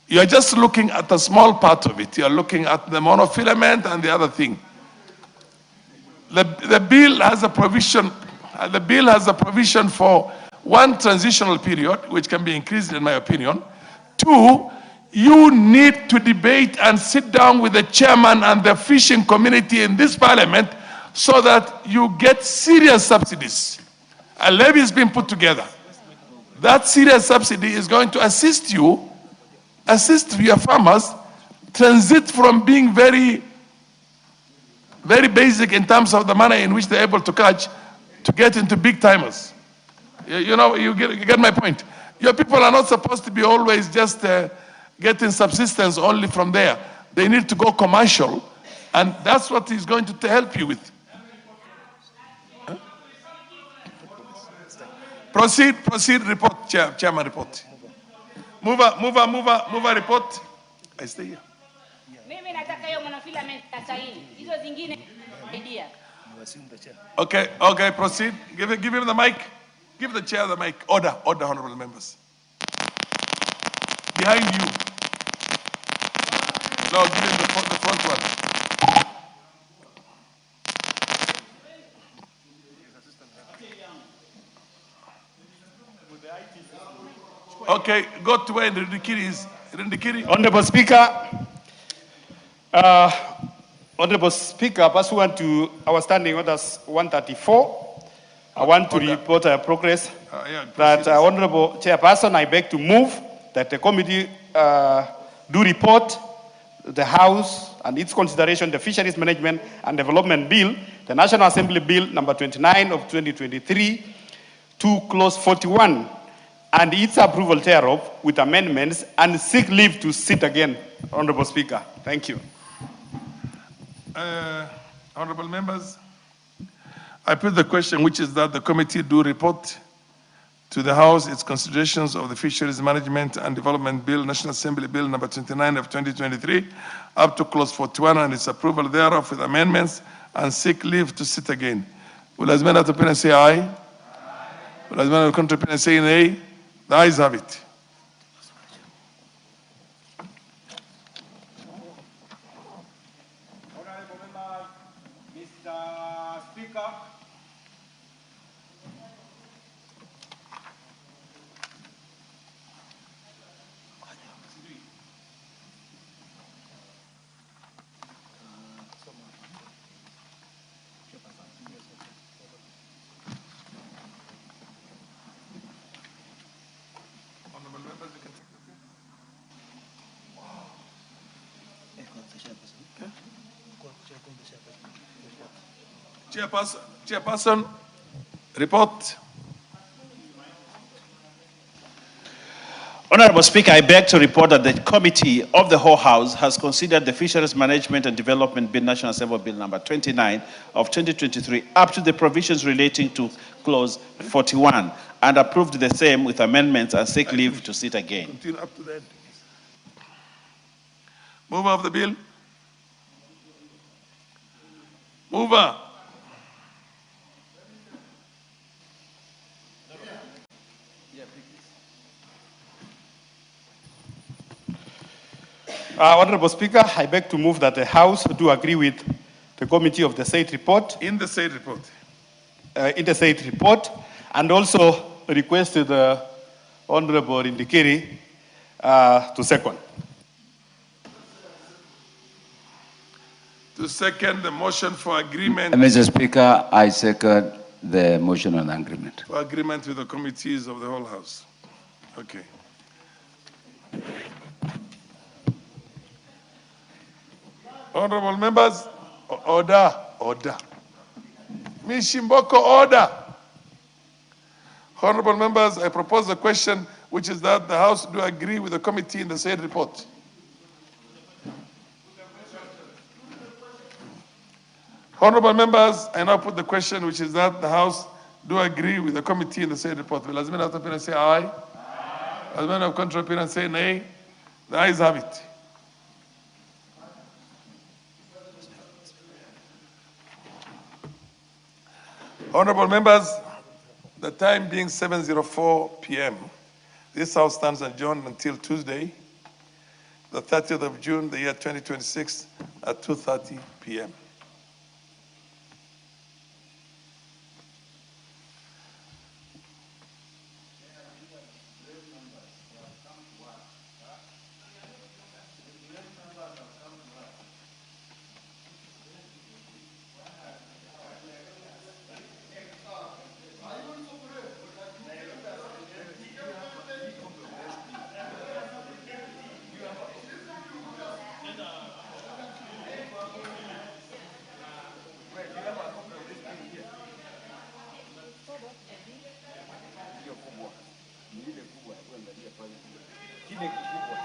You are just looking at a small part of it. You are looking at the monofilament and the other thing. The bill has a provision. The bill has a provision for 1 transitional period, which can be increased, in my opinion. 2, you need to debate and sit down with the chairman and the fishing community in this parliament so that you get serious subsidies. A levy has been put together. That serious subsidy is going to assist your farmers transit from being very, very basic in terms of the manner in which they're able to catch to get into big timers. You get my point. Your people are not supposed to be always just getting subsistence only from there. They need to go commercial, and that's what he's going to help you with. Huh? Proceed, report, Chairman, report. Mover, report. I stay here. Mimi nataka hiyo monofilament saini. Hizo zingine idea. Okay, proceed. Give him the mic. Give the chair the mic. Order, honorable members. Behind you. No, give him the front one. Okay, go to where Rindikiri is. Rindikiri. Honorable Speaker, pursuant to our standing orders 134, I want to report a progress that Honorable Chairperson, I beg to move that the committee do report the House and its consideration the Fisheries Management and Development Bill, the National Assembly Bill number 29 of 2023 to clause 41 and its approval thereof with amendments and seek leave to sit again, Honorable Speaker. Thank you. Honorable members, I put the question, which is that the committee do report to the House its considerations of the Fisheries Management and Development Bill, National Assembly Bill number 29 of 2023, up to clause 41 and its approval thereof with amendments, and seek leave to sit again. Will as many opinion say aye? Will as many opinion say nay? The ayes have it. Chairperson, report. Honorable Speaker, I beg to report that the Committee of the whole House has considered the Fisheries Management and Development Bill, National Assembly Bill number 29 of 2023, up to the provisions relating to clause 41, and approved the same with amendments and seek leave to sit again. Continue up to the end. Mover of the bill. Mover. Honorable Speaker, I beg to move that the House do agree with committee of the said report. In the said report. In the said report, and also requested the Honorable Indikiri to second. To second the motion for agreement. Mr. Speaker, I second the motion on agreement. For agreement with the committees of the whole House. Okay. Honorable members, order. Mishimboko, order. Honorable members, I propose a question which is that the House do agree with the committee in the said report. Honorable members, I now put the question which is that the House do agree with the committee in the said report. Will as many of opinion say aye? As many of contrary opinion say nay? The ayes have it. Honorable members, the time being 7:04 p.m., this House stands adjourned until Tuesday, the 30th of June, the year 2026, at 2:30 p.m. Kile kikubwa